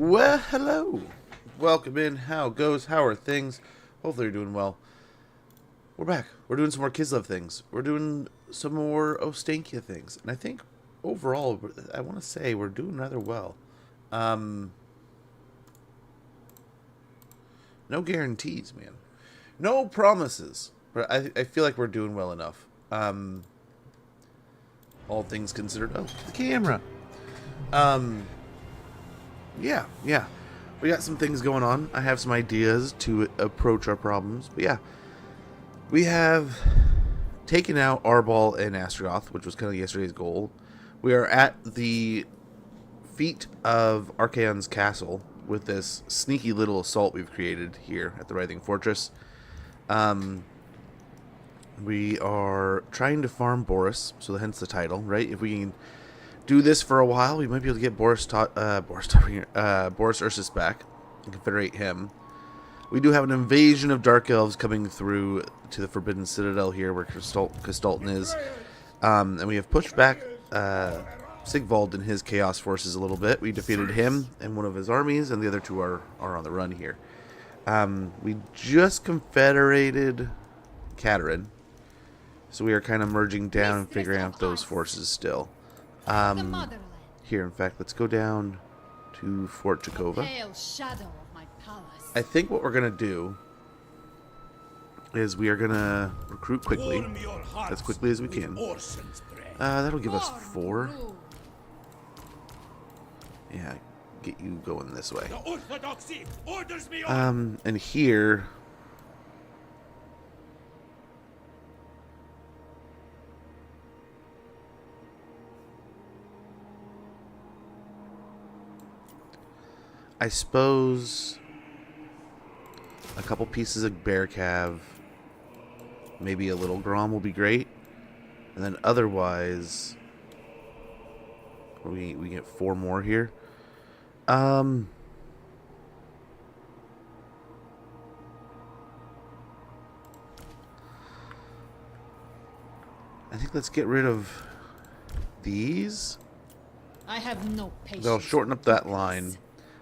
Well, hello. Welcome in. How goes? How are things? Hopefully you're doing well. We're back. We're doing some more Kislev things. We're doing some more Ostankya things. And I think overall, I want to say we're doing rather well. No guarantees, man. No promises. But I feel like we're doing well enough. All things considered. Oh, the camera. Yeah. We got some things going on. I have some ideas to approach our problems. But yeah. We have taken out Arbol and Astragoth, which was kind of yesterday's goal. We are at the feet of Archaon's castle with this sneaky little assault we've created here at the Writhing Fortress. We are trying to farm Boris, so hence the title, right? If we can do this for a while, we might be able to get Boris Ursus back and confederate him. We do have an invasion of Dark Elves coming through to the Forbidden Citadel here, where Kistalton is. And we have pushed back Sigvald and his Chaos forces a little bit. We defeated him and one of his armies, and the other two are on the run here. We just confederated Katerin, so we are kind of merging down and figuring out those forces still. Here, in fact, let's go down to Fort Jakova. I think what we're going to do is we are going to recruit quickly, as quickly as we can. That'll give us 4. Yeah, get you going this way. And here... I suppose a couple pieces of bear cav, maybe a little Grom will be great, and then otherwise we get 4 more here. I think let's get rid of these. I have no patience. They'll shorten up that line.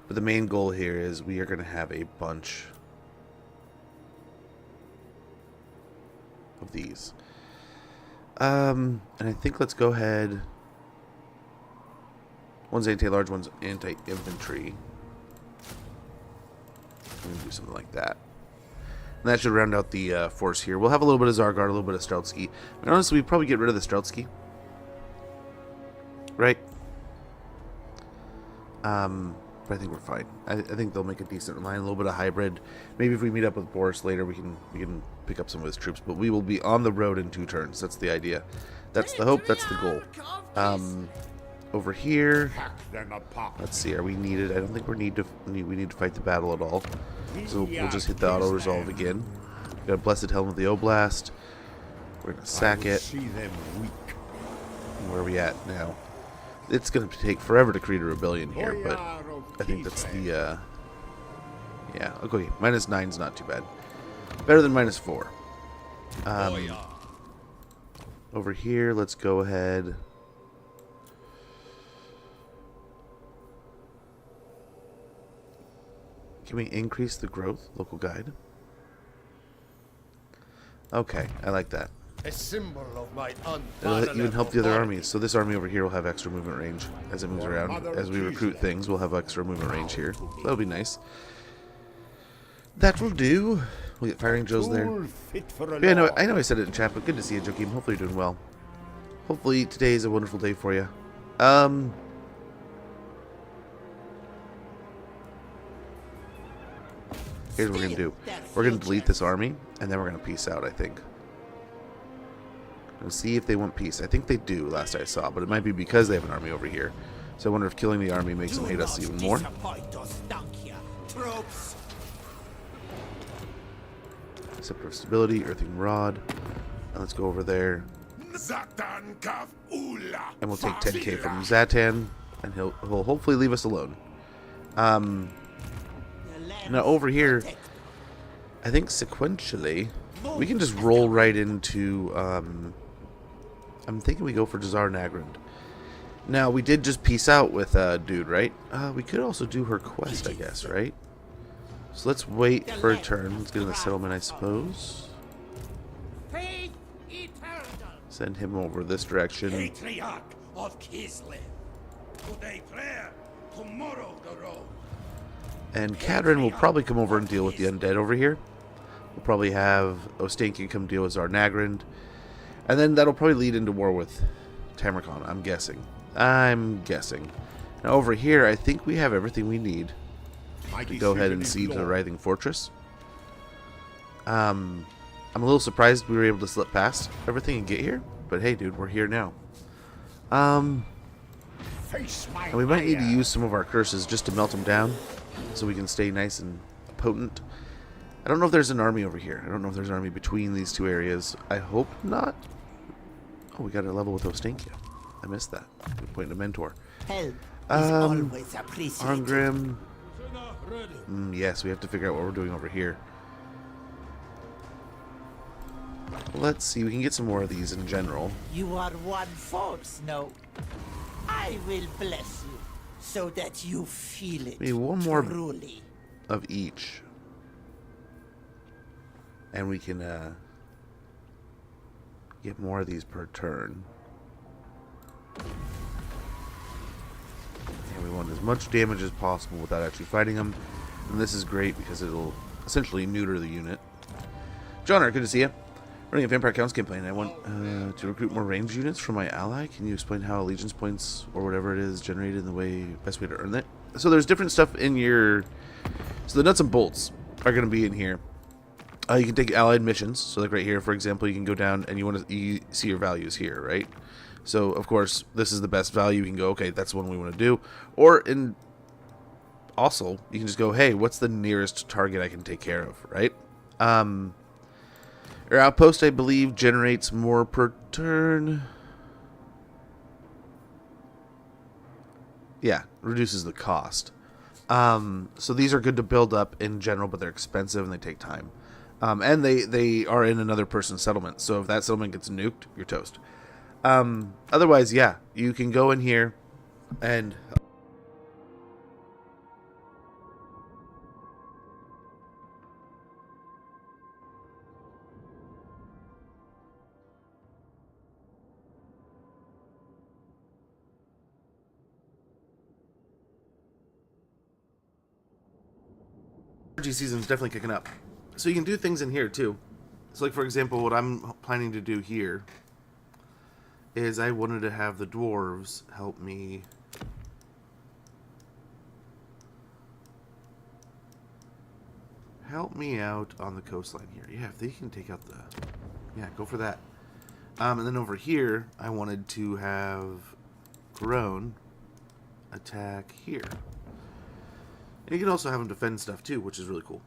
But the main goal here is we are going to have a bunch of these. And I think let's go ahead. One's anti-large, one's anti-infantry. I'm going to do something like that. And that should round out the force here. We'll have a little bit of Zargard, a little bit of Streltsky. And honestly, we'd probably get rid of the Streltsky. Right? But I think we're fine. I think they'll make a decent line, a little bit of hybrid. Maybe if we meet up with Boris later, we can pick up some of his troops. But we will be on the road in 2 turns. That's the idea. That's the hope. That's the goal. Over here, let's see. Are we needed? I don't think we need to fight the battle at all. So we'll just hit the auto resolve again. Got a Blessed Helm of the Oblast. We're gonna sack it. Where are we at now? It's going to take forever to create a rebellion here, but I think that's the, yeah, okay, -9 is not too bad. Better than -4. Over here, let's go ahead. Can we increase the growth? Local guide. Okay, I like that. A symbol of my It'll even help the other armies. So this army over here will have extra movement range as it moves around. As we recruit things, we'll have extra movement range here. So that'll be nice. That will do. We'll get Firing Joes there. Yeah, I know I said it in chat, but good to see you, Joakim. Hopefully you're doing well. Hopefully today is a wonderful day for you. Here's what we're going to do. We're going to delete this army, and then we're going to peace out, I think. We'll see if they want peace. I think they do, last I saw, but it might be because they have an army over here. So I wonder if killing the army makes them hate us even more. Scepter of Stability, Earthing Rod. And let's go over there. And we'll take 10k from Zatan, and he'll hopefully leave us alone. Now over here, I think sequentially, we can just roll right into... I'm thinking we go for Jazar Nagrand. Now, we did just peace out with dude, right? We could also do her quest, I guess, right? So let's wait for a turn. Let's get in the settlement, I suppose. Send him over this direction. Patriarch of Kislev. Today prayer, tomorrow the road. And Kadrin will probably come over and deal with the undead over here. We'll probably have Ostankya come deal with Zarnagrand. And then that'll probably lead into war with Tamarkon, I'm guessing. Now over here, I think we have everything we need to go ahead and siege the Writhing Fortress. I'm a little surprised we were able to slip past everything and get here. But hey, dude, we're here now. And we might need to use some of our curses just to melt them down so we can stay nice and potent. I don't know if there's an army over here. I don't know if there's an army between these two areas. I hope not. Oh, we got a level with Ostankya. I missed that. Good point to mentor. Help is always appreciated. Arngrim. Yes, we have to figure out what we're doing over here. Let's see. We can get some more of these in general. You are one force, no? I will bless you so that you feel it. Maybe one more truly. Of each. And we can get more of these per turn. And we want as much damage as possible without actually fighting them. And this is great because it'll essentially neuter the unit. Johnner, good to see you. Running a Vampire Counts campaign. I want to recruit more ranged units from my ally. Can you explain how allegiance points or whatever it is generated in the best way to earn that? So there's different stuff in your... So the nuts and bolts are going to be in here. You can take allied missions. So like right here, for example, you can go down and you see your values here, right? So of course, this is the best value. You can go, okay, that's the one we want to do. Or also, you can just go, hey, what's the nearest target I can take care of, right? Your outpost, I believe, generates more per turn. Yeah, reduces the cost. So these are good to build up in general, but they're expensive and they take time. And they are in another person's settlement. So if that settlement gets nuked, you're toast. Otherwise, yeah, you can go in here and... season is definitely kicking up. So you can do things in here too. So like for example, what I'm planning to do here is I wanted to have the dwarves help me out on the coastline here. Yeah, if they can take out the... Yeah, go for that. And then over here, I wanted to have Groan attack here. And you can also have them defend stuff too, which is really cool.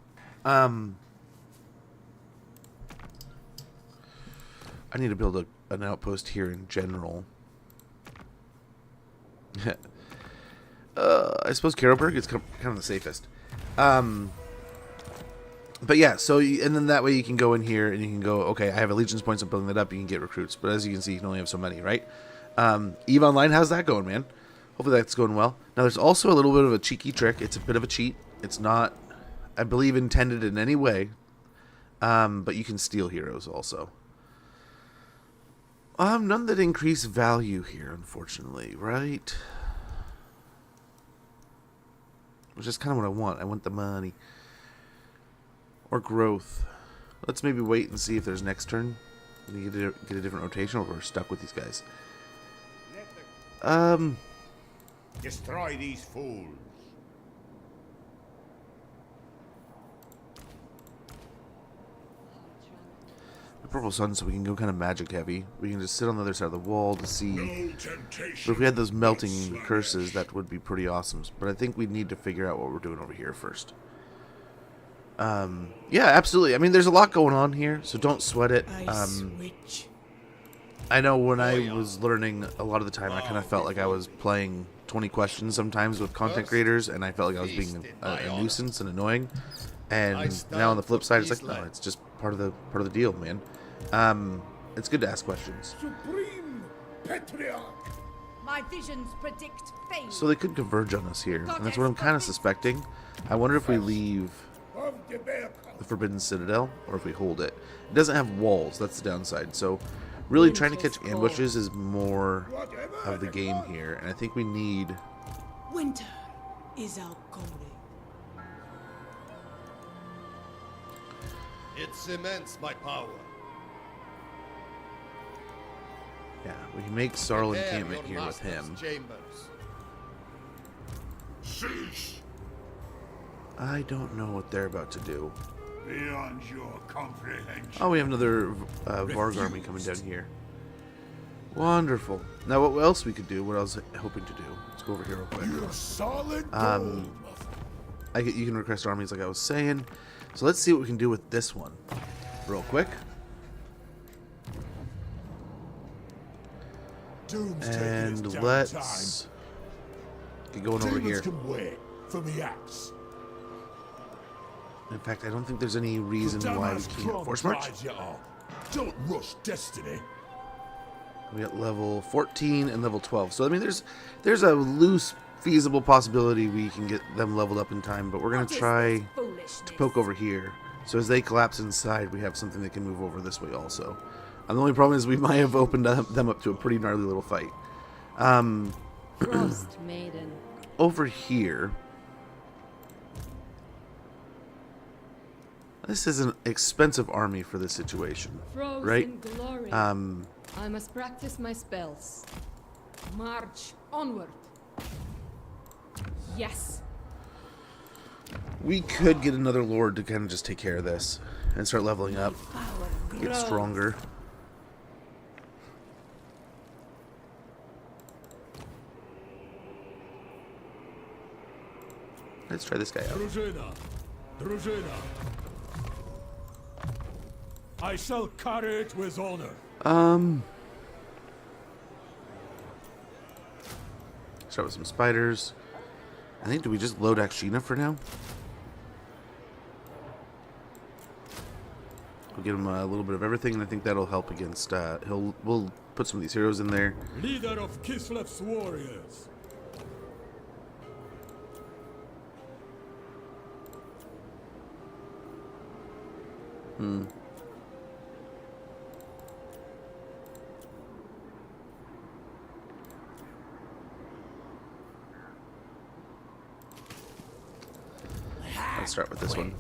I need to build an outpost here in general. I suppose Karlberg is kind of the safest. But yeah, so and then that way you can go in here and you can go, okay, I have allegiance points, I'm building that up, you can get recruits. But as you can see, you can only have so many, right? EVE Online, how's that going, man? Hopefully that's going well. Now there's also a little bit of a cheeky trick. It's a bit of a cheat. It's not, I believe, intended in any way. But you can steal heroes also. None that increase value here, unfortunately, right? Which is kind of what I want. I want the money. Or growth. Let's maybe wait and see if there's next turn. We get a different rotation, or we're stuck with these guys. Destroy these fools. The purple sun, so we can go kind of magic heavy. We can just sit on the other side of the wall to see. No temptation. But if we had those melting curses, that would be pretty awesome. But I think we need to figure out what we're doing over here first. Yeah, absolutely. I mean, there's a lot going on here, so don't sweat it. I know when I was learning, a lot of the time I kind of felt like I was playing 20 questions sometimes with content creators, and I felt like I was being a nuisance and annoying. And now on the flip side, it's like, no, it's just part of the deal, man. It's good to ask questions. Supreme Patriarch. My visions predict fate. So they could converge on us here, and that's what I'm kind of suspecting. I wonder if we leave the Forbidden Citadel, or if we hold it. It doesn't have walls, that's the downside. So really trying to catch ambushes is more of the game here, and I think we need... Winter is our calling. It cements my power. Yeah, we can make Sarl Prepare encampment your here with him. master's chambers. Cease I don't know what they're about to do. beyond your comprehension. Oh, we have another Varg army coming down here. Wonderful. Now, what else we could do, what I was hoping to do. Let's go over here real quick. You're solid You can request armies like I was saying. So let's see what we can do with this one. Real quick. And let's get going over here. Can wait for the axe. In fact, I don't think there's any reason why we can't force march. Don't rush destiny. We got level 14 and level 12. So I mean, there's a loose, feasible possibility we can get them leveled up in time. But we're gonna try to poke over here. So as they collapse inside, we have something that can move over this way also. And the only problem is we might have opened them up to a pretty gnarly little fight. Frost Maiden. Over here, this is an expensive army for this situation, Frozen right? glory. I must practice my spells. March onward. Yes. We could get another lord to kind of just take care of this and start leveling up, get stronger. Let's try this guy out. Drużyna. Drużyna. I shall carry it with honor. Start with some spiders. I think, do we just load Akshina for now? We'll give him a little bit of everything, and I think that'll help against, we'll put some of these heroes in there. Leader of Kislev's warriors. Let's start with this one.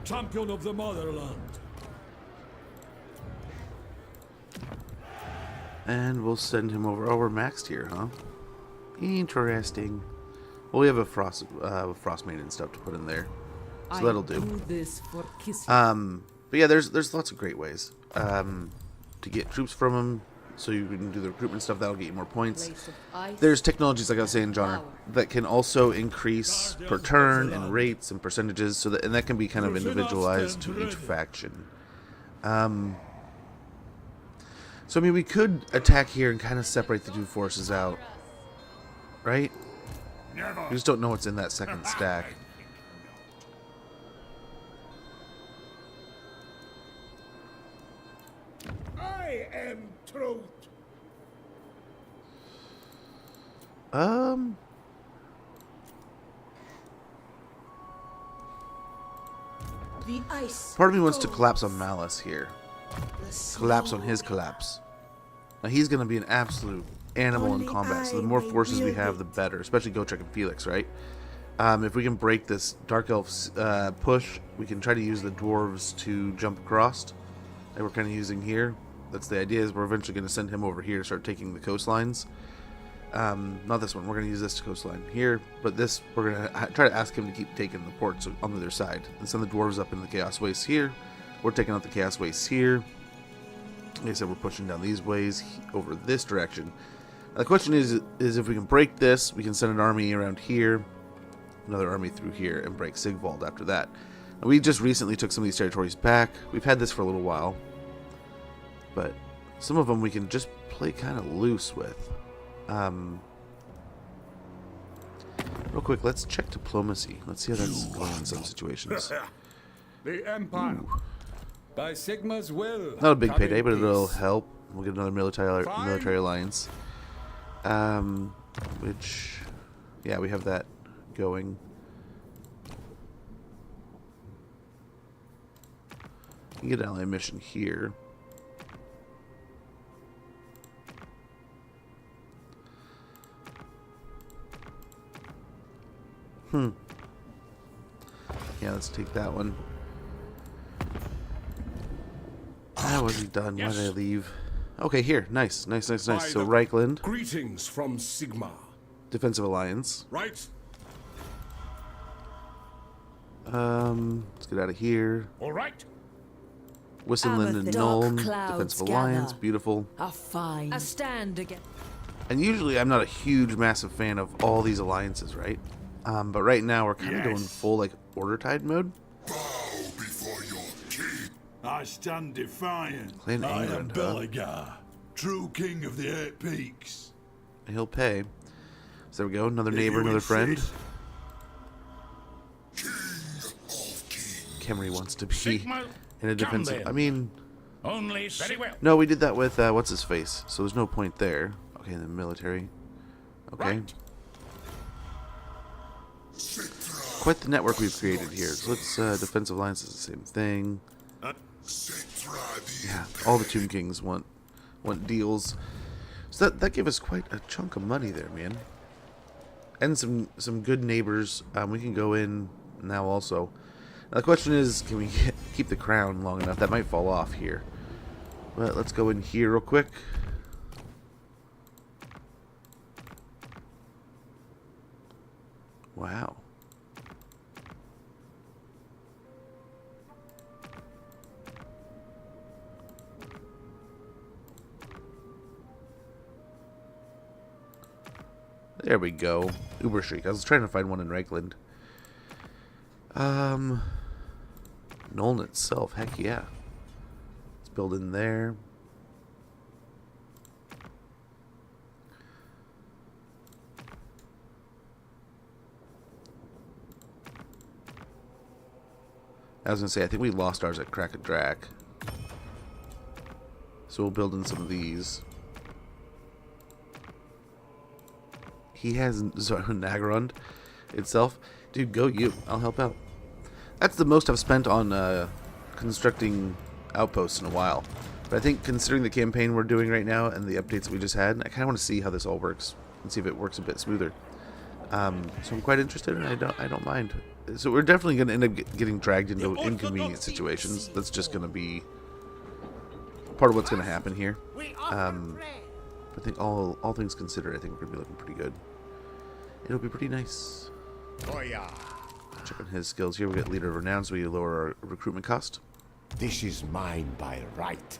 Champion of the motherland. And we'll send him over. Oh, we're maxed here, huh? Interesting. Well, we have a frost maiden stuff to put in there, so that'll do. This for Kislev. But yeah, there's lots of great ways to get troops from him. So you can do the recruitment stuff. That'll get you more points. There's technologies, like I was saying, Johnner, that can also increase per turn and rates and percentages. So that, and that can be kind of individualized to each faction. So I mean, we could attack here and kind of separate the two forces out, right? We just don't know what's in that second stack. I am truth. The ice. Part of me wants to collapse on Malice here. Collapse on his collapse. Now he's going to be an absolute animal in combat, so the more forces we have, the better. Especially Gotrek and Felix, right? If we can break this Dark Elf's push, we can try to use the dwarves to jump across. Like we're kind of using here. That's the idea, is we're eventually going to send him over here to start taking the coastlines. Not this one. We're going to use this coastline here, but this, we're going to try to ask him to keep taking the ports on the other side. And send the dwarves up in the Chaos Wastes here. We're taking out the Chaos Wastes here. Like I said, we're pushing down these ways over this direction. Now, the question is if we can break this, we can send an army around here, another army through here, and break Sigvald after that. Now, we just recently took some of these territories back. We've had this for a little while, but some of them we can just play kind of loose with. Real quick, let's check diplomacy. Let's see how that's going in some situations. The Empire. By Sigma's will. Not a big payday, but it'll help. We'll get another military alliance. Which, yeah, we have that going. You can get an ally mission here. Yeah, let's take that one. I wasn't done. Why did I leave? Okay, here. Nice. So Reichland. Greetings from Sigma. Defensive Alliance. Right? Let's get out of here. All right. Wissenland and Nuln. Defensive Alliance. Beautiful. A fine. A stand again. And usually I'm not a huge, massive fan of all these alliances, right? But right now we're kind of going full, like, Order Tide mode. Bow before your king. I stand defiant. Clan I am England, huh? Belagar, true king of the Eight Peaks. He'll pay. So there we go. Another If neighbor, you another friend. insist. King of kings. Camry wants to be Sigma, in a defensive. then. I mean, Only very well. no, we did that with what's his face. So there's no point there. Okay, the military. Okay. Right. Quite the network we've created here. So let's defensive alliance is the same thing. Yeah, all the Tomb Kings want deals. So that gave us quite a chunk of money there, man. And some good neighbors. We can go in now also. Now the question is, can we keep the crown long enough? That might fall off here. But let's go in here real quick. Wow. There we go. Uberstreak. I was trying to find one in Reichland. Nuln itself. Heck yeah. Let's build in there. I was going to say, I think we lost ours at Crack a Drac. So we'll build in some of these. He has Nagarond itself. Dude, go you. I'll help out. That's the most I've spent on constructing outposts in a while. But I think considering the campaign we're doing right now and the updates that we just had, I kind of want to see how this all works and see if it works a bit smoother. So I'm quite interested, and I don't mind. So we're definitely going to end up getting dragged into inconvenient situations. That's just going to be part of what's going to happen here. I think all things considered, I think we're going to be looking pretty good. It'll be pretty nice. Oh yeah. Check on his skills here. We get Leader of Renown, so we lower our recruitment cost. This is mine by right.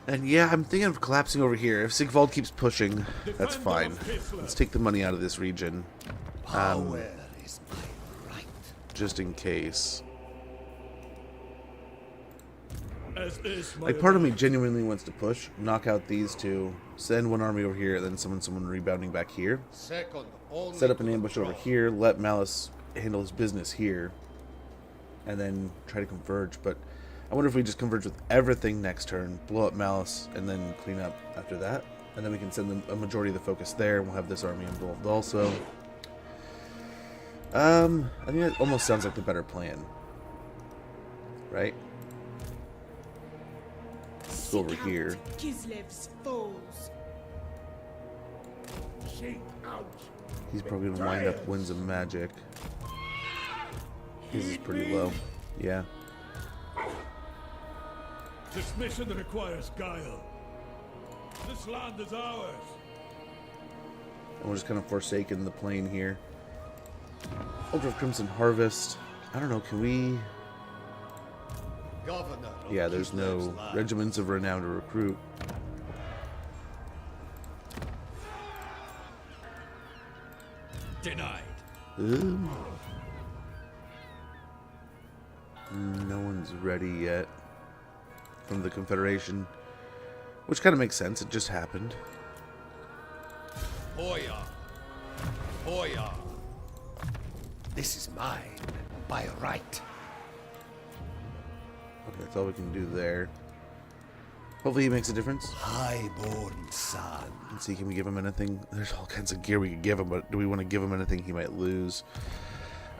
And yeah, I'm thinking of collapsing over here. If Sigvald keeps pushing, that's fine. Let's take the money out of this region. Power is my right. Just in case. As is my Like, part of me genuinely wants to push, knock out these two, send one army over here, then someone rebounding back here. Second only Set up an to the ambush over throne. here, let Malice handle his business here, and then try to converge. But I wonder if we just converge with everything next turn, blow up Malice, and then clean up after that. And then we can send them a majority of the focus there, and we'll have this army involved also. I think that almost sounds like the better plan. Right? Let's go over here. Kislev's foes. He's probably going to wind up Winds of Magic. His is pretty low. Yeah. This mission requires guile. This land is ours. And we're just kind of forsaking the plane here. Ultra of Crimson Harvest. I don't know, can we... Governor of Yeah, there's no Kislev's land. regiments of renown to recruit. Denied. Ooh. No one's ready yet from the Confederation, which kind of makes sense. It just happened. Hoya. Hoya. This is mine by right. Okay, that's all we can do there. Hopefully he makes a difference. Highborn son. Let's see, can we give him anything? There's all kinds of gear we could give him, but do we want to give him anything he might lose?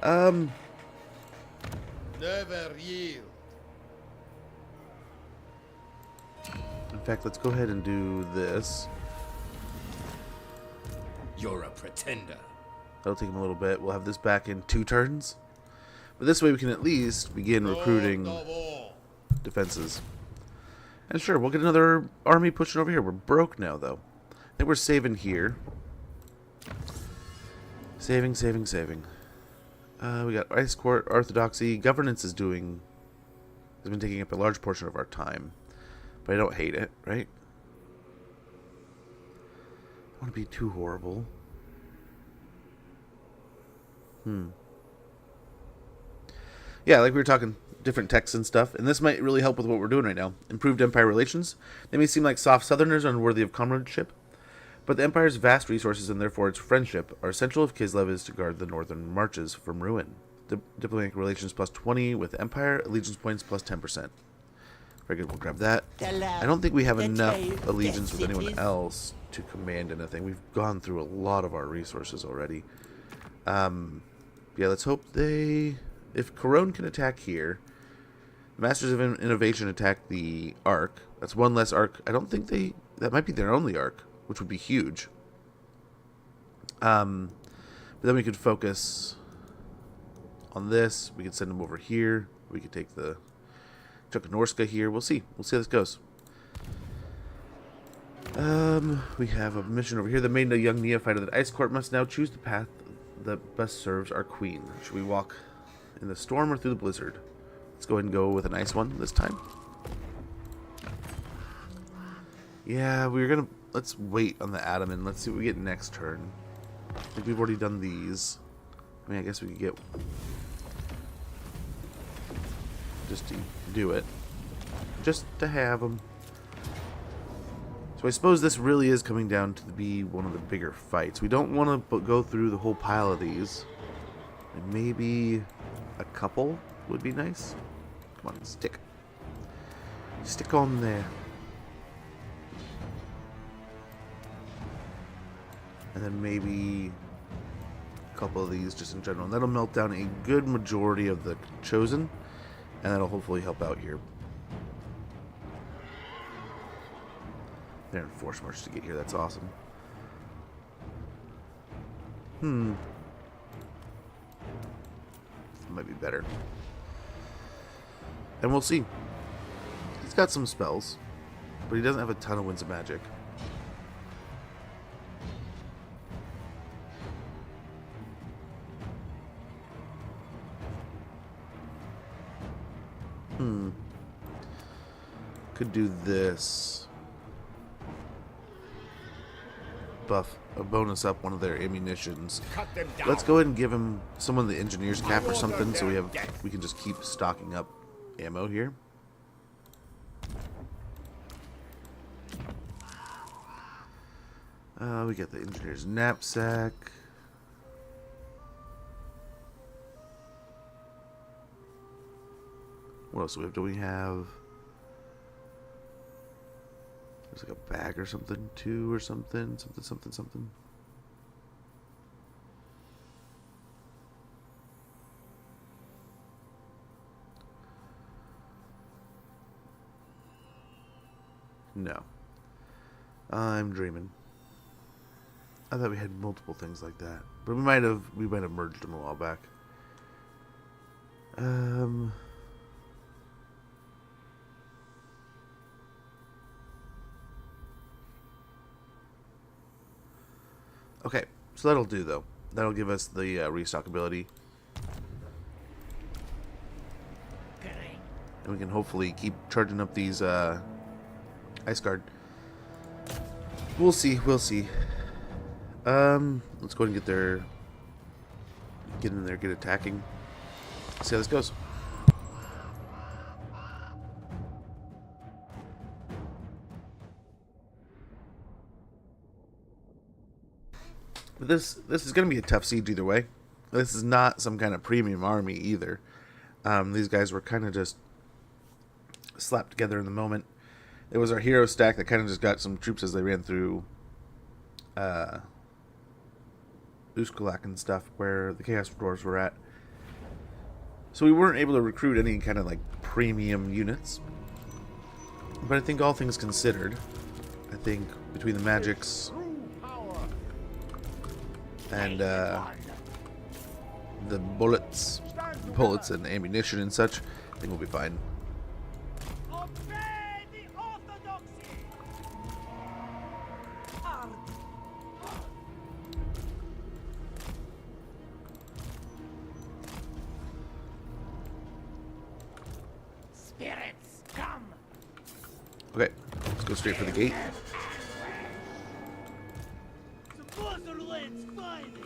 Never yield. In fact, let's go ahead and do this. You're a pretender. That'll take him a little bit. We'll have this back in 2 turns. But this way we can at least begin recruiting Lord of all. defenses. And sure, we'll get another army pushing over here. We're broke now, though. I think we're saving here. Saving. We got Ice Court, Orthodoxy. Governance has been taking up a large portion of our time. But I don't hate it, right? I don't want to be too horrible. Yeah, like we were talking, different texts and stuff, and this might really help with what we're doing right now. Improved Empire relations. They may seem like soft Southerners unworthy of comradeship, but the Empire's vast resources and therefore its friendship are essential if Kislev is to guard the northern marches from ruin. Diplomatic relations plus 20 with Empire, allegiance points plus 10%. Very good, we'll grab that. I don't think we have enough allegiance with anyone else to command anything. We've gone through a lot of our resources already. Yeah, let's hope if Corone can attack here, the Masters of Innovation attack the Ark. That's one less Ark. I don't think that might be their only Ark, which would be huge. But then we could focus on this. We could send them over here. We could take the Chukkanorska here. We'll see how this goes. We have a mission over here that made a young neophyte of the Ice Court must now choose the path that best serves our queen. Should we walk in the storm or through the blizzard? Let's go ahead and go with a nice one this time. Yeah, let's wait on the Ataman. Let's see what we get next turn. I think we've already done these. I mean, I guess we could get just to do it, just to have them. So I suppose this really is coming down to be one of the bigger fights. We don't want to go through the whole pile of these. And maybe a couple would be nice. Come on, stick on there. And then maybe a couple of these just in general. And that'll melt down a good majority of the Chosen. And that'll hopefully help out here. They're in force march to get here. That's awesome. That might be better. And we'll see. He's got some spells, but he doesn't have a ton of winds of magic. Could do this. Buff a bonus up one of their ammunitions. Cut them down. Let's go ahead and give him someone the engineer's cap or something, so we can just keep stocking up ammo here. We got the engineer's knapsack. What else do we have? There's like a bag or something too, or something. No. I'm dreaming. I thought we had multiple things like that. But we might have merged them a while back. Okay, so that'll do though. That'll give us the restock ability. And we can hopefully keep charging up these Ice Guard. We'll see. Let's go ahead and get in there, get attacking. See how this goes. But this is going to be a tough siege either way. This is not some kind of premium army either. These guys were kind of just slapped together in the moment. It was our hero stack that kind of just got some troops as they ran through Uskulak and stuff, where the Chaos Dwarves were at. So we weren't able to recruit any kind of like premium units. But I think all things considered, I think between the magics and the bullets and ammunition and such, I think we'll be fine. Obey the orthodoxy! Spirits, come! Okay, let's go straight for the gate. The borderlands finest!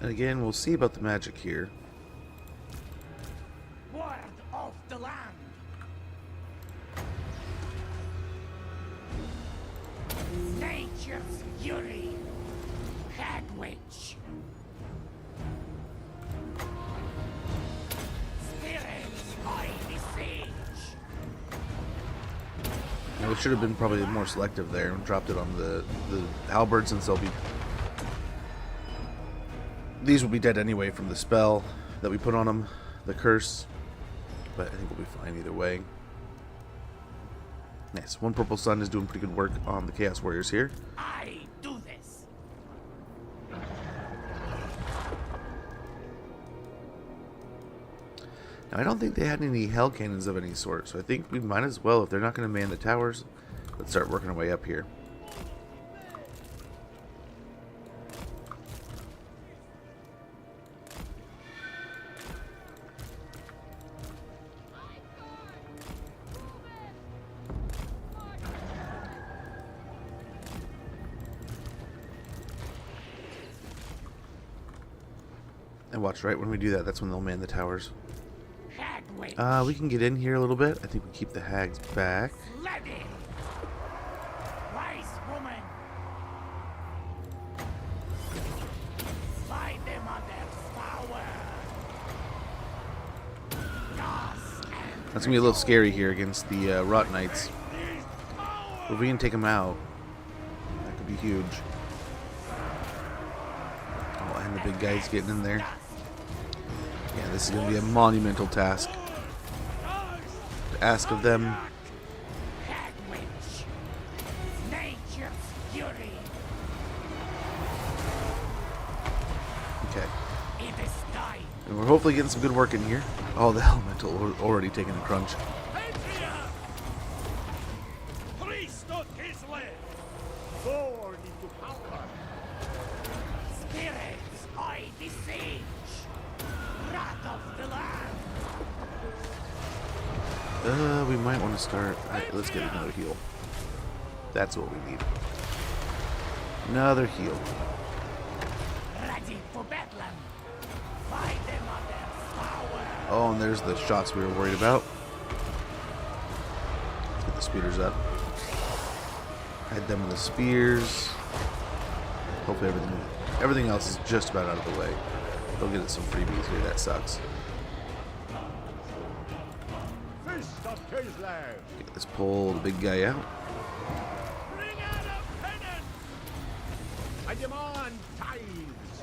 And again, we'll see about the magic here. Word of the land! Nature's fury! Hagwitch! Spirits, I beseech! Now, we should have been probably more selective there and dropped it on the halberds, since they'll be... These will be dead anyway from the spell that we put on them, the curse. But I think we'll be fine either way. Nice. One purple sun is doing pretty good work on the Chaos Warriors here. I do this! Now, I don't think they had any hell cannons of any sort, so I think we might as well, if they're not going to man the towers, let's start working our way up here. And watch, right when we do that, that's when they'll man the towers. Hagwitch! We can get in here a little bit. I think we keep the hags back. Lady! Wise woman! By the mother's power! That's going to be a little scary here against the Rot Knights. If we can take them out, that could be huge. Oh, and the big guy's getting in there. Yeah, this is going to be a monumental task to ask of them. Hagwitch! Nature's fury! Okay. It is time! And we're hopefully getting some good work in here. Oh, the Elemental already taking a crunch. Patria! Priest of Kislev! Born into power! Spirits, I beseech! Wrath of the land! We might want to start. Alright, let's get another heal. That's what we need. Another heal. Ready for Bedlam! By the mother's power! Oh, and there's the shots we were worried about. Let's get the speeders up. Hide them with the spears. Hopefully everything else is just about out of the way. They'll get us some freebies here. That sucks. Fist of Kislev! Okay, let's pull the big guy out. Bring out a penance! I demand tithes!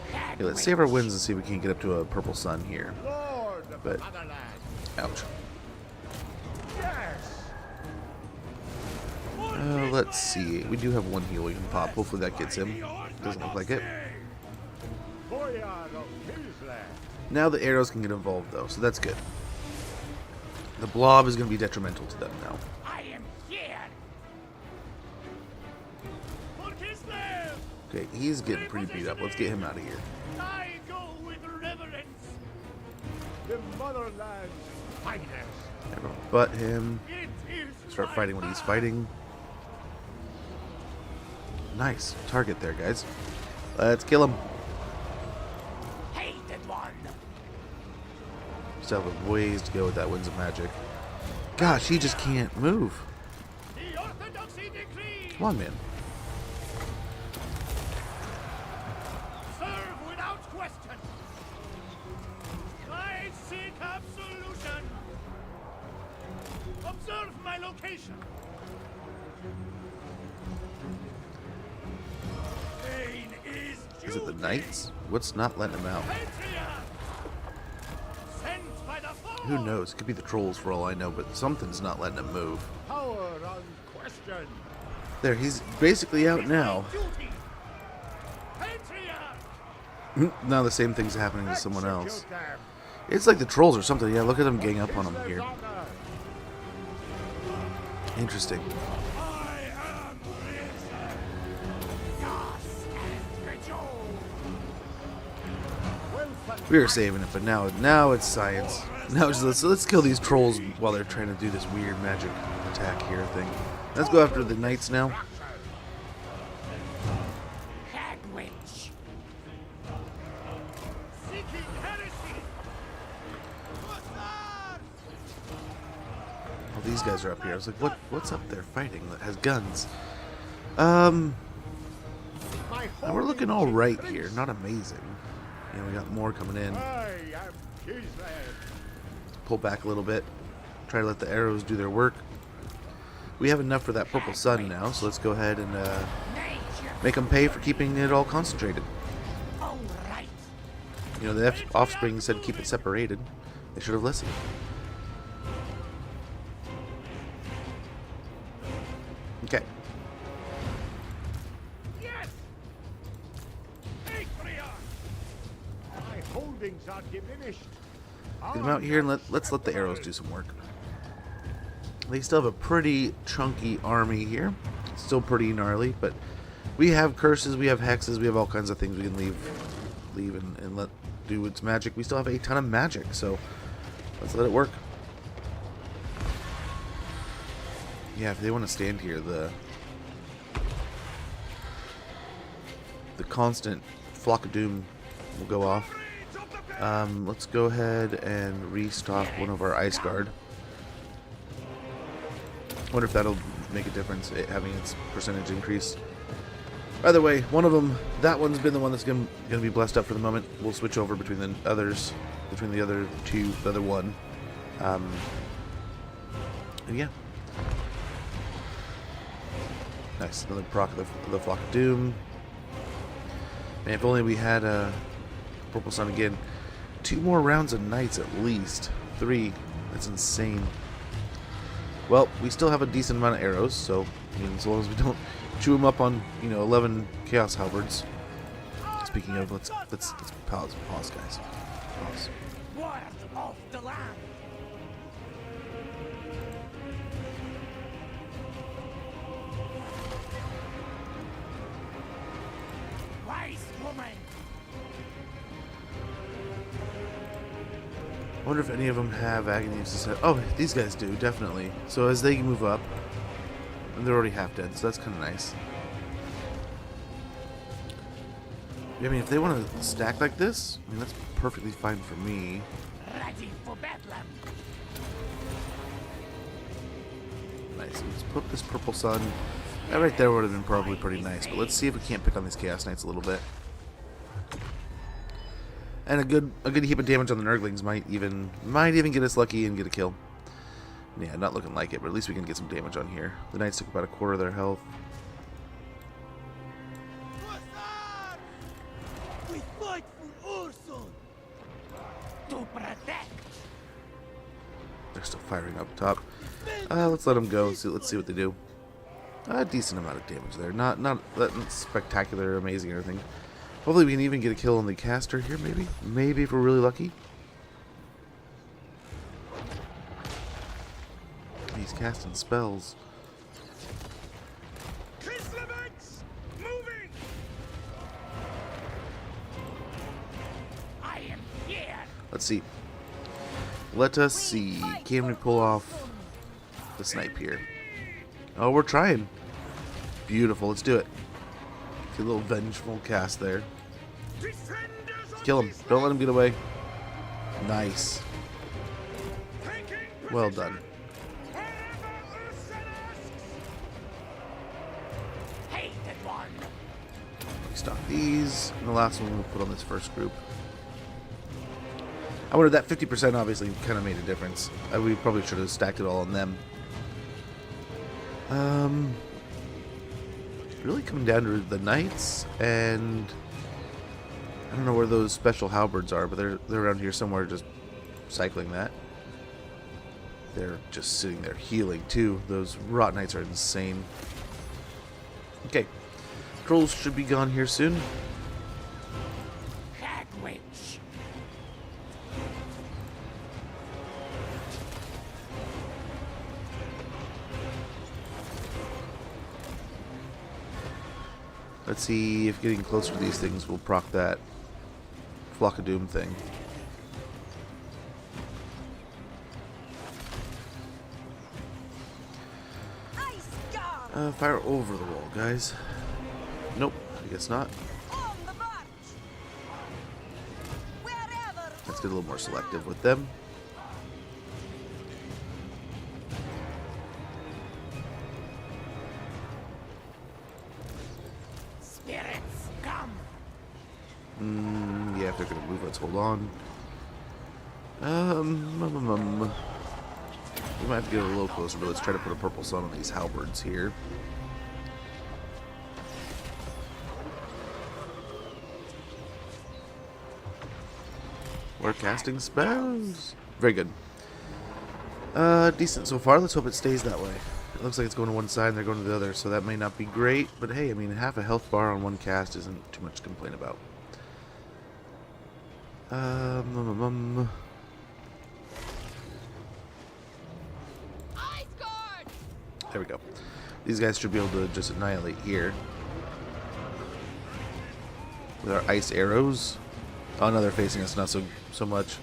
Okay, let's save our wins and see if we can get up to a purple sun here. Lord of But- the motherland! Ouch. Yes! Let's see. We do have one heal we can pop. Hopefully that gets him. Doesn't look like it. Boyar of Kislev! Now the arrows can get involved though, so that's good. The blob is going to be detrimental to them now. I am here! For Kislev! Okay, he's getting pretty beat up. Let's get him out of here. I go with reverence! The motherland's finest! Everyone butt him. It is Start fighting when he's fighting. Nice. Target there, guys. Let's kill him. Hated one! Still have a ways to go with that Winds of Magic. Gosh, he just can't move. the orthodoxy decree! Come on, man. Serve without question! I seek absolution. Observe my location. Pain is Is it the duty. knights? What's not letting them out? Patriarch! Sent by the Force! Who knows? It could be the trolls for all I know, but something's not letting him move. Power unquestioned. There, he's basically out now. Duty. Patriarch! Now the same thing's happening to someone else. Execute them. It's like the trolls or something. Yeah, look at them gang up on him here. Kislev's honor. Interesting. I am risen. Yes, and rejoice. Well fought. We were saving it, but now it's science. Now let's kill these trolls while they're trying to do this weird magic attack here thing. Let's go after the knights now. Hagwitch. Seeking heresy. Oh, these guys are up here. I was like, what's up there fighting that has guns? Now we're looking all right here. Not amazing. Yeah, we got more coming in. I am Kislev. Pull back a little bit. Try to let the arrows do their work. We have enough for that purple sun now, so let's go ahead and make them pay for keeping it all concentrated. All right. You know, the offspring said keep it separated. They should have listened. Okay. Yes. Patriarch. My holdings are diminished. Get them out here and let's let the arrows do some work. They still have a pretty chunky army here. Still pretty gnarly, but we have curses, we have hexes, we have all kinds of things we can leave and let do its magic. We still have a ton of magic, so let's let it work. Yeah, if they want to stand here, the constant flock of doom will go off. Let's go ahead and restock one of our ice guard. Wonder if that'll make a difference, it having its percentage increased. By the way, one of them, that one's been the one that's gonna be blessed up for the moment. We'll switch over between the others, between the other two, the other one. And yeah. Nice, another proc of the Flock of Doom. Man, if only we had a Purple Sun again. 2 more rounds of Knights at least. 3, that's insane. Well, we still have a decent amount of arrows, so I mean, as long as we don't chew them up on, 11 Chaos Halberds. Speaking of, let's pause, guys. Pause. Word of the land. Wise woman. I wonder if any of them have Agony of Society. Oh, these guys do, definitely. So as they move up, and they're already half dead, so that's kind of nice. I mean, if they want to stack like this, I mean, that's perfectly fine for me. Ready for Bedlam. Nice. Let's put this Purple Sun. That right there would have been probably pretty nice, but let's see if we can't pick on these Chaos Knights a little bit. And a good heap of damage on the Nurglings might even get us lucky and get a kill. Yeah, not looking like it, but at least we can get some damage on here. The Knights took about a quarter of their health. We fight for Ursun. To protect. They're still firing up top. Let's let them go. Let's see what they do. A decent amount of damage there. Not spectacular, amazing or anything. Hopefully we can even get a kill on the caster here, maybe? Maybe if we're really lucky. He's casting spells. Kislev moving. I am here. Let's see. Let us see. Can we pull off the snipe here? Oh, we're trying. Beautiful. Let's do it. A little vengeful cast there. Kill him. Don't let him get away. Nice. Well done. Hated one. Stock these. And the last one we'll put on this first group. I wonder, that 50% obviously kind of made a difference. We probably should have stacked it all on them. Really coming down to the knights, and I don't know where those special halberds are, but they're around here somewhere, just cycling that. They're just sitting there healing too. Those rot knights are insane. Okay, trolls should be gone here soon. Let's see if getting closer to these things will proc that Flock of Doom thing. Fire over the wall, guys. Nope, I guess not. Let's get a little more selective with them. Yeah, if they're gonna move, let's hold on. We might have to get a little closer, but let's try to put a purple sun on these halberds here. We're casting spells. Very good. Decent so far. Let's hope it stays that way. It looks like it's going to one side and they're going to the other, so that may not be great. But hey, I mean, half a health bar on one cast isn't too much to complain about. There we go. These guys should be able to just annihilate here with our ice arrows. Oh no, they're facing us, not so much.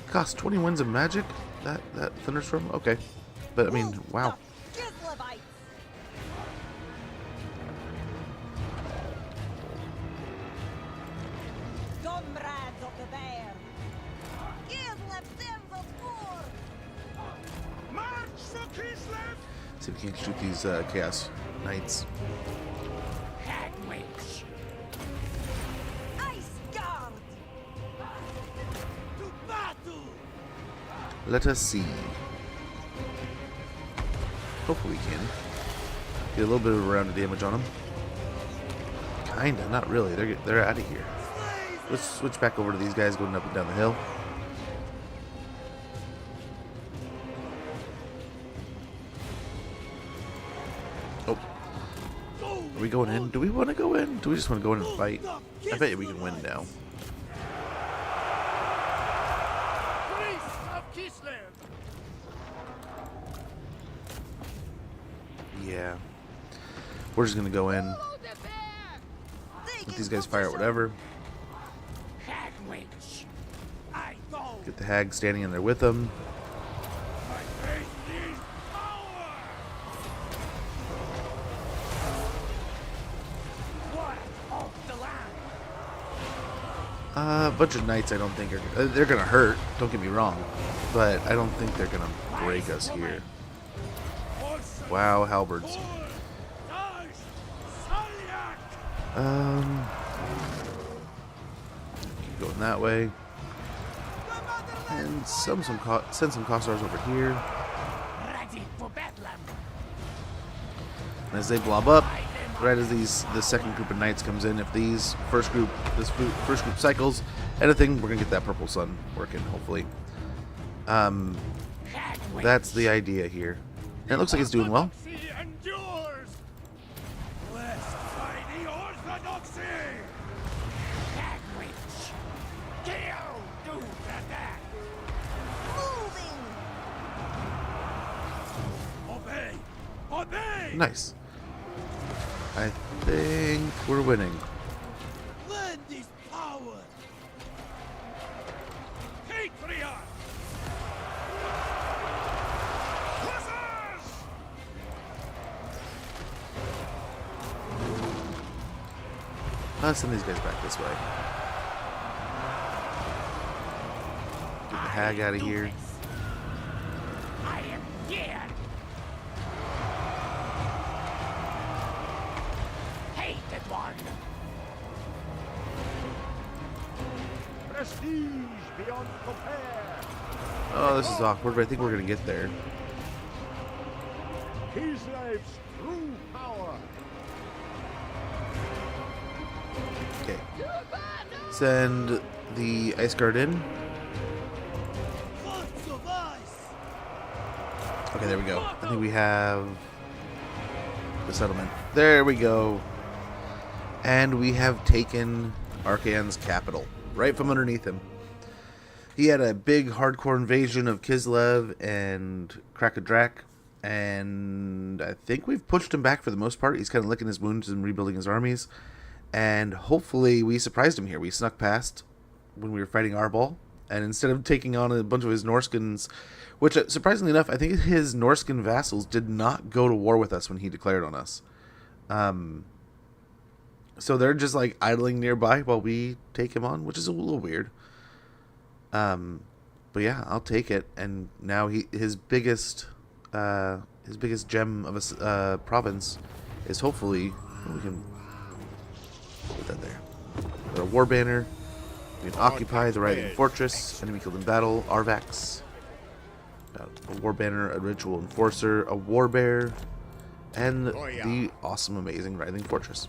Cost 20 winds of magic? That thunderstorm? Okay. But I mean, wow. See if we can shoot these Chaos Knights. Let us see. Hopefully we can get a little bit of a round of damage on them. Kinda, not really. They're out of here. Let's switch back over to these guys going up and down the hill. Oh. Are we going in? Do we want to go in? Do we just want to go in and fight? I bet you we can win now. Yeah. We're just going to go in. Let these guys fire at whatever. Get the hag standing in there with them. A bunch of knights I don't think are... they're going to hurt, don't get me wrong. But I don't think they're going to break us here. Wow, halberds. Keep going that way. And send some Kossars over here. And as they blob up, right as the second group of knights comes in, if this first group cycles anything, we're gonna get that purple sun working, hopefully. That's the idea here. And it looks like it's doing well. Nice. I think we're winning. Lend this power. Patriot. Let's send these guys back this way. Get the hag out of here. I am here. Hated one. Oh, this is awkward, but I think we're going to get there. Kislev's true power. Okay. Send the Ice Guard in. Forts of ice! Okay, there we go. I think we have the settlement. There we go. And we have taken Archaon's capital right from underneath him. He had a big hardcore invasion of Kislev and Krakadrak, and I think we've pushed him back for the most part. He's kind of licking his wounds and rebuilding his armies, and hopefully we surprised him here. We snuck past when we were fighting Arbol, and instead of taking on a bunch of his Norskins, which surprisingly enough, I think his Norskin vassals did not go to war with us when he declared on us. So they're just like idling nearby while we take him on, which is a little weird. But yeah, I'll take it. And now his biggest gem of a province is hopefully we can put that there. Got a war banner. We can occupy the Riding Fortress. Enemy killed in battle. Arvax. Got a war banner, a ritual enforcer, a war bear, and the awesome, amazing Writhing Fortress.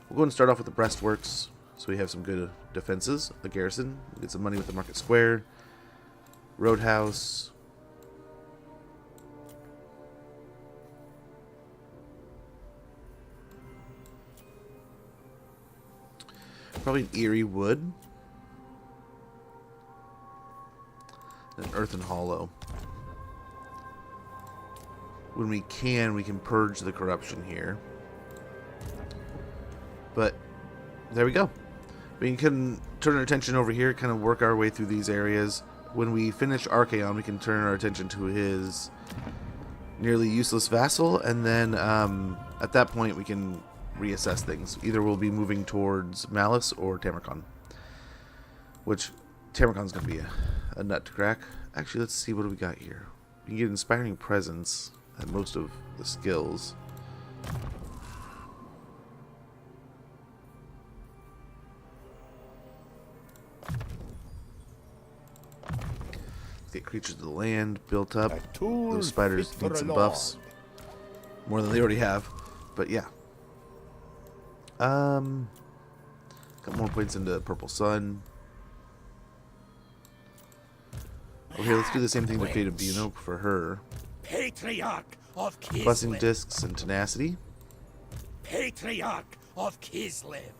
We'll go and start off with the breastworks, so we have some good defenses. The garrison, we'll get some money with the market square, roadhouse. Probably an eerie wood, an earthen hollow. When we can purge the corruption here. But there we go. We can turn our attention over here, kind of work our way through these areas. When we finish Archaon, we can turn our attention to his nearly useless vassal, and then at that point we can reassess things. Either we'll be moving towards Malice or Tamarkand, which Tamarkand's going to be a nut to crack. Actually, let's see, what do we got here? We can get Inspiring Presence at most of the skills. Get creatures of the land built up. Those spiders need some buffs. More than they already have. But yeah. Got more points into Purple Sun. Over here, let's do the same thing to Fate of Bino for her. Patriarch of Kislev. Blessing Discs and Tenacity. Patriarch of Kislev.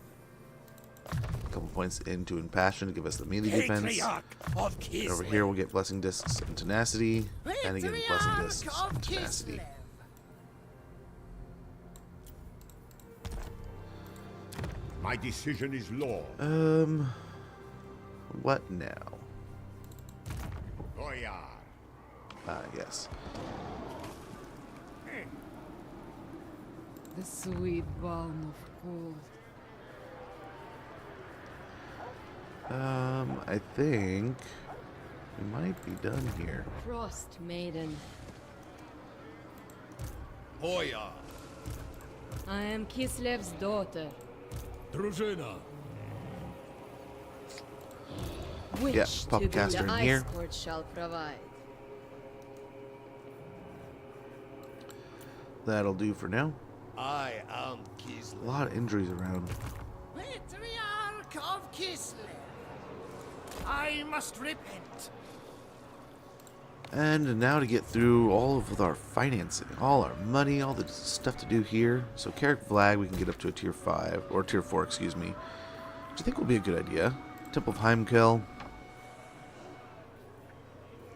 A couple points into Impassion to give us the melee defense. Patriarch of Kislev. And over here, we'll get Blessing Discs and Tenacity. And again, Blessing Discs and Tenacity. My decision is law. What now? Goya. Yes. The sweet balm of cold. I think we might be done here. Frost Maiden. Hoya. I am Kislev's daughter. Drużyna. Which Yeah, to pop be caster the in here. Ice Court shall provide. That'll do for now. I am A Kislev. lot of injuries around. Patriarch of Kislev. I must repent. And now to get through all of our financing, all our money, all the stuff to do here. So Carrick Vlag, we can get up to a tier 5, or tier 4, excuse me. Which I think will be a good idea. Temple of Heimkel.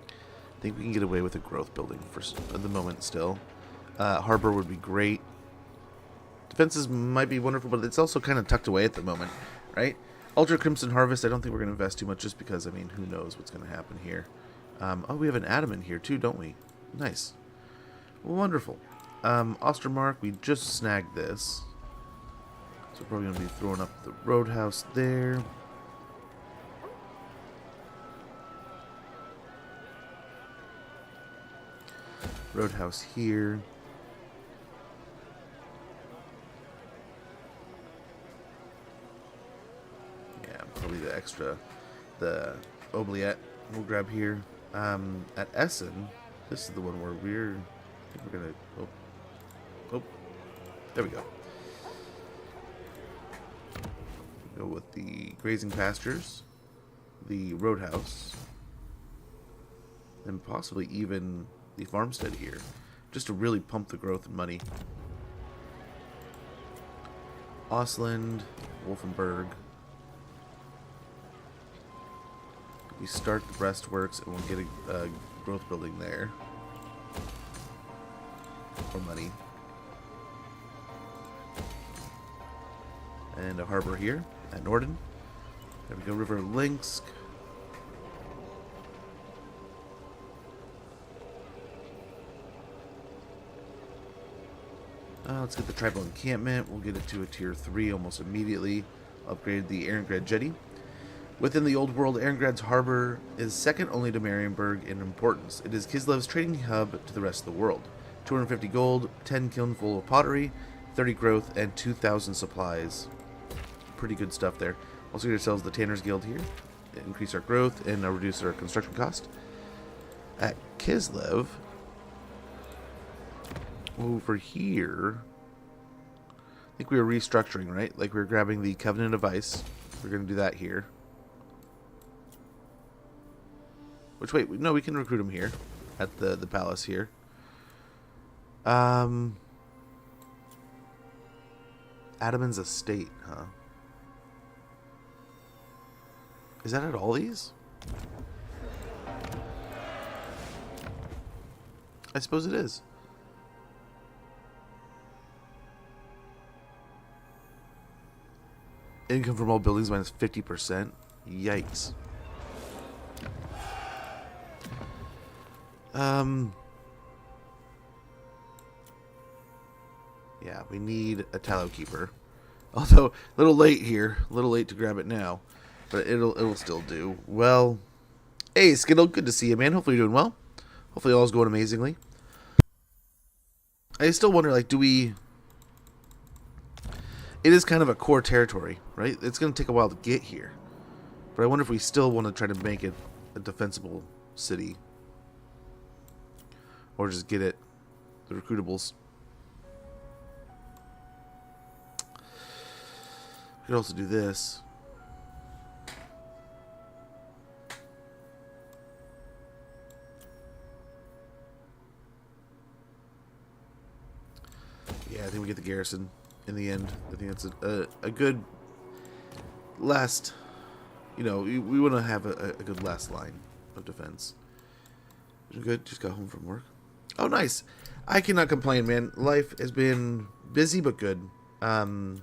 I think we can get away with a growth building for the moment still. Harbor would be great. Defenses might be wonderful, but it's also kind of tucked away at the moment, right? Ultra Crimson Harvest, I don't think we're going to invest too much just because, I mean, who knows what's going to happen here. Oh, we have an Adam in here too, don't we? Nice. Wonderful. Ostermark, we just snagged this. So we're probably going to be throwing up the roadhouse there. Roadhouse here. Yeah, probably the extra the oubliette we'll grab here. At Essen, this is the one where I think we're gonna. Oh, there we go. Go with the grazing pastures, the roadhouse, and possibly even the farmstead here, just to really pump the growth and money. Ostland, Wolfenburg. We start the breastworks and we'll get a growth building there for money. And a harbor here at Norden. There we go, River Linsk. Let's get the tribal encampment. We'll get it to a tier 3 almost immediately. Upgrade the Ehrengrad jetty. Within the old world, Ehrengrad's harbor is second only to Marienburg in importance. It is Kislev's trading hub to the rest of the world. 250 gold, 10 kilnful of pottery, 30 growth, and 2,000 supplies. Pretty good stuff there. Also get ourselves the Tanner's Guild here. Increase our growth and reduce our construction cost. At Kislev, over here, I think we were restructuring, right? Like we were grabbing the Covenant of Ice. We're going to do that here. Which, wait, no, we can recruit him here at the palace here. Adaman's estate, huh? Is that at all these? I suppose it is. Income from all buildings minus 50%. Yikes. Yeah, we need a tallow keeper. Although a little late here, a little late to grab it now, but it'll still do. Well, hey Skittle, good to see you, man. Hopefully you're doing well. Hopefully all's going amazingly. I still wonder, like, do we? It is kind of a core territory, right? It's going to take a while to get here, but I wonder if we still want to try to make it a defensible city. Or just get it, the recruitables. We could also do this. Yeah, I think we get the garrison in the end. I think that's a good last, you know, we want to have a good last line of defense. Good, just got home from work. Oh, nice. I cannot complain, man. Life has been busy but good. Some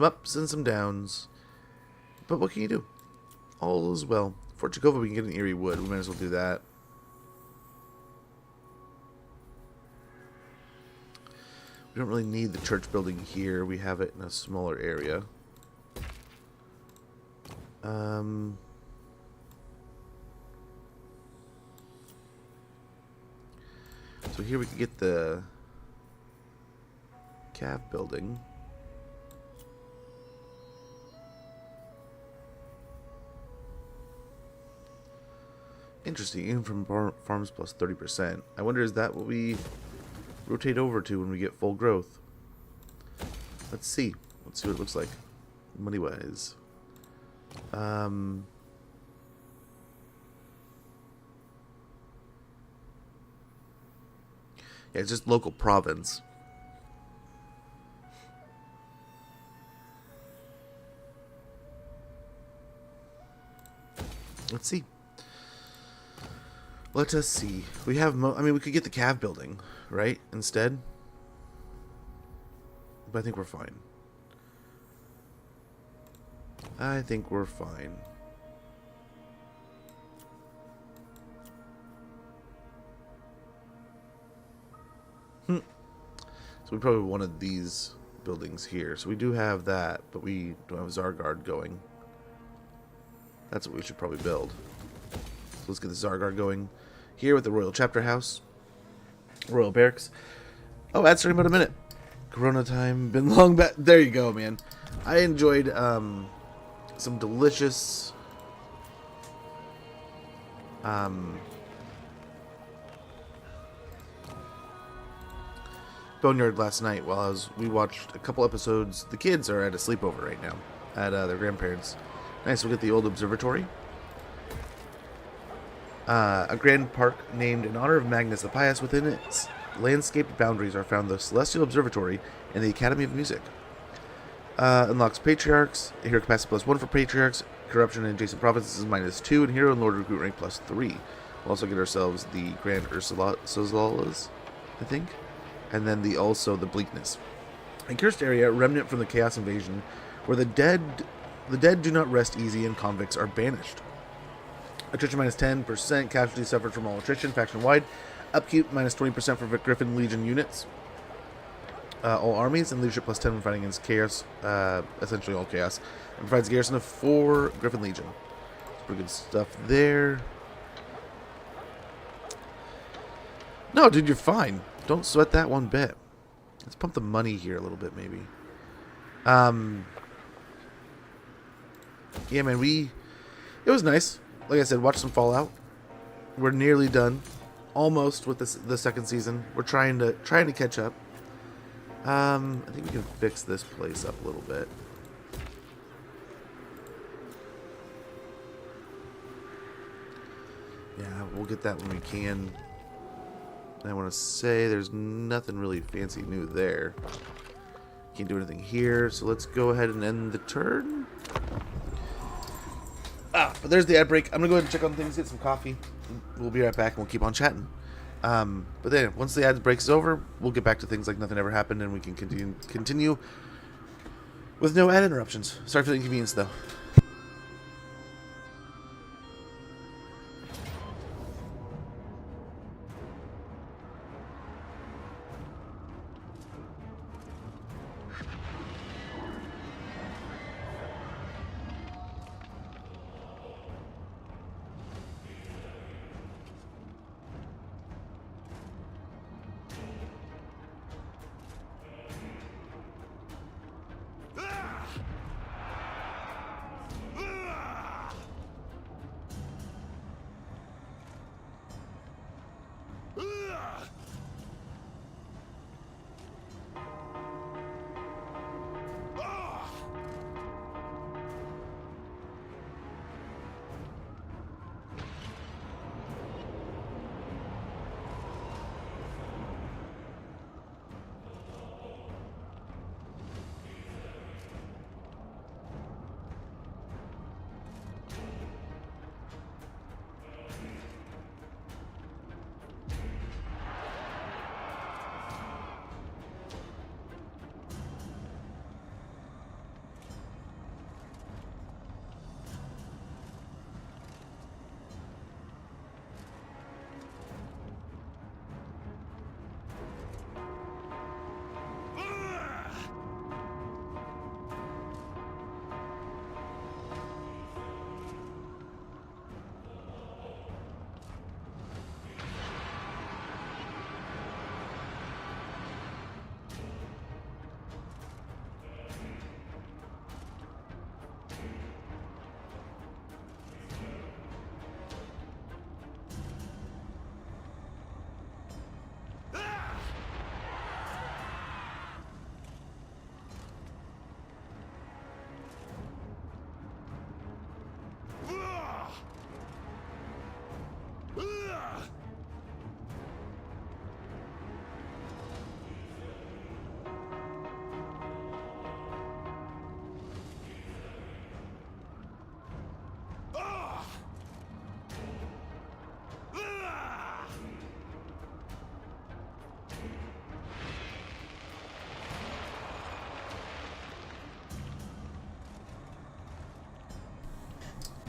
ups and some downs. But what can you do? All is well. Fort Chakova, we can get an Eerie Wood. We might as well do that. We don't really need the church building here. We have it in a smaller area. So here we can get the Cav building. Interesting, even from farms plus 30%. I wonder, is that what we rotate over to when we get full growth? Let's see. Let's see what it looks like money-wise. Yeah, it's just local province. Let's see. Let us see. We have I mean, we could get the Cav building, right? Instead. But I think we're fine. I think we're fine. So we probably wanted these buildings here. So we do have that, but we don't have Zargard going. That's what we should probably build. So let's get the Zargard going here with the Royal Chapter House. Royal Barracks. Oh, that's starting about a minute. Corona time. Been long back. There you go, man. I enjoyed some delicious Boneyard last night while we watched a couple episodes. The kids are at a sleepover right now at their grandparents'. Nice, we'll get the old observatory. A grand park named in honor of Magnus the Pious. Within its landscaped boundaries are found the Celestial Observatory and the Academy of Music. Unlocks Patriarchs. Hero capacity +1 for Patriarchs. Corruption in adjacent provinces is -2. And Hero and Lord Recruit rank +3. We'll also get ourselves the Grand Ursulas, I think. And then the Bleakness. A cursed area, remnant from the Chaos Invasion, where the dead do not rest easy and convicts are banished. Attrition -10%, casualties suffered from all attrition, faction-wide. Upkeep -20% for Griffin Legion units. All armies, and leadership +10 when fighting against chaos, essentially all chaos. And provides a garrison of 4 Griffin Legion. It's pretty good stuff there. No, dude, you're fine. Don't sweat that one bit. Let's pump the money here a little bit, maybe. Yeah, man, it was nice. Like I said, watch some Fallout. We're nearly done, almost with the second season. We're trying to catch up. I think we can fix this place up a little bit. Yeah, we'll get that when we can. I want to say there's nothing really fancy new there. Can't do anything here, so let's go ahead and end the turn. But there's the ad break. I'm gonna go ahead and check on things, get some coffee. We'll be right back and we'll keep on chatting. But then once the ad break is over, we'll get back to things like nothing ever happened, and we can continue with no ad interruptions. Sorry for the inconvenience, though.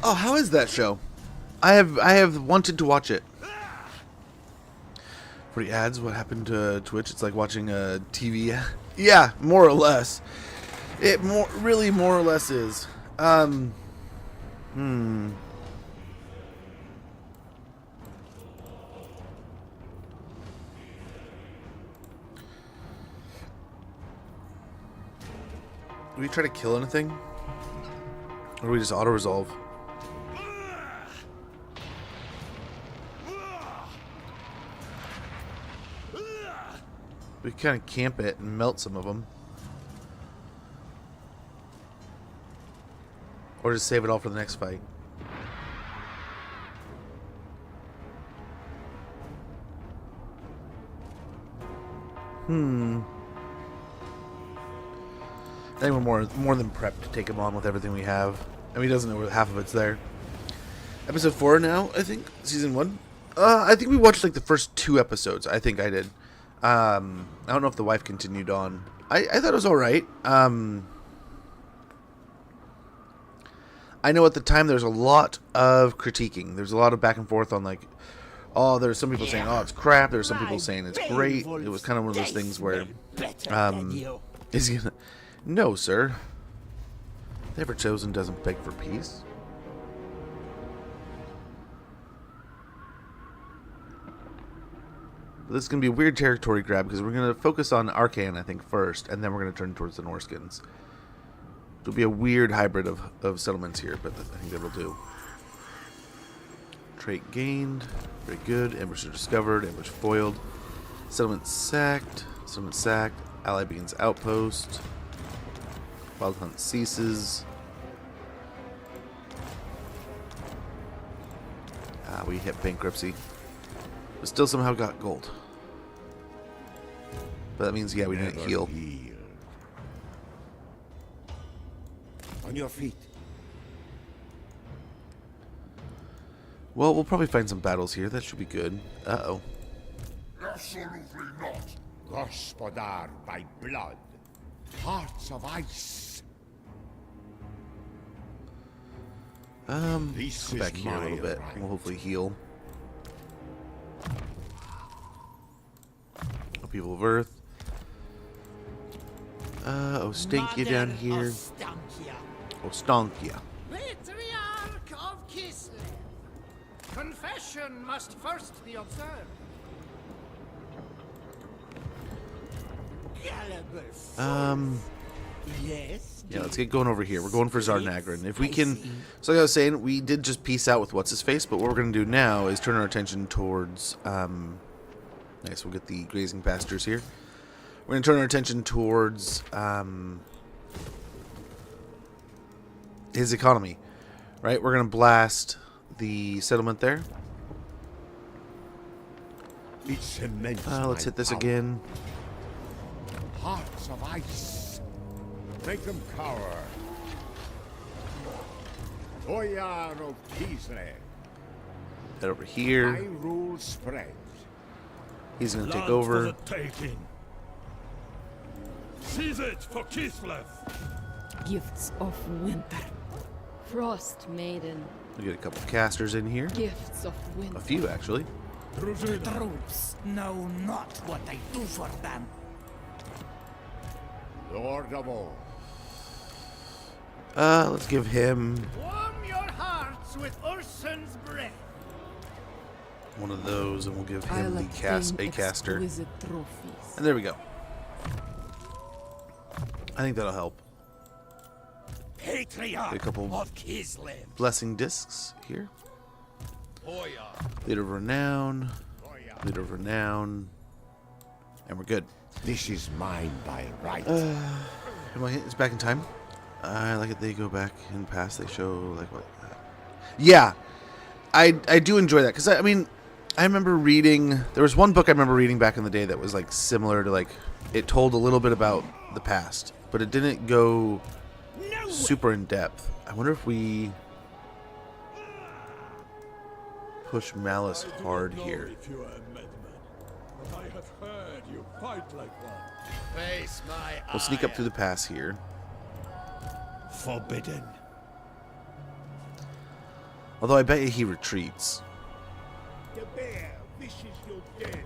Oh, how is that show? I have wanted to watch it. For the ads, what happened to Twitch? It's like watching a TV. Yeah, more or less. It really more or less is. Do we try to kill anything? Or do we just auto-resolve? We kind of camp it and melt some of them. Or just save it all for the next fight. I think we're more than prepped to take him on with everything we have. And he doesn't know where half of it's there. Episode 4 now, I think. Season 1. I think we watched like the first 2 episodes. I think I did. I don't know if the wife continued on. I thought it was alright. I know at the time there's a lot of critiquing. There's a lot of back and forth on like, oh, there's some people saying, oh, it's crap. There's some people saying it's great. It was kind of one of those things where, is he gonna? No, sir. The Ever-Chosen doesn't beg for peace. But this is going to be a weird territory grab because we're going to focus on Arcane, I think, first, and then we're going to turn towards the Norskins. It'll be a weird hybrid of settlements here, but I think that will do. Trait gained. Very good. Ambusher discovered. Ambush foiled. Settlement sacked. Settlement sacked. Ally begins outpost. Wild hunt ceases. We hit bankruptcy. But still somehow got gold. But that means, yeah, we didn't heal. On your feet. Well, we'll probably find some battles here. That should be good. Uh-oh. Absolutely not. Gospodar by blood. Hearts of ice. This Go back is here a my little bit. right. We'll hopefully heal. Oh, people of Earth. Ostankya down here. Ostankya. Patriarch of Kislev. Confession must first be observed. Yes. Yeah, let's get going over here. We're going for Zarnagrin. If we can... So like I was saying, we did just peace out with What's-His-Face, but what we're going to do now is turn our attention towards... nice, we'll get the grazing pastures here. We're going to turn our attention towards his economy. Right? We're going to blast the settlement there. It's immense. Let's hit this again. Hearts of ice. Make them cower. Boyar of Kislev. Head over here. My rule spreads. He's going to take Land over. for the taking. Seize it for Kislev. Gifts of winter. Frost Maiden. We get a couple casters in here. Gifts of winter. A few, actually. Druzina. Troops know not what I do for them. Lord of all. Let's give him Warm your hearts with Ursun's breath. one of those, and we'll give I'll him the obtain a caster. exquisite trophies. And there we go. I think that'll help. Patriarch A couple of Kislev. blessing discs here. Boyar. Leader of Renown. Leader of Renown. And we're good. This is mine by right. It's back in time. I like it. They go back in past. They show like what? Yeah, I do enjoy that because I mean I remember reading. There was one book I remember reading back in the day that was like similar to like it told a little bit about the past, but it didn't go super in depth. I wonder if we push Malice hard Know here. if you are a madman, but I have heard you fight like one. Face my We'll sneak up through the pass here. Forbidden. Although I bet you he retreats. The bear wishes you dead.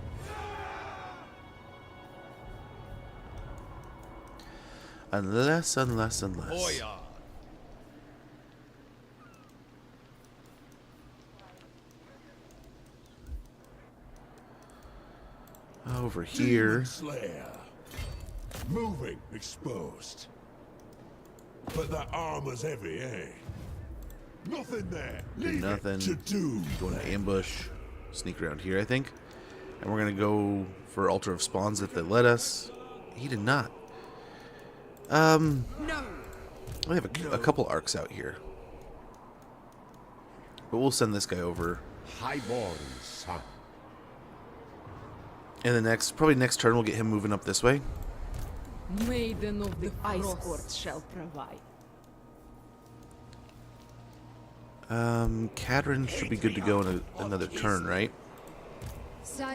Unless. Boyar. Over here. Slayer. Moving, exposed. But that armor's heavy, eh? Nothing there. Leave Nothing. it to do. Going to ambush. Sneak around here, I think. And we're going to go for Altar of Spawns if they let us. He did not. No. We have a couple arcs out here. But we'll send this guy over. Highborn son. And probably next turn, we'll get him moving up this way. Maiden of the Ice Court shall provide. Cadron should be good to go in another turn, right?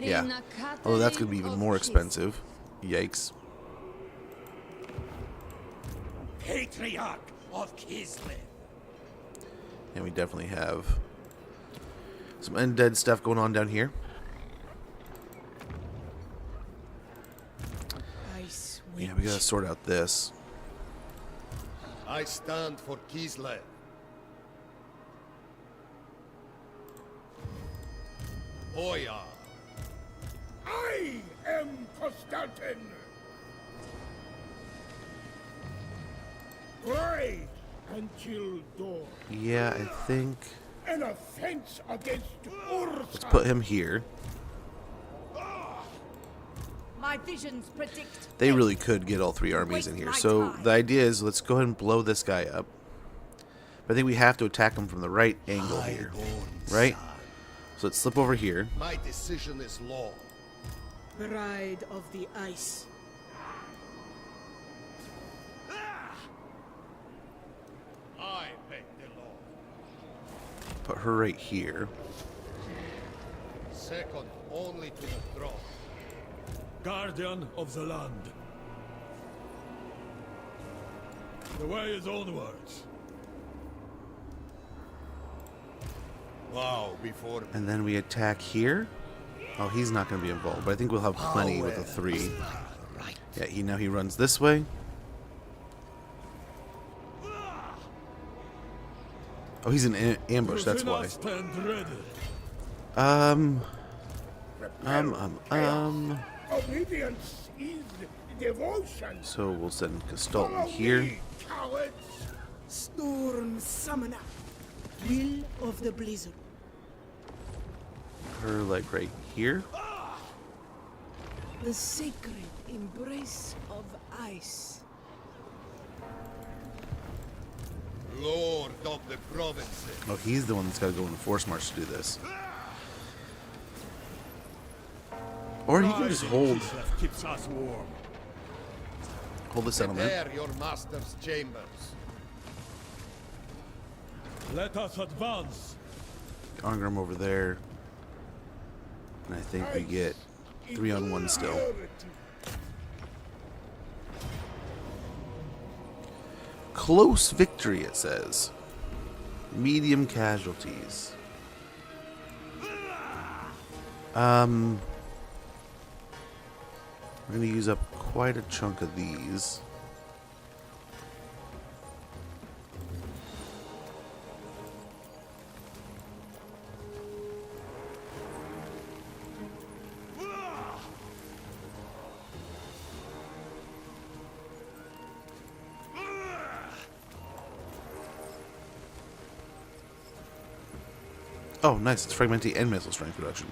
Yeah. Although that's going to be even more expensive. Yikes. Patriarch of Kislev. And we definitely have some undead stuff going on down here. Yeah, we gotta sort out this. I stand for Kislev. Oya. I am Konstantin. Pray until dawn. Yeah, I think An offense against Ursa. let's put him here. My visions predict. They really could get all three armies in here. So the idea is let's go ahead and blow this guy up. But I think we have to attack him from the right angle here. Right? So let's slip over here. My decision is law. Bride of the Ice. I make the law. Put her right here. Second only to the throne. Guardian of the land. The way is onwards. Wow, before And then we attack here. Oh, he's not going to be involved. But I think we'll have plenty with a 3. Yeah, now he runs this way. Oh, he's in ambush, that's why. Stand ready. Obedience is devotion. So we'll send Follow Kislev here. me, cowards. Storm Summoner. Will of the Blizzard. Her like right here. The sacred embrace of ice. Lord of the provinces. Oh, he's the one that's got to go in the force march to do this. Or he can just hold Keeps us warm. the settlement. Prepare your master's chambers. Let us advance. Ongram over there. And I think we get 3-on-1 still. Close victory, it says. Medium casualties. We're going to use up quite a chunk of these. Oh, nice. It's fragmenting and missile strength reduction.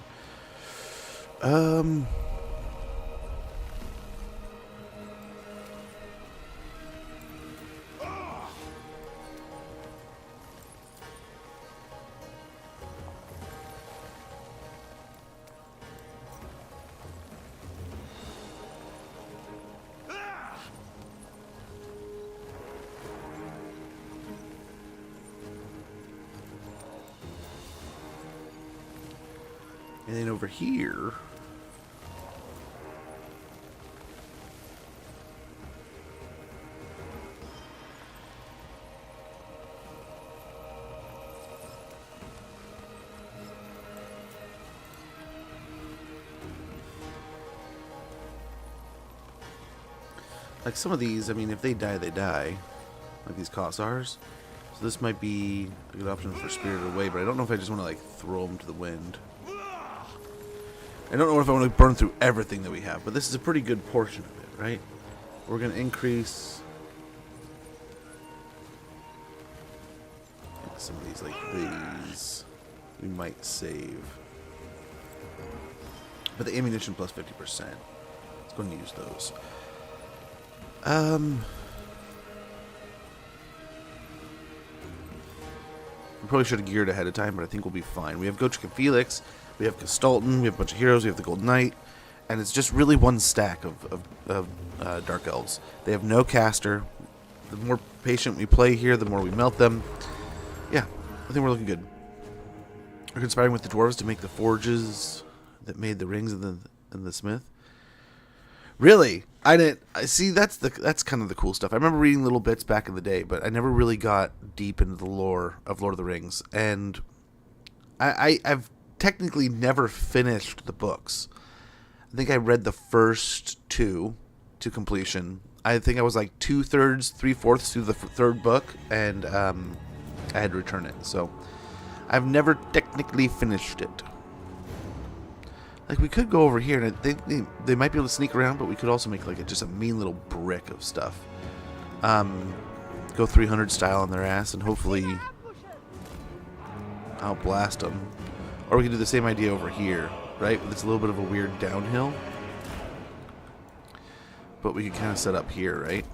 And then over here, like some of these, I mean, if they die, they die. Like these Kossars. So this might be a good option for Spirited Away, but I don't know if I just want to like throw them to the wind. I don't know if I want to burn through everything that we have, but this is a pretty good portion of it, right? We're going to increase some of these, like these, we might save. But the ammunition plus 50%. Let's go and use those. We probably should have geared ahead of time, but I think we'll be fine. We have Gotrek and Felix, we have Kislev, we have a bunch of heroes, we have the Gold Knight, and it's just really one stack of Dark Elves. They have no caster. The more patient we play here, the more we melt them. Yeah, I think we're looking good. We're conspiring with the dwarves to make the forges that made the rings and the smith. Really? I didn't. I see. That's kind of the cool stuff. I remember reading little bits back in the day, but I never really got deep into the lore of Lord of the Rings, and I've technically never finished the books. I think I read the first two to completion. I think I was like 2/3, 3/4 through the third book, and I had to return it. So I've never technically finished it. Like, we could go over here, and I think they might be able to sneak around, but we could also make like just a mean little brick of stuff. Go 300 style on their ass, and hopefully outblast them. Or we could do the same idea over here, right? It's a little bit of a weird downhill. But we could kind of set up here, right?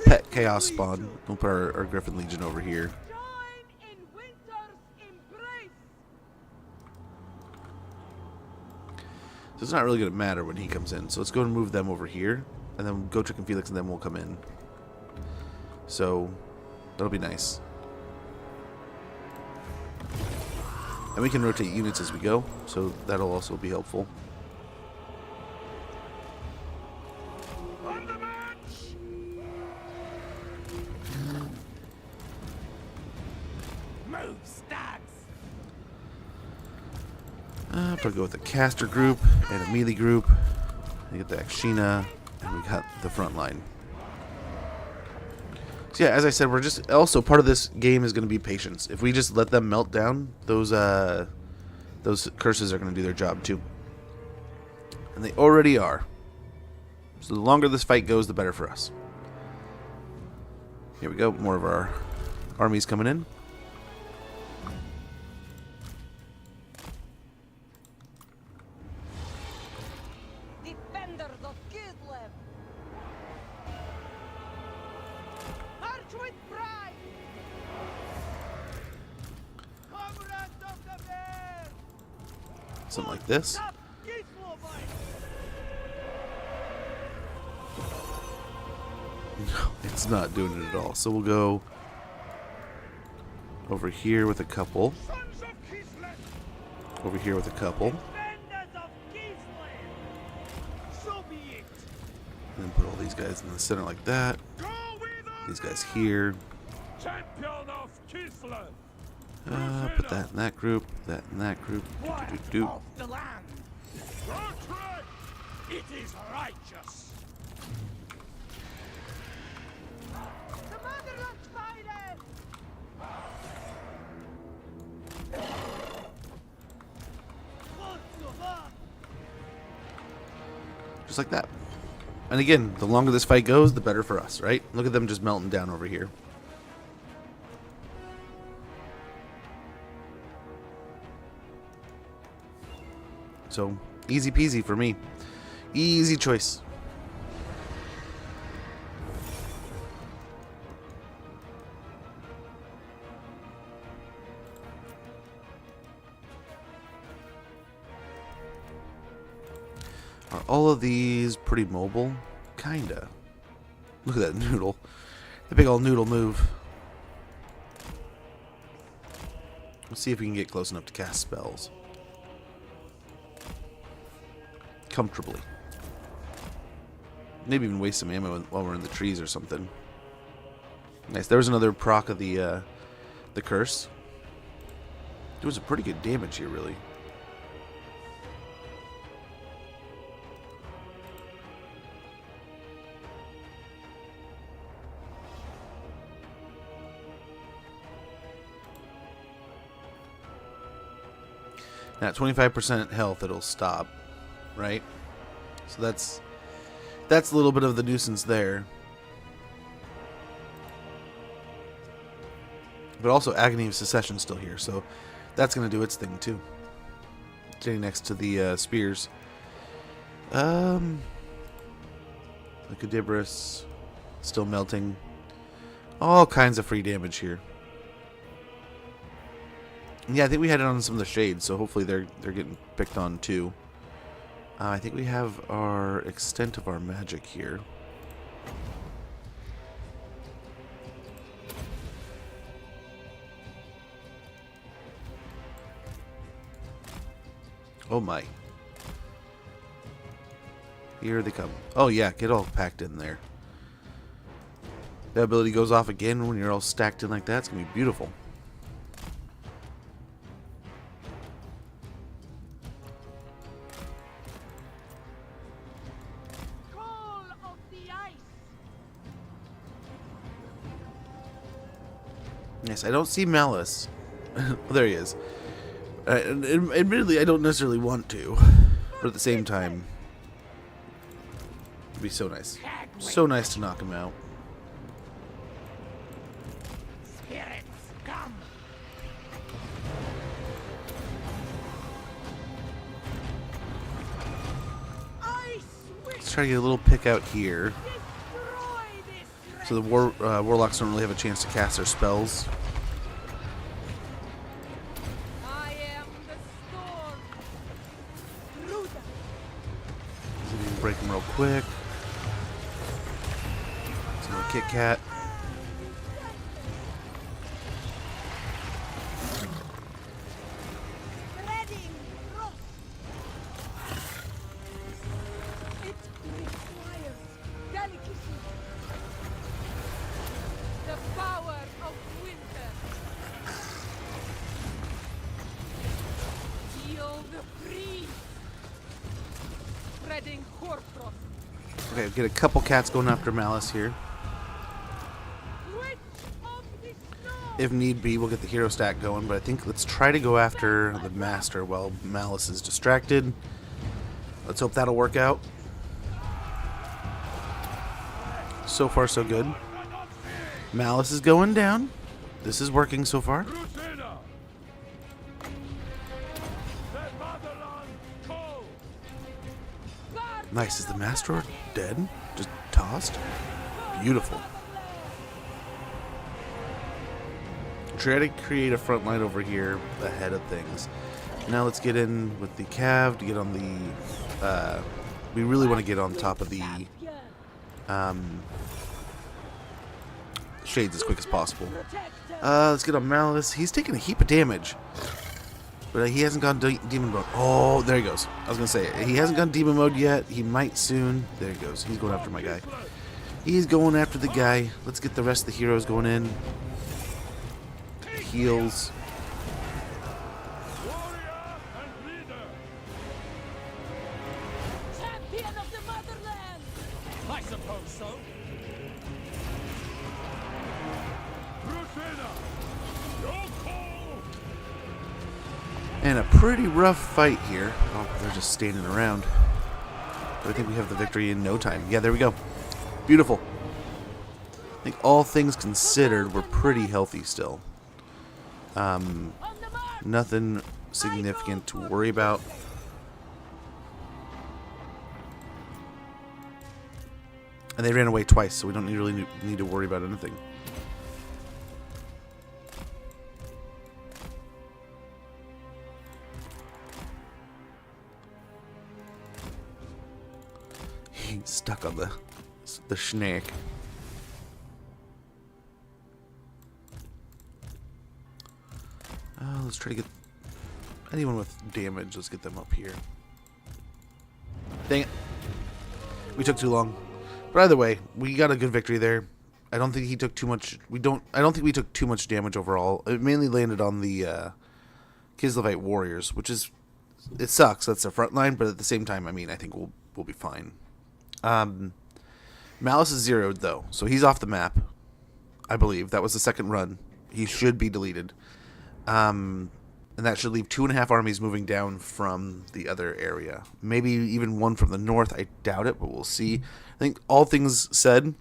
Pet Chaos Spawn. We'll put our Griffin Legion over here. So it's not really going to matter when he comes in. So let's go and move them over here. And then go Gotrek and Felix, and then we'll come in. So that'll be nice. And we can rotate units as we go. So that'll also be helpful. Probably go with a caster group and a melee group. We get the Akshina, and we got the front line. So yeah, as I said, we're just also part of this game is going to be patience. If we just let them melt down, those curses are going to do their job too, and they already are. So the longer this fight goes, the better for us. Here we go. More of our armies coming in. Defenders of Kislev, march with pride. Comrades of the bear. Something like this. No, it's not doing it at all. So we'll go over here with a couple. Over here with a couple. And then put all these guys in the center like that. These guys here. Put that in that group. That in that group. It is righteous. Just like that. And again, the longer this fight goes, the better for us, right? Look at them just melting down over here. So, easy peasy for me. Easy choice. Are all of these pretty mobile? Kinda. Look at that noodle. The big old noodle move. Let's see if we can get close enough to cast spells. Comfortably. Maybe even waste some ammo while we're in the trees or something. Nice. There was another proc of the curse. Doing some pretty good damage here, really. Now, at 25% health, it'll stop, right? So that's a little bit of the nuisance there. But also Agony of Secession still here, so that's going to do its thing too. Getting next to the spears. The Cadibris still melting. All kinds of free damage here. Yeah, I think we had it on some of the shades, so hopefully they're getting picked on too. I think we have our extent of our magic here. Oh my. Here they come. Oh yeah, get all packed in there. That ability goes off again when you're all stacked in like that. It's going to be beautiful. Call of the ice. Yes, I don't see Malice. Well, there he is. Admittedly, I don't necessarily want to. But at the same time, it'd be so nice. So nice to knock him out. Spirits, come! Ice Let's try to get a little pick out here. destroy this. So the warlocks don't really have a chance to cast their spells. I am the storm. Ruda. So we can break them real quick. Some more Kit Kat. Spreading frost. It requires delicacy. The power of winter. Feel the breeze. Spreading hoarfrost. Okay, get a couple cats going after Malice here. Witch of the snow. If need be, we'll get the hero stack going, but I think let's try to go after the Master while Malice is distracted. Let's hope that'll work out. So far, so good. Malice is going down. This is working so far. Crusader! The motherland call! Nice. Is the Master dead? Just tossed? Beautiful. Try to create a front line over here ahead of things. Now let's get in with the Cav to get on the... we really want to get on top of the shades as quick as possible. Let's get on Malice. He's taking a heap of damage. But he hasn't gone demon mode. Oh, there he goes. I was going to say, he hasn't gone demon mode yet. He might soon. There he goes. He's going after my guy. He's going after the guy. Let's get the rest of the heroes going in. Heals. Warrior and leader! Champion of the motherland. I suppose so. Crusader! Your call! And a pretty rough fight here. Oh, they're just standing around. But I think we have the victory in no time. Yeah, there we go. Beautiful. I think all things considered, we're pretty healthy still. Nothing significant to worry about. And they ran away twice, so we don't really need to worry about anything. He's stuck on the snake. Let's try to get anyone with damage. Let's get them up here. Dang it. We took too long. But either way, we got a good victory there. I don't think he took too much. I don't think we took too much damage overall. It mainly landed on the Kislevite warriors, which is, it sucks. That's their front line, but at the same time, I mean, I think we'll be fine. Malice is zeroed though, so he's off the map. I believe that was the second run. He should be deleted. And that should leave 2.5 armies moving down from the other area. Maybe even one from the north. I doubt it, but we'll see. I think all things said,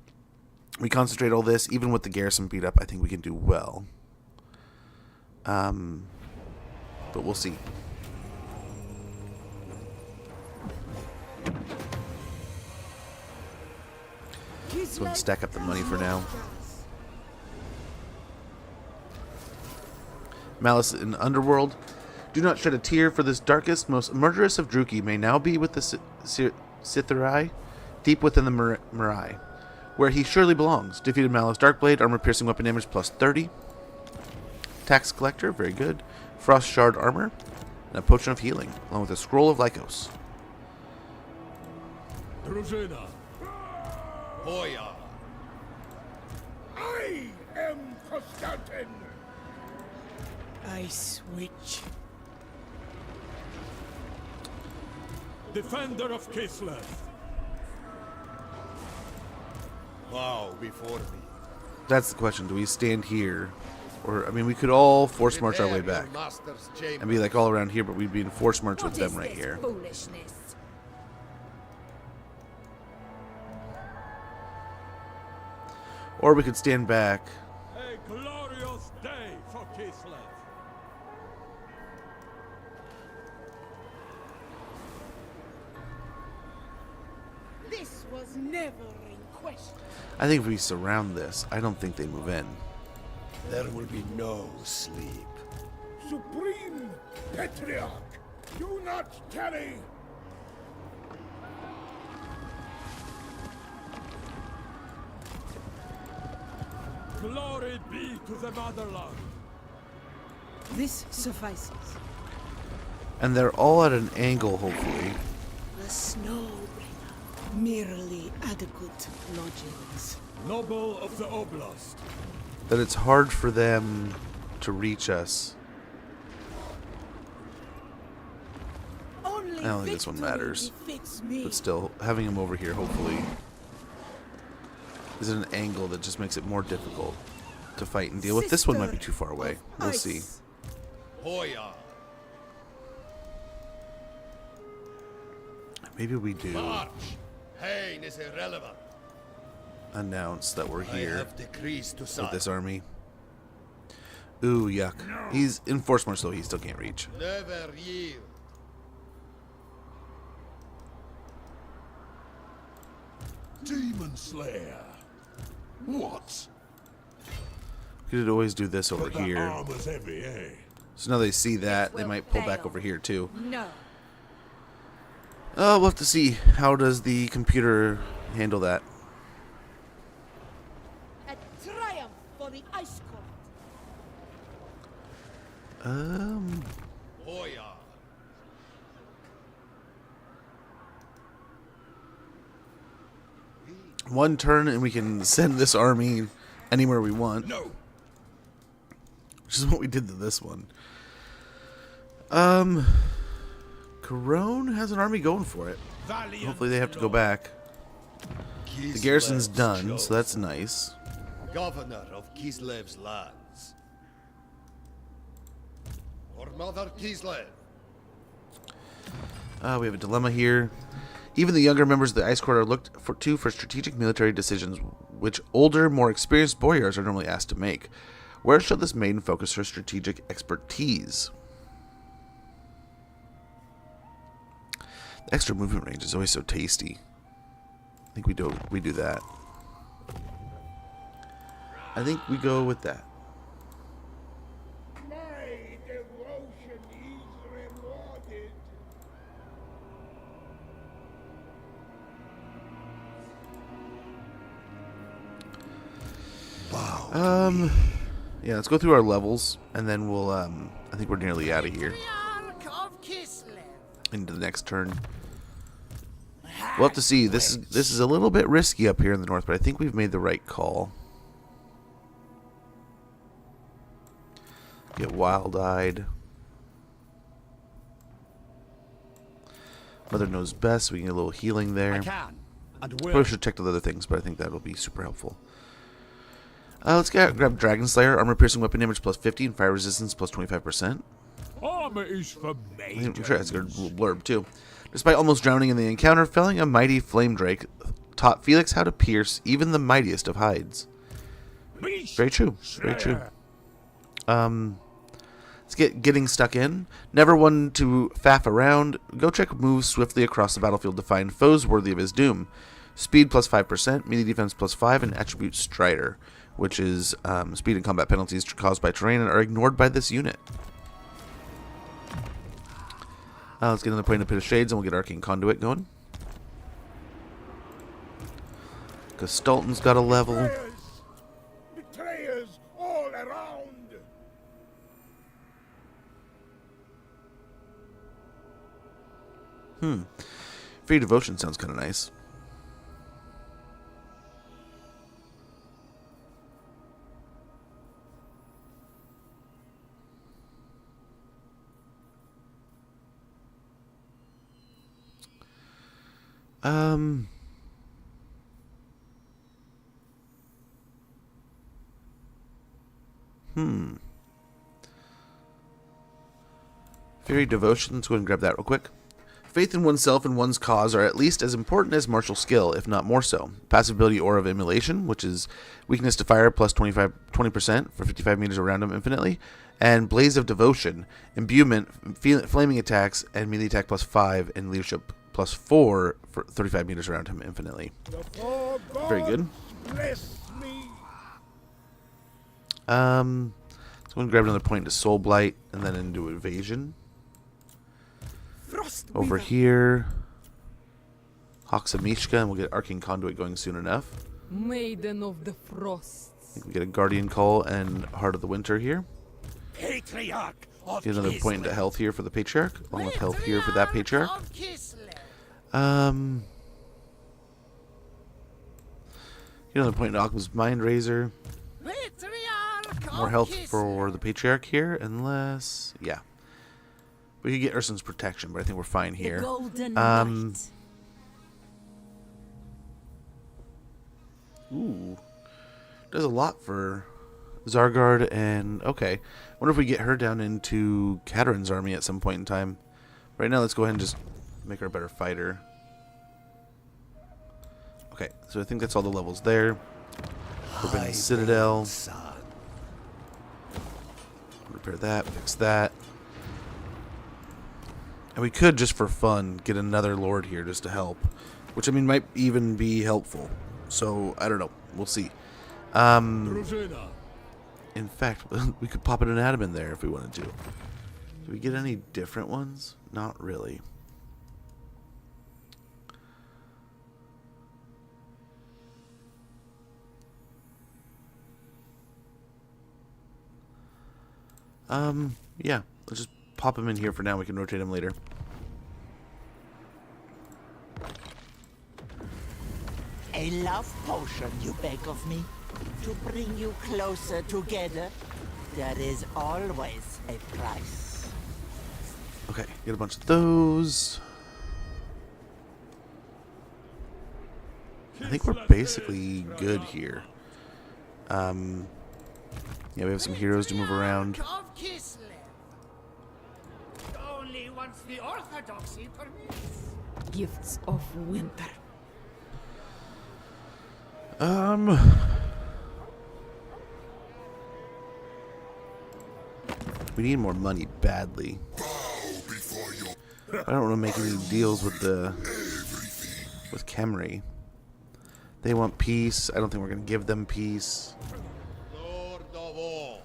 we concentrate all this, even with the garrison beat up, I think we can do well. But we'll see. So let's stack up the money for now. Malice in Underworld. Do not shed a tear, for this darkest, most murderous of Druki may now be with the Sithari, deep within the Mirai, where he surely belongs. Defeated Malice Darkblade, armor piercing weapon damage plus 30. Tax Collector, very good. Frost Shard armor, and a potion of healing, along with a scroll of Lycos. Drużyna. Hoya. I am Constantin. Ice Witch. Defender of Kislev. Bow before me. That's the question. Do we stand here? Or, I mean, we could all force march our way Prepare your back master's chamber. and be like all around here, but we'd be in force march with them right here. Foolishness. Or we could stand back. A glorious day for Kislev. This was never in question. I think if we surround this, I don't think they move in. There will be no sleep. Supreme Patriarch, do not tarry. Glory be to the motherland. This suffices. And they're all at an angle, hopefully. The Snowbringer. Merely adequate lodgings. Noble of the Oblast. That it's hard for them to reach us. Only I don't think this one matters. befits me. But still, having him over here, hopefully, is at an angle that just makes it more difficult to fight and deal with. This one might be too far away. We'll see. Hoya. Maybe we do March. Pain is irrelevant. announce that we're I here have decrees to with sign. this army. Ooh, yuck. He's in force march, so he still can't reach. Never yield. Demon Slayer. What? Could always do this over But the here. armor's heavy, eh? So now they see that, they will might pull back fail. over here too. No. We'll have to see. How does the computer handle that? A triumph for the Ice Court. Hoya. One turn and we can send this army anywhere we want. No. Which is what we did to this one. Corone has an army going for it. Hopefully they have to go back. The garrison's done, so that's nice. Governor of Kislev's lands. For Mother Kislev. We have a dilemma here. Even the younger members of the Ice Court are looked for strategic military decisions, which older, more experienced boyars are normally asked to make. Where shall this maiden focus her strategic expertise? The extra movement range is always so tasty. I think we do that. I think we go with that. My devotion is rewarded. Yeah, let's go through our levels, and then we'll, I think we're nearly out of here. Patriarch of Kislev. Into the next turn. We'll have to see. This is a little bit risky up here in the north, but I think we've made the right call. Get wild-eyed. Mother knows best, so we can get a little healing there. I can. And will. Probably should check the other things, but I think that'll be super helpful. Let's grab Dragon Slayer, armor piercing weapon damage plus 50 and fire resistance plus 25%. Armor is for I'm majors. sure that's a good little blurb too. Despite almost drowning in the encounter, felling a mighty flame drake taught Felix how to pierce even the mightiest of hides. Beast Very true. Very true. Slayer. Let's get getting stuck in. Never one to faff around. Gotrek moves swiftly across the battlefield to find foes worthy of his doom. Speed plus 5%, melee defense plus 5, and attribute Strider, which is speed and combat penalties caused by terrain and are ignored by this unit. Let's get another point in the Pit of Shades and we'll get Arcane Conduit going. Kislev got a level. Betrayers! Betrayers all around! Free Devotion sounds kind of nice. Fairy Devotion, let's go ahead and grab that real quick. Faith in oneself and one's cause are at least as important as martial skill, if not more so. Passive ability Aura of Immolation, which is weakness to fire plus 20% for 55 meters around him infinitely. And Blaze of Devotion, imbuement, flaming attacks, and melee attack plus 5, and leadership plus 4 for 35 meters around him infinitely. Very good. Bless me! So I'm going to grab another point into Soul Blight, and then into Evasion. Over here, Mishka, and we'll get Arcane Conduit going soon enough. Maiden of the Frosts. I think we get a Guardian Call and Heart of the Winter here. Patriarch of Get another point into health here for the Patriarch, along with health here for that Patriarch. Of Kislev. Get another point into Occam's Mind Razor. Patriarch More of health Kislev. for the Patriarch here, unless... yeah. We could get Ursun's Protection, but I think we're fine here. Golden Ooh. Does a lot for Zargard and... okay. Wonder if we get her down into Katarin's army at some point in time. Right now, let's go ahead and just make her a better fighter. Okay, so I think that's all the levels there. Forbidden Citadel. Repair that, fix that. And we could, just for fun, get another Lord here just to help. Which, I mean, might even be helpful. So, I don't know. We'll see. In fact, we could pop an Atom in there if we wanted to. Do we get any different ones? Not really. Yeah. Let's just pop him in here for now. We can rotate him later. A love potion, you beg of me? To bring you closer together? There is always a price. Okay, get a bunch of those. I think we're basically good here. Yeah, we have some heroes to move around. Of Kislev. Only once the orthodoxy permits. Gifts of winter. We need more money badly. I don't want to make any deals with Khemri. They want peace. I don't think we're going to give them peace. Lord of all.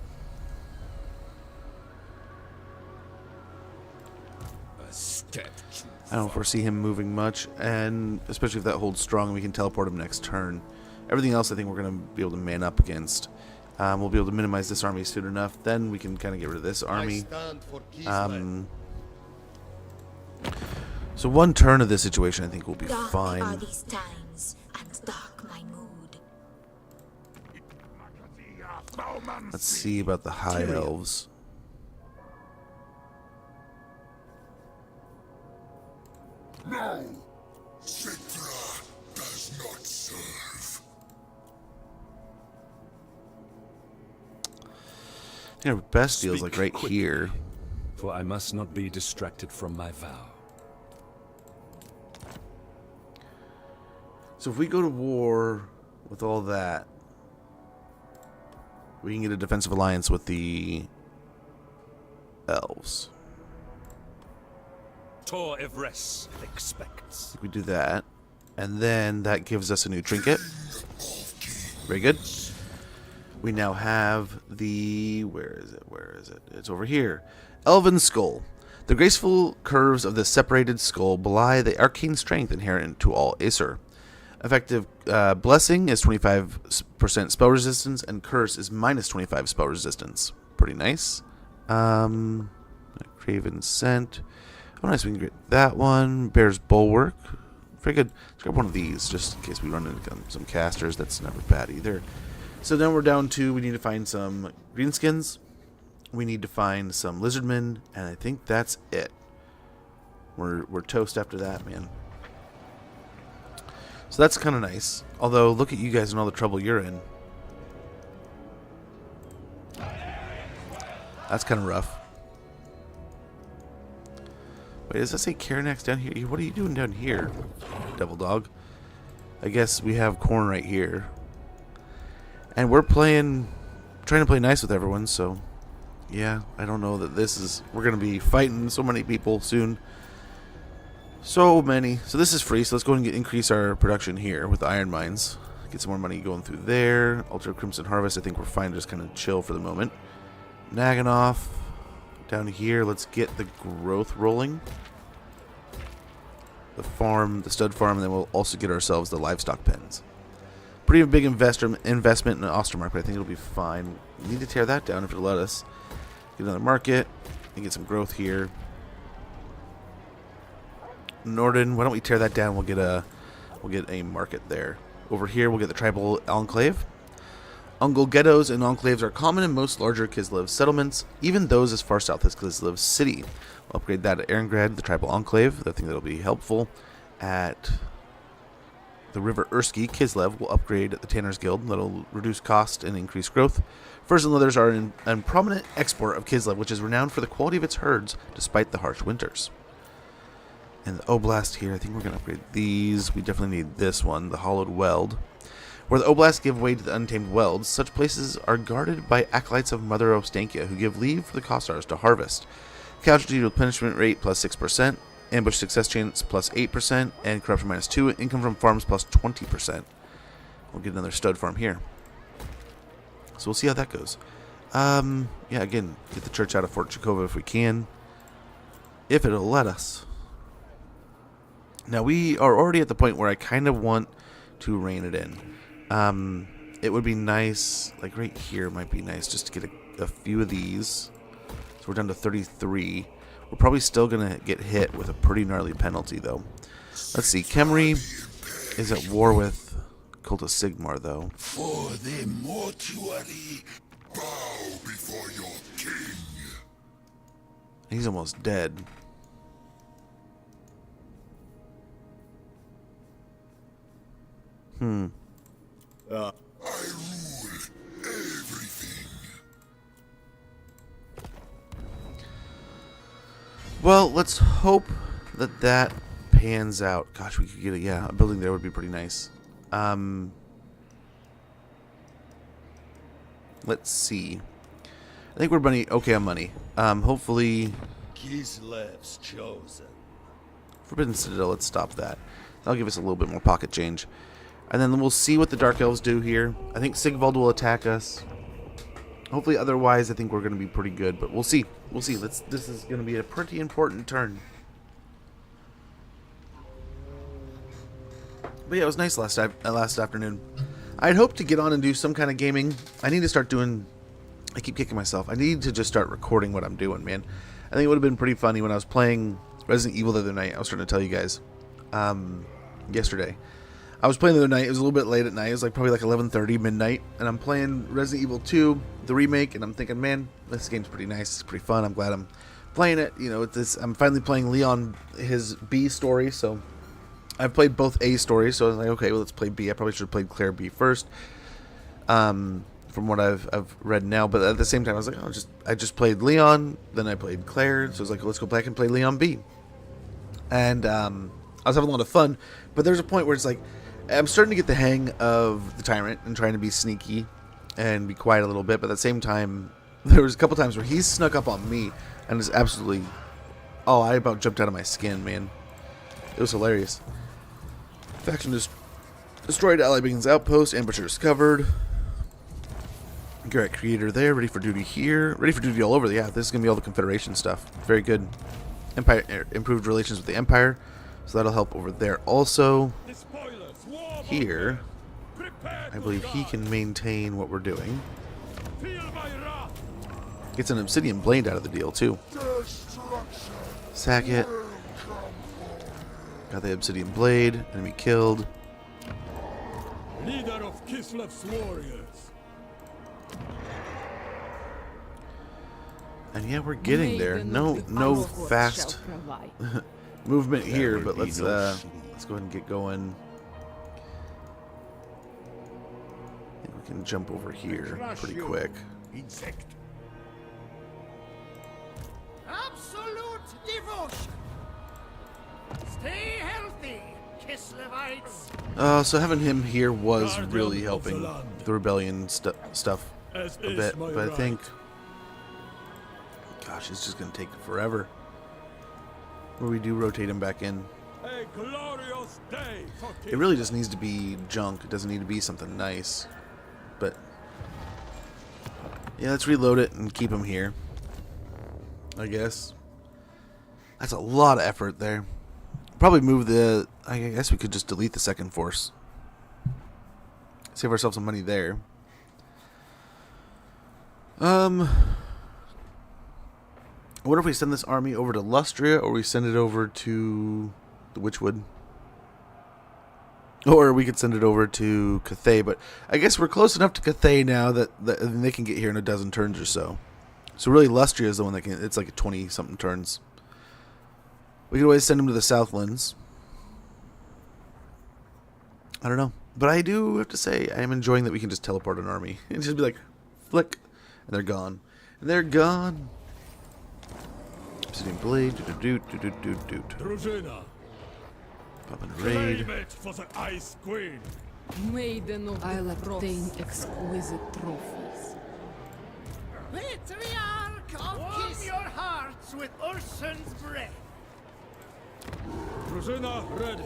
I don't foresee him moving much, and especially if that holds strong, we can teleport him next turn. Everything else, I think we're going to be able to man up against. We'll be able to minimize this army soon enough. Then we can kind of get rid of this I army. stand for Kislev. So one turn of this situation, I think, will be Dark fine. are these times, and dark my mood. Let's see about the High Elves. No! Citra does not serve. Yeah, best deals like right here. For I must not be distracted from my vow. So if we go to war with all that, we can get a defensive alliance with the elves. Tor Evres expects. We do that. And then that gives us a new trinket. Very good. We now have the... Where is it? Where is it? It's over here. Elven Skull. The graceful curves of the separated skull belie the arcane strength inherent to all Aesir. Effective Blessing is 25% spell resistance, and Curse is minus 25 spell resistance. Pretty nice. Craven Scent. Oh, nice. We can get that one. Bear's Bulwark. Very good. Let's grab one of these, just in case we run into some casters. That's never bad either. So then we're down to, we need to find some greenskins. We need to find some lizardmen, and I think that's it. We're toast after that, man. So that's kind of nice. Although, look at you guys and all the trouble you're in. That's kind of rough. Wait, does that say Karanax down here? What are you doing down here, Devil Dog? I guess we have corn right here. And we're trying to play nice with everyone, so... Yeah, I don't know that this is... We're going to be fighting so many people soon. So many. So this is free, so let's go and increase our production here with the iron mines. Get some more money going through there. Ultra Crimson Harvest, I think we're fine to just kind of chill for the moment. Naganoff. Down here, let's get the growth rolling. The farm, the stud farm, and then we'll also get ourselves the livestock pens. Pretty big investment in Ostermark, but I think it'll be fine. We need to tear that down if it'll let us. Get another market and get some growth here. Norden, why don't we tear that down? We'll get a market there. Over here, we'll get the tribal enclave. Ungol ghettos and enclaves are common in most larger Kislev settlements, even those as far south as Kislev City. We'll upgrade that at Erengrad, the tribal enclave. I think that'll be helpful. At the River Erski, Kislev will upgrade the Tanner's Guild. That'll reduce cost and increase growth. Furs and leathers are an prominent export of Kislev, which is renowned for the quality of its herds despite the harsh winters. And the Oblast here, I think we're going to upgrade these. We definitely need this one, the Hollowed Weld. Where the Oblasts give way to the Untamed Welds, such places are guarded by acolytes of Mother Ostankya, who give leave for the Kossars to harvest. Casualty replenishment rate plus 6%, ambush success chance plus 8%, and corruption minus 2, income from farms plus 20%. We'll get another stud farm here. So we'll see how that goes. Yeah, again, get the church out of Fort Chakova if we can. If it'll let us. Now, we are already at the point where I kind of want to rein it in. It would be nice, like right here might be nice, just to get a few of these. So we're down to 33. We're probably still going to get hit with a pretty gnarly penalty, though. Let's see. Khemri is at war with Cult of Sigmar, though. For the mortuary, bow before your king. He's almost dead. I rule everything. Well, let's hope that that pans out. Gosh, we could get a building there would be pretty nice. Let's see. I think we're okay on money. Hopefully, Kislev's chosen. Forbidden Citadel. Let's stop that. That'll give us a little bit more pocket change. And then we'll see what the Dark Elves do here. I think Sigvald will attack us. Hopefully, otherwise, I think we're going to be pretty good. But we'll see. We'll see. This is going to be a pretty important turn. But yeah, it was nice last afternoon. I'd hoped to get on and do some kind of gaming. I need to start doing... I keep kicking myself. I need to just start recording what I'm doing, man. I think it would have been pretty funny when I was playing Resident Evil the other night. I was trying to tell you guys yesterday. I was playing the other night. It was a little bit late at night. It was probably 11:30 midnight, and I'm playing Resident Evil 2, the remake, and I'm thinking, man, this game's pretty nice. It's pretty fun. I'm glad I'm playing it. You know, I'm finally playing Leon, his B story. So I've played both A stories. So I was like, okay, well, let's play B. I probably should have played Claire B first. From what I've read now, but at the same time, I was like, I just played Leon, then I played Claire. So I was like, let's go back and play Leon B. And I was having a lot of fun, but there's a point where it's like, I'm starting to get the hang of the Tyrant and trying to be sneaky and be quiet a little bit, but at the same time, there was a couple times where he snuck up on me And it's absolutely... Oh, I about jumped out of my skin, man. It was hilarious. Faction destroyed Ally Beacon's outpost. Ambusher discovered. Garrett Creator there. Ready for duty here. Ready for duty all over. Yeah, this is going to be all the Confederation stuff. Very good. Empire improved relations with the Empire. So that'll help over there also. Here, I believe he can maintain what we're doing. Gets an Obsidian Blade out of the deal, too. Sack it. Got the Obsidian Blade. Enemy killed. Leader of Kislev's warriors. And yeah, we're getting there. No fast movement here, but let's go ahead and get going. We can jump over here pretty quick. Insect. Absolute devotion. Stay healthy, Kislevites. So having him here was really helping the rebellion stuff a bit, but I think, gosh, it's just gonna take forever. Where we do rotate him back in. A glorious day for It really just needs to be junk. It doesn't need to be something nice. But yeah, let's reload it and keep him here, I guess. That's a lot of effort there. Probably move the... I guess we could just delete the second force. Save ourselves some money there. I wonder if we send this army over to Lustria or we send it over to the Witchwood. Or we could send it over to Cathay, but I guess we're close enough to Cathay now that they can get here in a dozen turns or so. So really, Lustria is the one that can... It's like 20-something turns. We could always send them to the Southlands. I don't know. But I do have to say, I am enjoying that we can just teleport an army. And just be like, flick, and they're gone. And they're gone. Obsidian Blade, Pop in a raid. for the Ice Queen. Maiden of I'll obtain exquisite trophies. Patriarch of Warm your hearts with Ursun's breath. Rosina ready.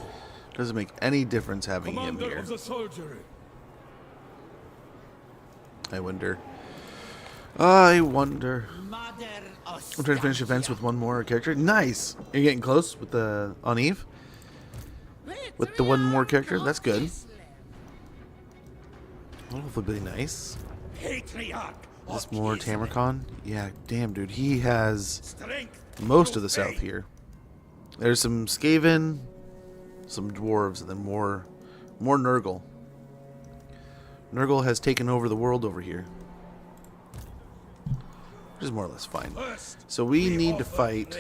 Doesn't make any difference having Commander him here. of the soldiery. I wonder. I'm trying to finish events with one more character. Nice! You're getting close with the on Eve? With the one more character? That's good. That'll hopefully be nice. Patriarch. Is this more Tamarcon? Yeah, damn, dude. He has most of the south here. There's some Skaven, some dwarves, and then more Nurgle. Nurgle has taken over the world over here. Which is more or less fine. So we need to fight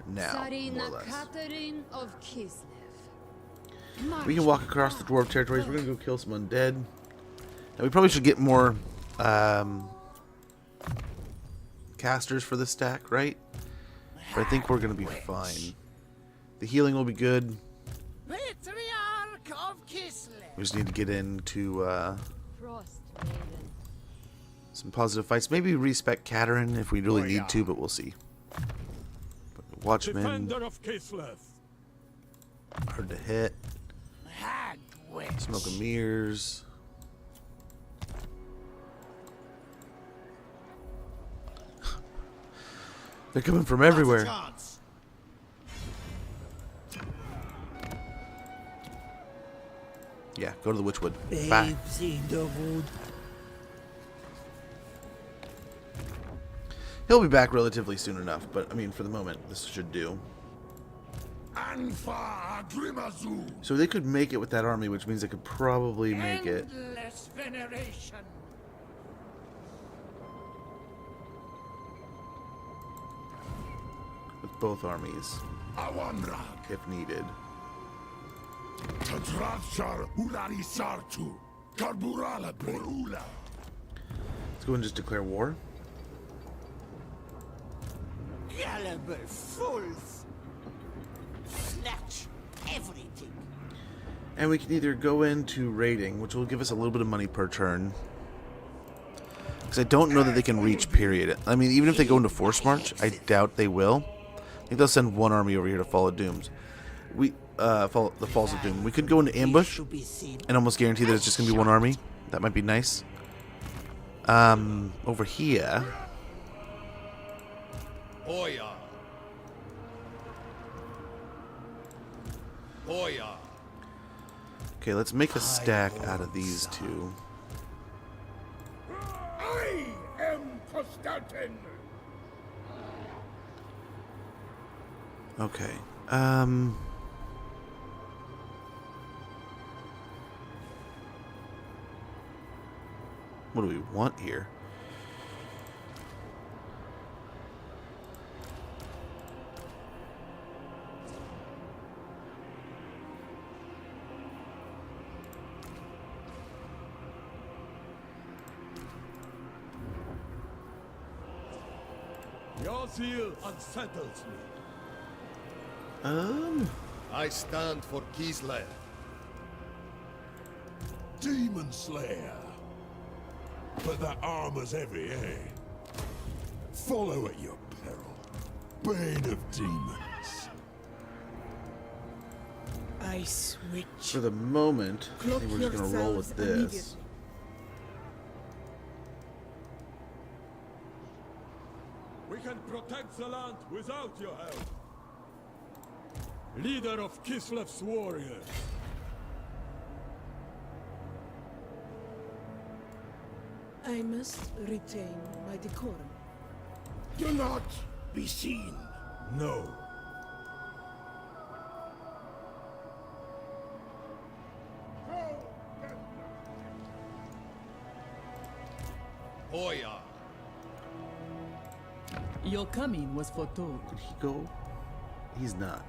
now, more or less. We can walk across the dwarf territories. We're going to go kill some undead. And we probably should get more casters for this stack, right? But I think we're going to be fine. The healing will be good. We just need to get into some positive fights. Maybe respec Katerin if we really need to, but we'll see. But Watchmen. Defender of Kislev. Hard to hit. Smoke and mirrors. They're coming from everywhere. Yeah, go to the Witchwood. Bye. He'll be back relatively soon enough, but I mean, for the moment, this should do. So they could make it with that army, which means they could probably make it. Veneration. With both armies, if needed. Let's go and just declare war. Gullible fools! Snatch everything. And we can either go into raiding, which will give us a little bit of money per turn. Because I don't know that they can reach, period. I mean, even if they go into Force March, I doubt they will. I think they'll send one army over here to follow Dooms. Follow the Falls of Doom. We could go into ambush and almost guarantee that it's just going to be one army. That might be nice. Over here. Hoya. Hoya. Okay, let's make a stack out of these two. I am Constantin. Okay. What do we want here? Your zeal unsettles me. I stand for Kislev. Demon Slayer. But that armor's heavy, eh? Follow at your peril. Bane of demons. I switch. For the moment, I think we're just going to roll with this. We can protect the land without your help. Leader of Kislev's warriors. I must retain my decorum. Do not be seen. No. Hoya. Your coming was foretold. Did he go? He's not.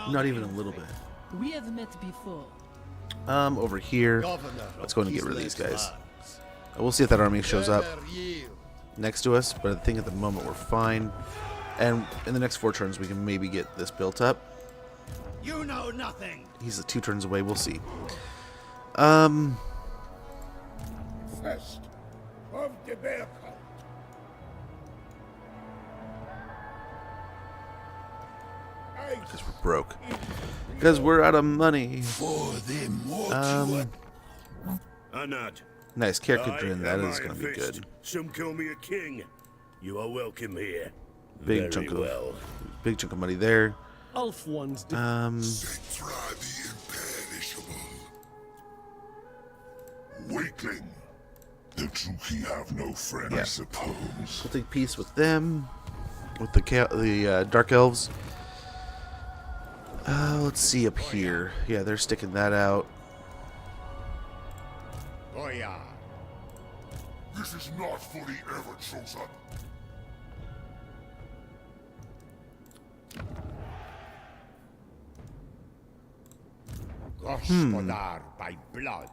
Not even a little bit. We have met before. Over here. Let's go and get rid of these guys. We'll see if that army shows up next to us, but I think at the moment we're fine. And in the next 4 turns, we can maybe get this built up. You know nothing. He's 2 turns away. We'll see. First of the bear cult. Because we're broke. Because we're out of money. For the mortuary. Anad. Nice character grin. That is going to be good. Some call me a king. You are welcome here. Big chunk of money there. Elf ones. Try the imperishable. Weakling. The Druki have no friend, I suppose. We'll take peace with them. With the Dark Elves. Let's see up here. Yeah, they're sticking that out. Oh yeah. This is not for the ever chosen. Gospodar by blood.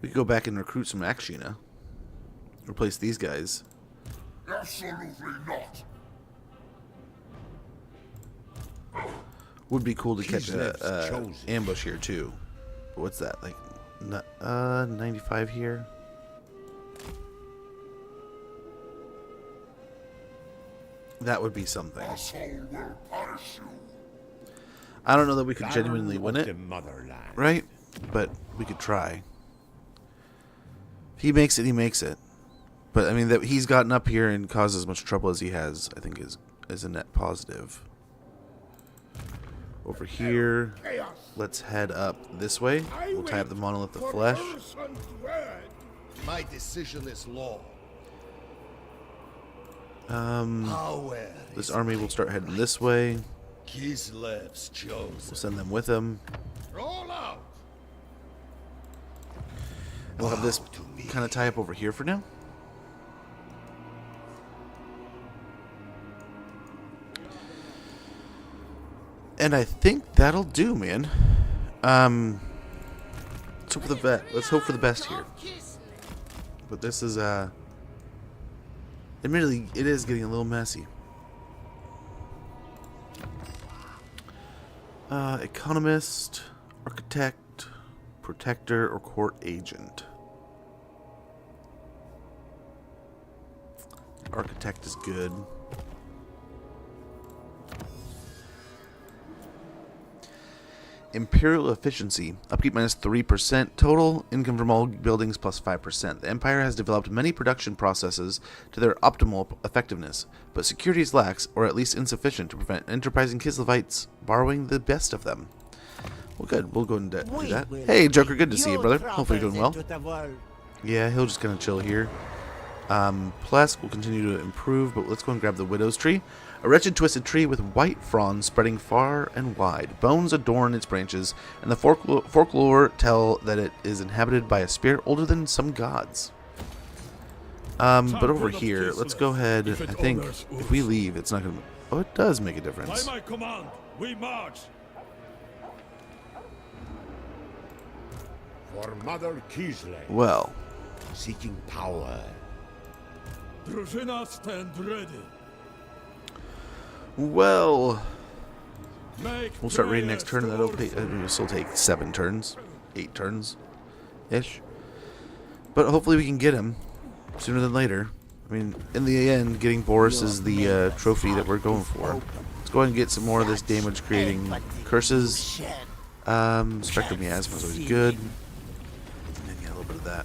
We could go back and recruit some Akshina. Replace these guys. Absolutely not. Would be cool to catch a ambush here too. What's that like? 95 here. That would be something. I don't know that we could genuinely win it, right? But we could try. If he makes it, he makes it. But I mean, that he's gotten up here and caused as much trouble as he has, I think is a net positive. Over here, let's head up this way. We'll tie up the Monolith of Flesh. My decision is law. This army will start heading this way. Kislev's chosen. We'll send them with him. Roll out. And we'll have this kind of tie up over here for now. And I think that'll do, man. Let's hope for the best here. But this is admittedly, it is getting a little messy. Economist, architect, protector, or court agent. Architect is good. Imperial efficiency, upkeep minus 3%, total income from all buildings plus 5%. The Empire has developed many production processes to their optimal effectiveness, but security is lax, or at least insufficient, to prevent enterprising Kislevites borrowing the best of them. Well, good. We'll go and do that. Hey, Joker, good to see you, brother. Hopefully you're doing well. Yeah, he'll just kind of chill here. Plus, we'll continue to improve, but let's go and grab the Widow's Tree. A wretched twisted tree with white fronds spreading far and wide. Bones adorn its branches, and the folklore tell that it is inhabited by a spirit older than some gods. But over here, let's go ahead. I think if we leave, it's not going to... Oh, it does make a difference. By my command, we march. For Mother Kislev. Well. Seeking power. Drużyna, stand ready. Well, we'll start raiding next turn, and that'll still take 7 turns, 8 turns-ish. But hopefully we can get him sooner than later. I mean, in the end, getting Boris is the trophy that we're going for. Let's go ahead and get some more of this damage-creating curses. Spectre Miasma is always good. And then, yeah, a little bit of that.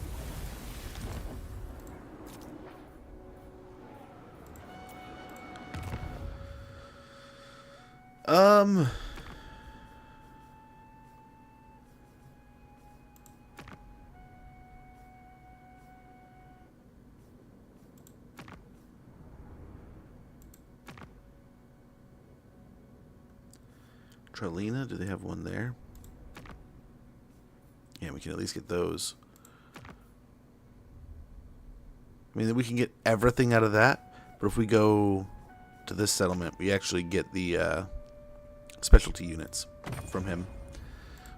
Trelina, do they have one there? Yeah, we can at least get those. I mean, we can get everything out of that, but if we go to this settlement, we actually get the specialty units from him.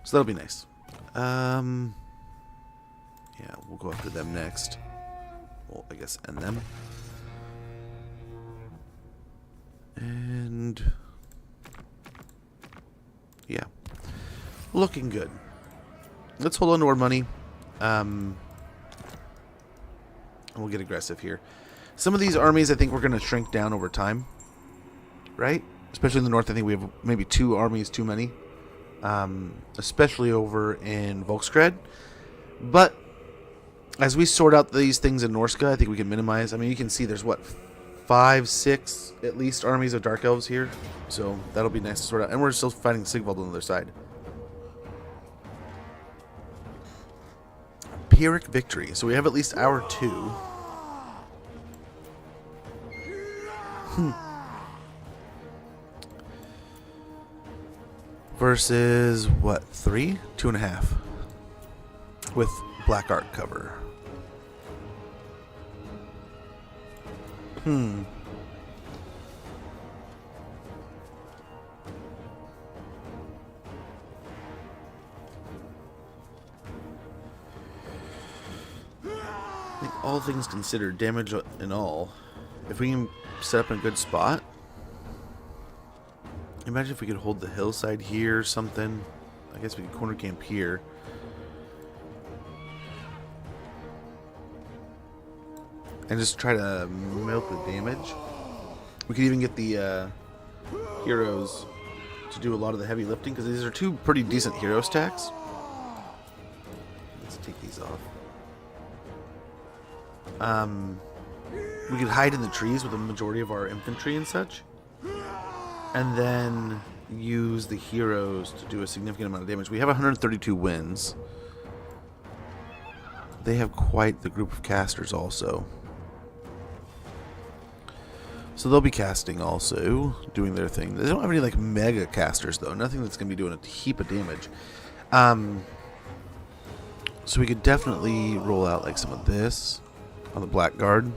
So that'll be nice. Yeah, we'll go after them next. Well, I guess end them. And yeah, looking good. Let's hold on to our money. And we'll get aggressive here. Some of these armies I think we're going to shrink down over time. Right? Especially in the north, I think we have maybe 2 armies too many. Especially over in Volksgrad. But as we sort out these things in Norska, I think we can minimize. I mean, you can see there's, what, 5, 6 at least armies of Dark Elves here. So that'll be nice to sort out. And we're still fighting Sigvald on the other side. Pyrrhic victory. So we have at least our 2. Versus, what, 3? 2.5. With Black Art cover. I think all things considered, damage in all, if we can set up in a good spot. Imagine if we could hold the hillside here or something. I guess we could corner camp here. And just try to milk the damage. We could even get the heroes to do a lot of the heavy lifting, because these are 2 pretty decent hero stacks. Let's take these off. We could hide in the trees with the majority of our infantry and such. And then use the heroes to do a significant amount of damage. We have 132 wins. They have quite the group of casters also. So they'll be casting also, doing their thing. They don't have any like mega casters though. Nothing that's going to be doing a heap of damage. So we could definitely roll out like some of this on the Blackguard.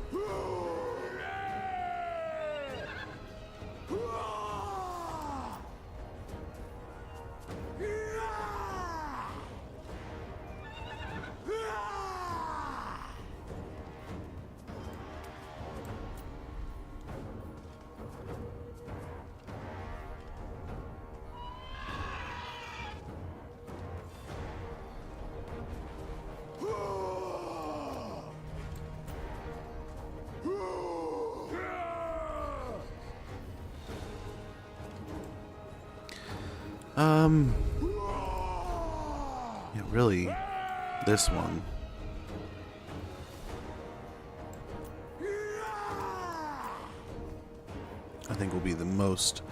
Yeah, really, this one. I think will be the most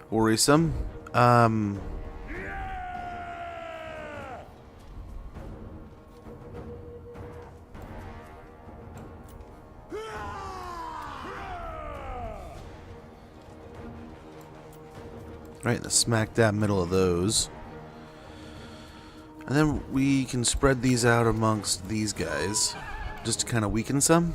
worrisome. Right in the smack dab middle of those. And then we can spread these out amongst these guys, just to kind of weaken some.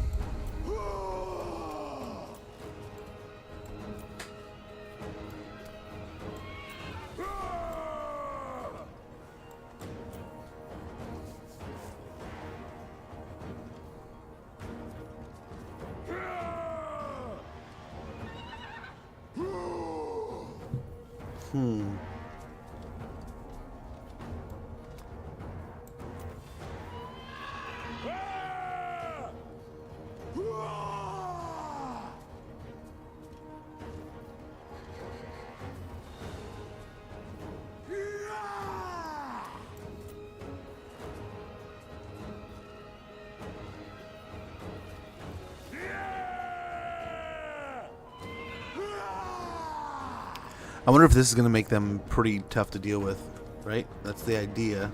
I wonder if this is going to make them pretty tough to deal with, right? That's the idea.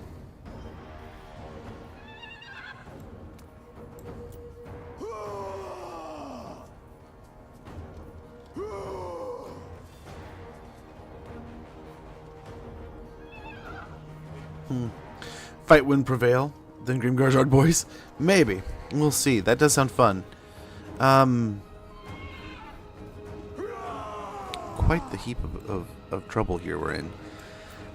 Fight win prevail, then Grimgar's boys? Maybe. We'll see. That does sound fun. Quite the heap of trouble here we're in.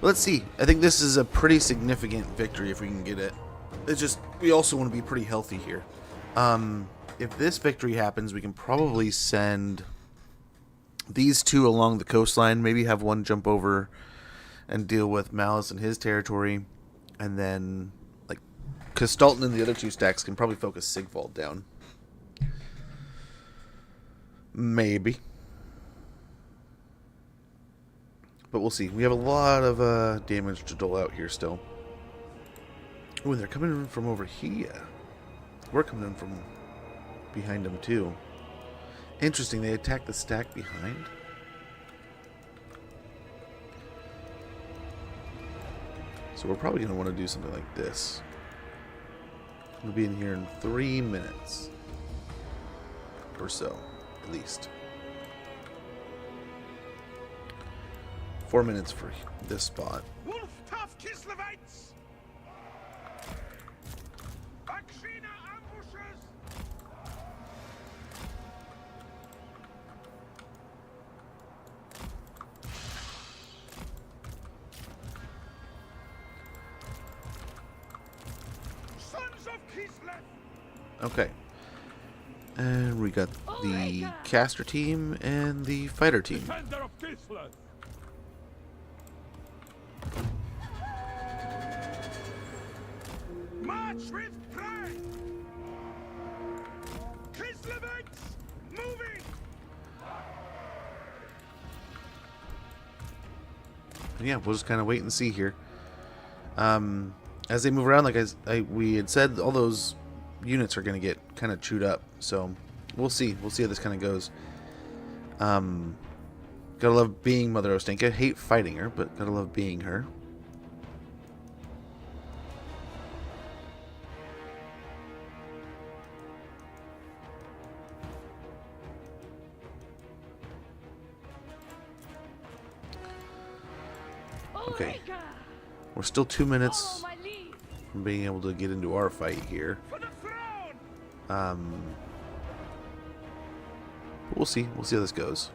Let's see. I think this is a pretty significant victory if we can get it. It's just, we also want to be pretty healthy here. If this victory happens, we can probably send these two along the coastline. Maybe have one jump over and deal with Malice in his territory. And then, like, Kislev and the other two stacks can probably focus Sigvald down. Maybe. But we'll see. We have a lot of damage to dole out here still. Oh, and they're coming in from over here. We're coming in from behind them too. Interesting, they attack the stack behind. So we're probably going to want to do something like this. We'll be in here in 3 minutes. Or so, at least. 4 minutes for this spot. Wolf tough Kislevites! Akshina ambushes! Sons of Kislev! Okay. And we got the caster team and the fighter team. Defender of Kislev! March with pride! Kislevites moving! Yeah, we'll just kind of wait and see here. As they move around, like we had said, all those units are going to get kind of chewed up. So we'll see. We'll see how this kind of goes. Gotta love being Mother Ostankya. Hate fighting her, but gotta love being her. Okay. We're still 2 minutes from being able to get into our fight here. But we'll see. We'll see how this goes.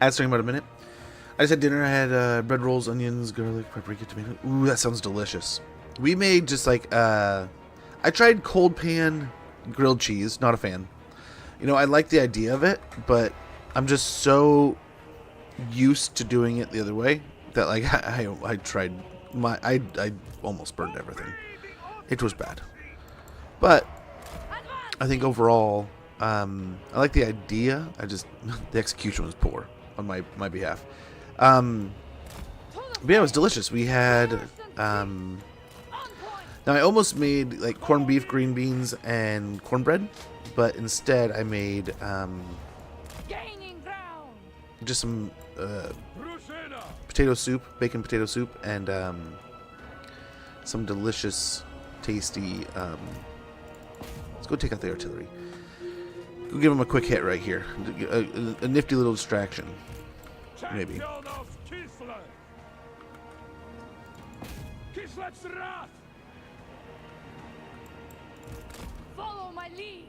Ad starting about a minute. I just had dinner. I had bread rolls, onions, garlic, paprika, tomato. Ooh, that sounds delicious. We made just like I tried cold pan grilled cheese. Not a fan. You know, I like the idea of it, but I'm just so used to doing it the other way that like I tried I almost burned everything. It was bad, but I think overall I like the idea. I just the execution was poor on my behalf. But yeah, it was delicious. We had now I almost made like corned beef, green beans, and cornbread, but instead I made just some potato soup, bacon potato soup, and some delicious, tasty. Let's go take out the artillery. Go give him a quick hit right here. A nifty little distraction, maybe. Follow my lead.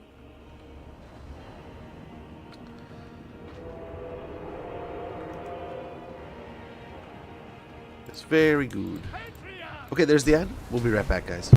It's very good. Okay, there's the ad. We'll be right back, guys.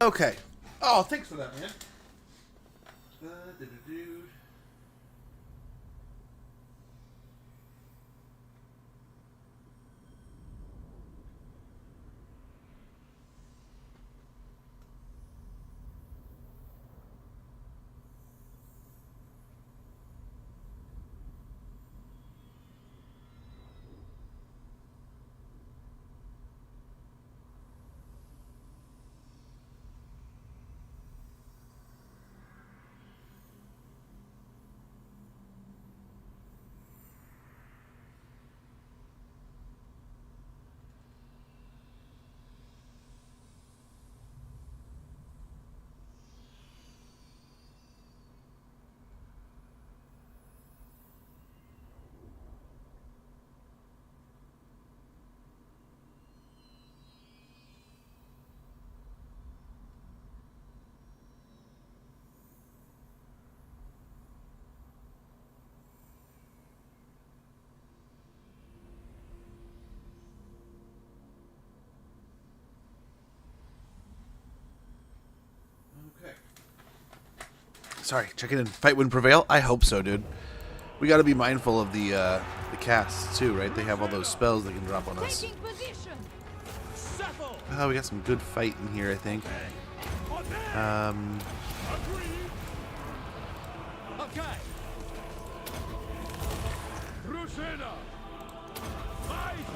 Okay. Oh, thanks for that, man. Sorry, checking in. Fight win prevail? I hope so, dude. We got to be mindful of the casts too, right? They have all those spells they can drop on us. Oh, we got some good fight in here, I think. I'll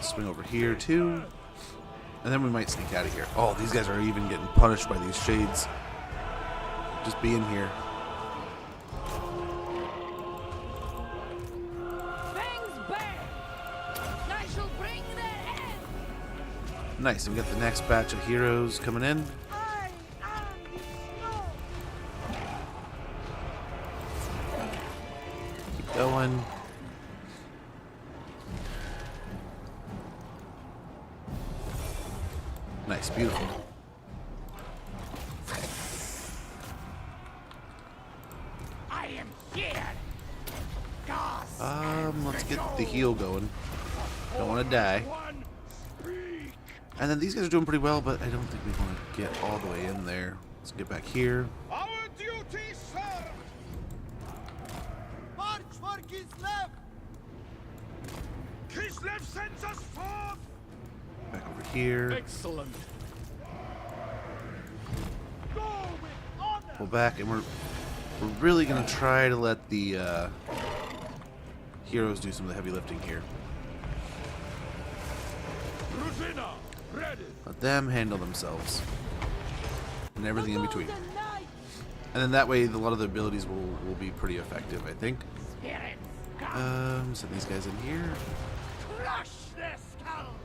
swing over here too, and then we might sneak out of here. Oh, these guys are even getting punished by these shades. Just being here. Nice, and we got the next batch of heroes coming in. Keep going. Nice, beautiful. I am here. Let's get the heal going. Don't want to die. And then these guys are doing pretty well, but I don't think we want to get all the way in there. Let's get back here. Our duty served. March for Kislev. Kislev sends us forth. Back over here. Excellent. Go with honor. Pull back, and we're really gonna try to let the heroes do some of the heavy lifting here. Let them handle themselves. And everything in between. And then that way, a lot of the abilities will be pretty effective, I think. Send these guys in here. Crush their skulls.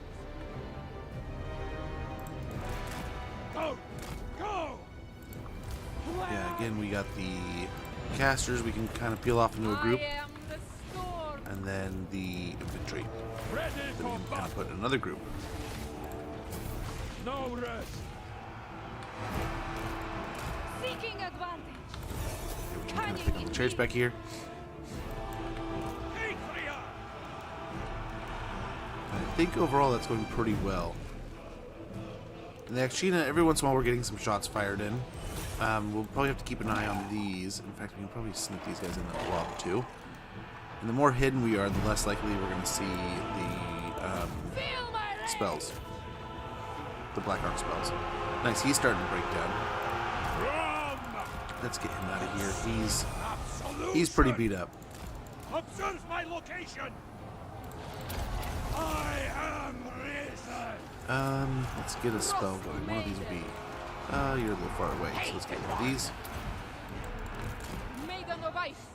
Go! Go! Yeah, again, we got the casters we can kind of peel off into a group. And then the infantry that we can kind of put in another group. No rest. Seeking advantage. We can kind of pick up the chairs back here. I think overall that's going pretty well. In the Akshina, every once in a while we're getting some shots fired in. We'll probably have to keep an eye on these. In fact, we can probably sneak these guys in the block too. And the more hidden we are, the less likely we're going to see the spells. The Black Arc spells. Nice, he's starting to break down. Let's get him out of here. He's pretty beat up. Observe my location. I am risen. Let's get a spell going. One of these will be. You're a little far away, so let's get one of these. Maiden of Ice.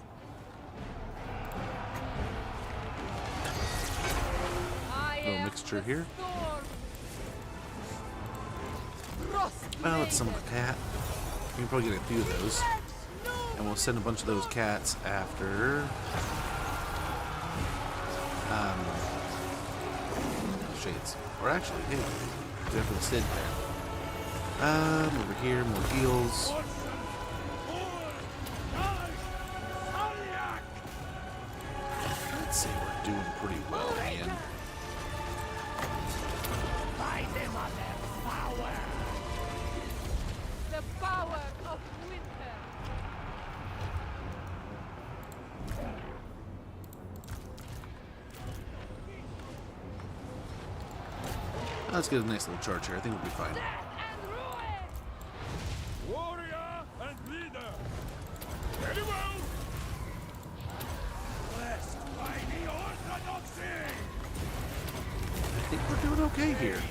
Little mixture here. Well, let's summon a cat. We can probably get a few of those. And we'll send a bunch of those cats after shades. Or actually, hey, go after the Sid there. Over here, more heals. Let's say we're doing pretty well, man. Let's get a nice little charge here. I think we'll be fine. Warrior and leader. Very well. Blessed by the orthodoxy. I think we're doing okay here.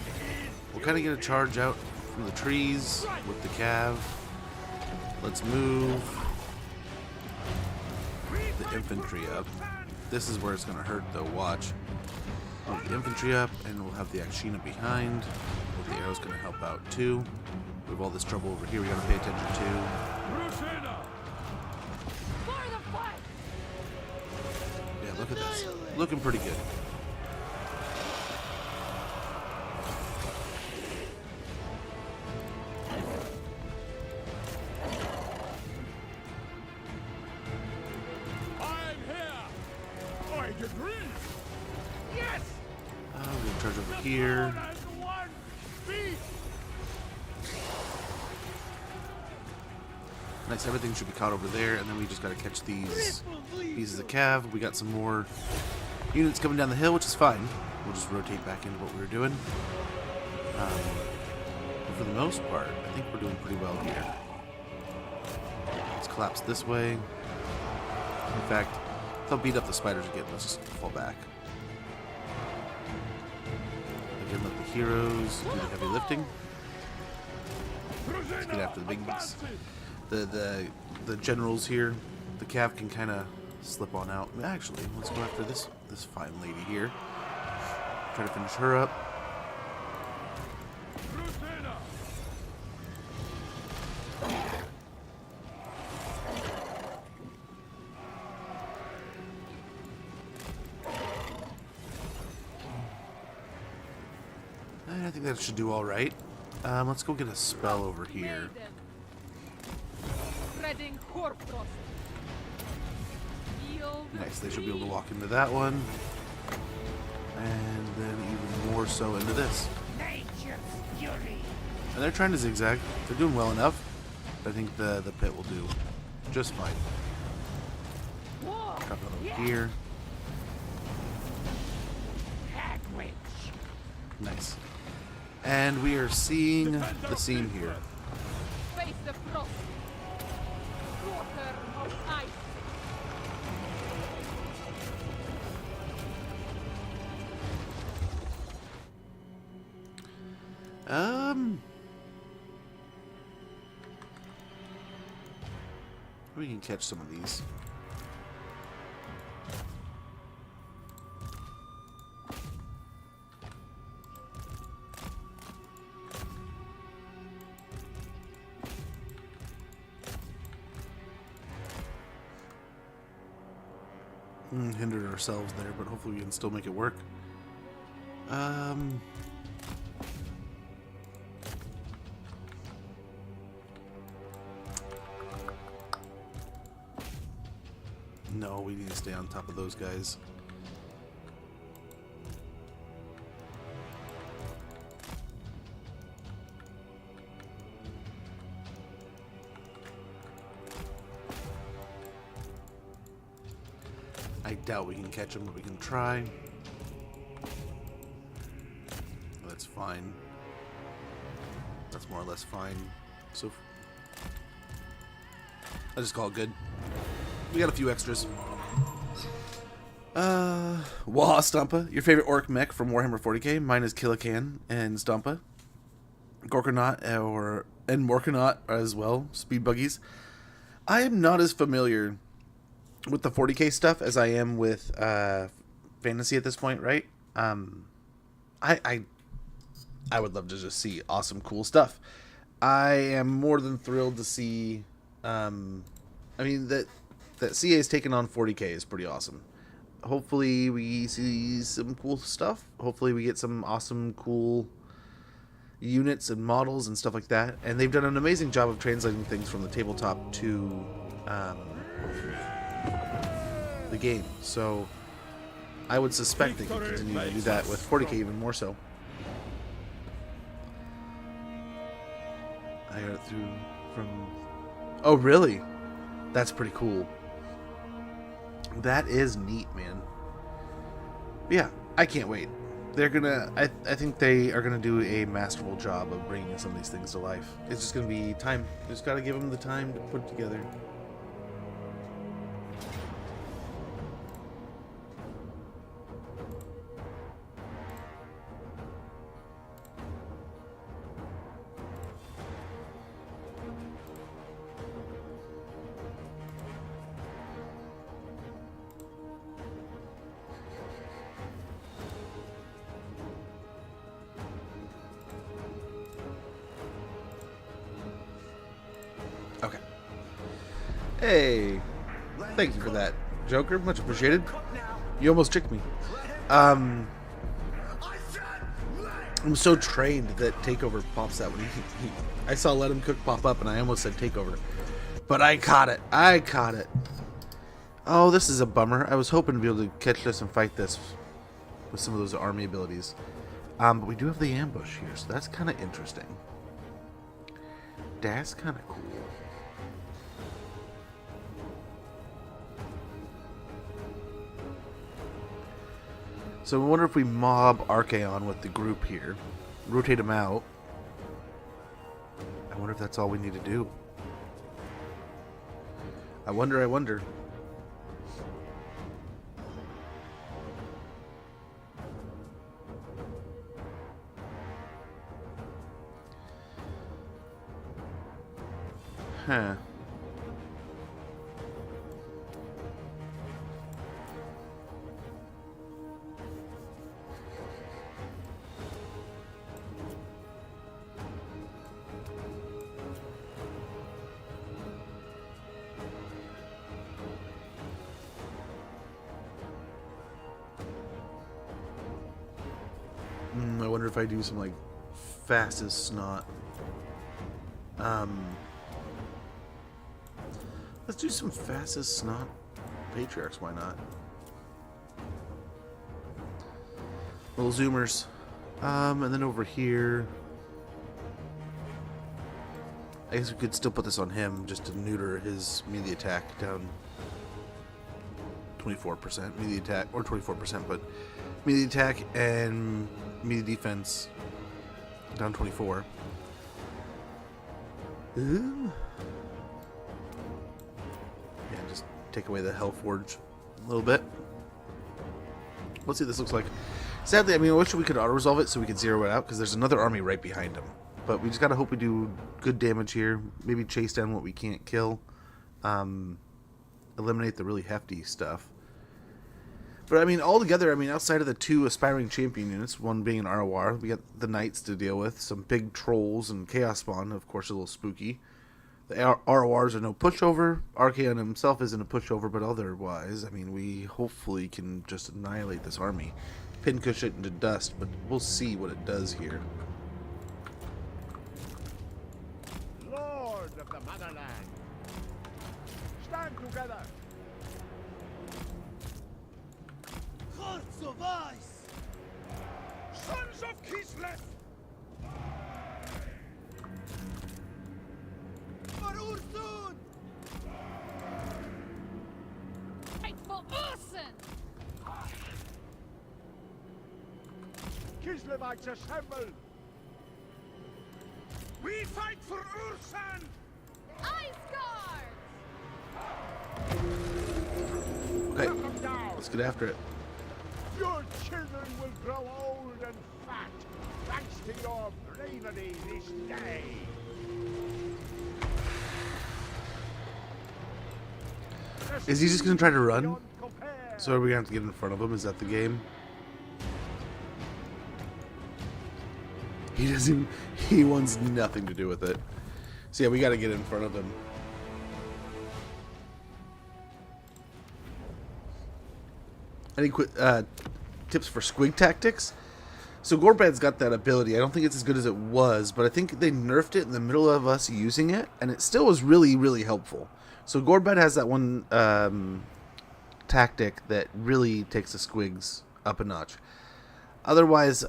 We'll kind of get a charge out from the trees with the cav. Let's move the infantry up. This is where it's going to hurt, though. Watch. Move the infantry up, and we'll have the Akshina behind. With the arrows going to help out, too. We have all this trouble over here we got to pay attention to. Yeah, look at this. Looking pretty good. We're going to charge over here. Nice, everything should be caught over there, and then we just got to catch these pieces of cav. We got some more units coming down the hill, which is fine. We'll just rotate back into what we were doing. But for the most part, I think we're doing pretty well here. Let's collapse this way. In fact, they'll beat up the spiders again. Let's just fall back. Again, let the heroes do the heavy lifting. Let's get after the big ones. The generals here, the cav can kind of slip on out. Actually, let's go after this fine lady here. Try to finish her up. I think that should do all right. Let's go get a spell over here. Nice, they should be able to walk into that one. And then even more so into this. And they're trying to zigzag. They're doing well enough. But I think the pit will do just fine. Drop it over here. Nice. And we are seeing the seam here. We can catch some of these. Hindered ourselves there, but hopefully we can still make it work. No, we need to stay on top of those guys. I doubt we can catch them, but we can try. That's fine. That's more or less fine. So I just call it good. We got a few extras. Waha Stompa, your favorite orc mech from Warhammer 40k. Mine is Killakan and Stompa. Gorkanaut and Morkanaut as well. Speed buggies. I am not as familiar with the 40k stuff as I am with fantasy at this point, right? I would love to just see awesome, cool stuff. I am more than thrilled to see. I mean that CA's taking on 40k is pretty awesome. Hopefully we see some cool stuff. Hopefully we get some awesome, cool units and models and stuff like that. And they've done an amazing job of translating things from the tabletop to the game. So I would suspect they could continue to do that with 40k even more so. I got it through from... Oh, really? That's pretty cool. That is neat, man. Yeah, I can't wait. they're gonna. I think they are gonna do a masterful job of bringing some of these things to life. It's just gonna be time. Just gotta give them the time to put it together. Okay. Hey, thank you for that, Joker. Much appreciated. You almost tricked me. I'm so trained that takeover pops out when I saw let him cook pop up, and I almost said takeover, but I caught it. I caught it. Oh, this is a bummer. I was hoping to be able to catch this and fight this with some of those army abilities. But we do have the ambush here, so that's kind of interesting. That's kind of cool. So I wonder if we mob Archaon with the group here, rotate him out. I wonder if that's all we need to do. I wonder. Huh. I wonder if I do some like fast as snot. Let's do some fast as snot patriarchs. Why not? Little zoomers. And then over here, I guess we could still put this on him just to neuter his melee attack down 24% melee attack, or 24%, but melee attack and melee defense down 24. Ooh. Yeah, just take away the Hellforge a little bit. Let's see what this looks like. Sadly, I mean, I wish we could auto-resolve it so we could zero it out, because there's another army right behind him. But we just gotta hope we do good damage here. Maybe chase down what we can't kill. Eliminate the really hefty stuff. But I mean, altogether, I mean, outside of the two aspiring champion units, one being an ROR, we got the knights to deal with, some big trolls and chaos spawn, of course, a little spooky. The RORs are no pushover. Archaon himself isn't a pushover, but otherwise, I mean, we hopefully can just annihilate this army. Pincush it into dust, but we'll see what it does here. Lord of the motherland, stand together. Hearts of ice, sons of Kislev, for Ursun, Fight for Ursun! Kislevites assemble. We fight for Ursun. Ice Guards! Okay, let's get after it. Your children will grow old and fat, thanks to your bravery this day. Is he just gonna try to run? So are we gonna have to get in front of him? Is that the game? He doesn't. He wants nothing to do with it. So yeah, we gotta get in front of him. Any quick tips for squig tactics? So Gorbad's got that ability. I don't think it's as good as it was, but I think they nerfed it in the middle of us using it, and it still was really, really helpful. So Gorbad has that one tactic that really takes the squigs up a notch. Otherwise,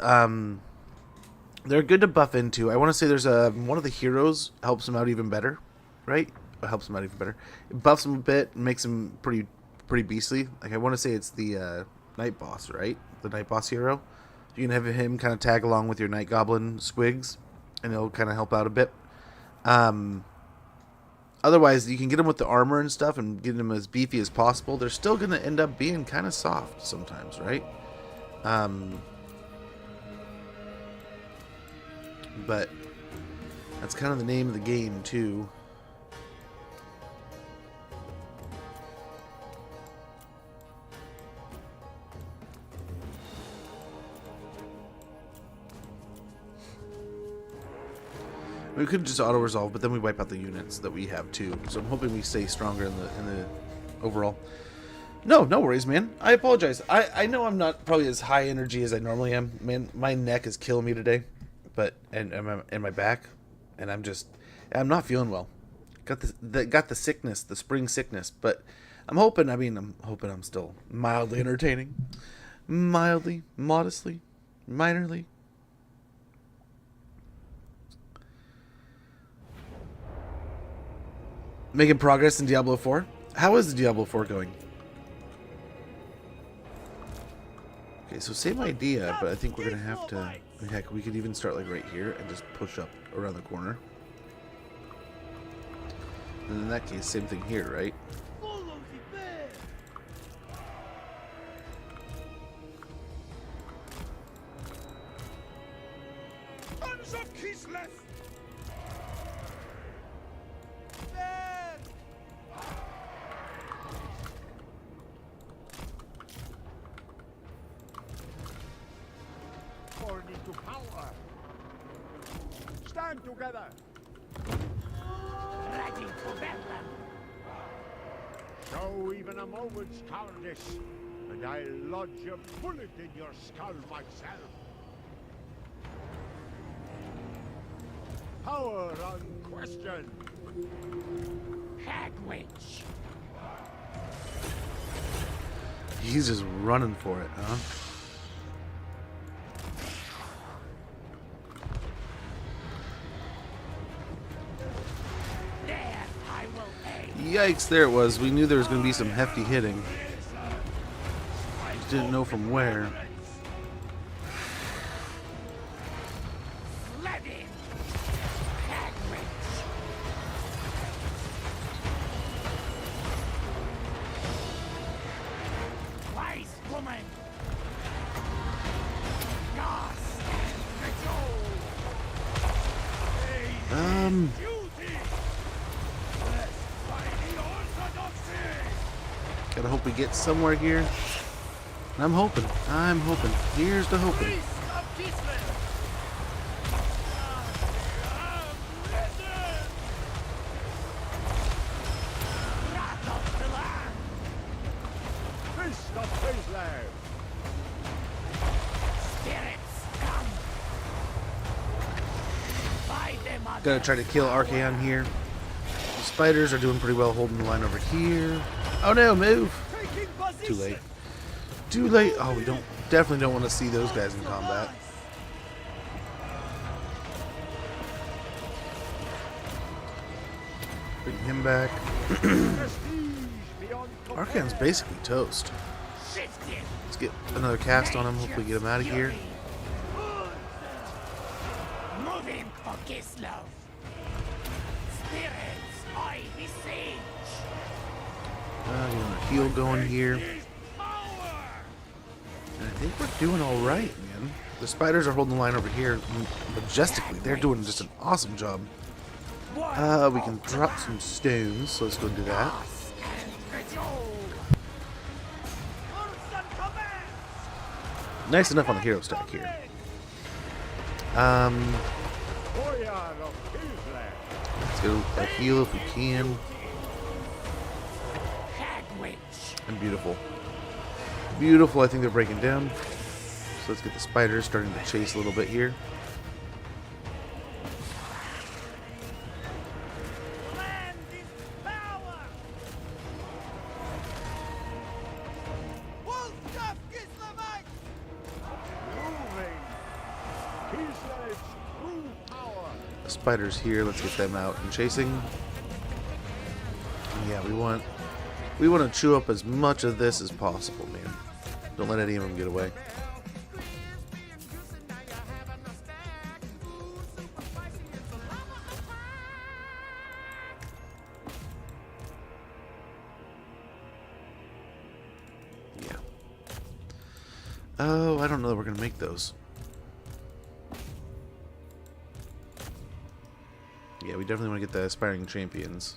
they're good to buff into. I want to say there's one of the heroes helps him out even better, right? It helps him out even better. It buffs him a bit, makes him pretty beastly. Like I want to say it's the night boss, right? The night boss hero. You can have him kind of tag along with your Night Goblin squigs, and it'll kind of help out a bit. Otherwise, you can get them with the armor and stuff and get them as beefy as possible. They're still going to end up being kind of soft sometimes, right? But that's kind of the name of the game, too. We could just auto-resolve, but then we wipe out the units that we have, too. So I'm hoping we stay stronger in the overall. No worries, man. I apologize. I know I'm not probably as high energy as I normally am. Man, my neck is killing me today. And my back. And I'm not feeling well. Got the sickness, the spring sickness. But I'm hoping I'm still mildly entertaining. Mildly, modestly, minorly. Making progress in Diablo 4? How is Diablo 4 going? Okay, so same idea, but I think we're going to have to... Heck, we could even start like right here and just push up around the corner. And in that case, same thing here, right? Sons of Kislev! According to power. Stand together. Ready to battle. Show even a moment's cowardice, and I'll lodge a bullet in your skull myself. Power unquestioned. Hagwitch. He's just running for it, huh? Yikes, there it was. We knew there was going to be some hefty hitting. Just didn't know from where. Gotta hope we get somewhere here. I'm hoping. Here's the hoping. Fist of Kislev. Gotta try to kill Archaon here. The spiders are doing pretty well holding the line over here. Oh no, move! Too late. Too late! Oh, we definitely don't want to see those guys in combat. Bring him back. Archaon's basically toast. Let's get another cast on him, hopefully get him out of here. Move him, Kislev. Spirits, I beseech. Getting a heal going here. And I think we're doing alright, man. The spiders are holding the line over here majestically. They're doing just an awesome job. We can drop some stones, so let's go and do that. Nice enough on the hero stack here. Let's go a heal if we can. And beautiful. Beautiful, I think they're breaking down. So let's get the spiders starting to chase a little bit here. The spiders here, let's get them out and chasing. Yeah, we want to chew up as much of this as possible, man. Don't let any of them get away. Oh, I don't know that we're going to make those. Yeah, we definitely want to get the aspiring champions.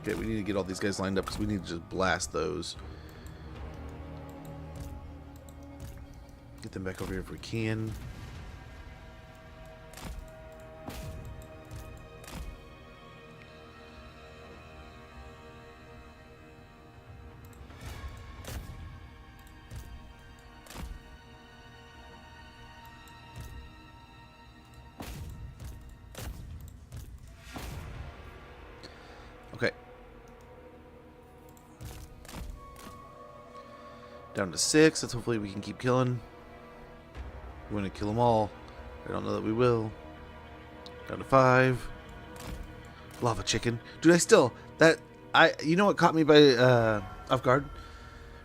Okay, we need to get all these guys lined up because we need to just blast those. Get them back over here if we can. Okay. Down to 6. Let's hopefully we can keep killing. We want to kill them all. I don't know that we will. Down to 5. Lava chicken. Dude, you know what caught me by off guard?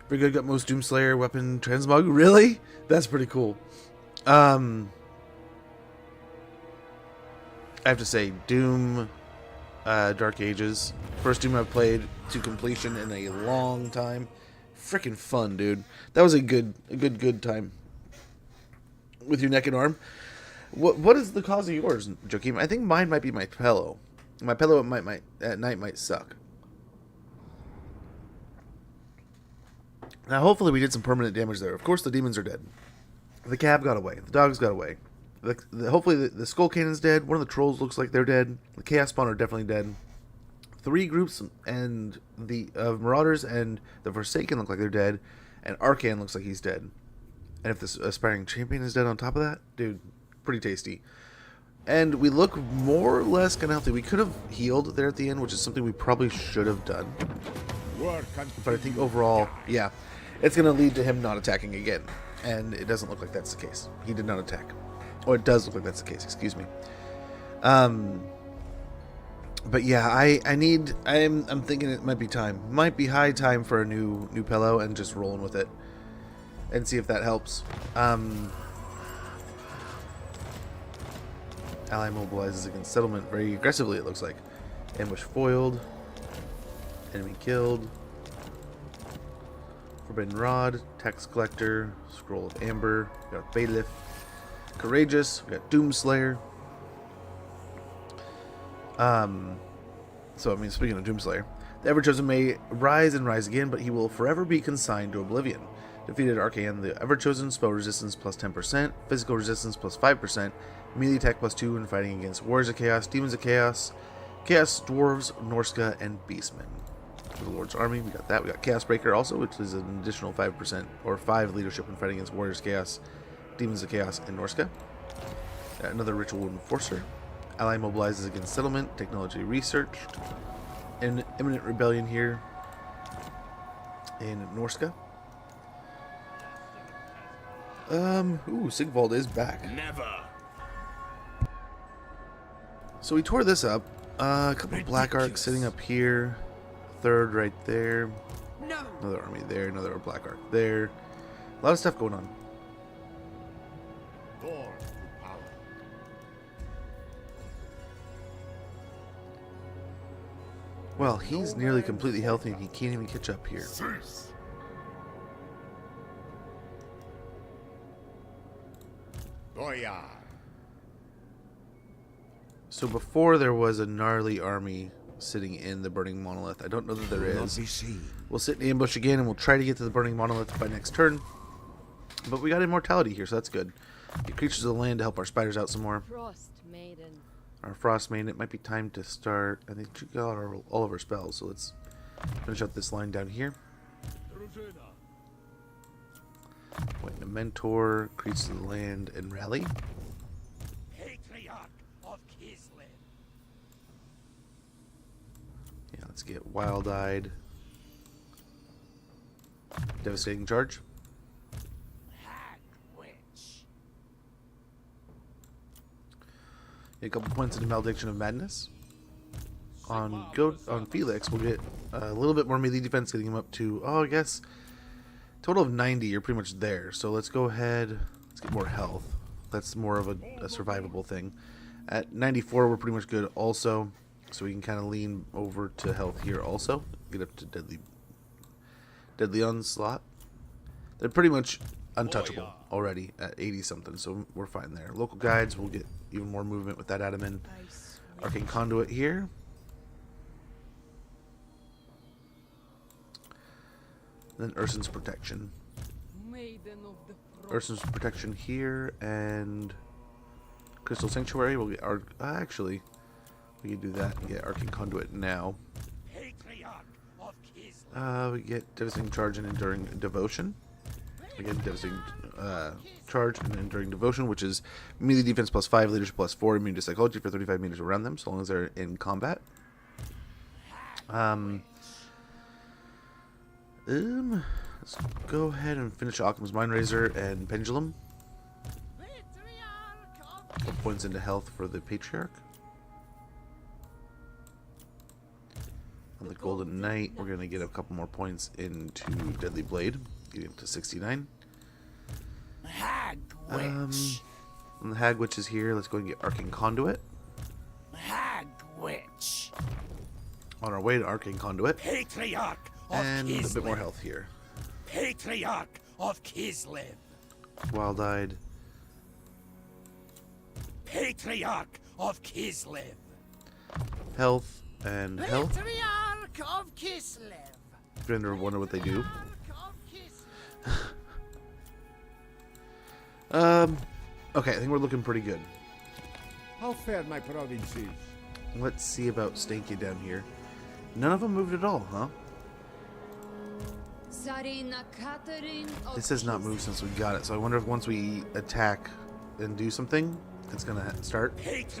Brigade got most Doomslayer weapon transmog. Really? That's pretty cool. I have to say, Doom Dark Ages. First Doom I've played to completion in a long time. Freaking fun, dude. That was a good time. With your neck and arm. What is the cause of yours, Joakim? I think mine might be my pillow. My pillow at night might suck. Now, hopefully we did some permanent damage there. Of course, the demons are dead. The cab got away. The dogs got away. Hopefully the skull cannon's dead. One of the trolls looks like they're dead. The chaos spawn are definitely dead. 3 groups and of marauders and the Forsaken look like they're dead. And Arcan looks like he's dead. And if this aspiring champion is dead on top of that, dude, pretty tasty. And we look more or less kind of healthy. We could have healed there at the end, which is something we probably should have done. But I think overall, yeah, it's going to lead to him not attacking again. And it doesn't look like that's the case. He did not attack. Or it does look like that's the case, excuse me. But yeah, I'm thinking it might be time. Might be high time for a new pillow and just rolling with it. And see if that helps. Ally mobilizes against settlement very aggressively, it looks like. Ambush foiled. Enemy killed. Forbidden Rod. Tax Collector. Scroll of Amber. We got Bailiff. Courageous. We got Doomslayer. So, I mean, speaking of Doomslayer, the Everchosen may rise and rise again, but he will forever be consigned to oblivion. Defeated Arcan, the Everchosen, spell resistance plus 10%, physical resistance plus 5%, melee attack plus 2 when fighting against Warriors of Chaos, Demons of Chaos, Chaos Dwarves, Norska, and Beastmen. For the Lord's Army, we got that. We got Chaos Breaker also, which is an additional 5% or 5 leadership when fighting against Warriors of Chaos, Demons of Chaos, and Norska. Another Ritual Enforcer. Ally mobilizes against settlement, technology researched. An imminent rebellion here in Norska. Sigvald is back. Never. So we tore this up. A couple of Black Arcs sitting up here. Third right there. No. Another army there. Another Black Arc there. A lot of stuff going on. Well, he's nearly completely healthy and he can't even catch up here. So before there was a gnarly army sitting in the Burning Monolith. I don't know that there is. We'll sit in ambush again and we'll try to get to the Burning Monolith by next turn. But we got immortality here, so that's good. Get creatures of the land to help our spiders out some more. Frost Maiden. Our Frost Maiden. It might be time to start. I think she got all of our spells, so let's finish up this line down here. Wait, to mentor, creatures of the land, and rally. Patriarch of Kislev. Yeah, let's get Wild-Eyed. Devastating Charge. Get a couple points into Malediction of Madness. On Felix, we'll get a little bit more melee defense, getting him up to, I guess, total of 90. You're pretty much there. So let's go ahead. Let's get more health. That's more of a survivable thing. At 94, we're pretty much good also. So we can kind of lean over to health here also. Get up to deadly onslaught. They're pretty much untouchable already at 80 something, so we're fine there. Local guides, we'll get even more movement with that adamant. Arcane conduit here. Then Ursun's protection. Ursun's protection here, and Crystal Sanctuary. We'll get our actually we can do that and get Arcane Conduit now. We get Devastating Charge and Enduring Devotion. Again, Devastating Charge and Enduring Devotion, which is melee defense +5, leadership +4, immune to psychology for 35 meters around them, so long as they're in combat. Let's go ahead and finish Occam's Mind Razor and Pendulum. 4 points into health for the Patriarch. On the Golden Knight, we're going to get a couple more points into Deadly Blade, getting up to 69. Hag Witch. And the Hag Witch is here. Let's go and get Arcane Conduit. Hag Witch. On our way to Arcane Conduit. Patriarch of and Kislev. a bit more health here. Patriarch of Kislev. Wild-Eyed. Patriarch of Kislev. Health and health. Patriarch of Kislev. Gonna wonder what they do. Okay, I think we're looking pretty good. How fared my provinces? Let's see about Ostankya down here. None of them moved at all, huh? This has not moved since we got it, so I wonder if once we attack and do something, it's gonna start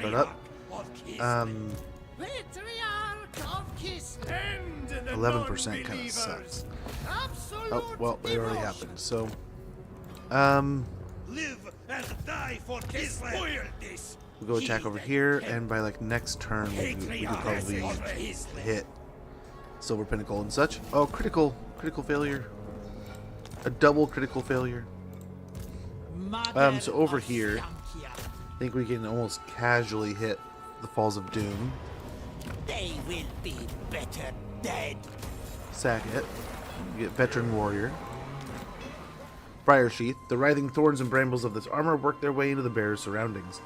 up. 11% kind of sucks. Oh well, it already happened. So, Live and die for Kislev. we'll go attack over here, and by like next turn, we could probably hit Silver Pinnacle and such. Oh, critical failure. A double critical failure. So over here, I think we can almost casually hit the Falls of Doom. They will be better dead. Sack it. We get Veteran Warrior. Briar Sheath. The writhing thorns and brambles of this armor work their way into the bearer's surroundings,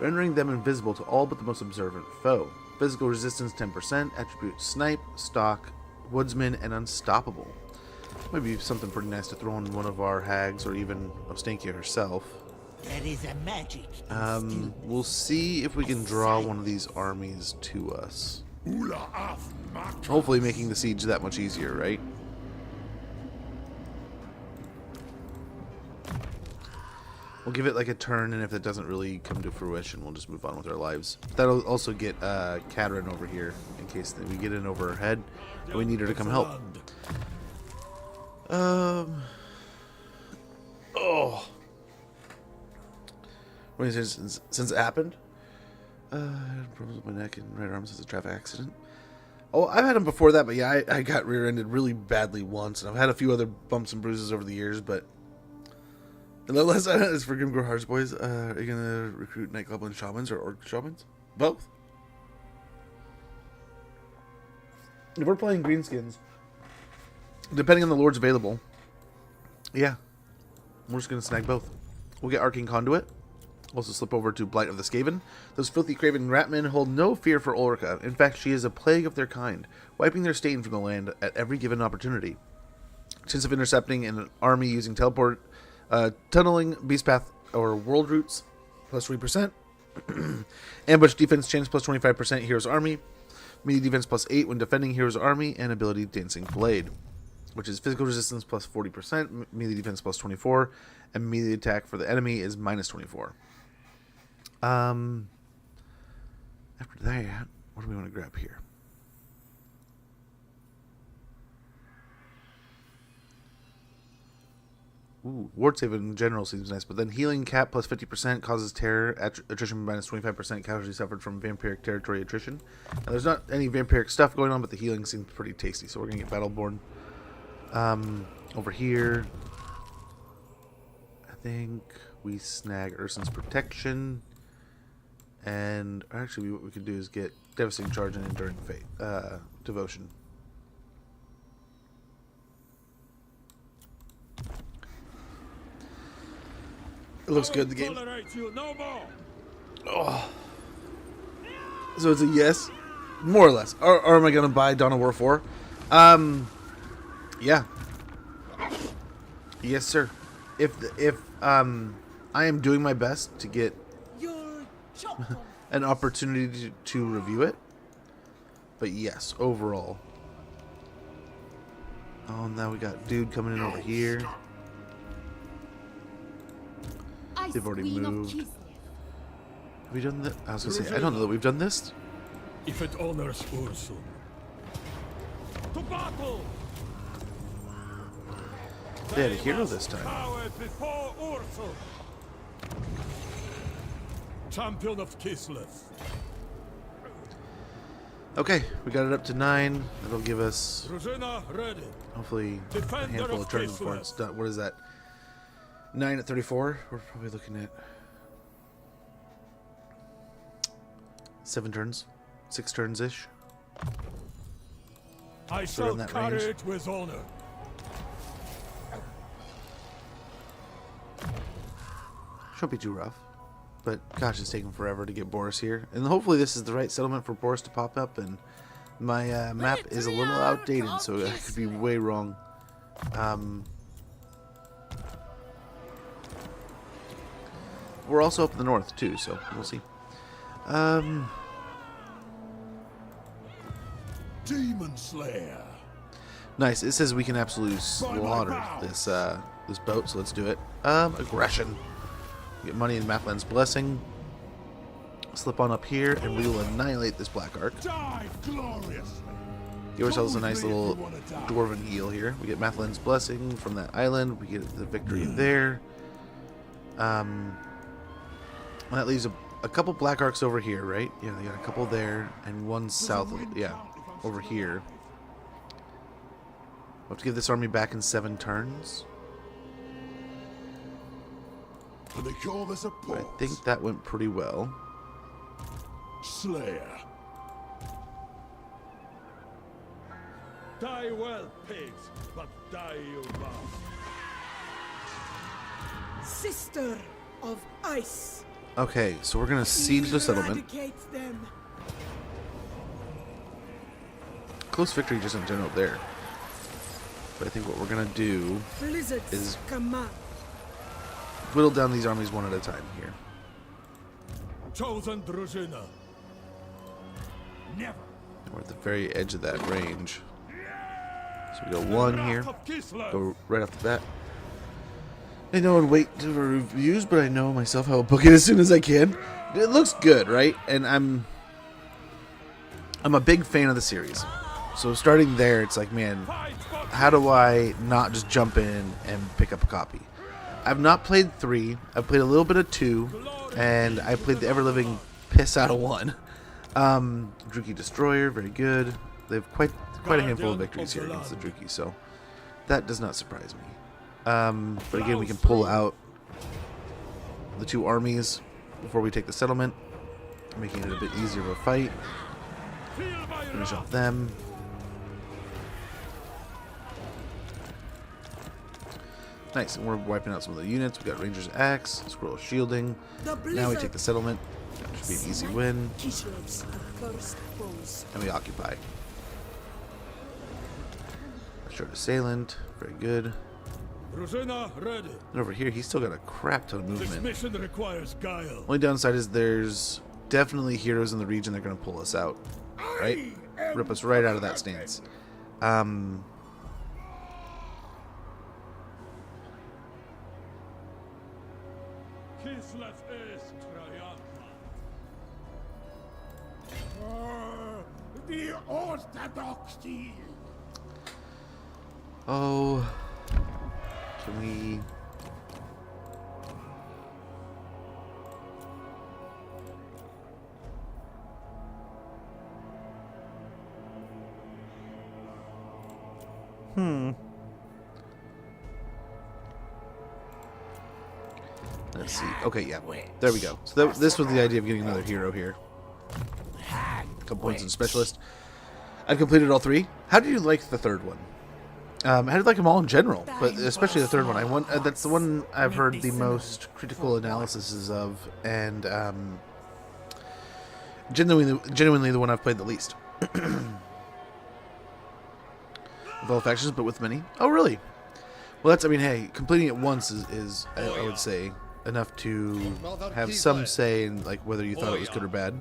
rendering them invisible to all but the most observant foe. Physical resistance 10%, attribute Snipe, Stalk, Woodsman, and Unstoppable. Maybe something pretty nice to throw in one of our hags, or even Ostankya herself. There is a magic. We'll see if we can draw one of these armies to us. Hopefully making the siege that much easier, right? We'll give it like a turn, and if it doesn't really come to fruition, we'll just move on with our lives. That'll also get Katarin over here, in case we get in over her head, and we need her to come help. Since it happened? Problems with my neck and right arm since a traffic accident. Oh, I've had them before that, but yeah, I got rear-ended really badly once, and I've had a few other bumps and bruises over the years, but... And the last I is for Grimgor Hearts boys. Are you gonna recruit Night Goblin Shamans or Orc Shamans? Both. If we're playing Greenskins, depending on the lords available, yeah, we're just gonna snag both. We'll get Arcane Conduit. Also slip over to Blight of the Skaven. Those filthy craven ratmen hold no fear for Ulrika. In fact, she is a plague of their kind, wiping their stain from the land at every given opportunity. Chance of intercepting an army using teleport, tunneling, beast path, or world routes, plus 3%. Ambush defense chance plus 25% Hero's Army. Melee defense plus 8 when defending Hero's Army, and ability Dancing Blade, which is physical resistance plus 40%, melee defense plus 24, and melee attack for the enemy is minus 24. After that, what do we want to grab here? Ooh, ward save in general seems nice, but then healing cap plus 50% causes terror, attrition minus 25%, casualty suffered from vampiric territory attrition. Now, there's not any vampiric stuff going on, but the healing seems pretty tasty, so we're going to get Battleborn. Over here, I think we snag Urson's protection. And actually, what we could do is get Devastating Charge and Enduring Fate, Devotion. It looks good, the game. Oh. So it's a yes? More or less. Or am I going to buy Dawn of War 4? Yeah. Yes, sir. If I am doing my best to get an opportunity to review it. But yes, overall. Oh, now we got dude coming in over here. They've already moved. Have we done that? I was gonna say, I don't know that we've done this. If it honors Ursul. To battle! They had a hero this time. Before Ursul. Champion of Kislev. Okay, we got it up to 9. That'll give us ready. Hopefully a handful of turns before it's done. What is that? 9 at 34. We're probably looking at 7 turns, 6 turns ish. I shall carry it with honor. Shouldn't be too rough, but gosh, it's taking forever to get Boris here. And hopefully this is the right settlement for Boris to pop up. And my map is a little outdated, so I could be way wrong. We're also up in the north too, so we'll see. Demon Slayer. Nice. It says we can absolutely slaughter this this boat, so let's do it. Aggression. Get money in Mathland's Blessing. Slip on up here, and we will annihilate this Black Ark. Give ourselves a nice little dwarven heal here. We get Mathland's Blessing from that island. We get the victory there. And that leaves a couple Black Arks over here, right? Yeah, they got a couple there, and one south of, yeah, over here. We'll have to give this army back in 7 turns. They call this a But I think that went pretty well. Slayer. Die well, pigs, but die you must. Sister of Ice. Okay, so we're gonna siege the settlement. Eradicate them. Close victory just in general there. But I think what we're gonna do is whittle down these armies one at a time here. Chosen Drużyna. Never. And we're at the very edge of that range. So we go 1 here. Go right off the bat. I know and wait for reviews, but I know myself how I'll book it as soon as I can. It looks good, right? And I'm a big fan of the series. So starting there, it's like, man, how do I not just jump in and pick up a copy? I've not played 3. I've played a little bit of 2, and I played the ever-living piss out of 1. Druki Destroyer, very good. They have quite a handful of victories here against the Druki, so that does not surprise me. But again, we can pull out the 2 armies before we take the settlement, making it a bit easier of a fight. Finish off them. Nice, and we're wiping out some of the units. We got Ranger's Axe, Scroll of Shielding. Now we take the settlement. That should be an easy win. And we occupy. Short Assailant, very good. And over here, he's still got a crap ton of movement. This mission requires guile. Only downside is there's definitely heroes in the region that are going to pull us out, right? Rip us right out of that stance. Kislev is triumphant. The Orthodoxy. Oh, can we? Let's see. Okay, yeah. There we go. So this was the idea of getting another hero here. A couple points in specialist. I've completed all 3. How do you like the third one? How do you like them all in general? But especially the third one. That's the one I've heard the most critical analyses of, and genuinely the one I've played the least. With all factions, but with many. Oh, really? Well, that's, I mean, hey, completing it once is I would say, enough to have some say in, like, whether you thought it was good or bad.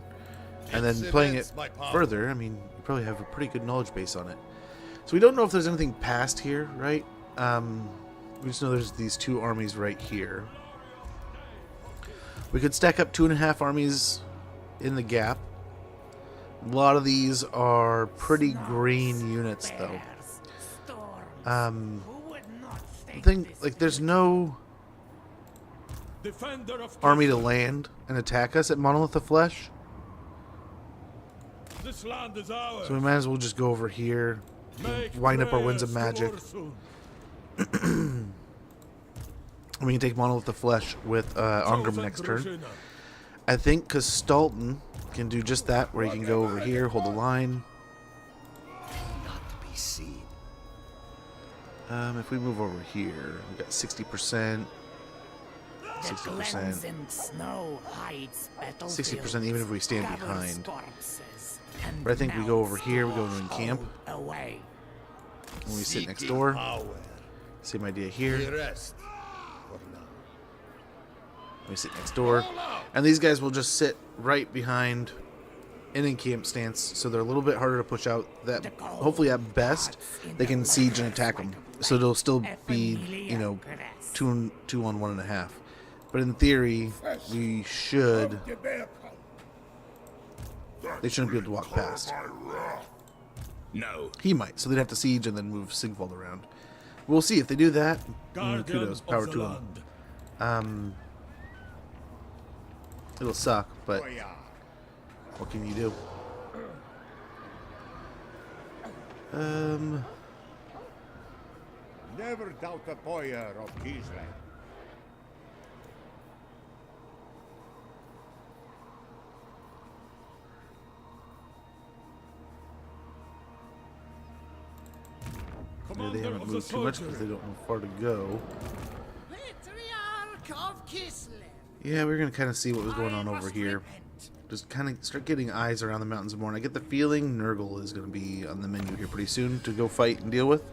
And then playing it further, I mean, you probably have a pretty good knowledge base on it. So we don't know if there's anything past here, right? We just know there's these 2 armies right here. We could stack up 2.5 armies in the gap. A lot of these are pretty green units, though. The thing, like, there's no army to land and attack us at Monolith of Flesh. This land is ours. So we might as well just go over here, wind up our Winds of Magic. And we can take Monolith of Flesh with Ongram next turn. I think Kislev can do just that, where he can go over here, hold the line. Not to be seen. If we move over here, we got 60%, 60%, 60% even if we stand behind. But I think we go over here, we go into camp. When we sit next door, same idea here. We sit next door, and these guys will just sit right behind in camp stance, so they're a little bit harder to push out. That hopefully at best they can siege and attack them, so they'll still be, you know, 2 on 1.5. But in theory, we should. They shouldn't be able to walk past. No. He might, so they'd have to siege and then move Sigvald around. We'll see if they do that. Kudos, power to them. It'll suck, but what can you do? Never doubt the boyar of Kislev. They haven't moved too much because they don't know far to go. Yeah, we're going to kind of see what was going on over here. Just kind of start getting eyes around the mountains more. And I get the feeling Nurgle is going to be on the menu here pretty soon to go fight and deal with.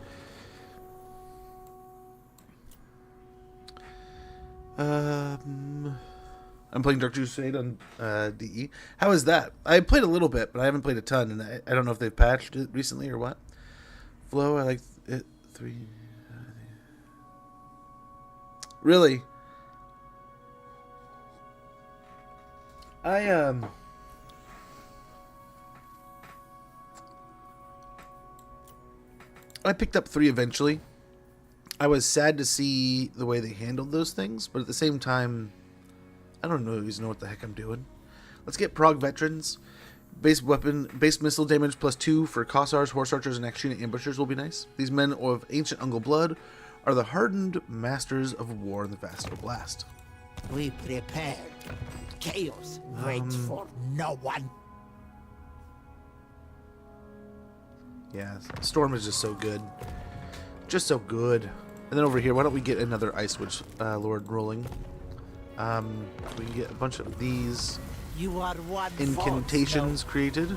I'm playing Dark Crusade on DE. How is that? I played a little bit, but I haven't played a ton. And I don't know if they've patched it recently or what. Flow, I like it. 3. Really? I picked up 3 eventually. I was sad to see the way they handled those things, but at the same time, I don't always know what the heck I'm doing. Let's get Prog Veterans. Base weapon, base missile damage +2 for Kossars, Horse Archers, and Akshina Ambushers will be nice. These men of ancient Ungol blood are the hardened masters of war in the Vassal Blast. We prepared. Chaos waits for no one. Yeah, Storm is just so good. Just so good. And then over here, why don't we get another Ice Witch Lord rolling? We can get a bunch of these You are one incantations created.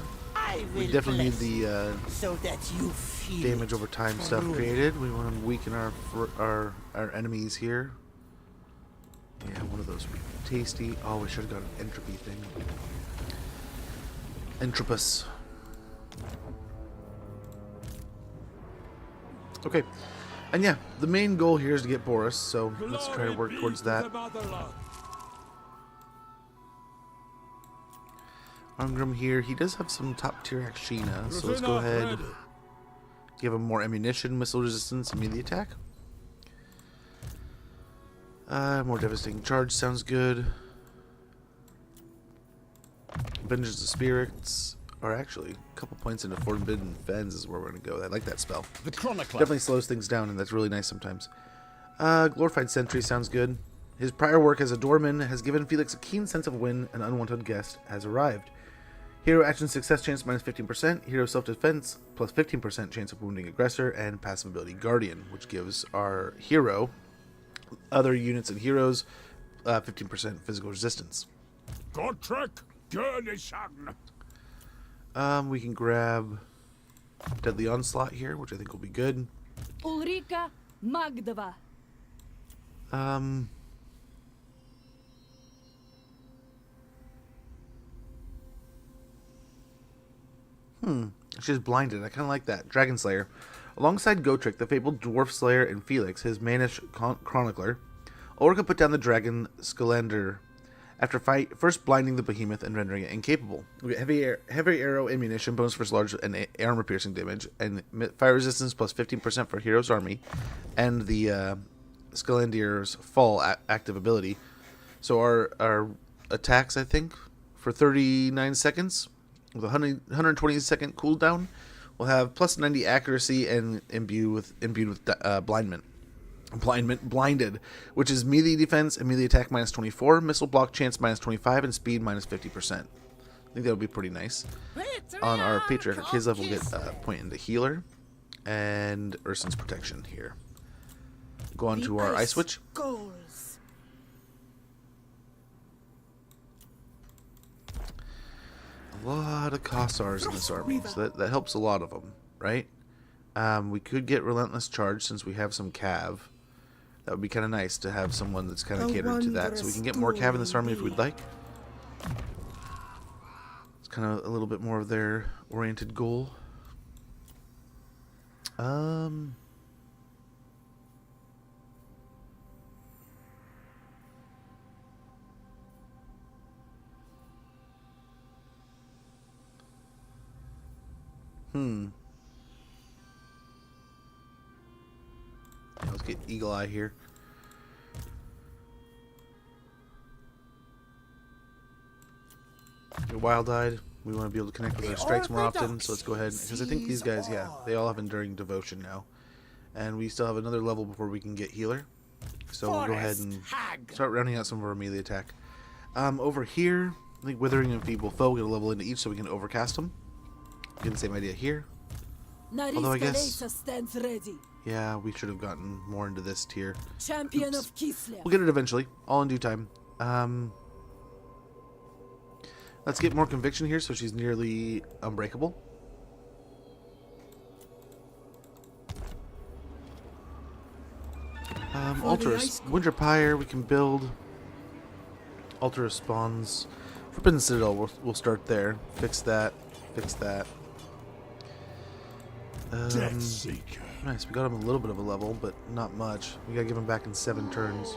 We definitely need the so that you feel damage over time stuff created. We want to weaken our enemies here. Yeah, one of those would be tasty. Oh, we should have got an entropy thing. Entropus. Okay. And yeah, the main goal here is to get Boris, so let's try to work towards that. Ongram here, he does have some top tier Akshina, so let's go ahead. Give him more ammunition, missile resistance, immediate attack. More devastating charge sounds good. Vengeance of Spirits are actually a couple points into Forbidden Fens is where we're going to go. I like that spell. The Chronicler Definitely slows things down, and that's really nice sometimes. Glorified Sentry sounds good. His prior work as a doorman has given Felix a keen sense of when an unwanted guest has arrived. Hero action success chance minus 15%, hero self-defense plus 15% chance of wounding aggressor, and passive ability Guardian, which gives our hero, other units and heroes, 15% physical resistance. Gotrek, Gurnishan. We can grab Deadly Onslaught here, which I think will be good. Ulrika Magdava. She's blinded. I kind of like that. Dragon Slayer. Alongside Gotrek, the fabled Dwarf Slayer, and Felix, his Manish chronicler, Ulrika put down the dragon Skalander after first blinding the behemoth and rendering it incapable. We get heavy arrow ammunition, bonus versus large and armor piercing damage, and fire resistance plus 15% for hero's army, and the Skalandir's fall active ability. So our attacks, I think, for 39 seconds with a 120 second cooldown, will have plus 90 accuracy and imbued with blinded, which is melee defense and melee attack minus 24, missile block chance minus 25, and speed minus 50%. I think that would be pretty nice. On our Patriarch Kislev, we'll get a point into healer and Ursun's protection here. Go on to our ice switch. A lot of Kossars in this army, so that helps a lot of them, right? We could get Relentless Charge since we have some Cav. That would be kind of nice to have someone that's kind of catered to that, so we can get more Cav in this army if we'd like. It's kind of a little bit more of their oriented goal. Yeah, let's get Eagle Eye here. You're Wild-Eyed. We want to be able to connect with our strikes more often, so let's go ahead. Because I think these guys, yeah, they all have Enduring Devotion now. And we still have another level before we can get Healer. So we'll go ahead and start rounding out some of our melee attack. Over here, I think Withering and Feeble Foe, we'll get a level into each so we can overcast them. Get the same idea here. Although I guess, yeah, we should have gotten more into this tier. Champion of Kislev. We'll get it eventually, all in due time. Let's get more conviction here, so she's nearly unbreakable. Ultras, Winter Pyre, we can build. Ultra spawns. Forbidden Citadel, we'll start there. Fix that. Fix that. Nice, we got him a little bit of a level, but not much. We gotta give him back in 7 turns.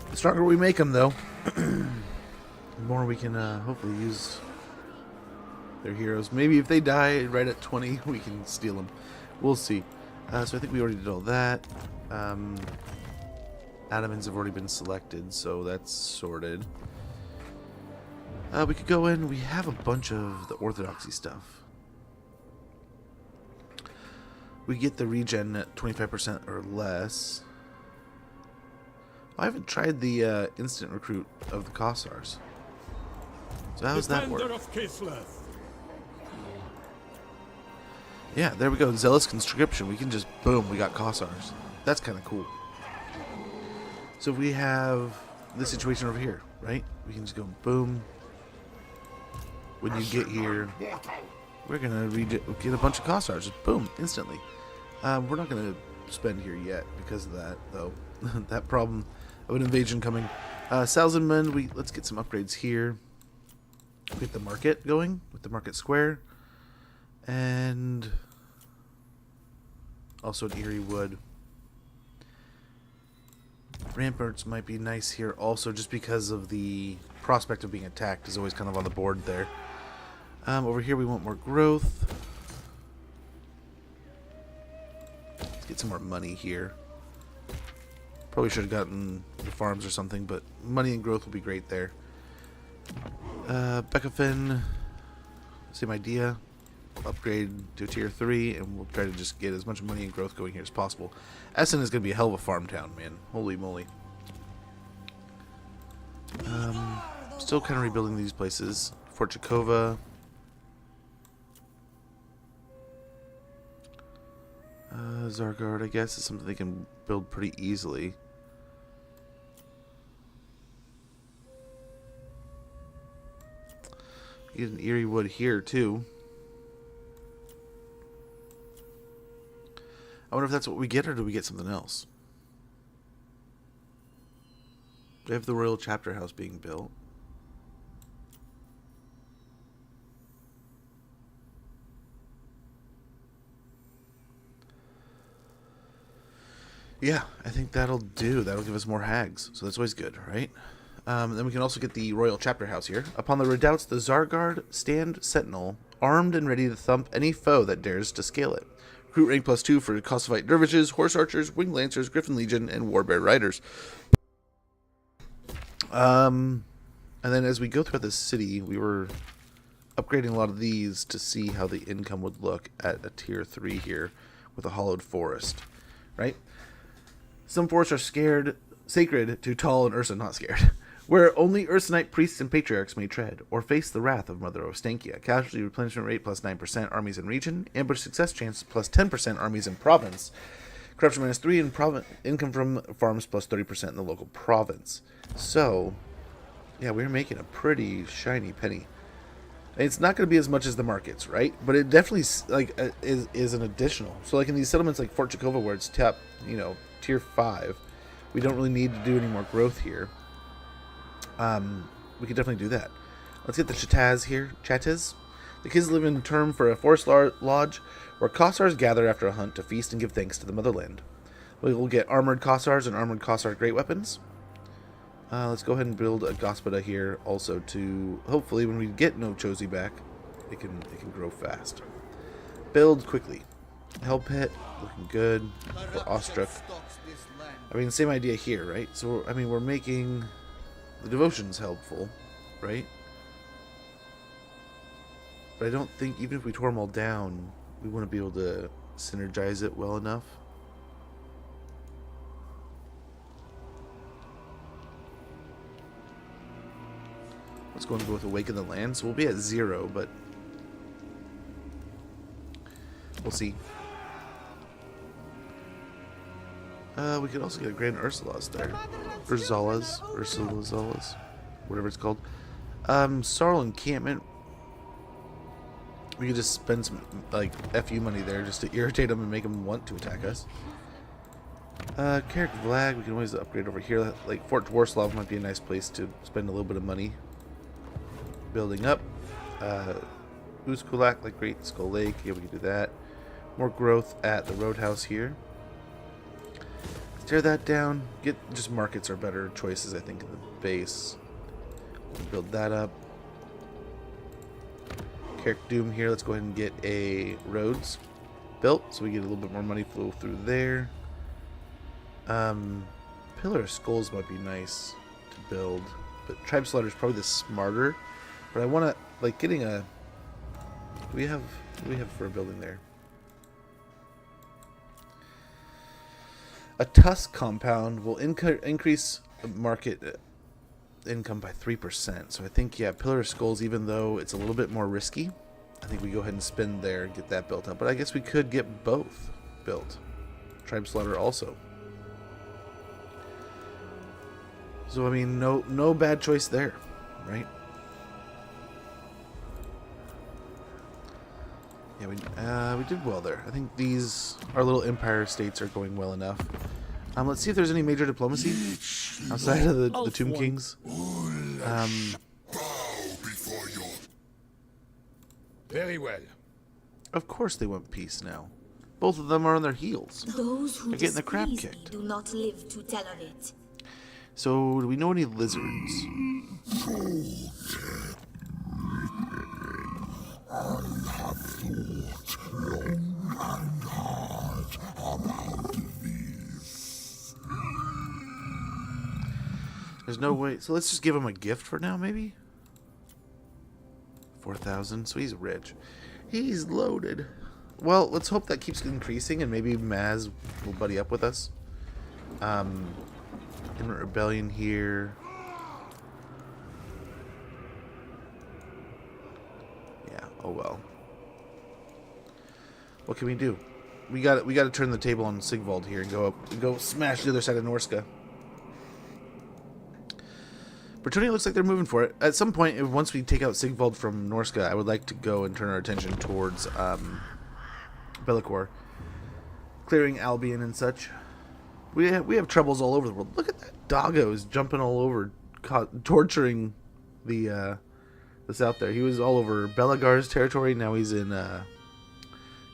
The stronger we make him, though, the more we can hopefully use their heroes. Maybe if they die right at 20, we can steal them. We'll see. So I think we already did all that. Adamins have already been selected, so that's sorted. We could go in. We have a bunch of the Orthodoxy stuff. We get the regen at 25% or less. I haven't tried the instant recruit of the Kossars. So how does that work? Yeah, there we go. Zealous Conscription. We can just, boom, we got Kossars. That's kind of cool. So we have this situation over here, right? We can just go, boom. When you get here, we're going to get a bunch of Kossars. Just boom, instantly. We're not going to spend here yet because of that, though. That problem of an invasion coming. Salzenman, let's get some upgrades here. Get the market going with the market square. And also an Eerie Wood. Ramparts might be nice here also just because of the prospect of being attacked is always kind of on the board there. Over here we want more growth. Let's get some more money here. Probably should have gotten the farms or something, but money and growth will be great there. Beckafin, same idea. Upgrade to tier 3 and we'll try to just get as much money and growth going here as possible. Essen is going to be a hell of a farm town, man. Holy moly. Still kind of rebuilding these places. Fort Chakova. Zargard, I guess, is something they can build pretty easily. Get an Eerie Wood here, too. I wonder if that's what we get, or do we get something else? They have the Royal Chapter House being built. Yeah, I think that'll do. That'll give us more hags, so that's always good, right? Then we can also get the Royal Chapter House here. Upon the redoubts, the Zargard stand sentinel, armed and ready to thump any foe that dares to scale it. Recruit rank +2 for Kosovoite dervishes, horse archers, winged lancers, Griffin Legion, and warbear riders. And then as we go throughout the city, we were upgrading a lot of these to see how the income would look at a tier 3 here with a hollowed forest, right? Some forests are sacred to Tal and Ursa, not scared, where only Ursanite priests and patriarchs may tread, or face the wrath of Mother Ostankya. Casualty replenishment rate +9% armies in region, ambush success chance +10% armies in province, corruption -3, and income from farms +30% in the local province. So, yeah, we're making a pretty shiny penny. It's not going to be as much as the markets, right? But it definitely is an additional. So, like in these settlements like Fort Chakova, where it's top, tier 5, we don't really need to do any more growth here. We could definitely do that. Let's get the Chataz here. Chataz. The kids live in term for a forest lodge where Kossars gather after a hunt to feast and give thanks to the motherland. We will get armored Kossars and armored Kossar great weapons. Let's go ahead and build a Gospoda here also to, hopefully when we get Nochosi back, it can grow fast. Build quickly. Hell Pit, looking good. For Ostruk. I mean, same idea here, right? So, I mean, we're making the devotions helpful, right? But I don't think, even if we tore them all down, we wouldn't be able to synergize it well enough. Let's go and go with Awaken the Land. So we'll be at 0, but we'll see. We could also get a Grand Ursula's there. Ursula's, whatever it's called. Sarl Encampment. We could just spend some, FU money there just to irritate them and make them want to attack us. Carrick Vlag, we can always upgrade over here. Like, Fort Dwarslav might be a nice place to spend a little bit of money. Building up. Uzkulak, like Great Skull Lake. Yeah, we can do that. More growth at the Roadhouse here. Tear that down. Just markets are better choices, I think, in the base. We'll build that up. Carrick Doom here. Let's go ahead and get a roads built so we get a little bit more money flow through there. Pillar of Skulls might be nice to build, but Tribe Slaughter is probably the smarter. But I want to, getting a... What do we have for a building there? A Tusk compound will increase market income by 3%. So I think, yeah, Pillar of Skulls, even though it's a little bit more risky, I think we go ahead and spend there and get that built up. But I guess we could get both built. Tribe Slaughter also. So, I mean, no bad choice there, right? Yeah, we did well there. I think our little empire states are going well enough. Let's see if there's any major diplomacy outside of the Tomb Kings. Very well. Of course they want peace now. Both of them are on their heels. Those who They're getting the crap displease me kicked. do not live to tell of it. So, do we know any lizards? I have thought long and hard about this. There's no way. So let's just give him a gift for now, maybe? 4,000. So he's rich. He's loaded. Well, let's hope that keeps increasing and maybe Maz will buddy up with us. In Rebellion here. Oh well. What can we do? We got to turn the table on Sigvald here and go smash the other side of Norska. Bretonnia looks like they're moving for it. At some point, once we take out Sigvald from Norska, I would like to go and turn our attention towards Bellicor, clearing Albion and such. We have troubles all over the world. Look at that doggo is jumping all over, torturing the south there. He was all over Belagar's territory. Now he's in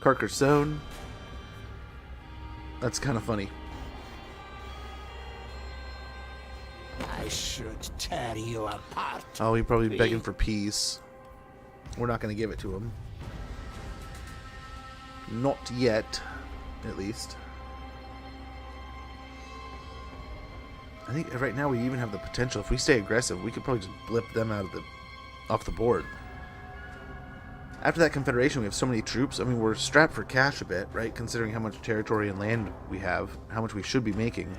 Carcassonne. That's kind of funny. I should tear you apart. Oh, he's probably begging for peace. We're not going to give it to him. Not yet, at least. I think right now we even have the potential. If we stay aggressive, we could probably just blip them off the board. After that confederation, we have so many troops. I mean, we're strapped for cash a bit, right? Considering how much territory and land we have, how much we should be making.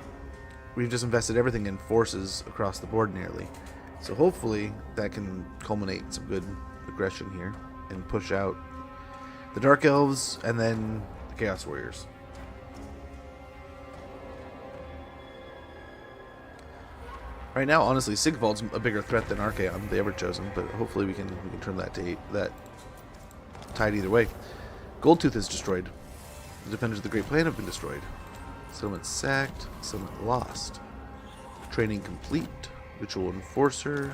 We've just invested everything in forces across the board nearly. So hopefully that can culminate in some good aggression here and push out the Dark Elves and then the Chaos Warriors. Right now, honestly, Sigvald's a bigger threat than Archaon, the Ever-Chosen, but hopefully we can turn that tide either way. Goldtooth is destroyed. The Defenders of the Great Plain have been destroyed. Settlement sacked. Settlement lost. Training complete. Ritual Enforcer.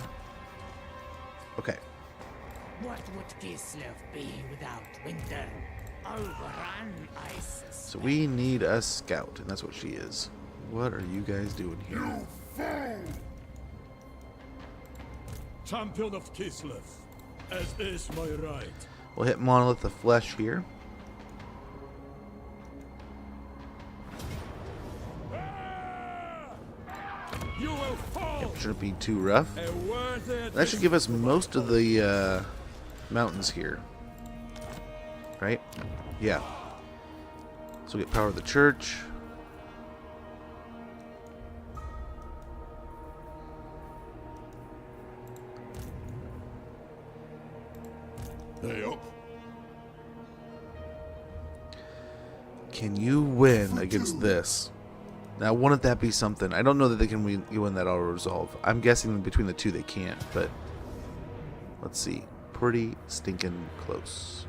Okay. What would Kislev be without winter? Overrun, I suspect. So we need a scout, and that's what she is. What are you guys doing here? Champion of Kislev, as is my right. We'll hit Monolith of Flesh here. You will fall. Yep, shouldn't be too rough. That should give us most of the mountains here. Right? Yeah. So we get Power of the Church. Hey up. Can you win against this? Now, wouldn't that be something? I don't know that they can win that auto resolve. I'm guessing between the two they can't, but let's see. Pretty stinking close.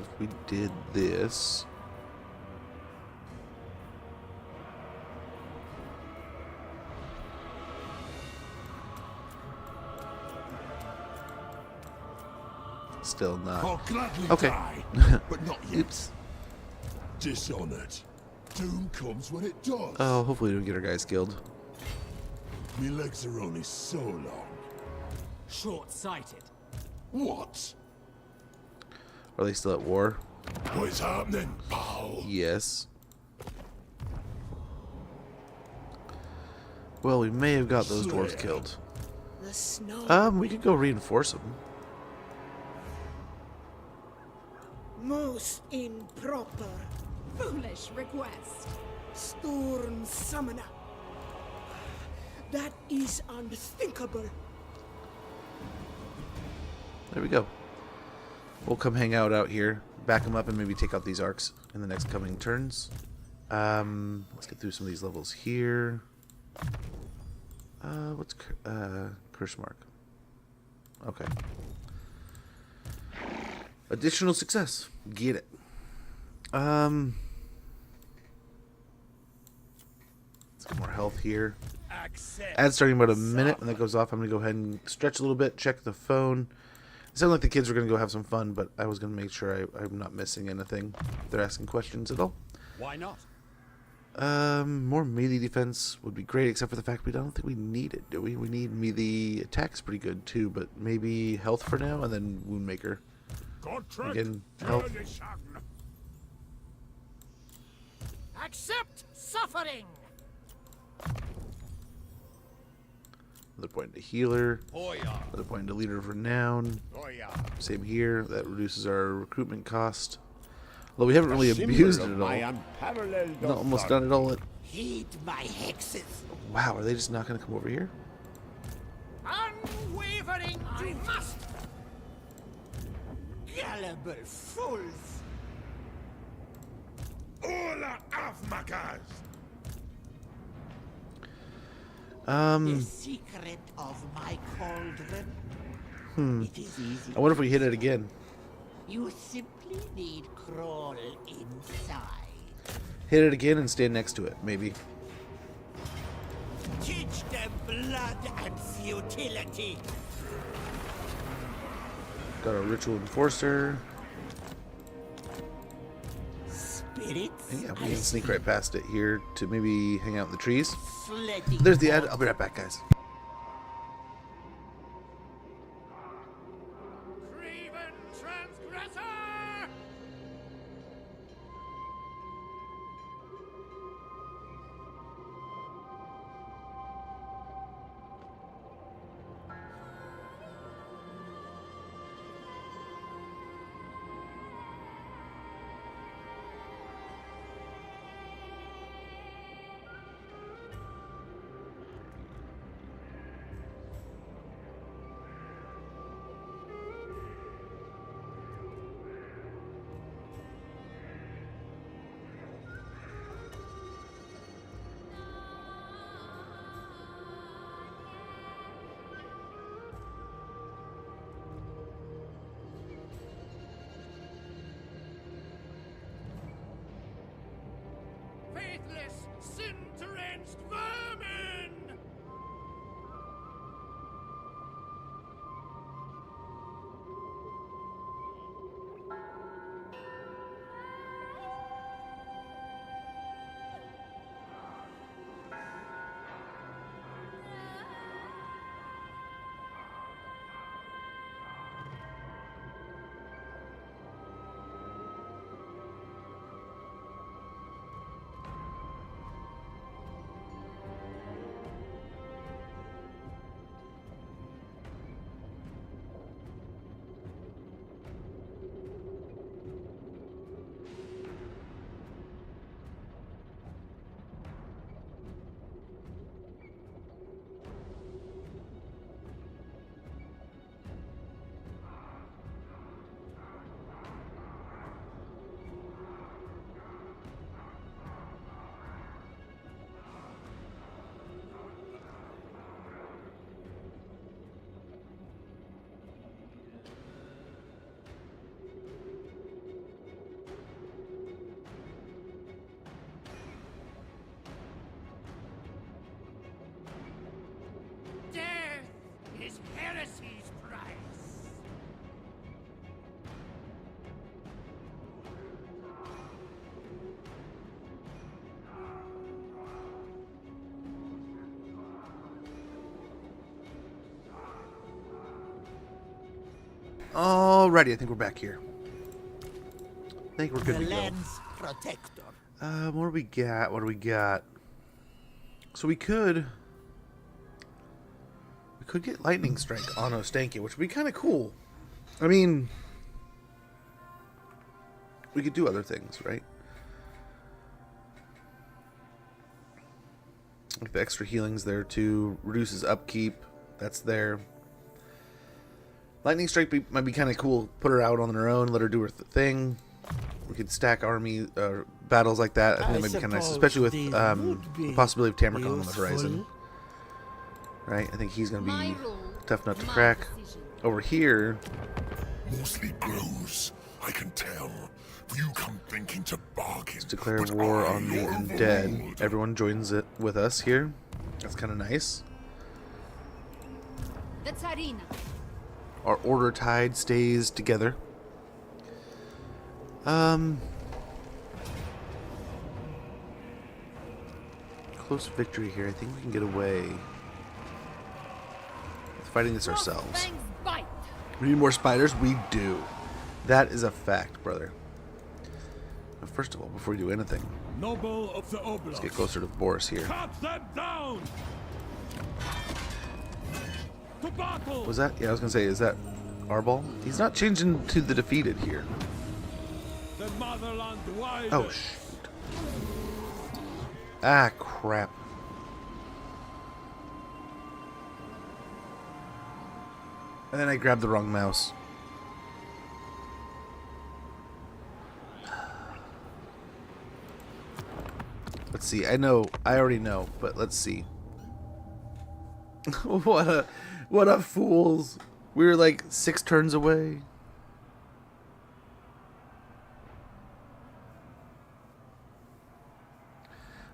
If we did this. Still not. I'll gladly Okay. die, but not yet. Oops. Dishonored. Doom comes when it does. Oh, hopefully we don't get our guys killed. Me legs are only so long. Short-sighted. What? Are they still at war? What's happening, pal? Yes. Well, we may have got those dwarves killed. The snow. We could go reinforce them. Most improper. Foolish request. Storm summoner. That is unthinkable. There we go. We'll come hang out here, back them up, and maybe take out these arcs in the next coming turns. Let's get through some of these levels here. What's curse mark? Okay. Additional success. Get it. Let's get more health here. Ad starting in about a minute. When that goes off, I'm going to go ahead and stretch a little bit, check the phone. It sounded like the kids were going to go have some fun, but I was going to make sure I'm not missing anything. If they're asking questions at all. Why not? More melee defense would be great, except for the fact we don't think we need it, do we? We need melee attacks pretty good too, but maybe health for now, and then Woundmaker. Again, health. Accept suffering. Another point to healer. Another point to leader of renown. Same here. That reduces our recruitment cost. Although we haven't really abused it at all. Not almost done it all Heed my hexes. Wow, are they just not going to come over here? Unwavering, I must. Gullible fools. Ola Avmakas! The secret of my cauldron. It is easy. I wonder if we hit it again. You simply need crawl inside. Hit it again and stand next to it, maybe. Teach them blood and futility. Got a ritual enforcer. Spirits? And yeah, we can sneak right past it here to maybe hang out in the trees. Sledding There's the ad. I'll be right back, guys. Craven transgressor! Faithless, sin-drenched vermin! Death is heresy's price. Alrighty, I think we're back here. I think we're good The to go. lens protector. What do we got? What do we got? So we could get lightning strike on Ostankya, which would be kind of cool. I mean, we could do other things, right? Like the extra healing's there too. Reduces upkeep. That's there. Lightning strike might be kind of cool. Put her out on her own. Let her do her thing. We could stack army battles like that. I think that might be kind of nice, especially with the possibility of Tamarkon on the horizon. Right? I think he's going to be tough nut to crack. Over here, Mostly grows, I can tell. You come thinking to bargain. let's declare but war I, on the your undead. lord. Everyone joins it with us here. That's kind of nice. The Tsarina. Our order tide stays together. Close victory here. I think we can get away with fighting this ourselves. Fangs bite. We need more spiders? We do. That is a fact, brother. But first of all, before we do anything, Noble of the Oblast. let's get closer to Boris here. Cut them down! To battle! Was that? Yeah, I was gonna say, is that Arbol? He's not changing to the defeated here. The motherland wide. Oh shoot! Ah, crap. And then I grabbed the wrong mouse. Let's see. I already know, but let's see. what a fools. We were like 6 turns away.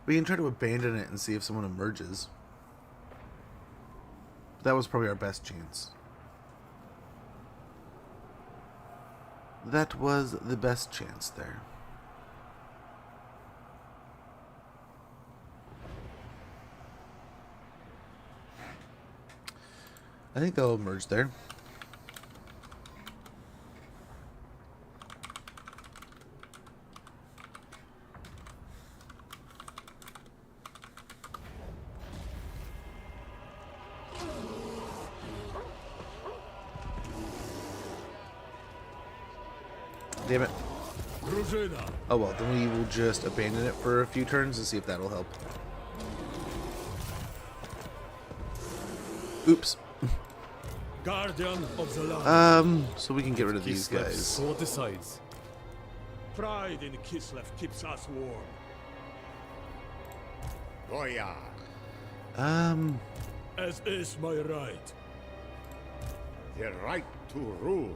We can try to abandon it and see if someone emerges. That was probably our best chance. That was the best chance there. I think they'll emerge there. Damn it. Oh well, then we will just abandon it for a few turns and see if that'll help. Oops. Guardian of the land. So we can get rid of these guys. So decides. Pride in Kislev keeps us warm. Goya. As is my right. The right to rule.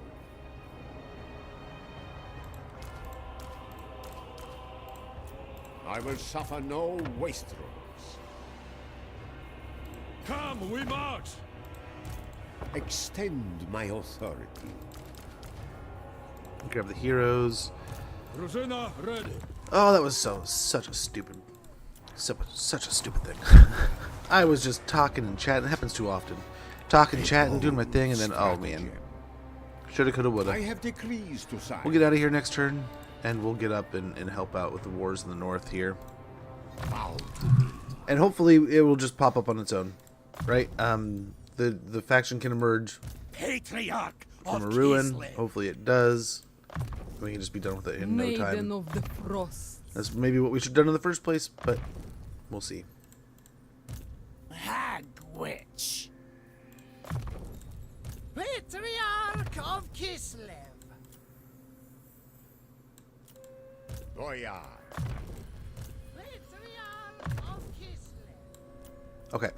I will suffer no wastrels. Come, we march! Extend my authority. Grab the heroes. Rosina ready. Oh, that was such a stupid thing. I was just talking and chatting. It happens too often. Talking, chatting, doing my thing, and then oh man, shoulda, coulda, woulda. I have decrees to sign. We'll get out of here next turn, and we'll get up and help out with the wars in the north here. And hopefully it will just pop up on its own, right? The faction can emerge Patriarch from a of ruin. Kislev. Hopefully it does. We can just be done with it in no Maiden time. of the Frost. That's maybe what we should have done in the first place, but we'll see. Hag witch. Patriarch of Kislev. Goya. Patriarch of Kislev. Okay.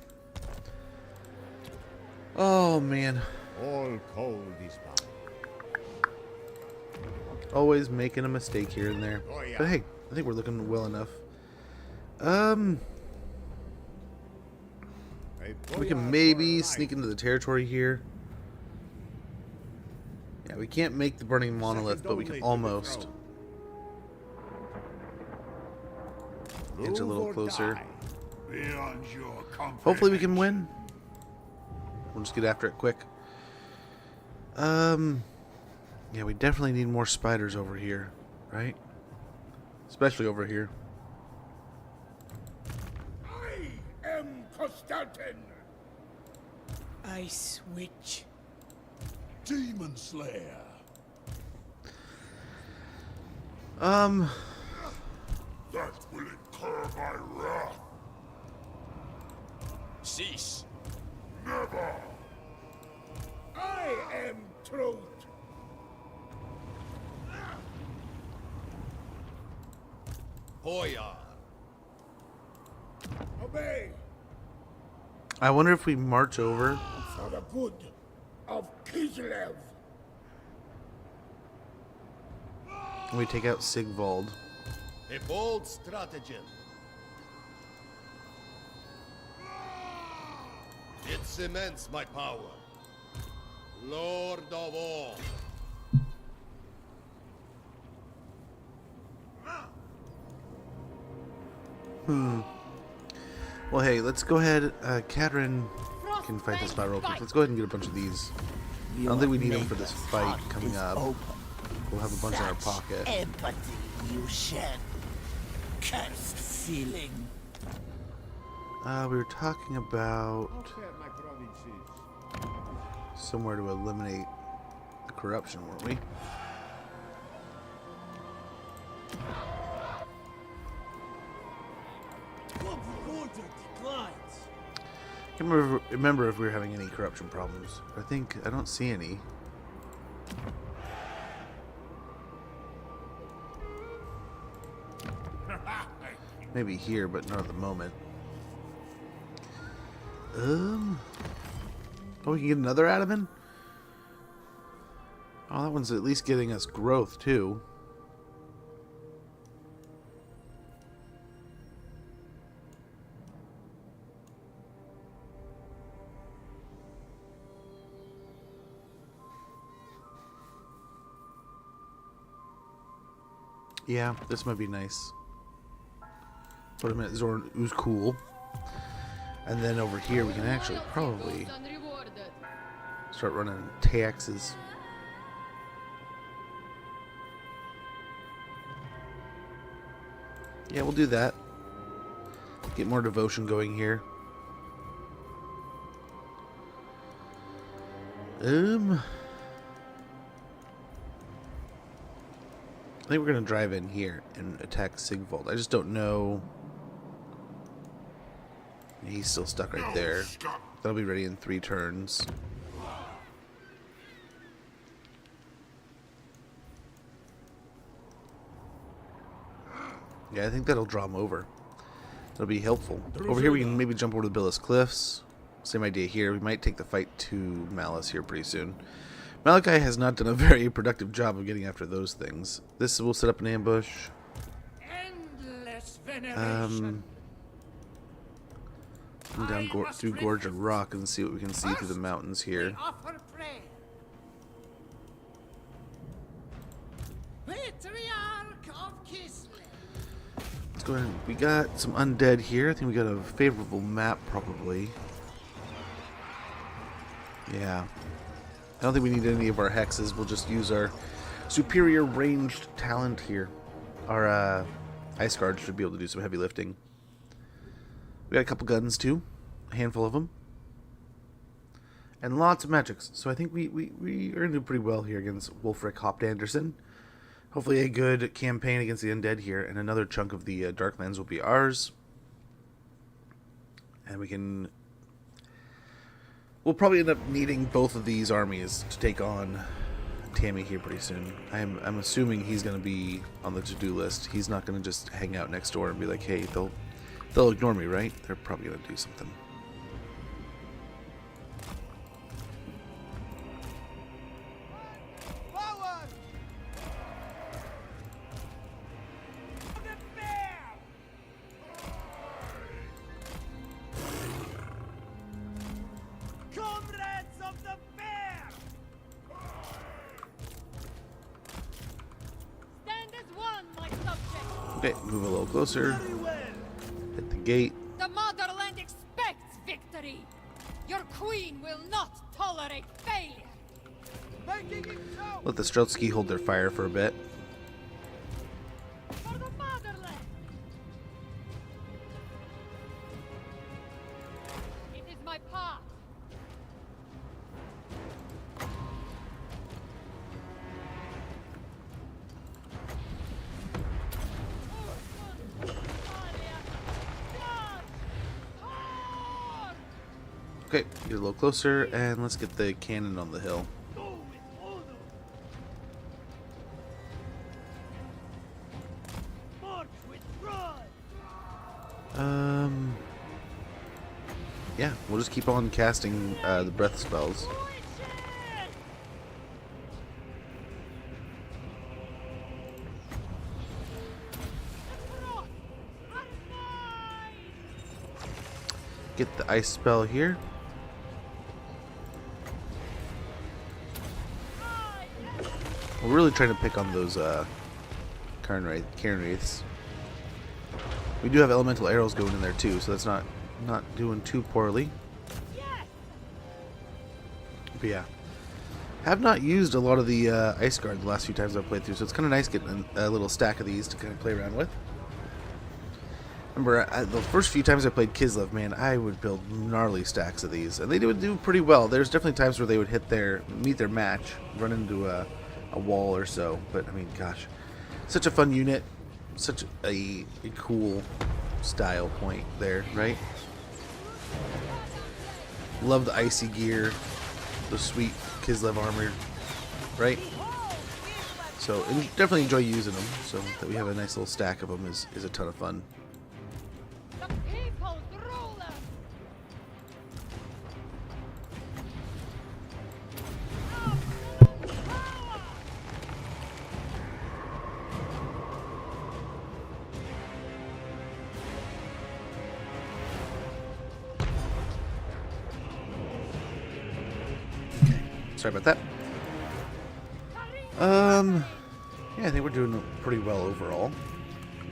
Oh man. All cold is bound. Always making a mistake here and there. Oh, yeah. But hey, I think we're looking well enough. We can maybe sneak into the territory here. Yeah, we can't make the burning monolith, but we can almost inch a little closer. Beyond your Hopefully we can win. We'll just get after it quick. Yeah, we definitely need more spiders over here, right? Especially over here. I am Konstantin. Ice Witch. Demon Slayer. That will incur my wrath. Cease. Never. I am Truth. Hoya. Obey I wonder if we march over. for the good of Kislev. And we take out Sigvald. A bold stratagem. It cements my power. Lord of all. Well, hey, let's go ahead. Katrin can fight this fight real quick. Let's go ahead and get a bunch of these. I don't think we need them for this fight coming up. We'll have a bunch in our pocket. Empathy you shed. Cursed feeling. We were talking about somewhere to eliminate the corruption, weren't we? Can't remember if we were having any corruption problems. I don't see any. Maybe here, but not at the moment. Oh, we can get another Adaman? Oh, that one's at least getting us growth, too. Yeah, this might be nice. Put him at Zorn, who's cool. And then over here we can actually probably start running taxes. Yeah, we'll do that. Get more devotion going here. I think we're gonna drive in here and attack Sigvold. I just don't know. He's still stuck right there. That'll be ready in 3 turns. Yeah, I think that'll draw him over. That'll be helpful. Over here we can maybe jump over to the Billis Cliffs. Same idea here. We might take the fight to Malice here pretty soon. Malachi has not done a very productive job of getting after those things. This will set up an ambush. Come down through Gorge and Rock and see what we can see through the mountains here. Let's go ahead. We got some undead here. I think we got a favorable map probably. Yeah. I don't think we need any of our hexes. We'll just use our superior ranged talent here. Our Ice Guard should be able to do some heavy lifting. We got a couple guns too. A handful of them. And lots of magics. So I think we are going to do pretty well here against Wolfric Hopt Anderson. Hopefully a good campaign against the undead here. And another chunk of the Darklands will be ours. And we can... We'll probably end up needing both of these armies to take on Tammy here pretty soon. I'm assuming he's going to be on the to-do list. He's not going to just hang out next door and be like, hey, they'll ignore me, right? They're probably going to do something. Okay, move a little closer. Hit the gate. The motherland expects victory. Your queen will not tolerate failure. Let the Streltsky hold their fire for a bit. For the motherland. It is my path. Okay, get a little closer, and let's get the cannon on the hill. Yeah, we'll just keep on casting the breath spells. Get the ice spell here. We're really trying to pick on those Cairn Wraiths. We do have elemental arrows going in there too, so that's not doing too poorly. But yeah, have not used a lot of the Ice Guard the last few times I've played through, so it's kind of nice getting a little stack of these to kind of play around with. Remember, the first few times I played Kislev, man, I would build gnarly stacks of these, and they would do pretty well. There's definitely times where they would meet their match, run into a wall or so. But I mean, gosh, such a fun unit, such a cool style point there, right? Love the icy gear, the sweet Kislev armor, right? So and definitely enjoy using them. So that we have a nice little stack of them is a ton of fun. Sorry about that. Yeah, I think we're doing pretty well overall.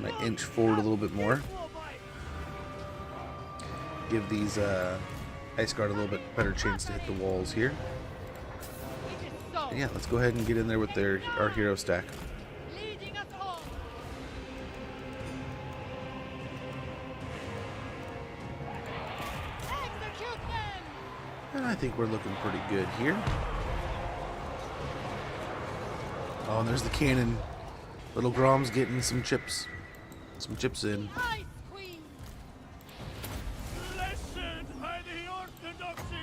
Might inch forward a little bit more. Give these Ice Guard a little bit better chance to hit the walls here. And yeah, let's go ahead and get in there with our hero stack. And I think we're looking pretty good here. Oh, and there's the cannon. Little Grom's getting some chips. Some chips in. Blessed by the orthodoxy!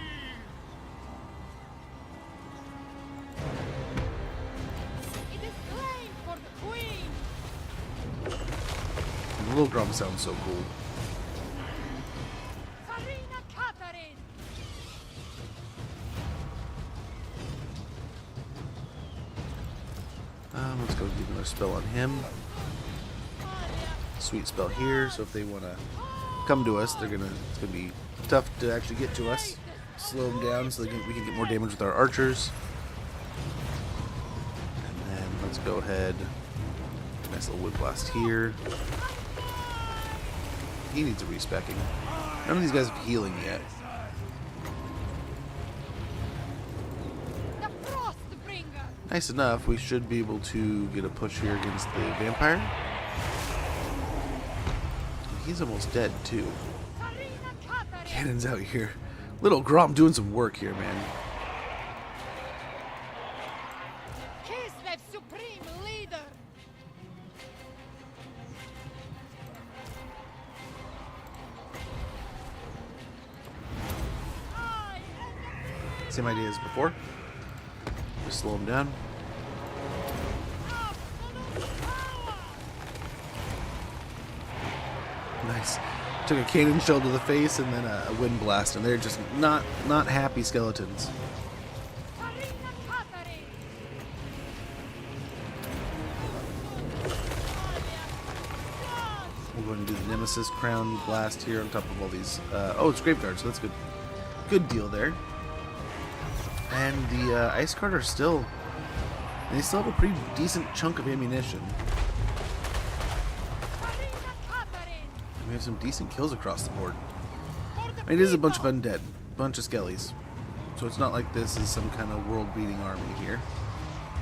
It is slain for the queen. The little Grom sounds so cool. Let's go do another spell on him. Sweet spell here, so if they want to come to us, it's gonna be tough to actually get to us. Slow them down so we can get more damage with our archers. And then let's go ahead. Nice little wood blast here. He needs a respecking. None of these guys have healing yet. Nice enough, we should be able to get a push here against the vampire. He's almost dead too. Cannon's out here. Little Grom doing some work here, man. Kislev supreme leader. Same idea as before. Just slow him down. Nice. Took a cannon shell to the face and then a wind blast, and they're just not happy skeletons. We're going to do the Nemesis Crown blast here on top of all these. Oh, it's Graveguard, so that's good. Good deal there. And the Ice Guard are still... They still have a pretty decent chunk of ammunition. We have some decent kills across the board. I mean, it is a bunch of undead. Bunch of skellies. So it's not like this is some kind of world-beating army here.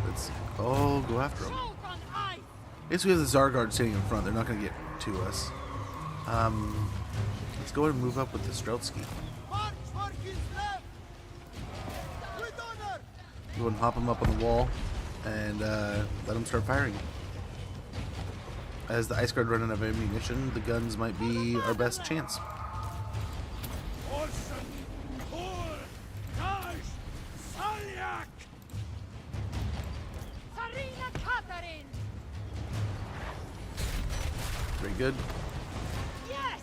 Let's all go after them. I guess we have the Zargard standing in front. They're not going to get to us. Let's go ahead and move up with the Streltsky. Go ahead and hop them up on the wall and let them start firing. As the Ice Guard run out of ammunition, the guns might be our best chance. Very good. Yes.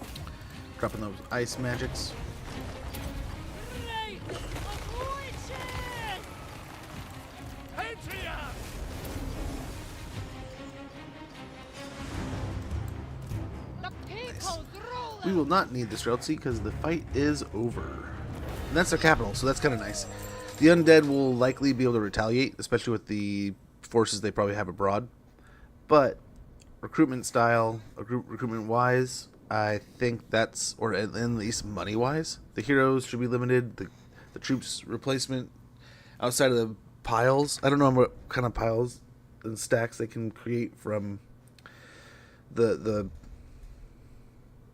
Dropping those ice magics. We will not need the Streltsy because the fight is over. And that's their capital, so that's kind of nice. The undead will likely be able to retaliate, especially with the forces they probably have abroad. But recruitment style, recruitment wise, I think that's, or at least money wise, the heroes should be limited. The troops replacement outside of the piles. I don't know what kind of piles and stacks they can create from the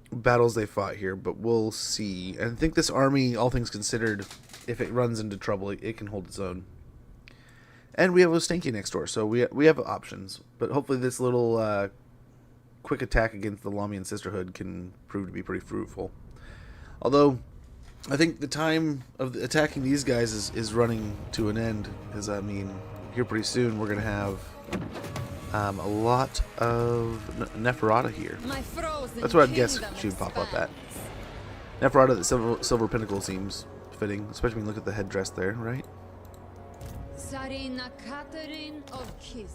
battles they fought here, but we'll see. And I think this army, all things considered, if it runs into trouble, it can hold its own. And we have Ostankya next door, so we have options. But hopefully this little quick attack against the Lamian Sisterhood can prove to be pretty fruitful. Although, I think the time of attacking these guys is running to an end, because I mean, here pretty soon we're gonna have a lot of Neferata here. That's what I'd guess she would pop up at. Neferata, the silver pinnacle seems fitting, especially when you look at the headdress there, right? Tsarina Catherine of Kislev.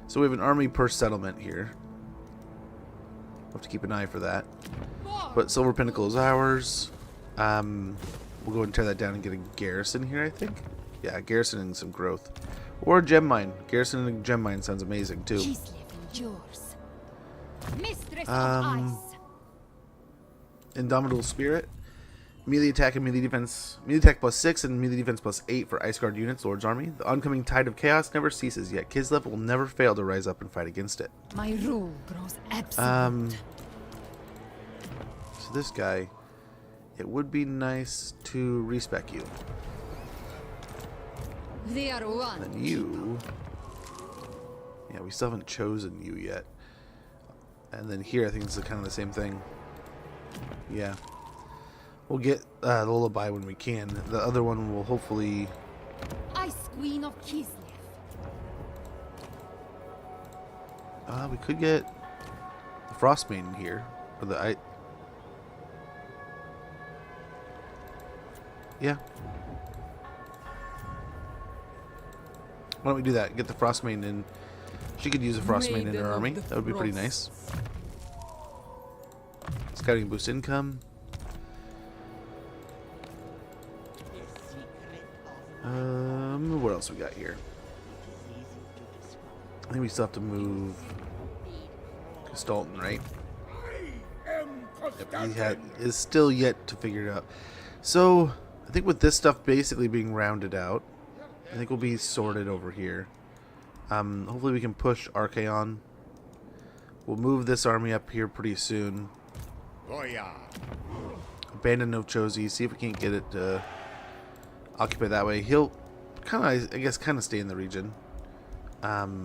So we have an army per settlement here. We'll have to keep an eye for that. But silver pinnacle is ours. We'll go and tear that down and get a garrison here, I think. Yeah, garrison and some growth. Or a gem mine. Garrison and a gem mine sounds amazing too. Indomitable Spirit. Melee attack and melee defense. Melee attack +6 and melee defense +8 for Ice Guard units, Lord's Army. The oncoming tide of chaos never ceases, yet Kislev will never fail to rise up and fight against it. My rule grows absolute. So this guy, it would be nice to respec you. They are one. And you, yeah, we still haven't chosen you yet. And then here, I think it's kind of the same thing. Yeah, we'll get the Lullaby when we can. The other one will hopefully. Ice Queen of Kislev. We could get the Frost Maiden here, or the yeah. Why don't we do that? Get the Frost Maiden in. She could use a Frost Maiden in her army. That would be pretty nice. Scouting boost income. What else we got here? I think we still have to move Kislev, right? Yep, he is still yet to figure it out. So I think with this stuff basically being rounded out, I think we'll be sorted over here. Hopefully we can push Archaon. We'll move this army up here pretty soon. Abandon Nochozi. See if we can't get it to occupy that way. He'll kind of, I guess, kind of stay in the region. But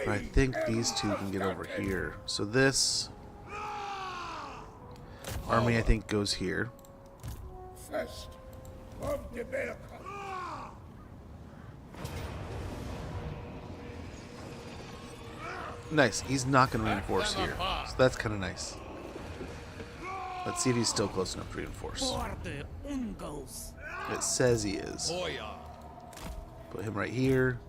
I think these two can get over here. So this army, I think, goes here. Nice. He's not going to reinforce here. So that's kind of nice. Let's see if he's still close enough to reinforce. It says he is. Put him right here.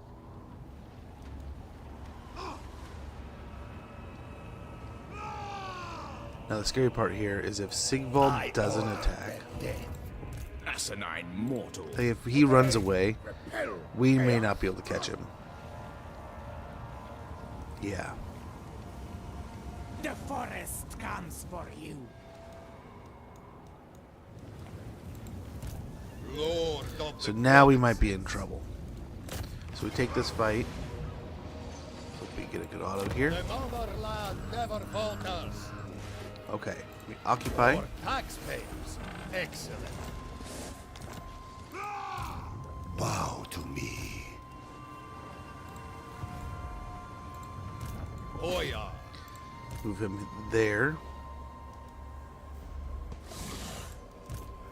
Now the scary part here is if Sigvald doesn't attack. Asinine mortal. If he runs away, we may not be able to catch him. Yeah. The forest comes for you. So now we might be in trouble. So we take this fight. Hope we get a good auto here. Okay, we occupy. Taxpayers. Excellent. Bow to me. Move him there.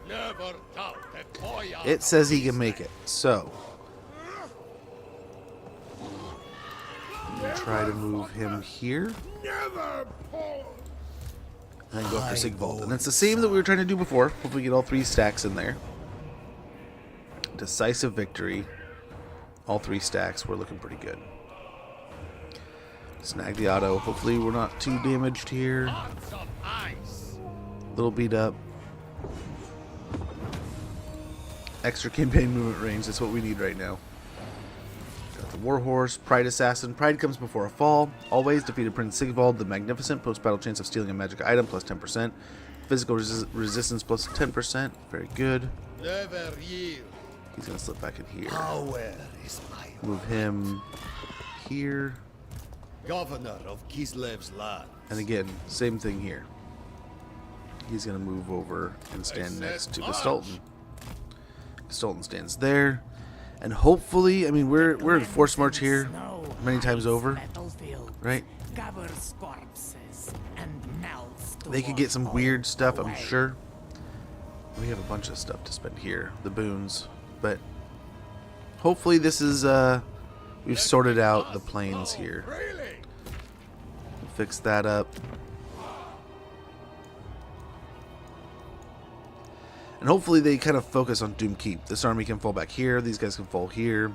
Never doubt that Boya. It says he can make it, so try to move him here. And then go after Sigvald. And it's the same that we were trying to do before. Hopefully we get all 3 stacks in there. Decisive victory. All 3 stacks. We're looking pretty good. Snag the auto. Hopefully we're not too damaged here. A little beat up. Extra campaign movement range. That's what we need right now. Got the Warhorse, Pride Assassin. Pride comes before a fall. Always defeated Prince Sigvald the Magnificent. Post-battle chance of stealing a magic item plus 10%. Physical resistance plus 10%. Very good. Never yield. He's going to slip back in here. Power is my Move him here. governor of Kislev's land. And again, same thing here. He's going to move over and stand next to Kislev. Kislev stands there. And hopefully, I mean, we're in force march here many times over, right? Covers corpses and melts They could get some weird stuff, I'm sure. We have a bunch of stuff to spend here, the boons, but hopefully this is we've sorted out the plains here. We'll fix that up. And hopefully they kind of focus on Doom Keep. This army can fall back here, these guys can fall here,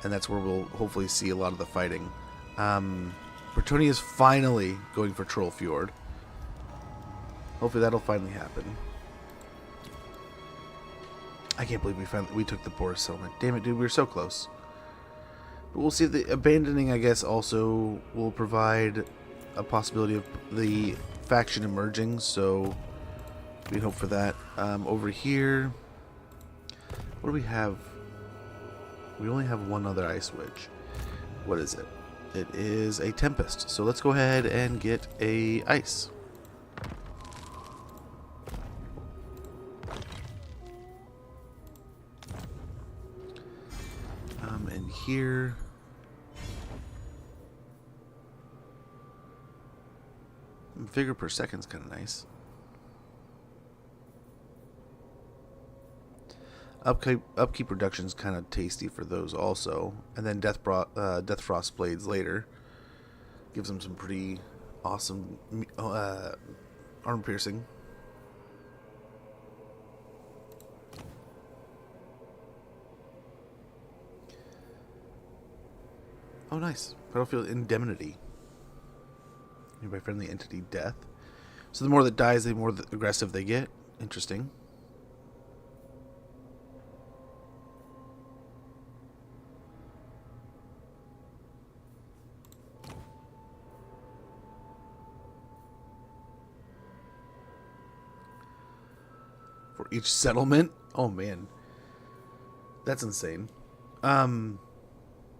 and that's where we'll hopefully see a lot of the fighting. Bretonnia is finally going for Troll Fjord. Hopefully that'll finally happen. I can't believe we took the Boris settlement. Damn it, dude, we were so close. But we'll see if the abandoning, I guess, also will provide a possibility of the faction emerging, so we hope for that. Over here, what do we have? We only have one other ice witch. What is it? It is a tempest. So let's go ahead and get a ice. And here, vigor per second is kind of nice. Upkeep reduction is kind of tasty for those also, and then Death Frost Blades later gives them some pretty awesome arm piercing. Oh, nice. Battlefield Indemnity. By friendly entity death. So the more that dies, the more aggressive they get. Interesting. For each settlement? Oh, man. That's insane.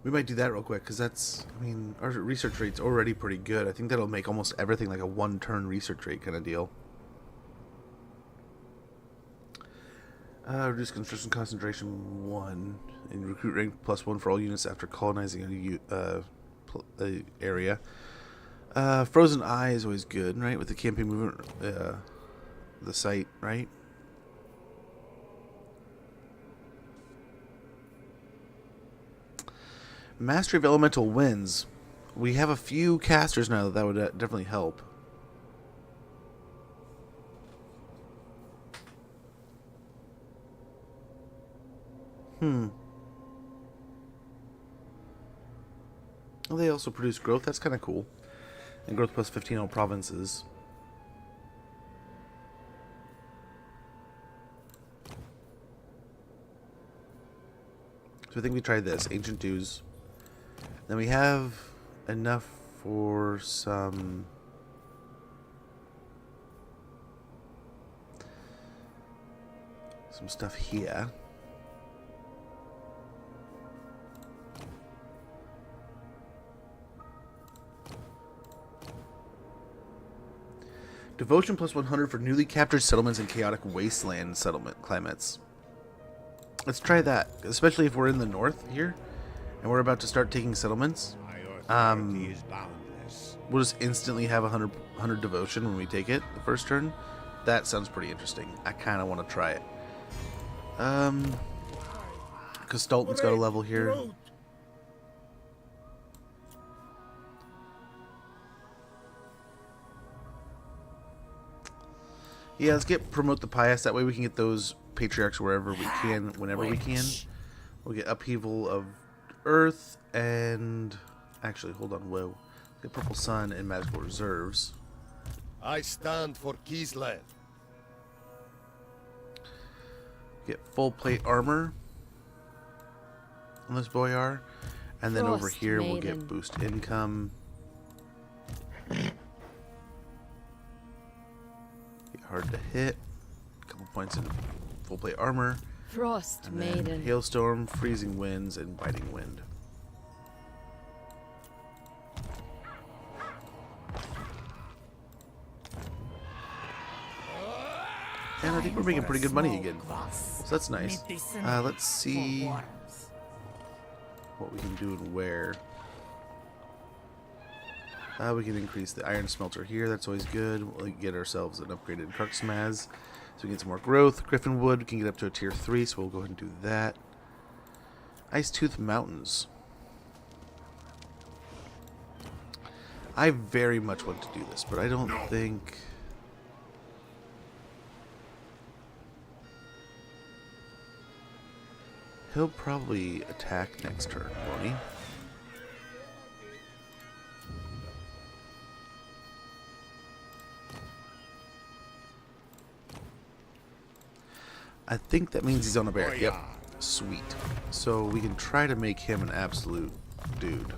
We might do that real quick, because that's, I mean, our research rate's already pretty good. I think that'll make almost everything like a one-turn research rate kind of deal. Reduce construction concentration 1. And recruit rank +1 for all units after colonizing a area. Frozen Eye is always good, right? With the campaign movement, the site, right? Mastery of Elemental Winds. We have a few casters now that would definitely help. Well, they also produce growth. That's kind of cool. And growth plus 15 on provinces. So I think we tried this. Ancient Dues. Then we have enough for some stuff here. Devotion plus 100 for newly captured settlements and chaotic wasteland settlement climates. Let's try that, especially if we're in the north here and we're about to start taking settlements. We'll just instantly have 100 devotion when we take it the first turn. That sounds pretty interesting. I kind of want to try it. Kislev got a level here. Yeah, let's promote the pious. That way we can get those patriarchs wherever we can, whenever we can. We'll get upheaval of earth and actually, hold on, whoa. Get purple sun and magical reserves. I stand for Kislev. Get full plate armor on this boyar, and then over here we'll get boost income. Hard to hit. A couple points in full plate armor. Frost and then Maiden. Hailstorm, freezing winds, and biting wind. And I think we're making pretty good money again. So that's nice. Let's see what we can do and where. We can increase the iron smelter here. That's always good. We'll get ourselves an upgraded Karksmaz, so we get some more growth. Griffin Wood can get up to a tier 3, so we'll go ahead and do that. Ice Tooth Mountains. I very much want to do this, but I don't think... He'll probably attack next turn, won't he? I think that means he's on a bear. Yep. Sweet. So we can try to make him an absolute dude.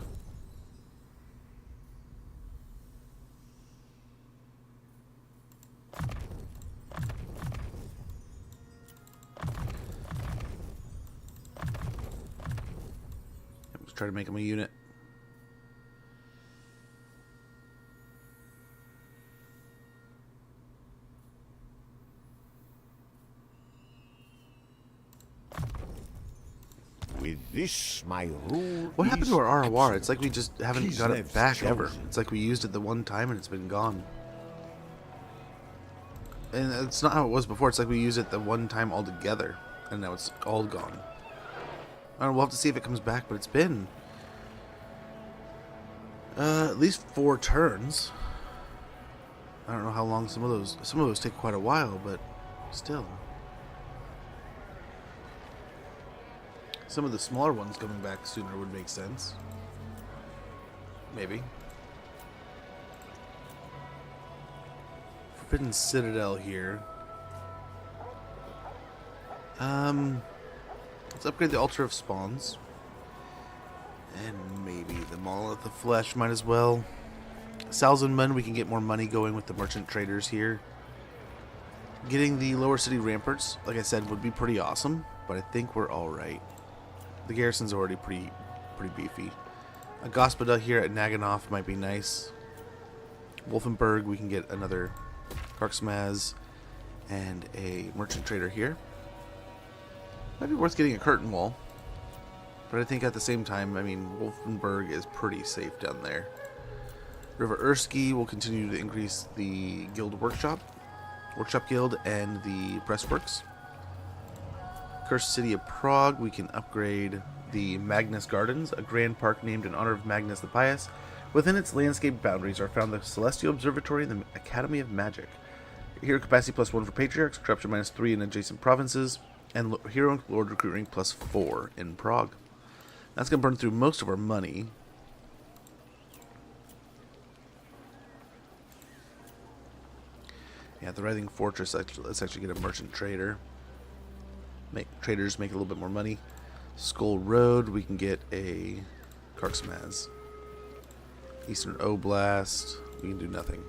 Let's try to make him a unit. With this, my rule. What happened is to our ROR? absolute. It's like we just haven't got it Kislev's back ever. chosen. It's like we used it the one time and it's been gone. And it's not how it was before. It's like we used it the one time altogether, and now it's all gone. I don't know, we'll have to see if it comes back, but it's been at least 4 turns. I don't know how long some of those take quite a while, but still. Some of the smaller ones coming back sooner would make sense. Maybe. Forbidden Citadel here. Let's upgrade the Altar of Spawns. And maybe the Monolith of Flesh might as well. Salzenman, we can get more money going with the merchant traders here. Getting the lower city ramparts, like I said, would be pretty awesome, but I think we're alright. The garrison's already pretty beefy. A Gospoda here at Naganov might be nice. Wolfenburg, we can get another Karksmaz and a merchant trader here. Might be worth getting a curtain wall. But I think at the same time, I mean, Wolfenburg is pretty safe down there. River Ursky will continue to increase the guild workshop guild, and the pressworks. Cursed City of Prague, we can upgrade the Magnus Gardens, a grand park named in honor of Magnus the Pious. Within its landscape boundaries are found the Celestial Observatory and the Academy of Magic. Hero capacity +1 for patriarchs, corruption -3 in adjacent provinces, and hero and lord recruit rank +4 in Prague. That's going to burn through most of our money. Yeah, the Writhing Fortress, let's actually get a merchant trader. Traders make a little bit more money. Skull Road, we can get a Karksmaz. Eastern Oblast, we can do nothing.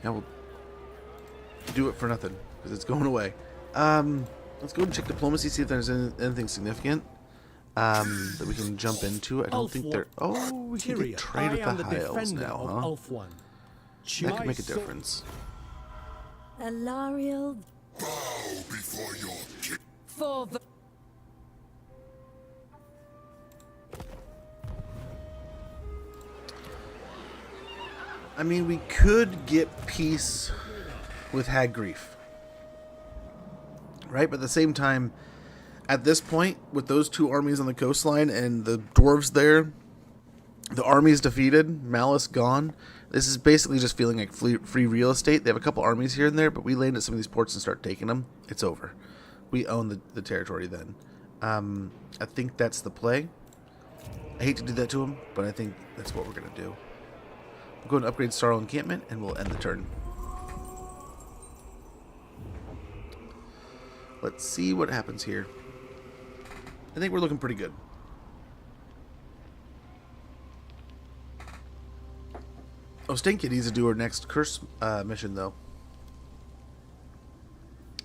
Yeah, we'll do it for nothing, because it's going away. Let's go and check diplomacy, see if there's anything significant that we can jump into. I don't think there... Oh, we can get trade with the High Elves now, huh? That could make a difference. Alariel Bow before your king. for the I mean, we could get peace with Hag Grief. Right? But at the same time, at this point, with those 2 armies on the coastline and the dwarves there, the army's defeated, Malice gone, this is basically just feeling like free real estate. They have a couple armies here and there, but we land at some of these ports and start taking them. It's over. We own the territory then. I think that's the play. I hate to do that to them, but I think that's what we're going to do. We'll go and upgrade Starl Encampment, and we'll end the turn. Let's see what happens here. I think we're looking pretty good. Ostankya needs to do our next curse mission, though.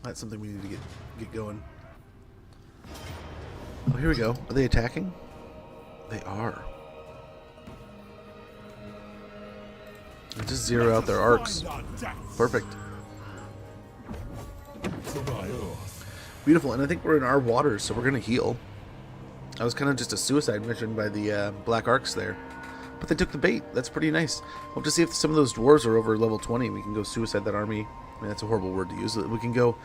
That's something we need to get going. Oh, here we go. Are they attacking? They are. They just zero out their arcs. Perfect. Beautiful, and I think we're in our waters, so we're going to heal. That was kind of just a suicide mission by the Black Arcs there. But they took the bait. That's pretty nice. Hope to see if some of those dwarves are over level 20. We can go suicide that army. I mean, that's a horrible word to use. We can go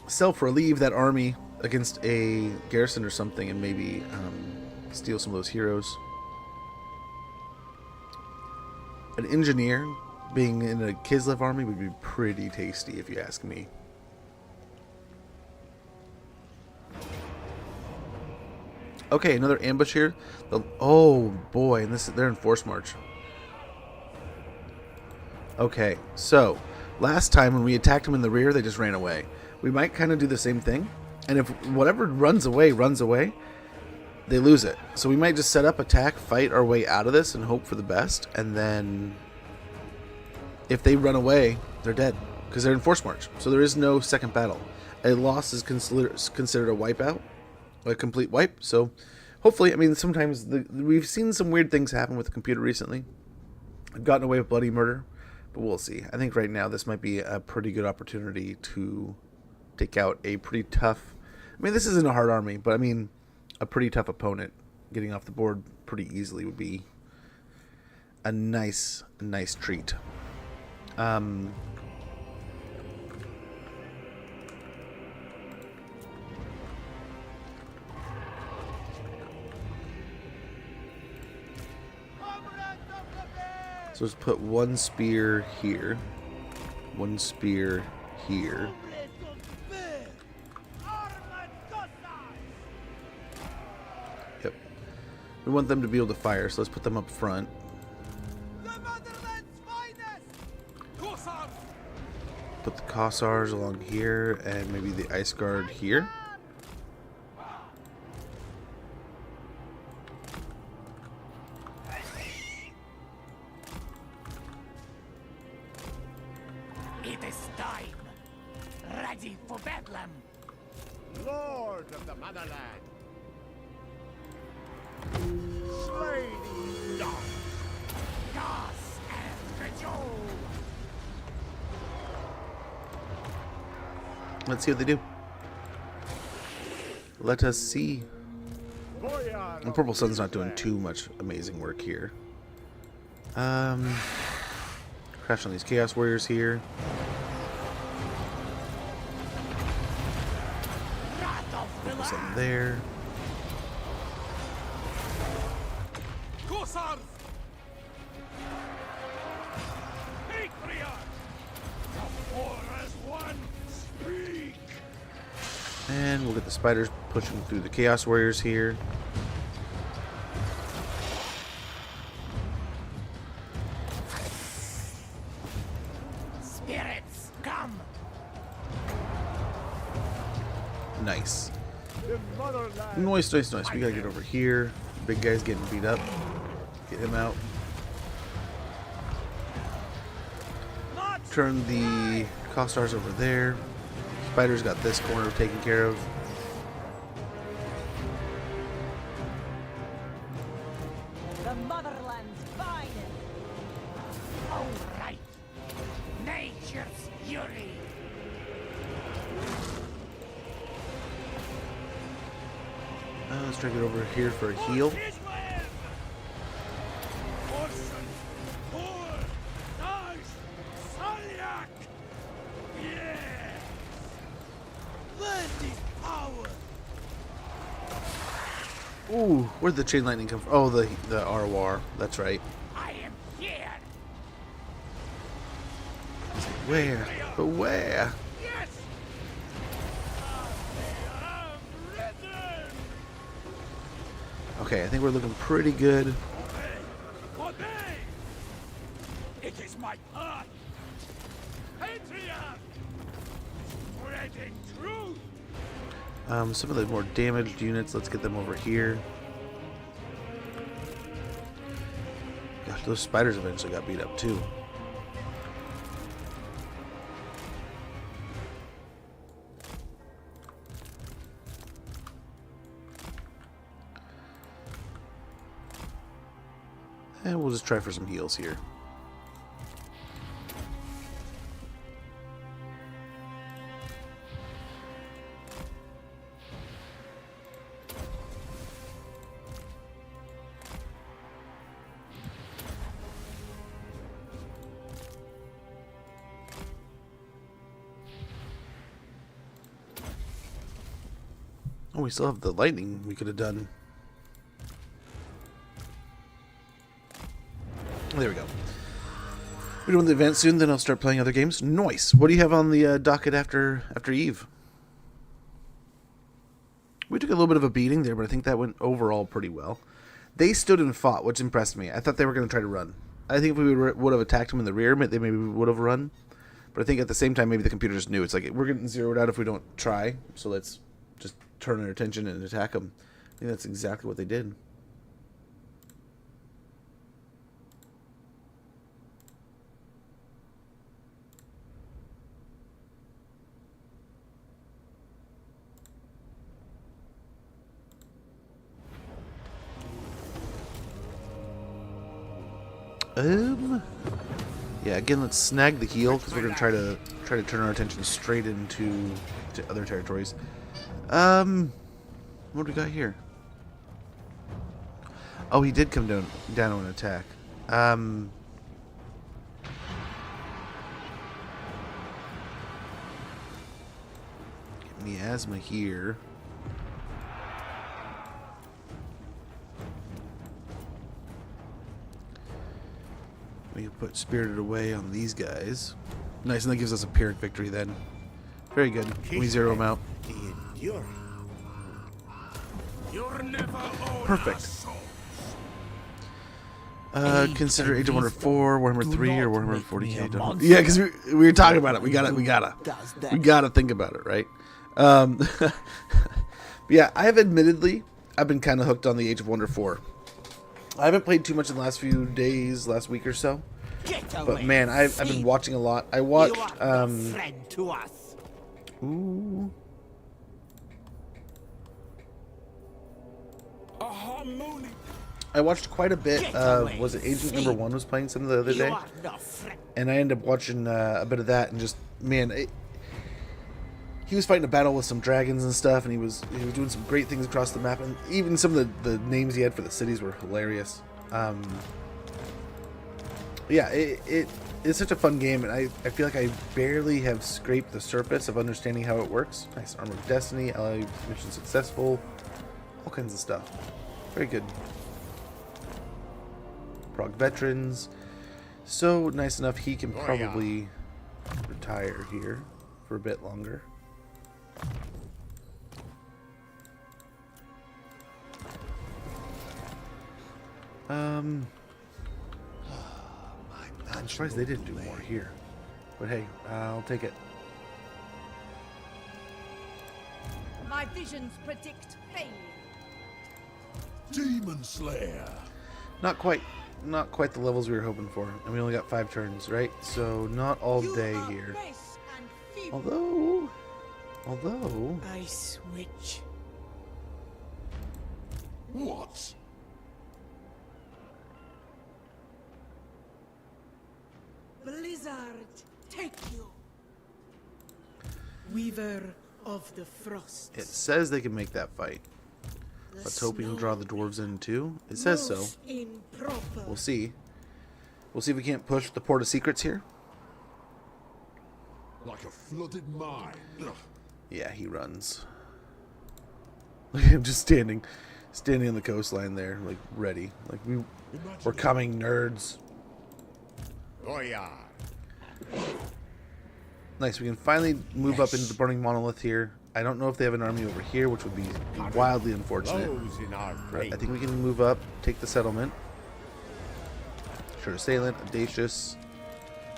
self-relieve that army against a garrison or something and maybe steal some of those heroes. An engineer being in a Kislev army would be pretty tasty if you ask me. Okay, another ambush here. Oh boy, and they're in force march. Okay, so last time when we attacked them in the rear, they just ran away. We might kind of do the same thing, and if whatever runs away, they lose it. So we might just set up, attack, fight our way out of this, and hope for the best. And then if they run away, they're dead because they're in force march. So there is no second battle. A loss is considered a wipeout. A complete wipe. So hopefully, I mean, sometimes we've seen some weird things happen with the computer recently. I've gotten away with bloody murder, but we'll see. I think right now this might be a pretty good opportunity to take out a pretty tough, I mean, this isn't a hard army, but I mean a pretty tough opponent. Getting off the board pretty easily would be a nice treat. So let's put one spear here, one spear here. Yep. We want them to be able to fire, so let's put them up front. Put the Kossars along here, and maybe the Ice Guard here. It is time. Ready for Bedlam. Lord of the motherland. Slay these dogs. Gas and cajole. Let's see what they do. Let us see. And Purple Sun's not doing too much amazing work here. Crash on these Chaos Warriors here. Purple Sun there. And we'll get the spiders pushing through the Chaos Warriors here. Spirits, come. Nice. Nice. We gotta get over here. Big guy's getting beat up. Get him out. Turn the Kossars over there. Spiders got this corner taken care of. The motherland's finest. All right. Nature's fury. Let's drag it over here for a heal. Ooh, where'd the chain lightning come from? Oh, the Arwar. That's right. I am here. Where? But where? Yes. Okay, I think we're looking pretty good. It is my path. Patriot, spreading truth. Some of the more damaged units, let's get them over here. Gosh, those spiders eventually got beat up too. And we'll just try for some heals here. Oh, we still have the lightning we could have done. There we go. We're doing the event soon, then I'll start playing other games. Nice. What do you have on the docket after Eve? We took a little bit of a beating there, but I think that went overall pretty well. They stood and fought, which impressed me. I thought they were going to try to run. I think if we would have attacked them in the rear, they maybe would have run. But I think at the same time, maybe the computer just knew. It's like, we're getting zeroed out if we don't try, so let's just turn our attention and attack them. I think that's exactly what they did. Yeah, again, let's snag the heel because we're gonna try to turn our attention straight into other territories. What do we got here? Oh, he did come down on an attack. Miasma here. We can put Spirited Away on these guys. Nice, and that gives us a Pyrrhic victory then. Very good. We zero them out. Perfect. Consider Age of Wonder 4, Warhammer 3, or Warhammer 40k. Yeah, because we were talking about it. We gotta think about it, right? Yeah, I've been kind of hooked on the Age of Wonder 4. I haven't played too much in the last few days, last week or so. But man, I've been watching a lot. I watched ooh. I watched quite a bit of, was it Agent Number 1 was playing some the other day? And I ended up watching a bit of that, and just, man, he was fighting a battle with some dragons and stuff, and he was doing some great things across the map, and even some of the names he had for the cities were hilarious. Yeah, it's such a fun game, and I feel like I barely have scraped the surface of understanding how it works. Nice. Armor of Destiny, ally mission successful, all kinds of stuff. Very good. Prog veterans. So nice enough he can probably retire here for a bit longer. I'm surprised they didn't do more here. But hey, I'll take it. My visions predict failure. Demon Slayer. Not quite the levels we were hoping for. And we only got 5 turns, right? So not all day here. Although Ice Witch. What? Blizzard, take you. Weaver of the Frost. it says they can make that fight. Let's hope we can draw the dwarves in too. It says so. We'll see. We'll see if we can't push the Port of Secrets here. Like a flooded mine. Yeah, he runs. Look at him just standing on the coastline there, like ready. Like we're coming, nerds. Oh yeah. Nice. We can finally move up into the Burning Monolith here. I don't know if they have an army over here, which would be wildly unfortunate. But I think we can move up, take the settlement. Sure Assailant, Audacious,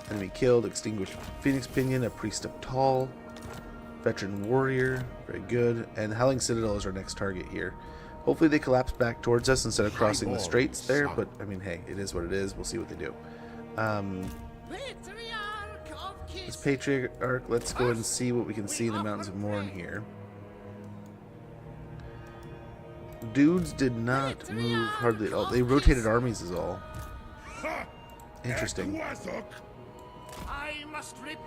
Enemy Killed, Extinguished Phoenix Pinion, a Priest of Tall, Veteran Warrior, very good, and Howling Citadel is our next target here. Hopefully they collapse back towards us instead of crossing the straits there, but I mean, hey, it is what it is. We'll see what they do. This Patriarch, let's go and see what we can see in the Mountains of Morn here. Dudes did not move hardly at all. They rotated armies is all. Interesting. I must repent.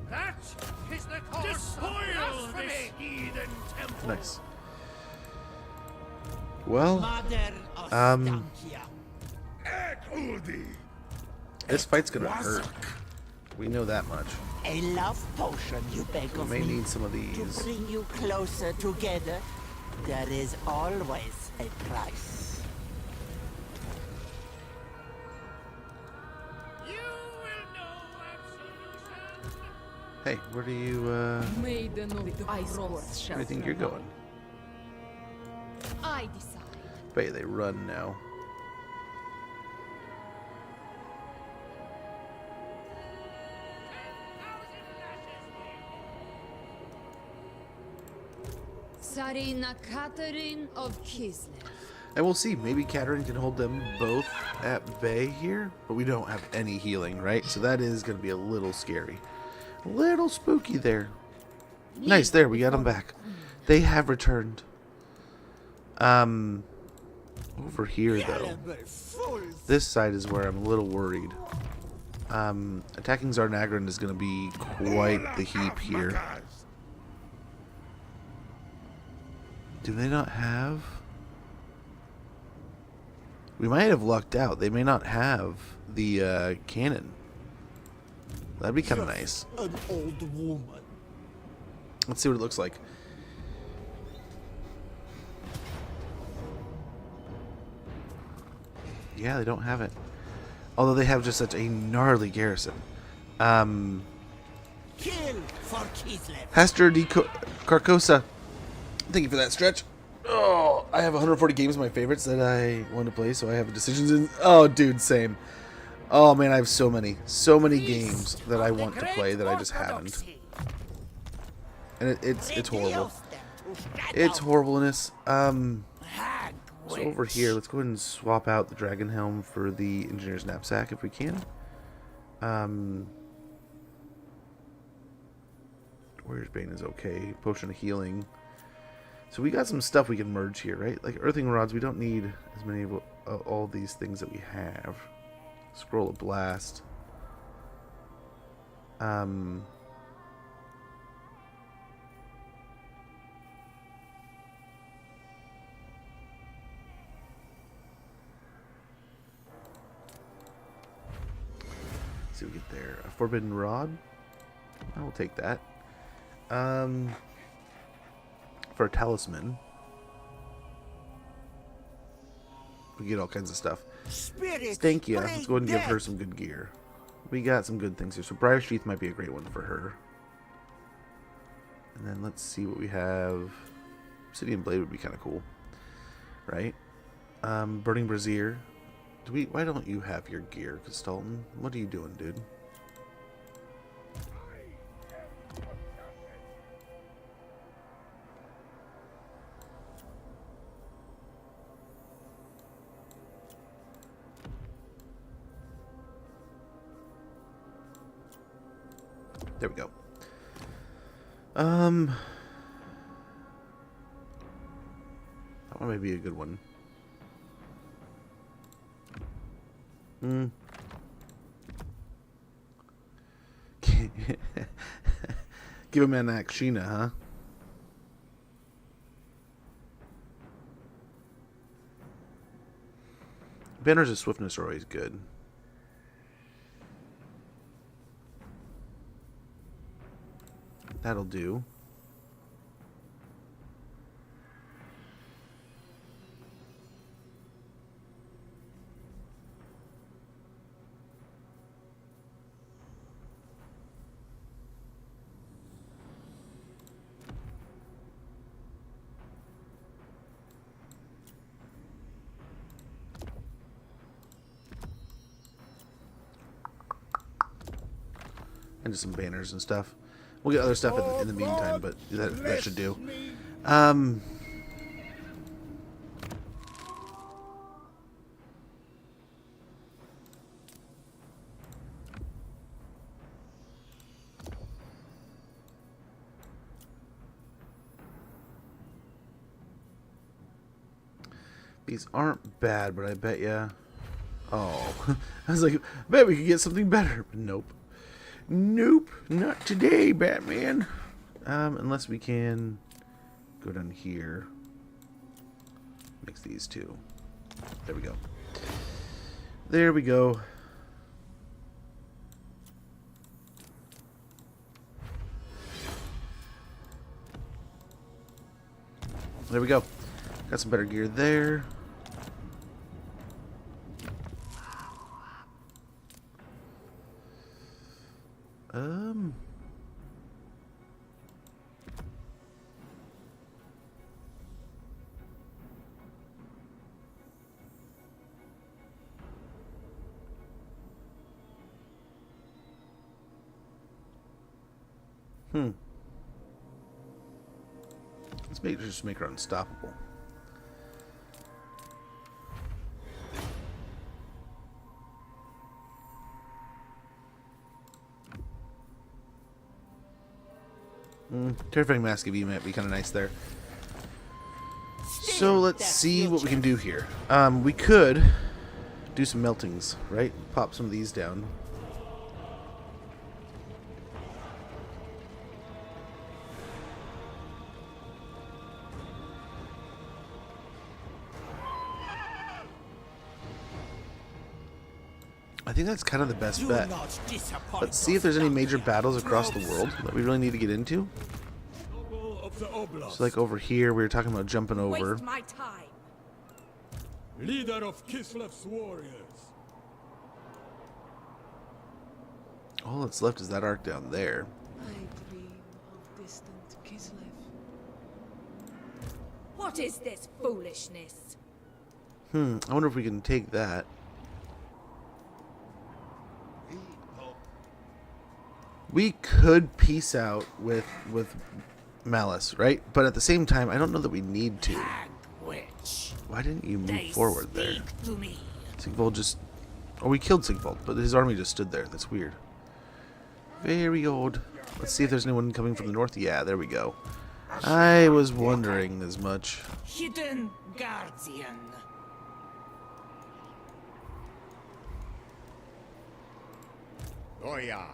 That is the course of blasphemy. Heathen temple. Nice. Well, this fight's gonna hurt. We know that much. A love potion, you beg We of may me. need some of To these. bring you closer together, there is always a price. Hey, where do you, Maiden of the Ice Courts where shall do you think you're going? I decide. Bet you they run now. Tsarina Catherine of Kislev. And we'll see. Maybe Katerin can hold them both at bay here, but we don't have any healing, right? So that is going to be a little scary. A little spooky there. Nice, there, we got them back. They have returned. Over here, though. This side is where I'm a little worried. Attacking Zarnagran is going to be quite the heap here. Do they not have... We might have lucked out. They may not have the cannon. That'd be kind of nice. An old woman. Let's see what it looks like. Yeah, they don't have it. Although they have just such a gnarly garrison. Kill for Kislev. Hester D. Carcosa. Thank you for that stretch. Oh, I have 140 games of my favorites that I want to play, so I have decisions in. Oh, dude, same. Oh man, I have so many games that I want to play that I just haven't. And it's horrible. It's horribleness. So over here, let's go ahead and swap out the Dragon Helm for the Engineer's Knapsack if we can. Warrior's Bane is okay. Potion of Healing. So we got some stuff we can merge here, right? Like Earthing Rods, we don't need as many of all these things that we have. Scroll of Blast. See what we get there. A Forbidden Rod. I will take that. For a Talisman, we get all kinds of stuff. Ostankya, let's go ahead and give her some good gear. We got some good things here. So Briar Sheath might be a great one for her. And then let's see what we have. Obsidian Blade would be kind of cool, right? Burning Brazier. Why don't you have your gear, Kislev? What are you doing, dude? There we go. That one may be a good one. Give him an Akshina, huh? Banners of Swiftness are always good. That'll do. And just some banners and stuff. We'll get other stuff in the meantime, but that should do. These aren't bad, but I bet ya. Oh, I was like, I bet we could get something better, but nope. Nope, not today, Batman. Unless we can go down here. Mix these two. There we go. There we go. There we go. Got some better gear there. Let's just make her unstoppable. Terrifying Mask of E might be kind of nice there. So let's see what we can do here. We could do some meltings, right? Pop some of these down. I think that's kind of the best bet. Let's see if there's any major battles across the world that we really need to get into. So like over here, we were talking about jumping over. Waste my time. Leader of Kislev's warriors. All that's left is that arc down there. I dream of distant Kislev. What is this foolishness? I wonder if we can take that. We could peace out with Malice, right? But at the same time, I don't know that we need to. Why didn't you move forward there? Sigvold just... Oh, we killed Sigvold, but his army just stood there. That's weird. Very odd. Let's see if there's anyone coming from the north. Yeah, there we go. I was wondering as much. Hidden Guardian. Oh yeah.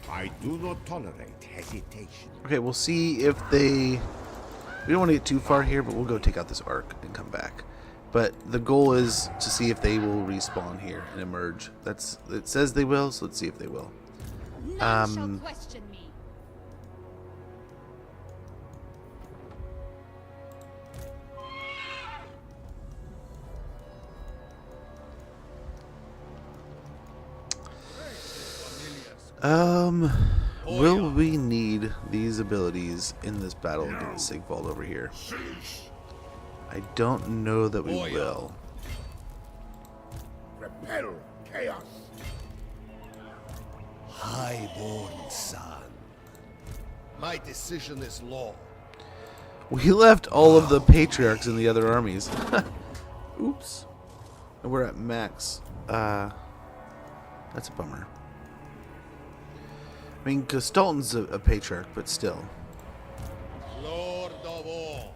I do not tolerate hesitation. Okay, we'll see if they... We don't want to get too far here, but we'll go take out this arc and come back. But the goal is to see if they will respawn here and emerge. It says they will, so let's see if they will. None shall question me. Will we need these abilities in this battle against Sigvold over here? I don't know that we will. Repel chaos. Highborn son. My decision is law. We left all of the patriarchs in the other armies. Oops. And we're at max. That's a bummer. I mean, Kislev a patriarch, but still. Lord of all.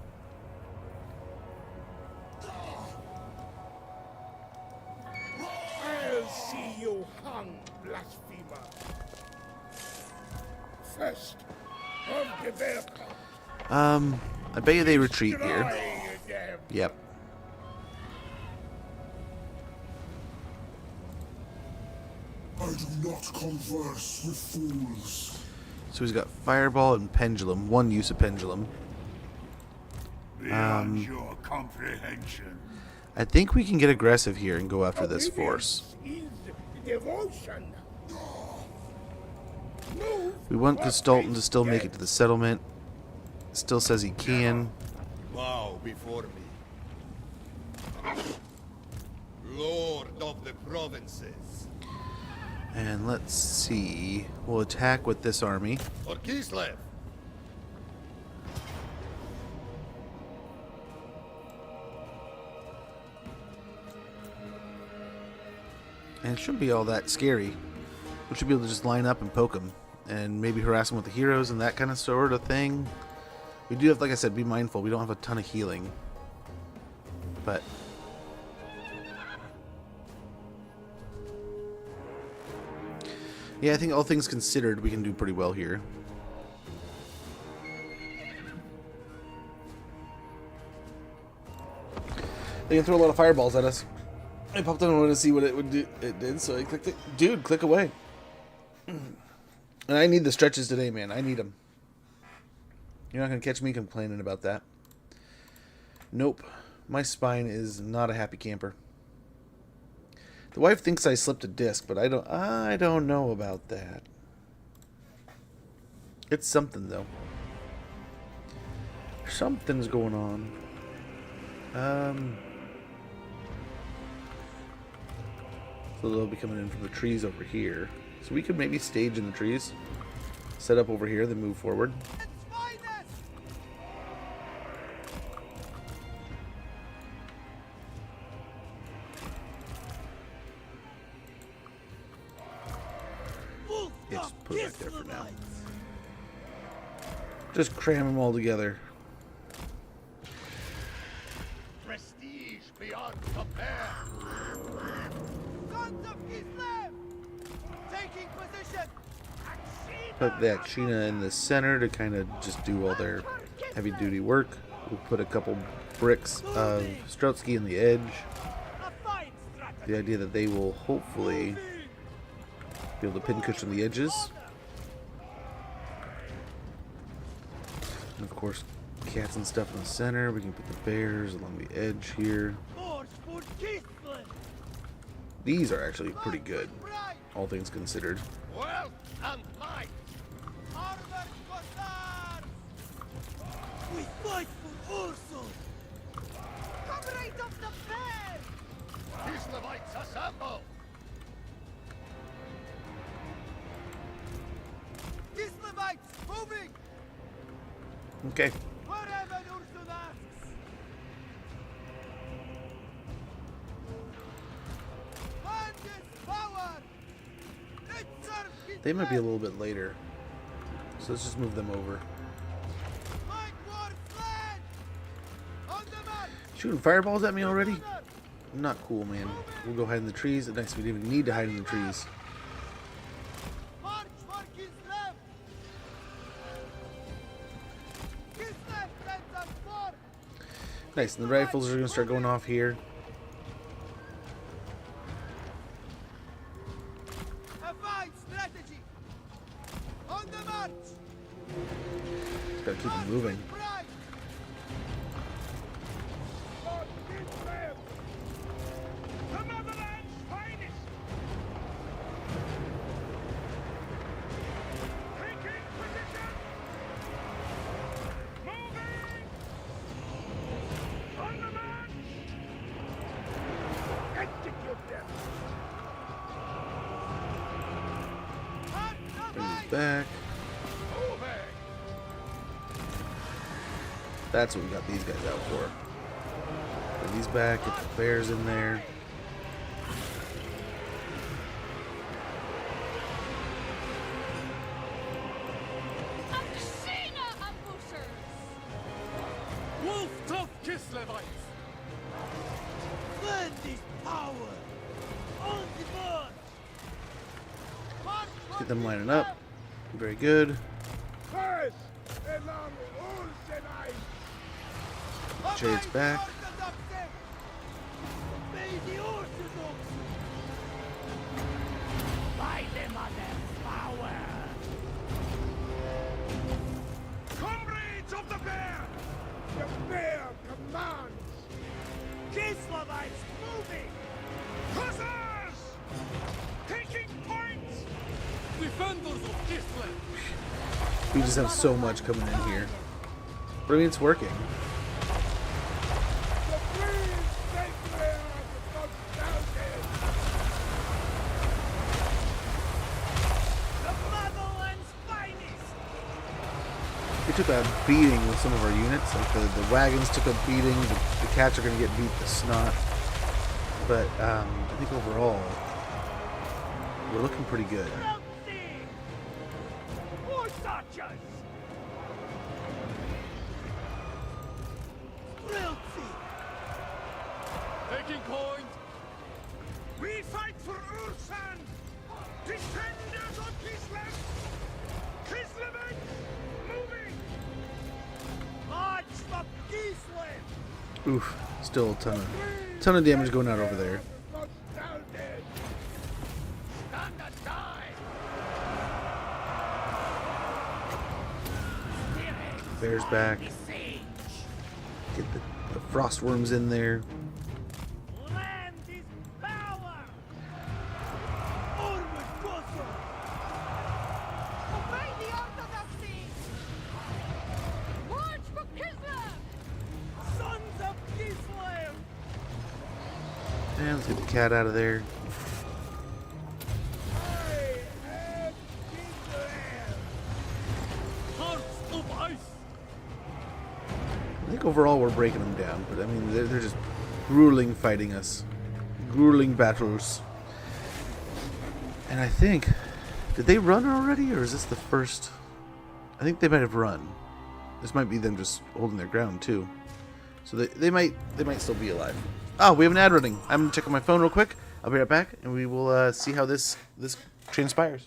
I'll see you hung, blasphemer. First of the welcome. I bet you they retreat here. Yep. I do not converse with fools. So he's got Fireball and Pendulum. One use of Pendulum. Beyond your comprehension. I think we can get aggressive here and go after this force. Devotion. We want Kislev to still make it to the settlement. Still says he can. Bow before me. Lord of the provinces. And let's see. We'll attack with this army. For Kislev. And it shouldn't be all that scary. We should be able to just line up and poke them. And maybe harass them with the heroes and that kind of sort of thing. We do have, like I said, be mindful. We don't have a ton of healing. But... yeah, I think all things considered, we can do pretty well here. They can throw a lot of fireballs at us. I popped on and wanted to see what it would do. It did, so I clicked it. Dude, click away. And I need the stretches today, man. I need them. You're not going to catch me complaining about that. Nope. My spine is not a happy camper. The wife thinks I slipped a disc, but I don't know about that. It's something, though. Something's going on. So they'll be coming in from the trees over here. So we could maybe stage in the trees. Set up over here, then move forward. Yes, put it back there for now. Just cram them all together. Prestige beyond compare. Sons of Kislev, taking position. Put that Sheena in the center to kind of just do all their heavy duty work. We'll put a couple bricks of Strotsky in the edge. The idea that they will hopefully be able to pin cushion the edges. And of course, cats and stuff in the center. We can put the bears along the edge here. These are actually pretty good, all things considered. Wealth and might. We fight for Ursul. Comrades of the bear. Kislevites assemble. Kislevites moving. Okay. Wherever Ursul asks. Land is power. They might be a little bit later. So let's just move them over. Shooting fireballs at me already? Not cool, man. We'll go hide in the trees. Next, we didn't even need to hide in the trees. Nice, and the rifles are going to start going off here. Just gotta keep them moving. Back. That's what we got these guys out for. Bring these back, get the bears in there. Wolf tough Kislevites! Lend is power! On the march! Let's get them lining up. Very good. First, along Ursulite! Jade's back. May the Orthodox buy them on their power! Comrades of the bear! The bear commands! Kislevites moving! Hussars! Taking points! Defenders of Kislev! We just have so much coming in here. But I mean, it's working. We took a beating with some of our units. Like the wagons took a beating. The cats are going to get beat to snot. But I think overall, we're looking pretty good. Taking point! We fight for Ursan! Defenders of Kislev! Kislev! Moving! March for Kislev! Oof, still a ton of damage going out over there. bears back. Get the frost worms in there. Land is power! Onward, Koso! Obey the orthodoxy! March for Kislev! Sons of Kislev! And let's get the cat out of there. I think overall we're breaking them down, but I mean they're just grueling fighting us, grueling battles. And I think, did they run already, or is this the first? I think they might have run. This might be them just holding their ground too. So they might still be alive. Oh, we have an ad running. I'm gonna check on my phone real quick. I'll be right back, and we will see how this transpires.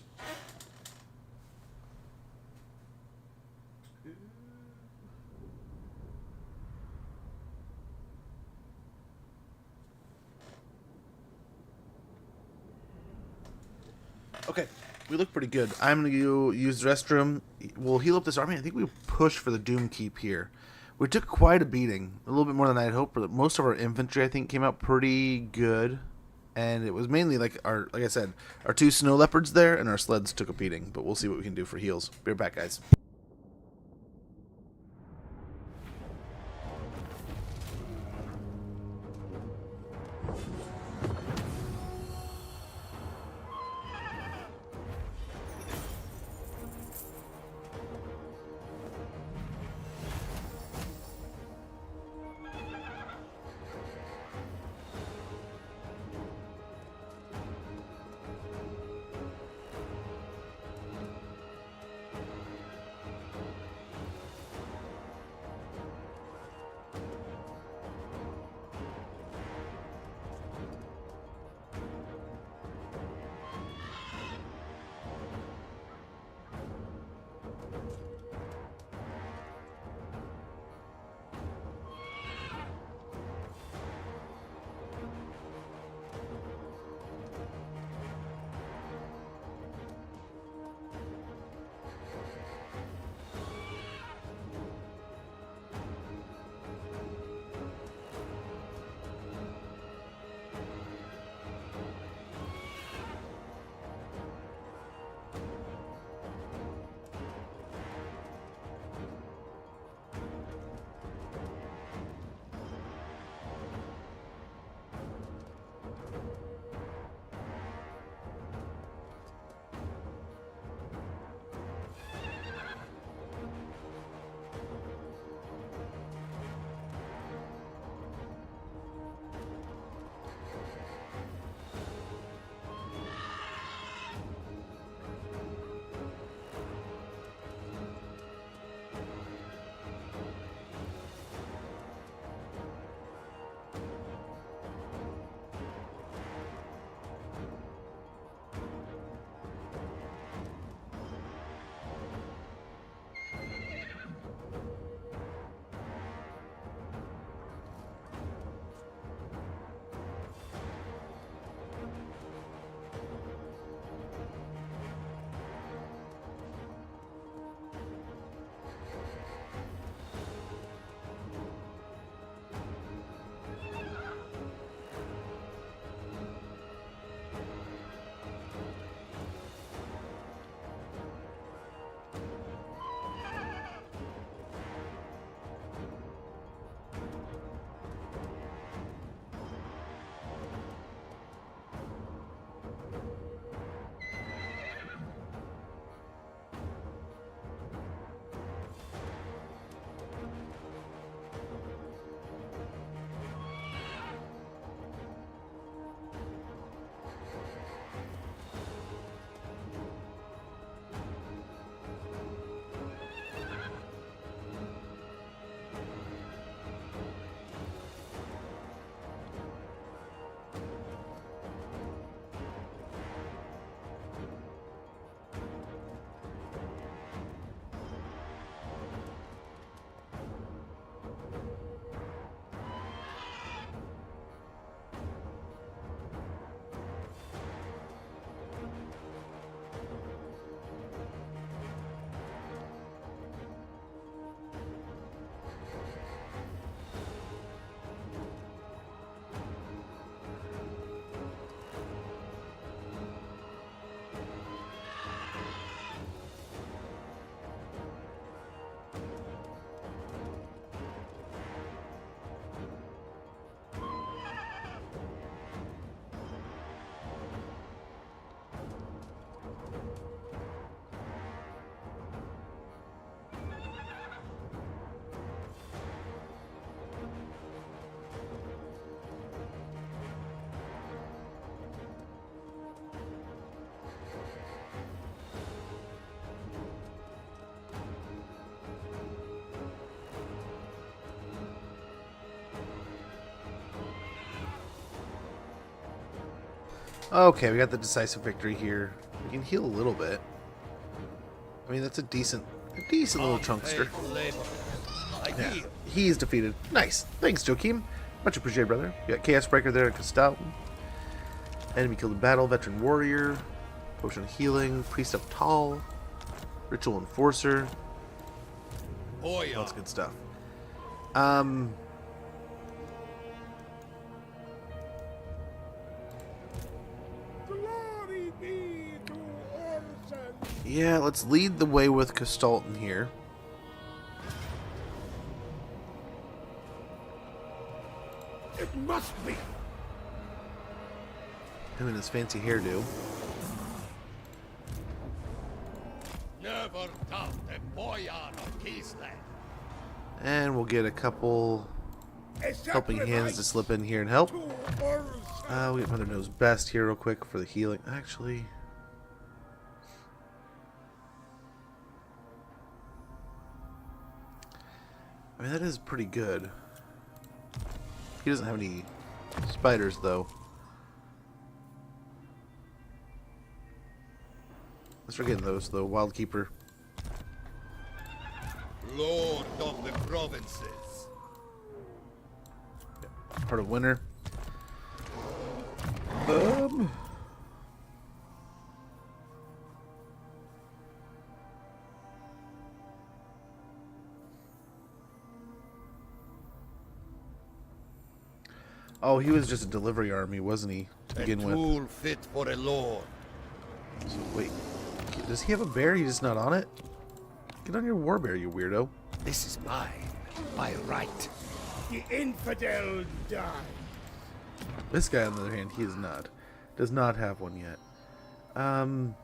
Okay, we look pretty good. I'm going to go use the restroom. We'll heal up this army. I think we push for the Doom Keep here. We took quite a beating, a little bit more than I had hoped, but most of our infantry, I think, came out pretty good. And it was mainly, like I said, our 2 snow leopards there, and our sleds took a beating. But we'll see what we can do for heals. Be right back, guys. Okay, we got the decisive victory here. We can heal a little bit. I mean, that's a decent little chunkster. Yeah, he's defeated. Nice. Thanks, Joachim. Much appreciated, brother. We got Chaos Breaker there at Kislev. Enemy killed in battle. Veteran Warrior. Potion of Healing. Priest of Tal. Ritual Enforcer. Oh, yeah. That's good stuff. Glory be to Orson. Yeah, let's lead the way with Kislev here. It must be. Him and his fancy hairdo. Never doubt the Boyan of Kislev. And we'll get a couple helping hands to slip in here and help. We get Mother Knows Best here real quick for the healing. Actually, I mean, that is pretty good. He doesn't have any spiders, though. Let's forget those, though. Wild Keeper. Lord of the provinces. Part of Winter. Oh, he was just a delivery army, wasn't he, to begin with? A tool fit for a lord. So, wait, does he have a bear? He's just not on it? Get on your war bear, you weirdo. This is mine, by right. The infidel died. This guy, on the other hand, he is not. Does not have one yet. And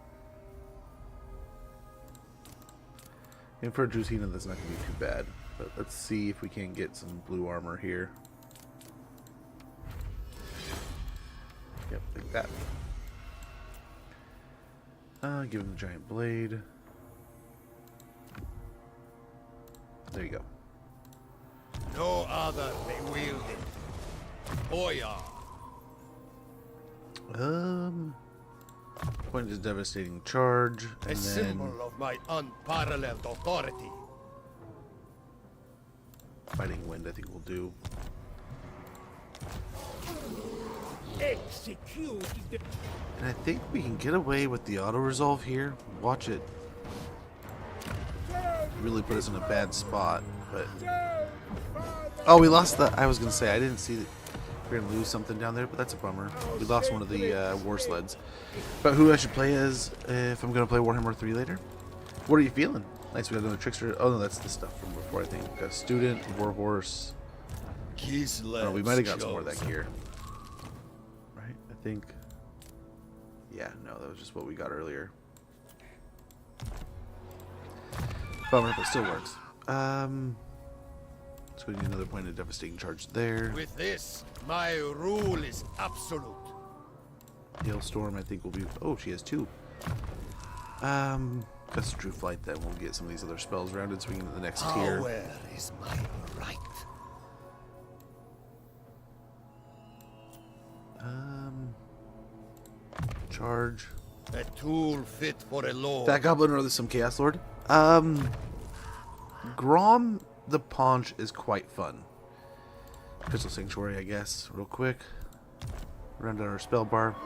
for Drusina, that's not going to be too bad. But let's see if we can get some blue armor here. Yep, like that. Give him the giant blade. There you go. No other may wield it. Boyan. Point is devastating charge, and A then symbol of my unparalleled authority. fighting wind. I think will do. Execute the... And I think we can get away with the auto resolve here. Watch it. Really put us in a bad spot, but oh, we lost the. I was gonna say I didn't see that we're gonna lose something down there, but that's a bummer. We lost one of the war sleds. But who I should play as if I'm gonna play Warhammer 3 later? What are you feeling? Nice, we got another trickster. Oh no, that's the stuff from before. I think got a student, war horse. Kislev. Oh, we might have got some more of that gear. Right? I think. Yeah, no, that was just what we got earlier. Bummer, but still works. So we need another point of devastating charge there. With this, my rule is absolute. Hailstorm, I think will be. Oh, she has two. Gust of True Flight. Then we'll get some of these other spells rounded, so we can get the next tier. Where is my right? Charge. A tool fit for a lord. That goblin or some Chaos Lord. Grom the Paunch is quite fun. Crystal Sanctuary, I guess, real quick. Round out our spell bar.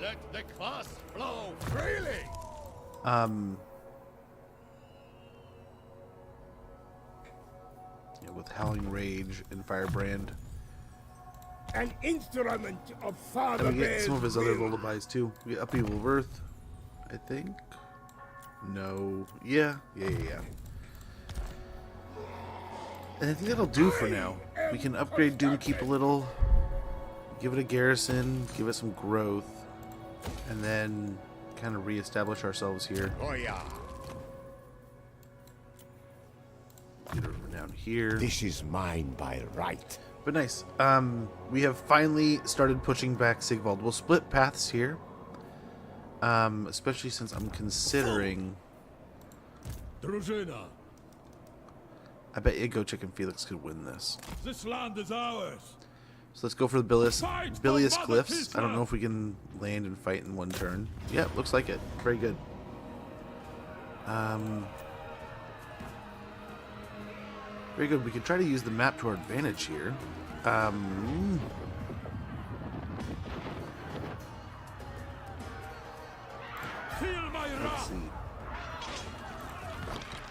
Let the class flow freely. Yeah, with Howling Rage and Firebrand. An instrument of Father And we get Bear's some of his other will. lullabies too. We get Upheaval of Earth, I think. No. Yeah. And I think that'll do for now. We can upgrade Doomkeep a little. Give it a garrison. Give it some growth. And then kind of reestablish ourselves here. Oh yeah. Get it over down here. This is mine by right. But nice. We have finally started pushing back Sigvald. We'll split paths here. Especially since I'm considering... Drużyna, I bet Egochick and Felix could win this. this land is ours. So let's go for the Bilious Cliffs. I don't know if we can land and fight in one turn. Yeah, looks like it. Very good. Very good. We could try to use the map to our advantage here. Let's see.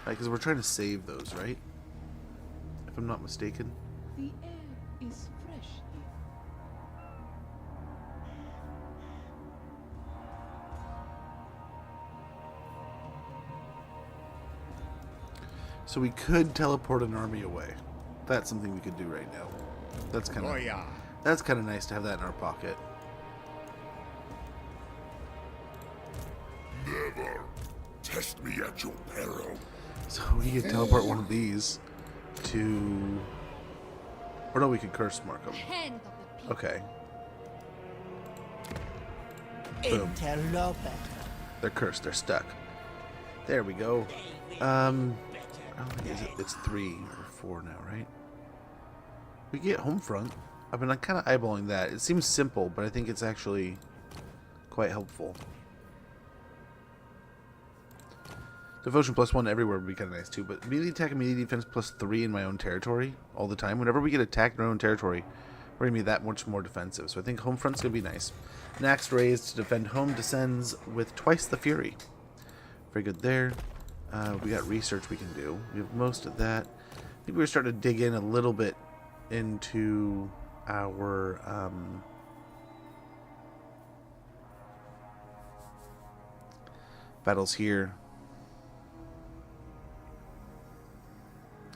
Because we're trying to save those, right? If I'm not mistaken. The air is fresh here. So we could teleport an army away. That's something we could do right now. That's kind of nice to have that in our pocket. Never test me at your peril. So we could teleport one of these to... Or no, we could curse mark them. Okay. Boom. They're cursed. They're stuck. There we go. It's 3 or 4 now, right? We get home front. I mean, I'm kind of eyeballing that. It seems simple, but I think it's actually quite helpful. Devotion +1 everywhere would be kind of nice too, but immediate attack and immediate defense +3 in my own territory all the time. Whenever we get attacked in our own territory, we're going to be that much more defensive. So I think home front's going to be nice. Next raised to defend home descends with twice the fury. Very good there. We got research we can do. We have most of that. I think we're starting to dig in a little bit into our battles here.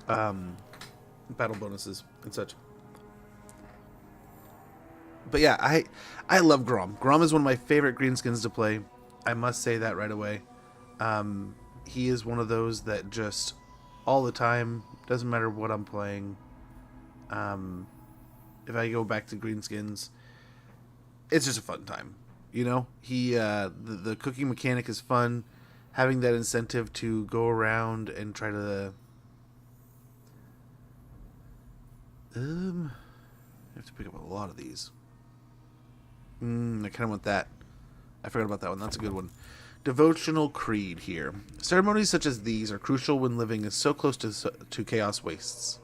Battle bonuses and such. But yeah, I love Grom. Grom is one of my favorite greenskins to play. I must say that right away. He is one of those that just all the time, doesn't matter what I'm playing. If I go back to greenskins, it's just a fun time. You know, he the cooking mechanic is fun. Having that incentive to go around and try to I have to pick up a lot of these. I kind of want that. I forgot about that one. That's a good one. Devotional Creed here. Ceremonies such as these are crucial when living is so close to chaos wastes.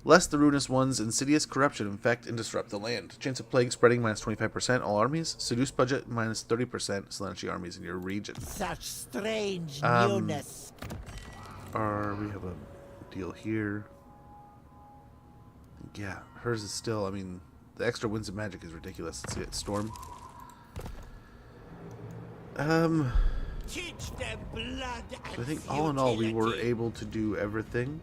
Lest the ruinous ones insidious corruption infect and disrupt the land. Chance of plague spreading -25% all armies. Seduce budget -30% Selenchi armies in your region. Such strange newness. We have a deal here. Yeah, hers is still, I mean, the extra winds of magic is ridiculous. Let's see it. Storm. Teach them blood So I think all in all we were able to do everything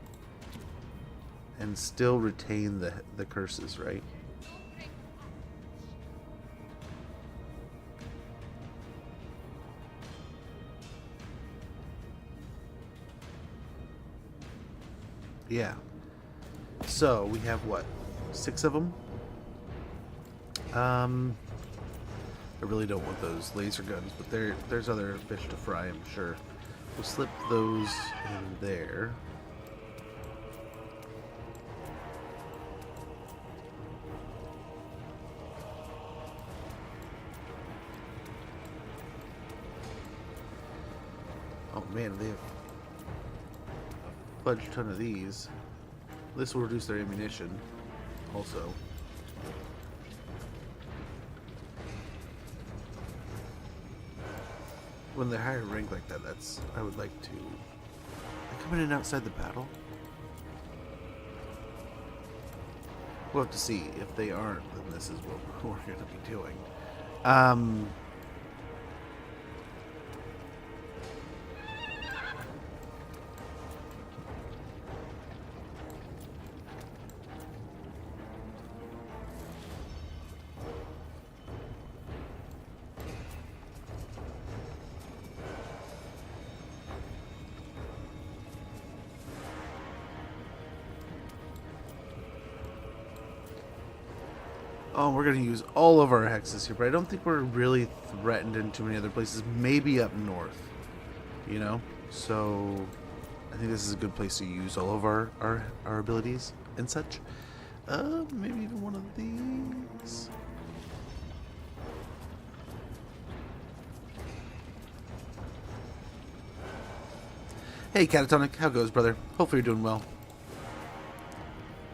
and still retain the curses, right? Yeah. So we have what? 6 of them? I really don't want those laser guns, but there's other fish to fry, I'm sure. We'll slip those in there. Oh man, they have a fudge ton of these. This will reduce their ammunition also. When they're higher rank like that, I would like to... They're coming in outside the battle? We'll have to see. If they aren't, then this is what we're going to be doing. Oh, we're going to use all of our hexes here, but I don't think we're really threatened in too many other places. Maybe up north, you know? So I think this is a good place to use all of our abilities and such. Maybe even one of these. Hey, Catatonic, how goes, brother? Hopefully you're doing well.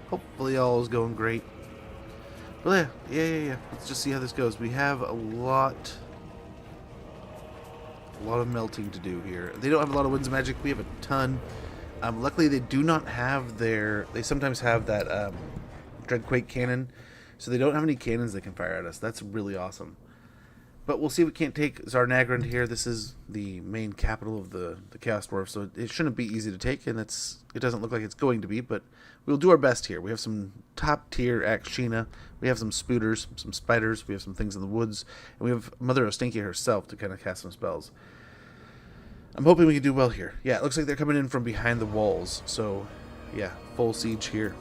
Hopefully all is going great. But yeah. Let's just see how this goes. We have a lot of melting to do here. They don't have a lot of winds of magic. We have a ton. Luckily, they do not have their... They sometimes have that Dreadquake cannon, so they don't have any cannons that can fire at us. That's really awesome. But we'll see if we can't take Zarnagrand here. This is the main capital of the Chaos Dwarf, so it shouldn't be easy to take, and it doesn't look like it's going to be, but we'll do our best here. We have some top-tier Akshina. We have some Spooters, some Spiders. We have some things in the woods, and we have Mother Ostankya herself to kind of cast some spells. I'm hoping we can do well here. Yeah, it looks like they're coming in from behind the walls, so yeah, full siege here.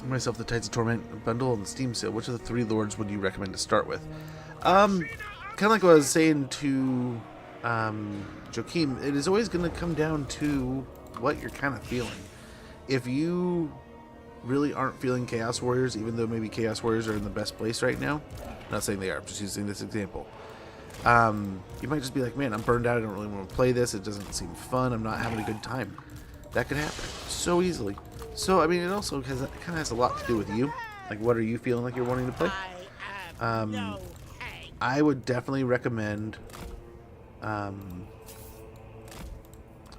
Myself, the Tides of Torment bundle, and the Steam sale. Which of the 3 lords would you recommend to start with? Kind of like what I was saying to Joachim, it is always going to come down to what you're kind of feeling. If you really aren't feeling Chaos Warriors, even though maybe Chaos Warriors are in the best place right now, I'm not saying they are, I'm just using this example. You might just be like, man, I'm burned out, I don't really want to play this, it doesn't seem fun, I'm not having a good time. That could happen so easily. So, I mean, it also kind of has a lot to do with you. Like, what are you feeling like you're wanting to play? I would definitely recommend, of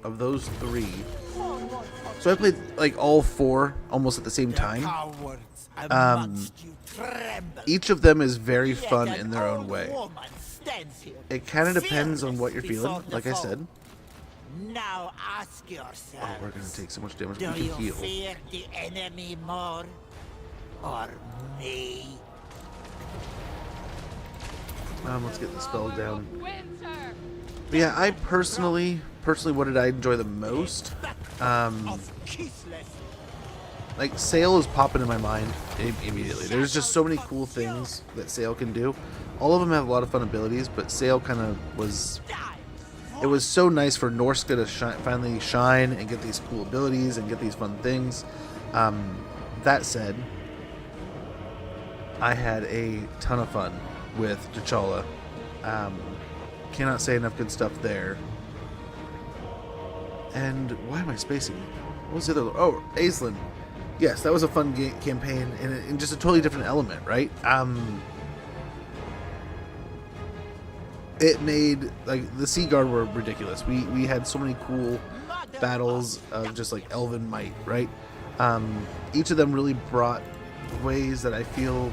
those 3. So I played, like, all 4 almost at the same time. Each of them is very fun in their own way. It kind of depends on what you're feeling, like I said. Now ask yourself. Oh, we're gonna take so much damage. We can heal. Do you fear the enemy more, or me? Let's get the spell down. But yeah, I personally, what did I enjoy the most? Like, Sail is popping in my mind immediately. There's just so many cool things that Sail can do. All of them have a lot of fun abilities, but Sail kind of was... It was so nice for Norska to finally shine and get these cool abilities and get these fun things. That said, I had a ton of fun with T'Challa. Cannot say enough good stuff there. And why am I spacing? What was the other? Oh, Aislinn. Yes, that was a fun campaign and just a totally different element, right? It made, like, the Sea Guard were ridiculous. We had so many cool battles of just like elven might, right? Each of them really brought ways that I feel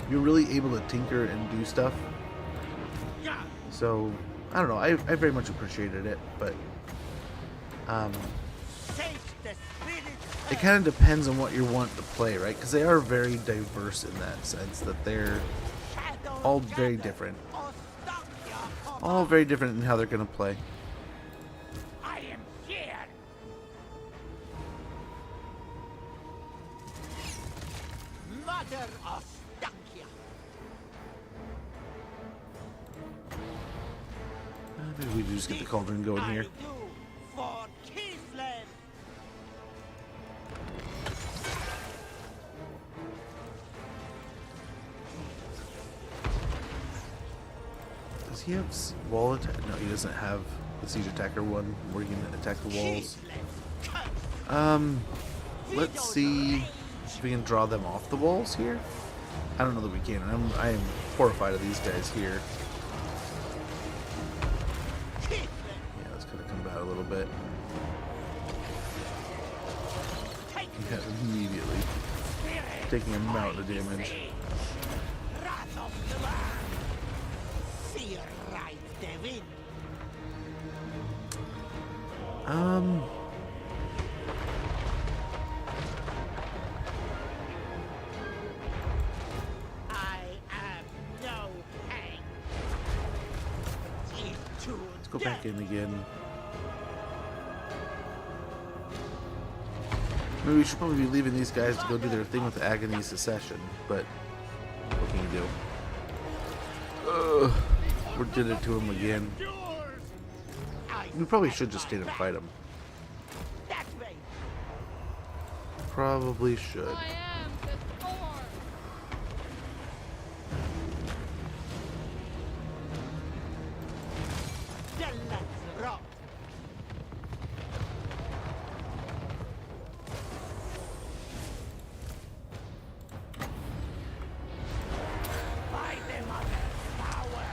you're really able to tinker and do stuff. So I don't know, I very much appreciated it, but it kind of depends on what you want to play, right? Because they are very diverse in that sense, that they're all very different. All very different in how they're going to play. I am here. Mother Ostankya. Maybe we just get the cauldron going here. For Kislev. Does he have wall attack? No, he doesn't have the siege attacker one where you can attack the walls. Let's see if we can draw them off the walls here. I don't know that we can. I am horrified of these guys here. Yeah, let's kind of come back a little bit. Yeah, immediately taking a mountain of damage. Let's go back in again. Maybe we should probably be leaving these guys to go do their thing with the Agony Secession, but what can you do? We did it to him again. We probably should just stay and fight him. probably should. I am the storm. Then let's rock. Fight them on their power.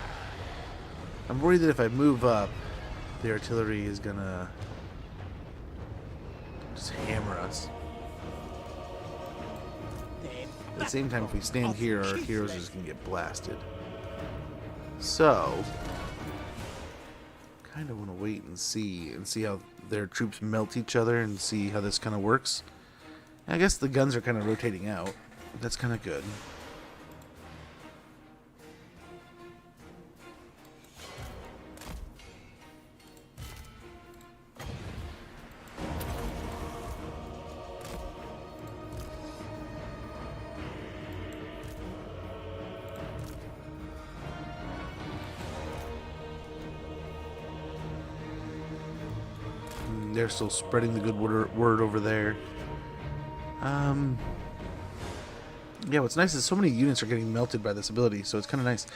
I'm worried that if I move up, the artillery is gonna just hammer us. At the same time, if we stand here, our heroes are just gonna get blasted. So, kind of want to wait and see how their troops melt each other and see how this kind of works. I guess the guns are kind of rotating out. That's kind of good. They're still spreading the good word over there. Yeah, what's nice is so many units are getting melted by this ability, so it's kind of nice.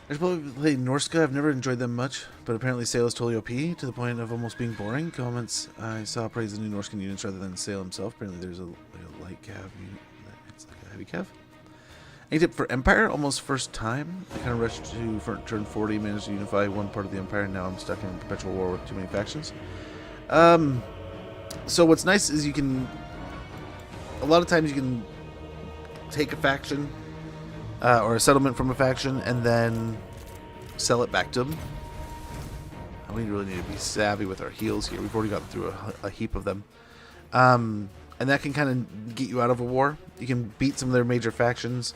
I should probably play Norska. I've never enjoyed them much, but apparently Sale is totally OP to the point of almost being boring. Comments I saw praise the new Norskan units rather than Sale himself. Apparently there's a light cav unit. It's like a heavy cav. Any tip for Empire? Almost first time. I kind of rushed to turn 40, managed to unify one part of the Empire, and now I'm stuck in perpetual war with too many factions. So what's nice is you can, a lot of times you can take a faction or a settlement from a faction and then sell it back to them. We really need to be savvy with our heals here. We've already gotten through a heap of them. And that can kind of get you out of a war. You can beat some of their major factions.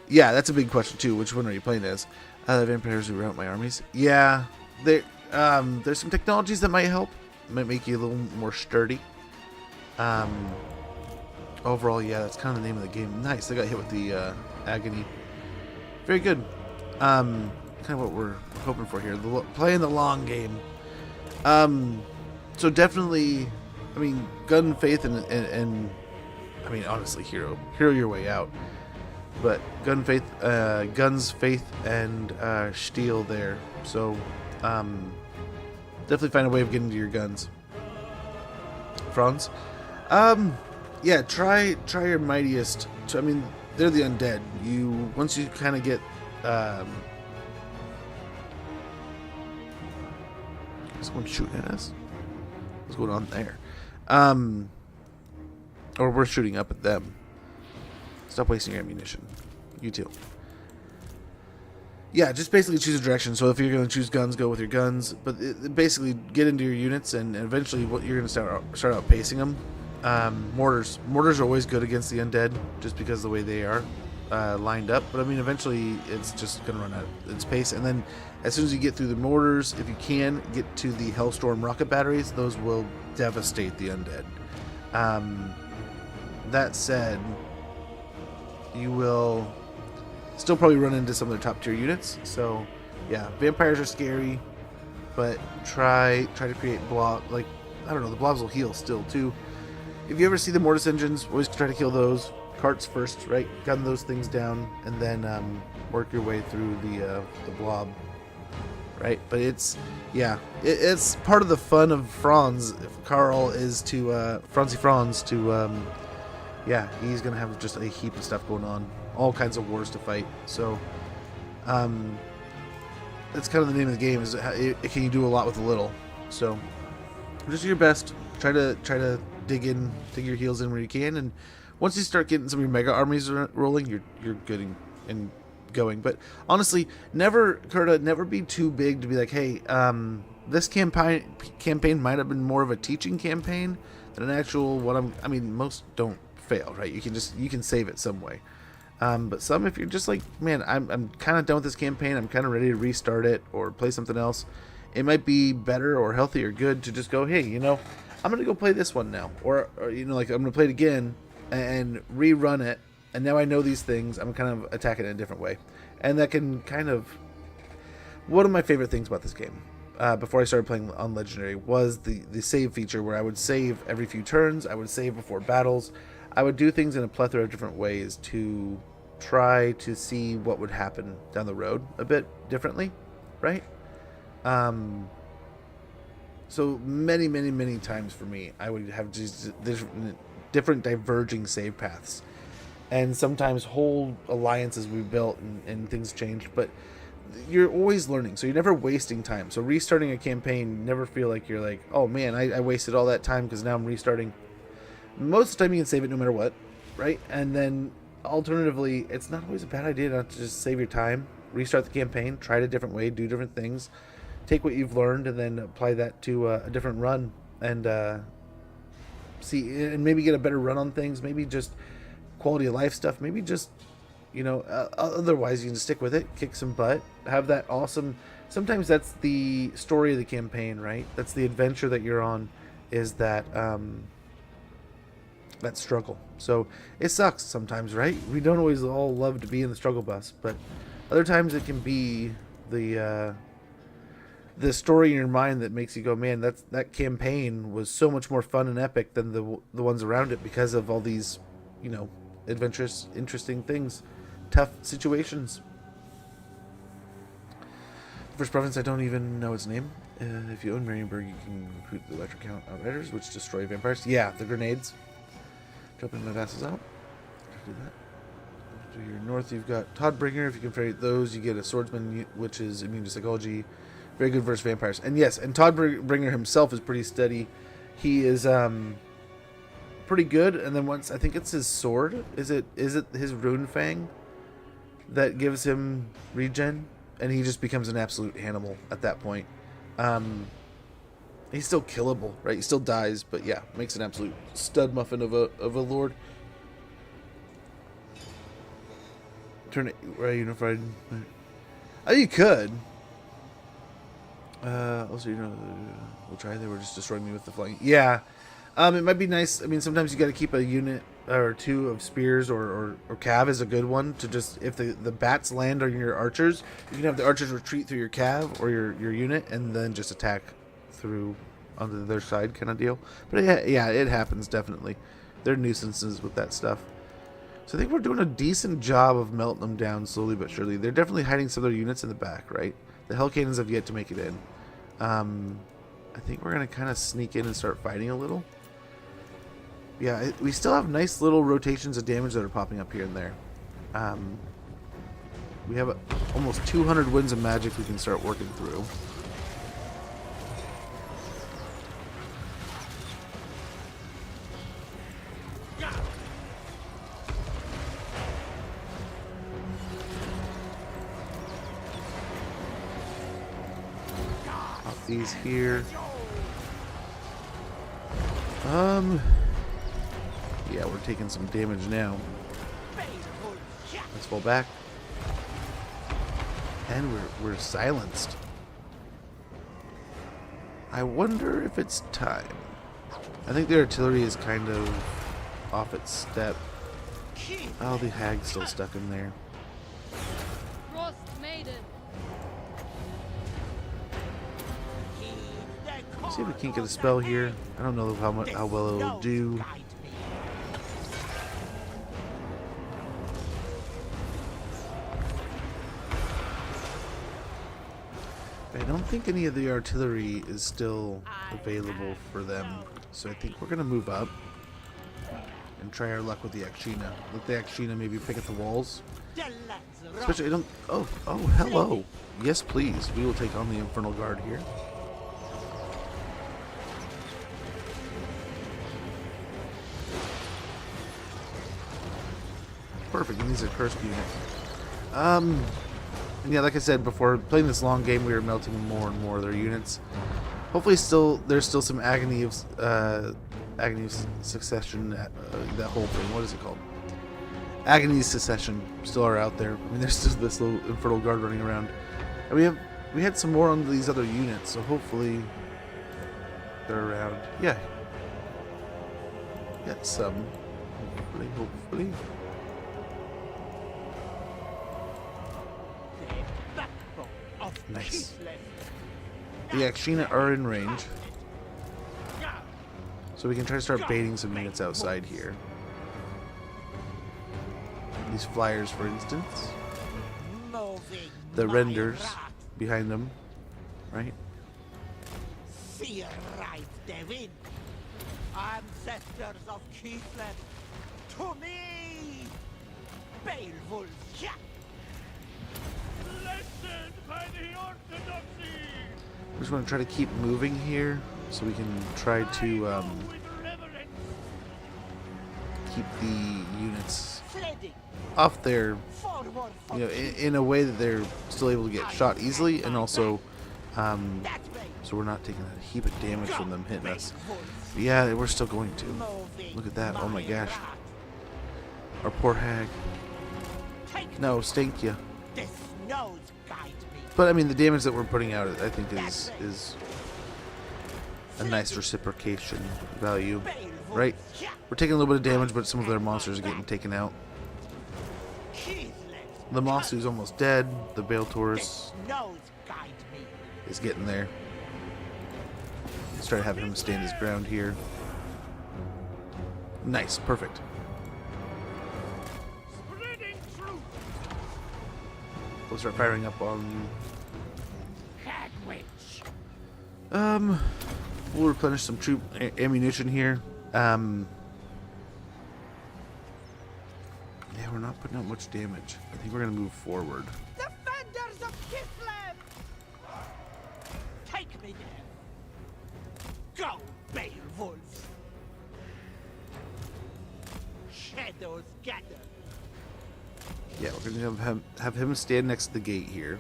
Yeah, that's a big question too. Which one are you playing as? The vampires who rout my armies. Yeah, there's some technologies that might help. Might make you a little more sturdy. Overall, yeah, that's kind of the name of the game. Nice, they got hit with the agony. Very good. Kind of what we're hoping for here. Playing the long game. So definitely, I mean, gun faith and I mean, honestly, hero your way out. But gun faith, guns, faith, and steel there. So definitely find a way of getting to your guns. Franz, yeah, try your mightiest. I mean, they're the undead. Once you kind of get someone shooting at us. What's going on there? Or we're shooting up at them. Stop wasting your ammunition. You too. Yeah, just basically choose a direction. So if you're going to choose guns, go with your guns. But basically get into your units, and eventually you're going to start outpacing them. Mortars are always good against the undead, just because of the way they are lined up. But I mean, eventually it's just going to run out its pace. And then as soon as you get through the mortars, if you can get to the Hellstorm rocket batteries, those will devastate the undead. That said, you will still probably run into some of their top tier units. So yeah, vampires are scary, but try to create blob, like, I don't know, the blobs will heal still too. If you ever see the mortis engines, always try to kill those. Carts first, right? Gun those things down, and then work your way through the blob, right? But it's part of the fun of Franz. If Carl is to Franzi Franz to yeah, he's gonna have just a heap of stuff going on, all kinds of wars to fight. So that's kind of the name of the game. Is can you do a lot with a little? So just do your best. Try to dig your heels in where you can, and once you start getting some of your mega armies rolling, you're good and going. But honestly, never be too big to be like, hey, this campaign might have been more of a teaching campaign than an actual I mean, most don't fail, right? You can save it some way. But some, if you're just like, man, I'm kind of done with this campaign, I'm kind of ready to restart it or play something else, it might be better or healthy or good to just go, hey, I'm gonna go play this one now, or like I'm gonna play it again and rerun it, and now I know these things. I'm kind of attacking it in a different way, and that can kind of, one of my favorite things about this game before I started playing on Legendary was the save feature, where I would save every few turns. I would save before battles. I would do things in a plethora of different ways to try to see what would happen down the road a bit differently, right? So many times for me, I would have just different diverging save paths, and sometimes whole alliances we built and things changed, but you're always learning, so you're never wasting time. So restarting a campaign, you never feel like you're like, oh man, I wasted all that time because now I'm restarting. Most of the time you can save it no matter what, right? And then alternatively, it's not always a bad idea not to just save your time, restart the campaign, try it a different way, do different things, take what you've learned and then apply that to a different run, and see, and maybe get a better run on things, maybe just quality of life stuff, maybe just, you know, otherwise you can stick with it, kick some butt, have that awesome, sometimes that's the story of the campaign, right? That's the adventure that you're on, is that that struggle. So it sucks sometimes, right? We don't always all love to be in the struggle bus, but other times it can be the story in your mind that makes you go, man, that campaign was so much more fun and epic than the ones around it, because of all these, you know, adventurous, interesting things, tough situations. First province, I don't even know its name. If you own Marienburg, you can recruit the Electric Count Outriders, which destroy vampires. Yeah, the grenades. Jumping my vassals out. Do that. To your north, you've got Toddbringer. If you can trade those, you get a swordsman, which is immune to psychology. Very good versus vampires. And yes, and Toddbringer himself is pretty steady. He is pretty good. And then once, I think it's his sword. Is it his Rune Fang that gives him regen? And he just becomes an absolute animal at that point. He's still killable, right? He still dies, but yeah, makes an absolute stud muffin of a lord. Turn it right, unified. Oh, you could. Also, you know, we'll try. They were just destroying me with the flying. Yeah, it might be nice. I mean, sometimes you got to keep a unit or two of spears, or cav is a good one to just, if the bats land on your archers, you can have the archers retreat through your cav or your unit, and then just attack through onto their side, kind of deal. But yeah, it happens definitely. They're nuisances with that stuff. So I think we're doing a decent job of melting them down slowly but surely. They're definitely hiding some of their units in the back, right? The Hell Cannons have yet to make it in. I think we're gonna kind of sneak in and start fighting a little. Yeah, we still have nice little rotations of damage that are popping up here and there. We have almost 200 winds of magic we can start working through. Pop these here. Yeah, we're taking some damage now. Let's fall back. And we're silenced. I wonder if it's time. I think the artillery is kind of off its step. Oh, the hag's still stuck in there. Frost Maiden. See if we can't get a spell here. I don't know how well it'll do. I don't think any of the artillery is still available for them, so I think we're gonna move up and try our luck with the Akshina. Let the Akshina maybe pick at the walls. Especially, I don't. Oh, hello. Yes, please. We will take on the Infernal Guard here. Perfect, and these are cursed units. And yeah, like I said before, playing this long game, we were melting more and more of their units. Hopefully, there's still some agony of succession. That whole thing. What is it called? Agony of Secession still are out there. I mean, there's still this little Infernal Guard running around, and we had some more on these other units. So hopefully, they're around. Yeah, got some. Hopefully. Nice. The Akshina are in range. So we can try to start baiting some units outside here. These flyers, for instance. The renders behind them, right? Fear right, Devin. Ancestors of Kislev, to me! Beowulf, yeah! Blessed by the orthodoxy! We just want to try to keep moving here so we can try to keep the units off there, you know, in a way that they're still able to get shot easily, and also so we're not taking a heap of damage from them hitting us. But yeah, we're still going to. Look at that! Oh my gosh! Our poor hag. No, Ostankya. But I mean, the damage that we're putting out, I think, is a nice reciprocation value, right? We're taking a little bit of damage, but some of their monsters are getting taken out. The Masu's almost dead. The Bale Taurus is getting there. Let's try to have him stand his ground here. Nice, perfect. We'll start firing up on. We'll replenish some troop ammunition here. Yeah, we're not putting out much damage. I think we're gonna move forward. Defenders of Kislev! Take me there! Go, Beowulf! Shadows gather. Yeah, we're gonna have him stand next to the gate here.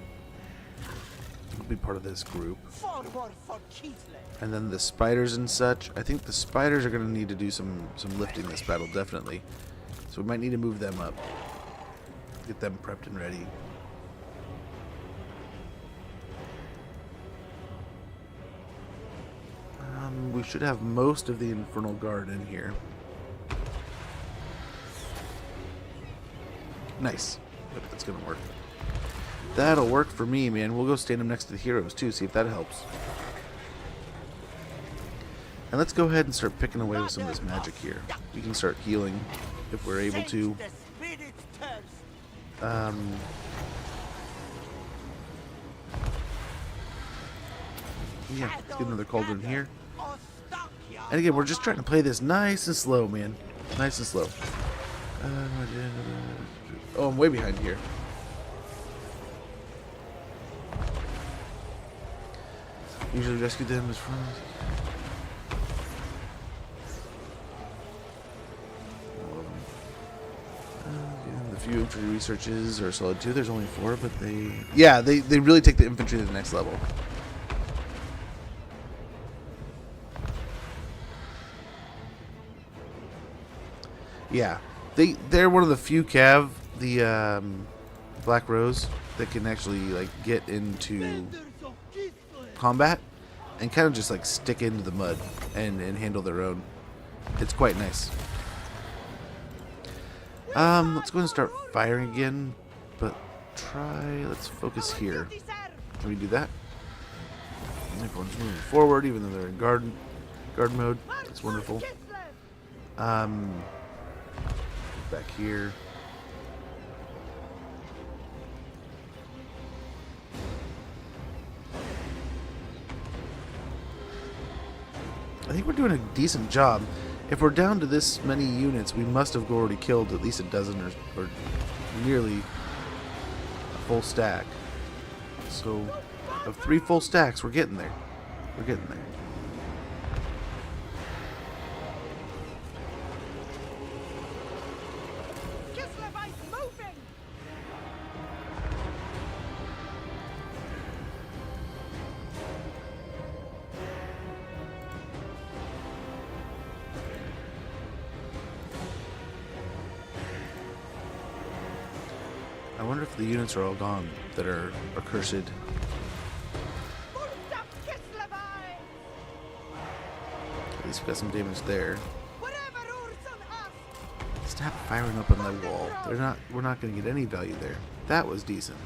He'll be part of this group. Forward for Kislev! And then the spiders and such. I think the spiders are gonna need to do some lifting this battle, definitely. So we might need to move them up. Get them prepped and ready. We should have most of the Infernal Guard in here. Nice. Yep, that's gonna work. That'll work for me, man. We'll go stand them next to the heroes too, see if that helps. And let's go ahead and start picking away with some of this magic here. We can start healing if we're able to. Yeah, let's get another cauldron here. And again, we're just trying to play this nice and slow, man. Nice and slow. Oh, I'm way behind here. Usually rescue them as friends. The few infantry researches are solid too. There's only 4, but they really take the infantry to the next level. Yeah, they're one of the few cav, the Black Rose, that can actually like get into combat and kind of just like stick into the mud and handle their own. It's quite nice. Let's go ahead and start firing again, but let's focus here. Can we do that? Everyone's moving forward, even though they're in guard mode. That's wonderful. Back here. I think we're doing a decent job. If we're down to this many units, we must have already killed at least a dozen or nearly a full stack. So, of 3 full stacks, we're getting there. We're getting there. I wonder if the units are all gone that are accursed. At least we got some damage there. Stop firing up on the wall. We're not going to get any value there. That was decent.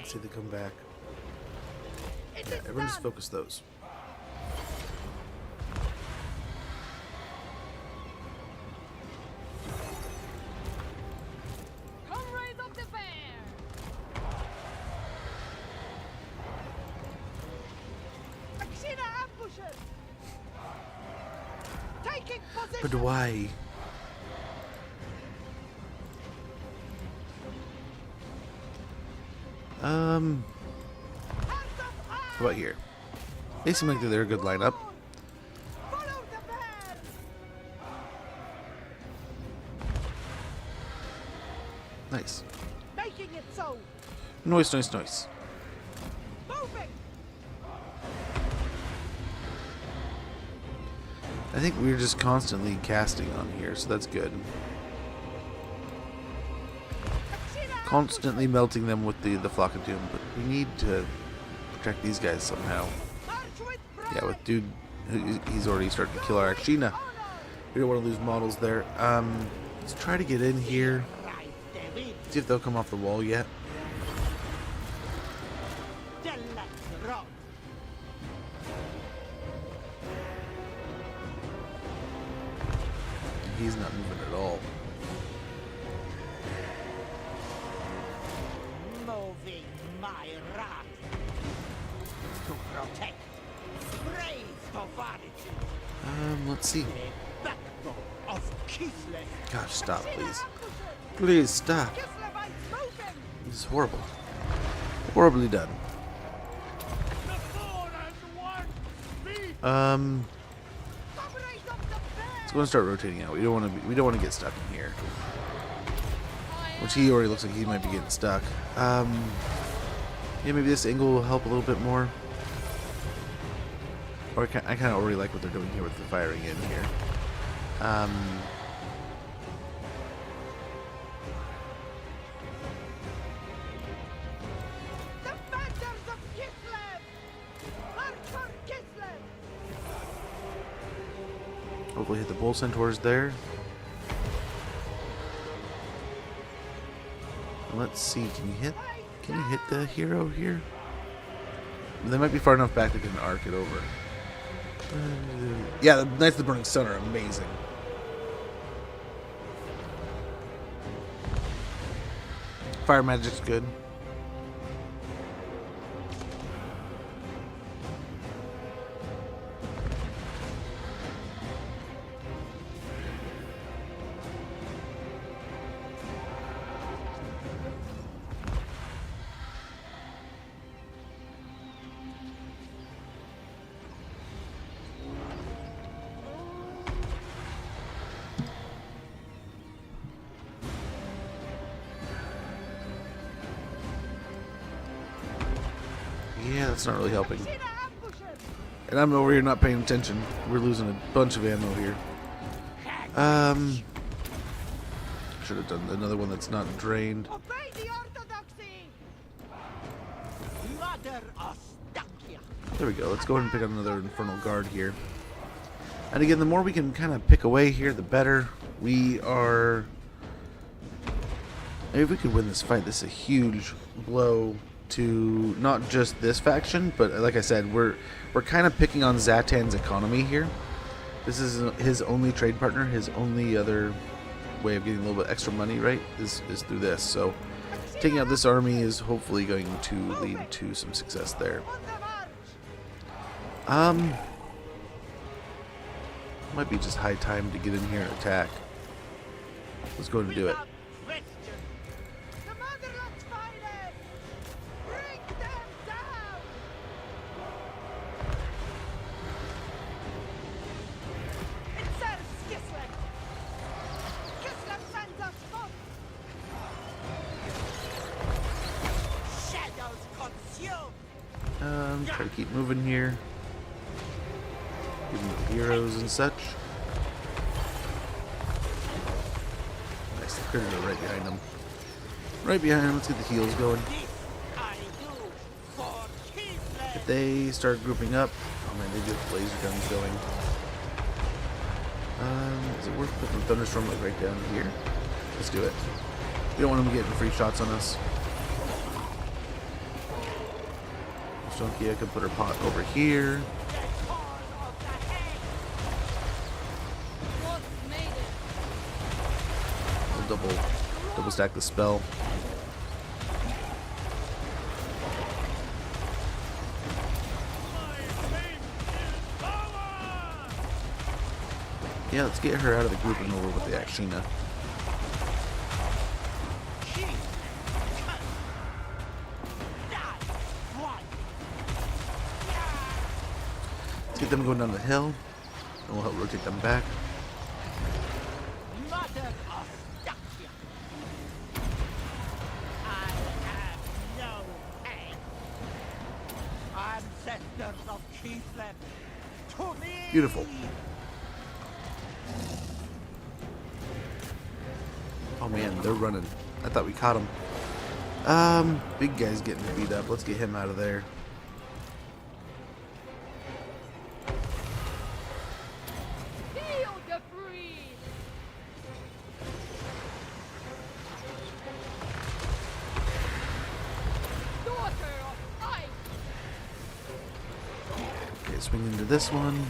Let's see if they come back. Yeah, everyone just focus those. Comrades of the bear! Akshina ambushes! Taking position! But why? How about here? They seem like they're a good lineup. Follow the bear! Nice. Making it so! Noise, noise, noise. Moving! I think we're just constantly casting on here, so that's good. Constantly melting them with the Flock of Doom, but we need to protect these guys somehow. Yeah, with dude, he's already starting to kill our Akshina. We don't want to lose models there. Let's try to get in here. See if they'll come off the wall yet. He's not moving at all. Moving my wrath to protect. Brave Boris. Let's see. Backbone of Kislev. Gosh, stop, please. Please stop. This is horrible. Horribly done. Let's go and start rotating out. We don't want to get stuck in here. Which he already looks like he might be getting stuck. Yeah, maybe this angle will help a little bit more. Or I kind of already like what they're doing here with the firing in here. Defenders of Kislev! March for Kislev! Hopefully hit the bull centaurs there. And let's see, can you hit the hero here? They might be far enough back they can arc it over. Yeah, the Knights of the Burning Sun are amazing. Fire magic's good. Yeah, that's not really helping. And I'm over here not paying attention. We're losing a bunch of ammo here. Should have done another one that's not drained. Obey the orthodoxy! Mother Ostankya! There we go. Let's go ahead and pick up another Infernal Guard here. And again, the more we can kind of pick away here, the better. We are... If we could win this fight, this is a huge blow to not just this faction, but like I said, we're kind of picking on Zatan's economy here. This is his only trade partner, his only other way of getting a little bit extra money, right, is through this. So taking out this army is hopefully going to lead to some success there. Might be just high time to get in here and attack. Let's go ahead and do it. Try to keep moving here. Give them the heroes and such. Nice, the critters are right behind them. Right behind them. Let's get the heals going. If they start grouping up, oh man, they get laser guns going. Is it worth putting the thunderstorm like right down here? Let's do it. We don't want them getting free shots on us. Ostankya can put her pot over here. We'll double stack the spell. Yeah, let's get her out of the group and over with the Akshina. Let's get them going down the hill, and we'll help rotate them back. Ancestors of Kislev, to me! Beautiful. Oh man, they're running. I thought we caught him. Big guy's getting beat up. Let's get him out of there. Feel the breeze. Daughter of ice. Okay, swing into this one.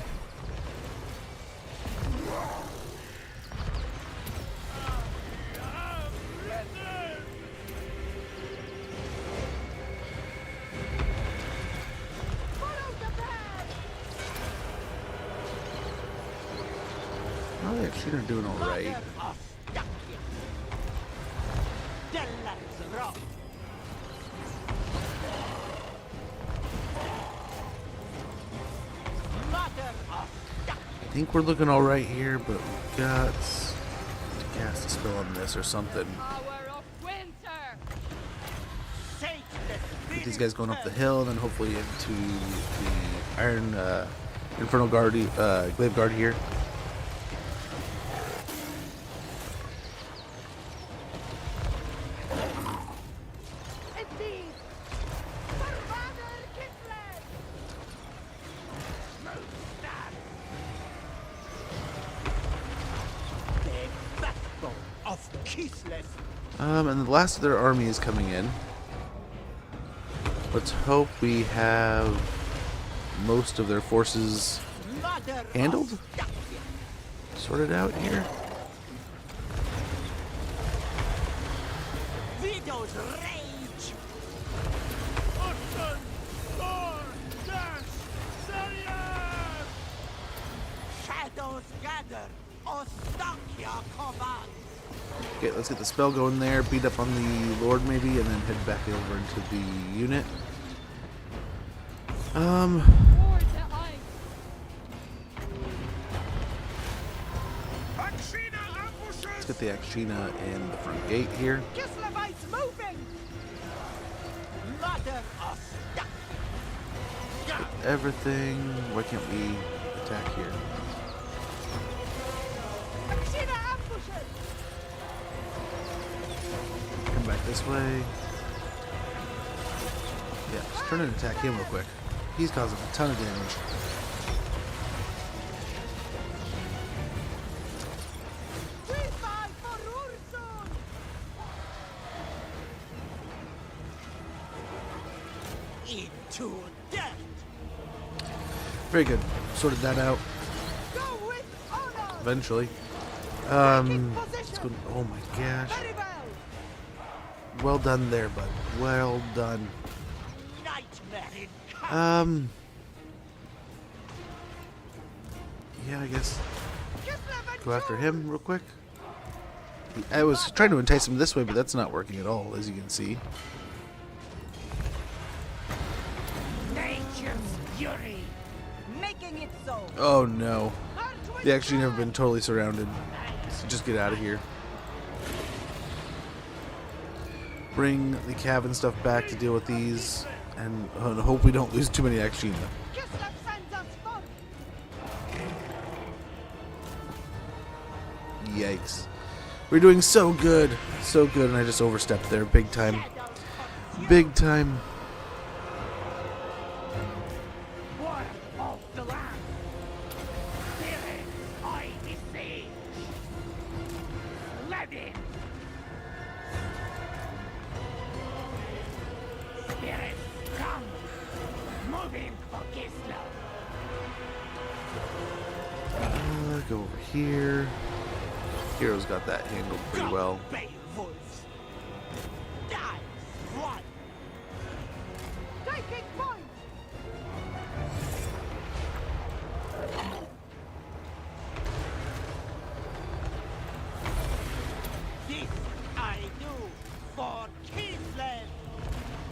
Oh, the Akshina are doing alright. I think we're looking alright here, but we've got to cast a spell on this or something. Hour of winter. Get these guys going up the hill, and then hopefully into the Iron Infernal Guard, Glaive Guard here. Indeed. Warhammer Kislev. The backbone of Kislev. And the last of their army is coming in. Let's hope we have most of their forces handled, sorted out here. Widow's rage. Shadows gather. Ostankya command. Okay, let's get the spell going there, beat up on the Lord maybe, and then head back over into the unit. Let's get the Akshina in the front gate here. Kislevites moving. Mother of Get everything. Why can't we attack here? Akshina ambushes. Come back this way. Yeah, just turn and attack him real quick. He's causing a ton of damage. We fight for Ursun. into death. Very good. Sorted that out. Go with honor. Eventually. Let's go. Oh my gosh. Very well. Well done there, bud. Well done. Nightmare in Yeah, I guess. Go after him real quick. I was trying to entice him this way, but that's not working at all, as you can see. Nature's fury. Making it so. Oh no. They actually have been totally surrounded. So just get out of here. Bring the Cav and stuff back to deal with these, and hope we don't lose too many Akshina. Kislev sends us forth. Yikes. We're doing so good, and I just overstepped there big time. Big time. War of the land. Spirit, I beseech. Let in. Spirit, come. Think for Kislev. Go over here. Hero's got that handled pretty well. Beowulfs. Die, one. Taking point. This I do for Kislev.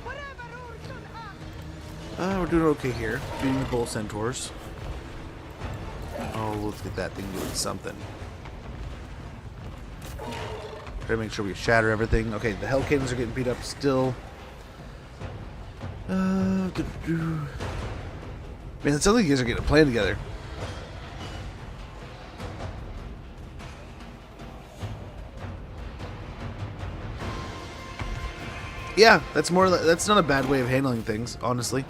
Whatever Ursun asks. We're doing okay here. Beating the bull centaurs. Oh, let's get that thing doing something. Try to make sure we shatter everything. Okay, the Hell Cannons are getting beat up still. Man, it sounds like you guys are getting a plan together. Yeah, that's not a bad way of handling things, honestly.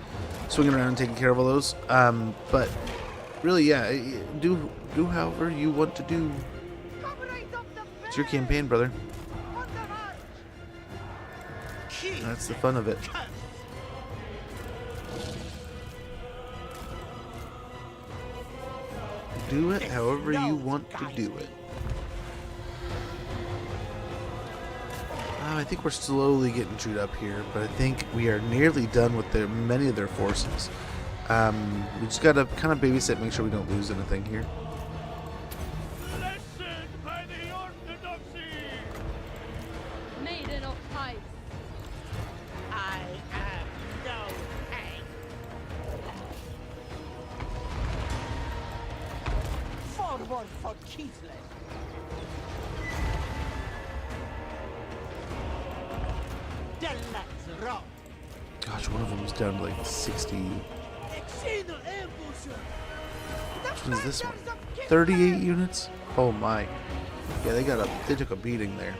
Swinging around and taking care of all those. But really, yeah, do however you want to do. It's your campaign, brother. That's the fun of it. Do it however you want to do it. I think we're slowly getting chewed up here, but I think we are nearly done with many of their forces. We just gotta kind of babysit, make sure we don't lose anything here. Blessed by the orthodoxy! Maiden of Ice. I am no tank. Forward for Kislev. Let's rock. Gosh, one of them is down to like 60. Which one is this one? 38 units? Oh my. Yeah, they took a beating there.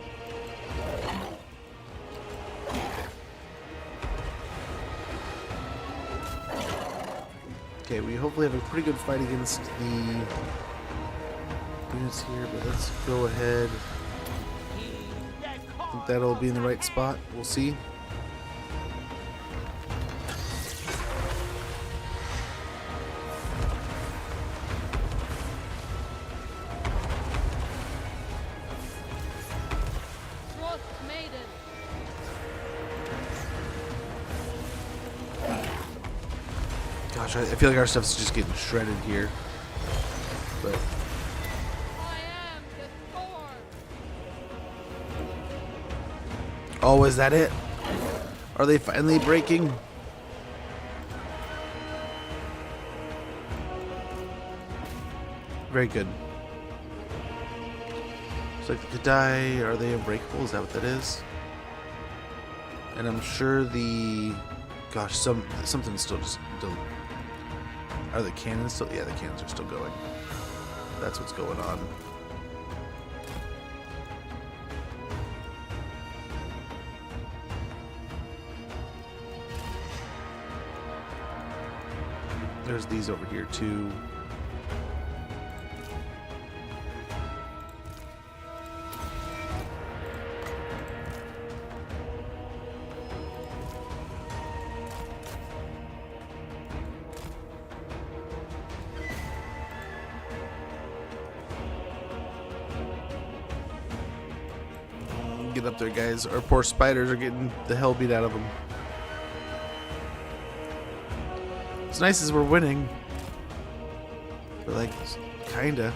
Okay, we hopefully have a pretty good fight against the units here, but let's go ahead. I think that'll be in the right spot. We'll see. Frost Maiden. Gosh, I feel like our stuff's just getting shredded here. But I am the storm. oh, is that it? Are they finally breaking? Very good. Looks like the Kadai, are they unbreakable? Is that what that is? And I'm sure the... Gosh, something's still Are the cannons still... Yeah, the cannons are still going. That's what's going on. There's these over here too. Get up there, guys. Our poor spiders are getting the hell beat out of them. What's nice is we're winning. But like, kinda.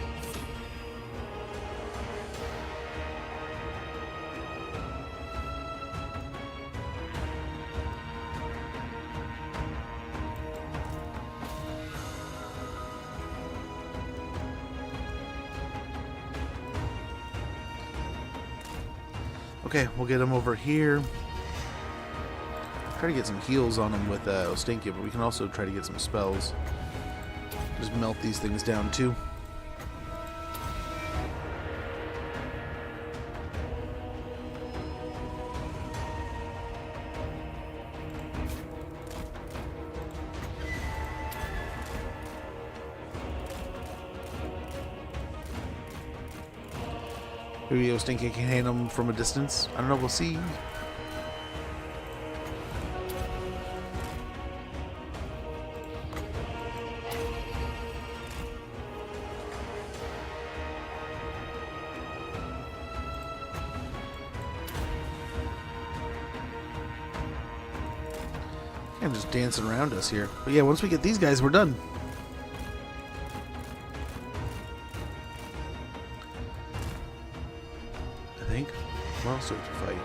Okay, we'll get him over here. Try to get some heals on him with Ostankya, but we can also try to get some spells. Just melt these things down too. Maybe Ostankya can handle them from a distance. I don't know, we'll see. I'm just dancing around us here. But yeah, once we get these guys, we're done. I think. What else do we have to fight?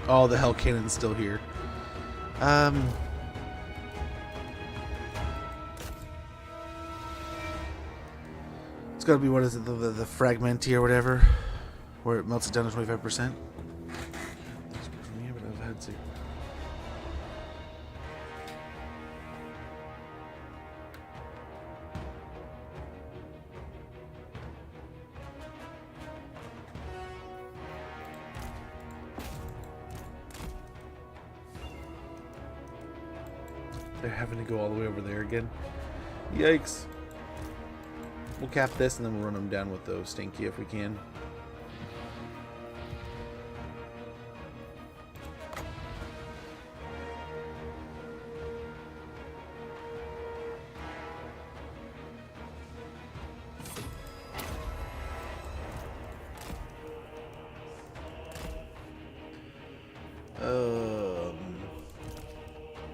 Oh, the Hell Cannon's still here. It's gotta be, what is it, the Fragmenti or whatever, where it melts it down to 25%. Yeah, but I've had to. They're having to go all the way over there again. Yikes. We'll cap this and then we'll run them down with the Ostankya if we can.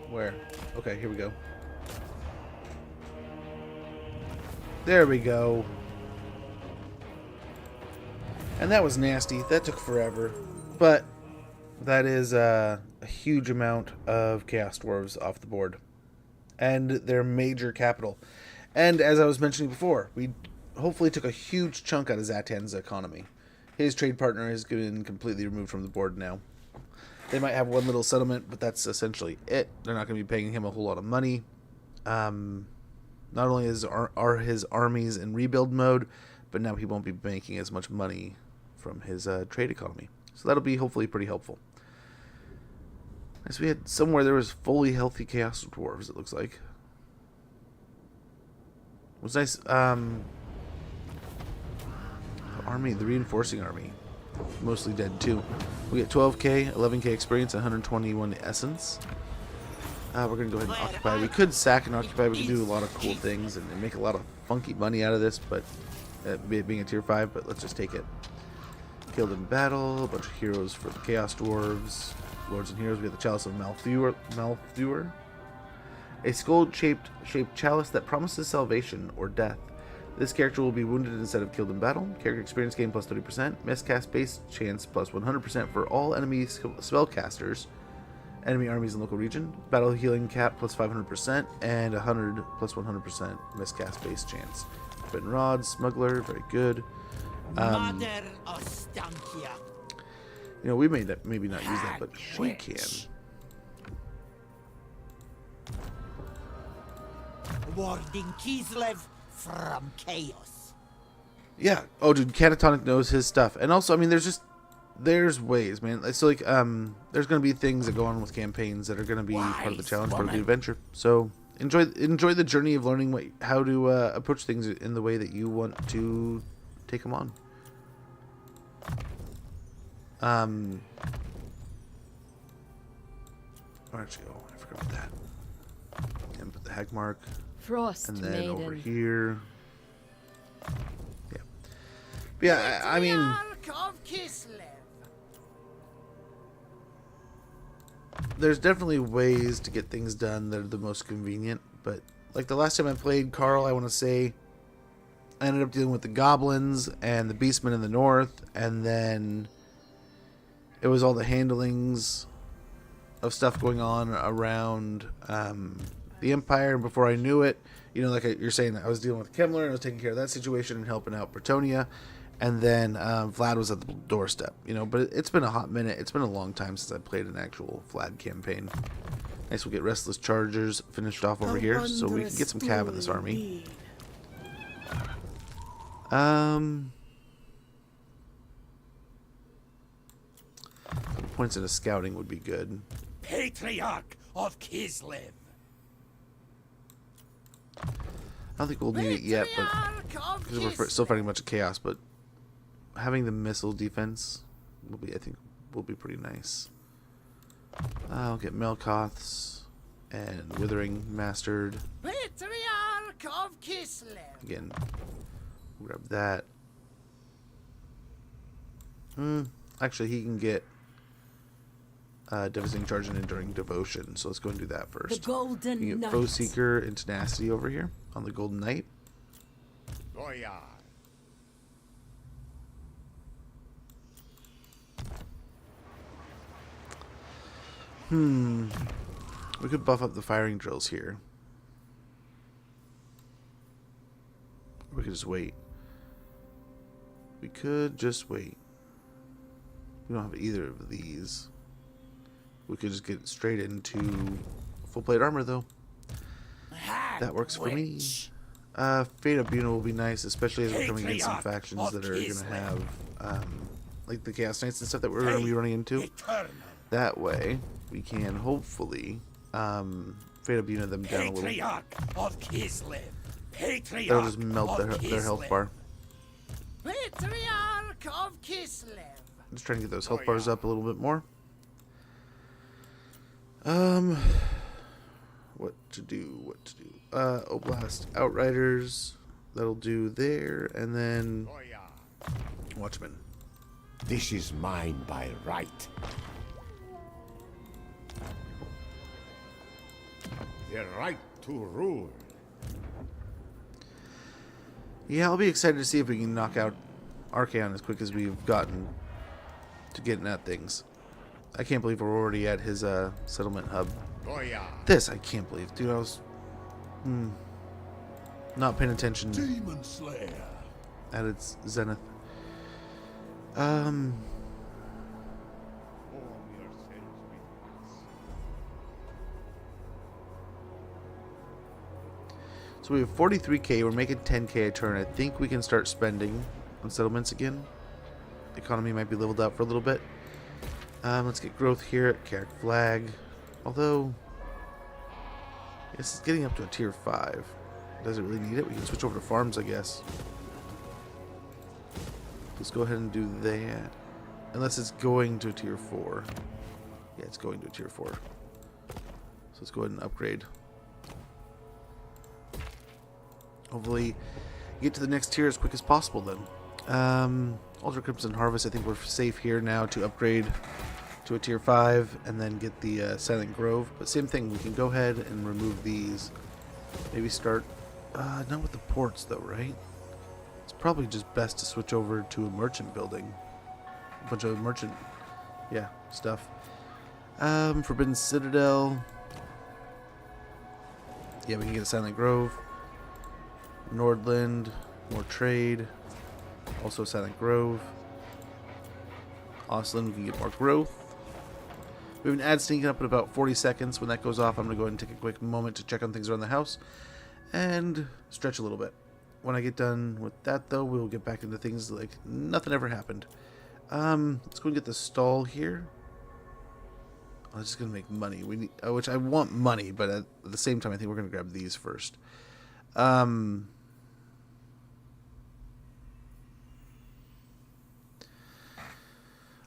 Where? Okay, here we go. There we go. And that was nasty. That took forever. But that is a huge amount of Chaos Dwarves off the board. And their major capital. And as I was mentioning before, we hopefully took a huge chunk out of Zatan's economy. His trade partner has been completely removed from the board now. They might have one little settlement, but that's essentially it. They're not going to be paying him a whole lot of money. Not only are his armies in rebuild mode, but now he won't be making as much money from his trade economy. So that'll be hopefully pretty helpful. As we had somewhere there was fully healthy Chaos Dwarves, it looks like. It was nice. The army, the reinforcing army, mostly dead too. We get 12k, 11k experience, and 121 essence. We're going to go ahead and occupy. We could sack and occupy. We could do a lot of cool things and make a lot of funky money out of this, but being a tier 5, but let's just take it. Killed in battle. A bunch of heroes for the Chaos Dwarves. Lords and heroes. We have the Chalice of Malfewer. A skull-shaped chalice that promises salvation or death. This character will be wounded instead of killed in battle. Character experience gain plus 30%. Miscast base chance plus 100% for all enemy spellcasters. Enemy armies in local region. Battle healing cap plus 500%. And 100 plus 100% miscast base chance. Forbidden Rod, Smuggler, very good. Mother Ostankya. You know, we may maybe not use that, but she can. Warding Kislev from chaos. Yeah. Oh, dude, Catatonic knows his stuff. And also, I mean, there's ways, man. So, like, there's going to be things that go on with campaigns that are going to be part of the challenge, part of the adventure. So, enjoy the journey of learning how to approach things in the way that you want to take them on. Actually, oh, I forgot about that. And put the hack mark. Frost and then Maiden. over here. Yeah. But yeah, I mean, there's definitely ways to get things done that are the most convenient, but like the last time I played Carl, I want to say I ended up dealing with the goblins and the beastmen in the north, and then it was all the handlings of stuff going on around the Empire, and before I knew it, you know, like you're saying, I was dealing with Kemmler and I was taking care of that situation and helping out Bretonia, and then Vlad was at the doorstep, you know. But it's been a hot minute. It's been a long time since I played an actual Vlad campaign. Nice, we'll get Restless Chargers finished off over here, so we can get some cav in this army. Points into scouting would be good. Patriarch of Kislev. I don't think we'll need it yet, but because we're still fighting a bunch of chaos. But having the missile defense will be, I think, will be pretty nice. I'll get Melkoths and Withering mastered. Patriarch of Kislev. Again, grab that. Actually, he can get Devastating Charge and Enduring Devotion. So let's go and do that first. The Golden We get Knight. Foe Seeker and Tenacity over here on the Golden Knight. Loyal. We could buff up the firing drills here. We could just wait. We could just wait. We don't have either of these. We could just get straight into full plate armor, though. That works for me. Fate of Buna will be nice, especially as we're coming against some factions that are going to have, like the Chaos Knights and stuff that we're going to be running into. That way, we can hopefully Fate of Buna them down a little. Of Kislev. That'll just melt their health bar. Patriarch of Kislev. Just trying to get those health bars up a little bit more. What to do? Oblast Outriders. That'll do there, and then Watchmen. This is mine by right. The right to rule. Yeah, I'll be excited to see if we can knock out Archaon as quick as we've gotten to getting at things. I can't believe we're already at his settlement hub. This I can't believe, dude. I was not paying attention Demon Slayer. at its zenith. So we have 43k. We're making 10k a turn. I think we can start spending on settlements again. The economy might be leveled out for a little bit. Let's get growth here at Carrick Flag. Although, it's getting up to a tier 5. Does it really need it? We can switch over to farms, I guess. Let's go ahead and do that. Unless it's going to a tier 4. Yeah, it's going to a tier 4. So let's go ahead and upgrade. Hopefully get to the next tier as quick as possible then. Ultra Crimson Harvest, I think we're safe here now to upgrade to a tier 5 and then get the Silent Grove. But same thing, we can go ahead and remove these. Maybe start, not with the ports though, right? It's probably just best to switch over to a merchant building. A bunch of merchant, yeah, stuff. Forbidden Citadel. Yeah, we can get a Silent Grove. Nordland, more trade. Also Silent Grove. Osland, we can get more growth. We have an ad sneaking up in about 40 seconds. When that goes off, I'm going to go ahead and take a quick moment to check on things around the house and stretch a little bit. When I get done with that, though, we'll get back into things like nothing ever happened. Let's go and get the stall here. Oh, it's just going to make money. We need, which I want money, but at the same time, I think we're going to grab these first.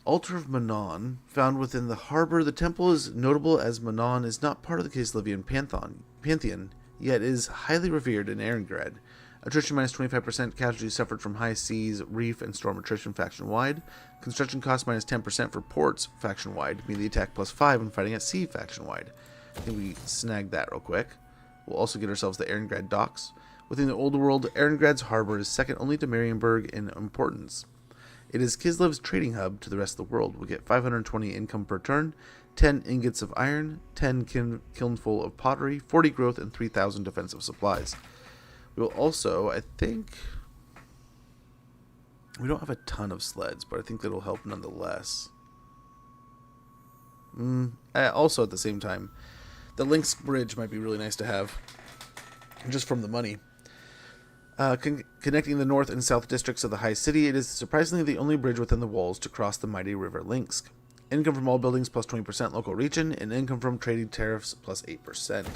Altar of Manon, found within the harbor. The temple is notable as Manon is not part of the Kislevian pantheon, yet is highly revered in Erengrad. Attrition minus 25%, casualties suffered from high seas, reef, and storm attrition faction-wide. Construction cost minus 10% for ports faction-wide. Melee attack plus 5 when fighting at sea faction-wide. I think we snagged that real quick. We'll also get ourselves the Erengrad docks. Within the old world, Erengrad's harbor is second only to Marienburg in importance. It is Kislev's trading hub to the rest of the world. We'll get 520 income per turn, 10 ingots of iron, 10 kilnful of pottery, 40 growth, and 3,000 defensive supplies. We will also, I think, we don't have a ton of sleds, but I think that'll help nonetheless. Also, at the same time, the Lynx Bridge might be really nice to have, just from the money. Connecting the north and south districts of the High City, it is surprisingly the only bridge within the walls to cross the mighty river Lynx. Income from all buildings plus 20% local region, and income from trading tariffs plus 8%.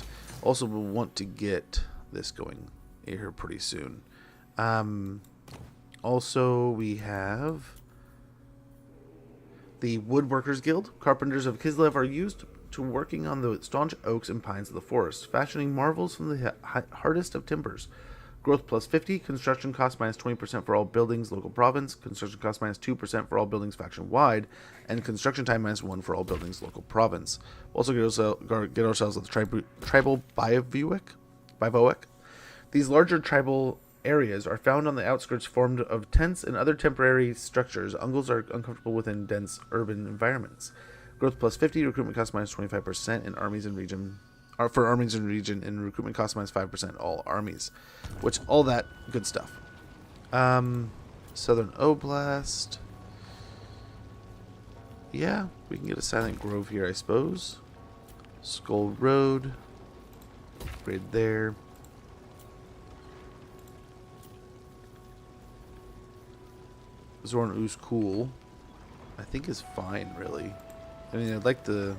Also, we'll want to get this going here pretty soon. Also, we have the Woodworkers Guild. Carpenters of Kislev are used to working on the staunch oaks and pines of the forest, fashioning marvels from the hardest of timbers. Growth plus 50. Construction cost minus 20% for all buildings, local province. Construction cost minus 2% for all buildings faction wide. And construction time minus 1 for all buildings, local province. We'll also get ourselves a tribal bivouac. These larger tribal areas are found on the outskirts formed of tents and other temporary structures. Ungles are uncomfortable within dense urban environments. Growth plus 50. Recruitment cost minus 25% in armies and region. For armies in region, and recruitment cost minus 5% all armies, which all that good stuff. Southern Oblast. Yeah, we can get a Silent Grove here, I suppose. Skull Road. Upgrade there. Zorn Ooze Cool, I think is fine, really. I mean, I'd like the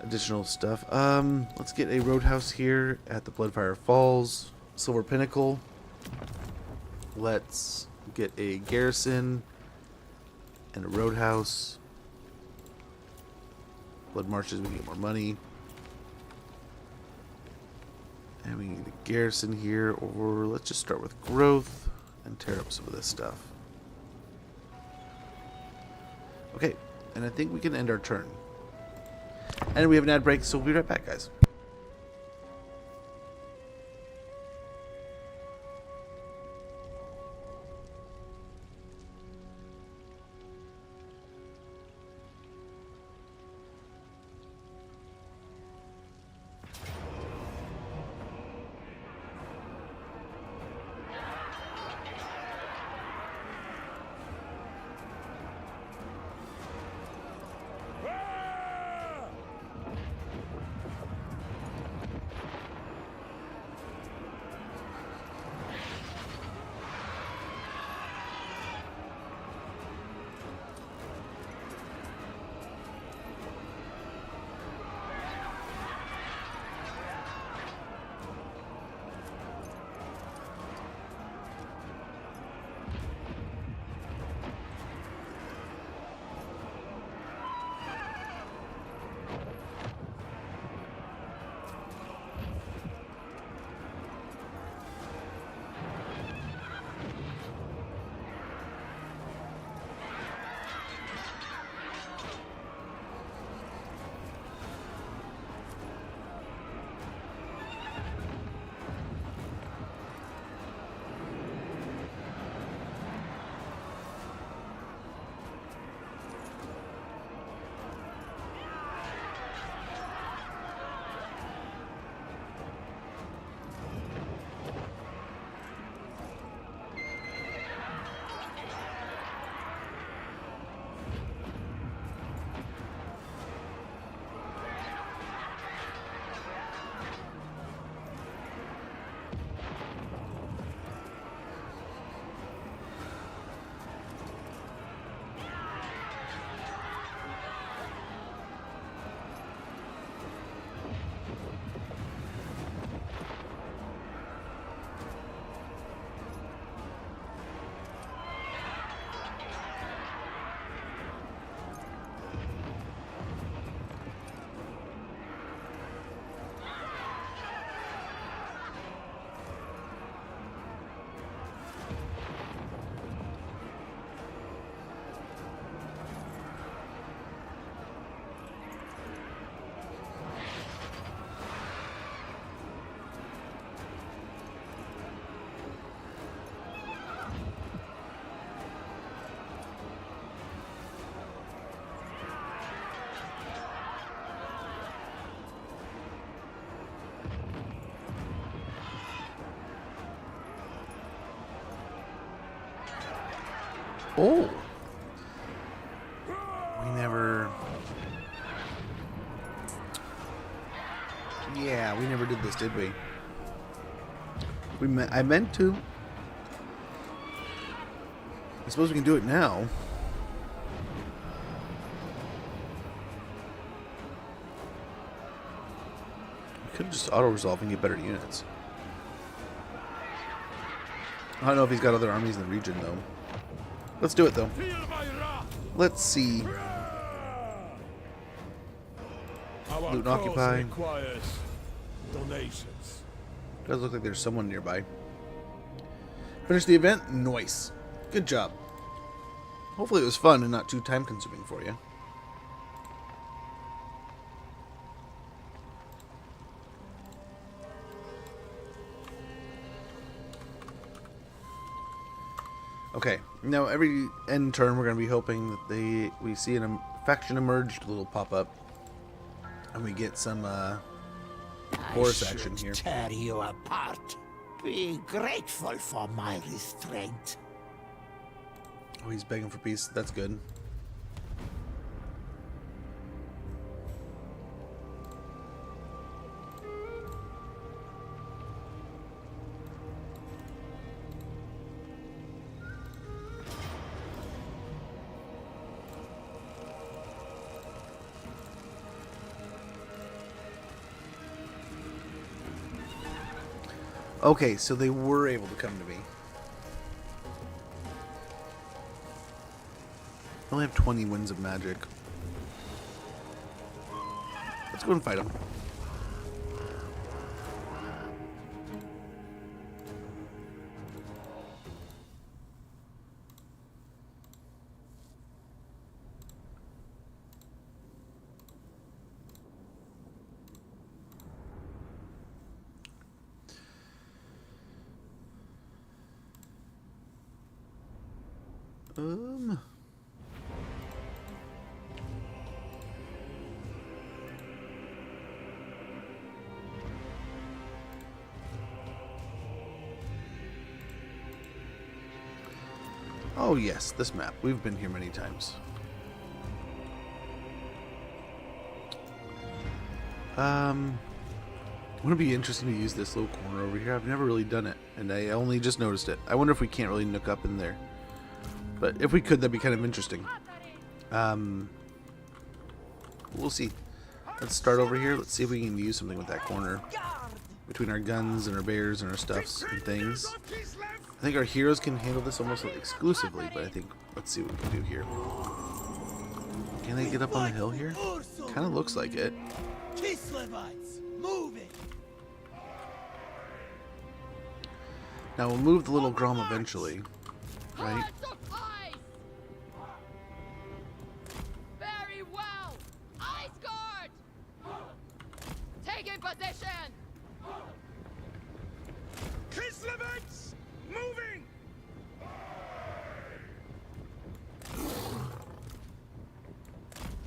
additional stuff. Let's get a roadhouse here at the Bloodfire Falls. Silver Pinnacle. Let's get a garrison and a roadhouse. Blood Marches, we can get more money. And we need a garrison here, or let's just start with growth and tear up some of this stuff. Okay, and I think we can end our turn. And we have an ad break, so we'll be right back, guys. Oh. We never... Yeah, we never did this, did we? I meant to. I suppose we can do it now. We could just auto-resolve and get better units. I don't know if he's got other armies in the region, though. Let's do it, though. Let's see. Loot and occupy. Requires donations. Does look like there's someone nearby. Finish the event? Nice. Good job. Hopefully it was fun and not too time consuming for you. Okay, now every end turn we're going to be hoping that we see an faction emerged little pop-up. And we get some Boris action here. Tear you apart. Be grateful for my restraint. Oh, he's begging for peace. That's good. Okay, so they were able to come to me. I only have 20 winds of magic. Let's go and fight them. Oh yes, this map. We've been here many times. Wouldn't it be interesting to use this little corner over here? I've never really done it, and I only just noticed it. I wonder if we can't really nook up in there. But if we could, that'd be kind of interesting. We'll see. Let's start over here. Let's see if we can use something with that corner. Between our guns and our bears and our stuffs and things. I think our heroes can handle this almost exclusively, but I think, let's see what we can do here. Can they get up on the hill here? Kind of looks like it. Kislevites, moving. Now we'll move the little Grom eventually, right? Very well. Ice guard. Taking position. Kislevites, moving.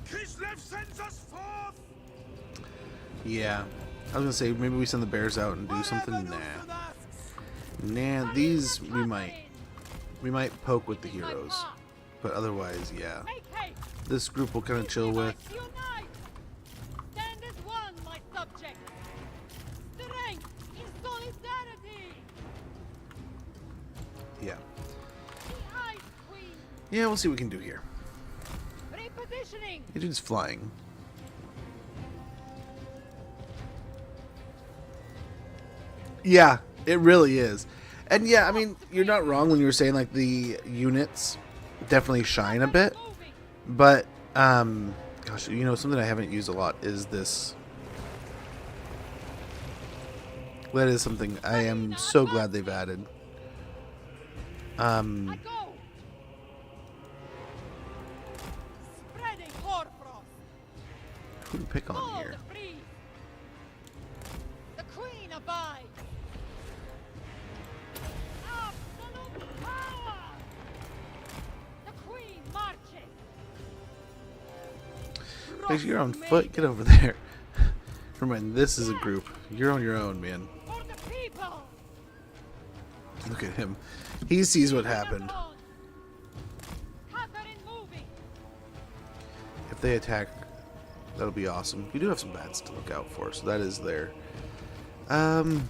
Kislev sends us forth. Yeah. I was gonna say maybe we send the bears out and do something. Nah, these we might poke with the heroes, but otherwise, yeah. This group will kind of chill with. Stand as one, my subjects. Strength in solidarity. Yeah. The Ice Queen. Yeah, we'll see what we can do here. Repositioning. The dude's flying. Yeah, it really is. And yeah, I mean, you're not wrong when you were saying like the units definitely shine a bit. But gosh, you know, something I haven't used a lot is this. That is something I am so glad they've added. Who to pick on here? The Queen abides. Absolute power. The Queen marches. Guys, you're on foot. Get over there. Never mind, this is a group. You're on your own, man. For the people. Look at him. He sees what happened. If they attack, that'll be awesome. We do have some bats to look out for, so that is there. It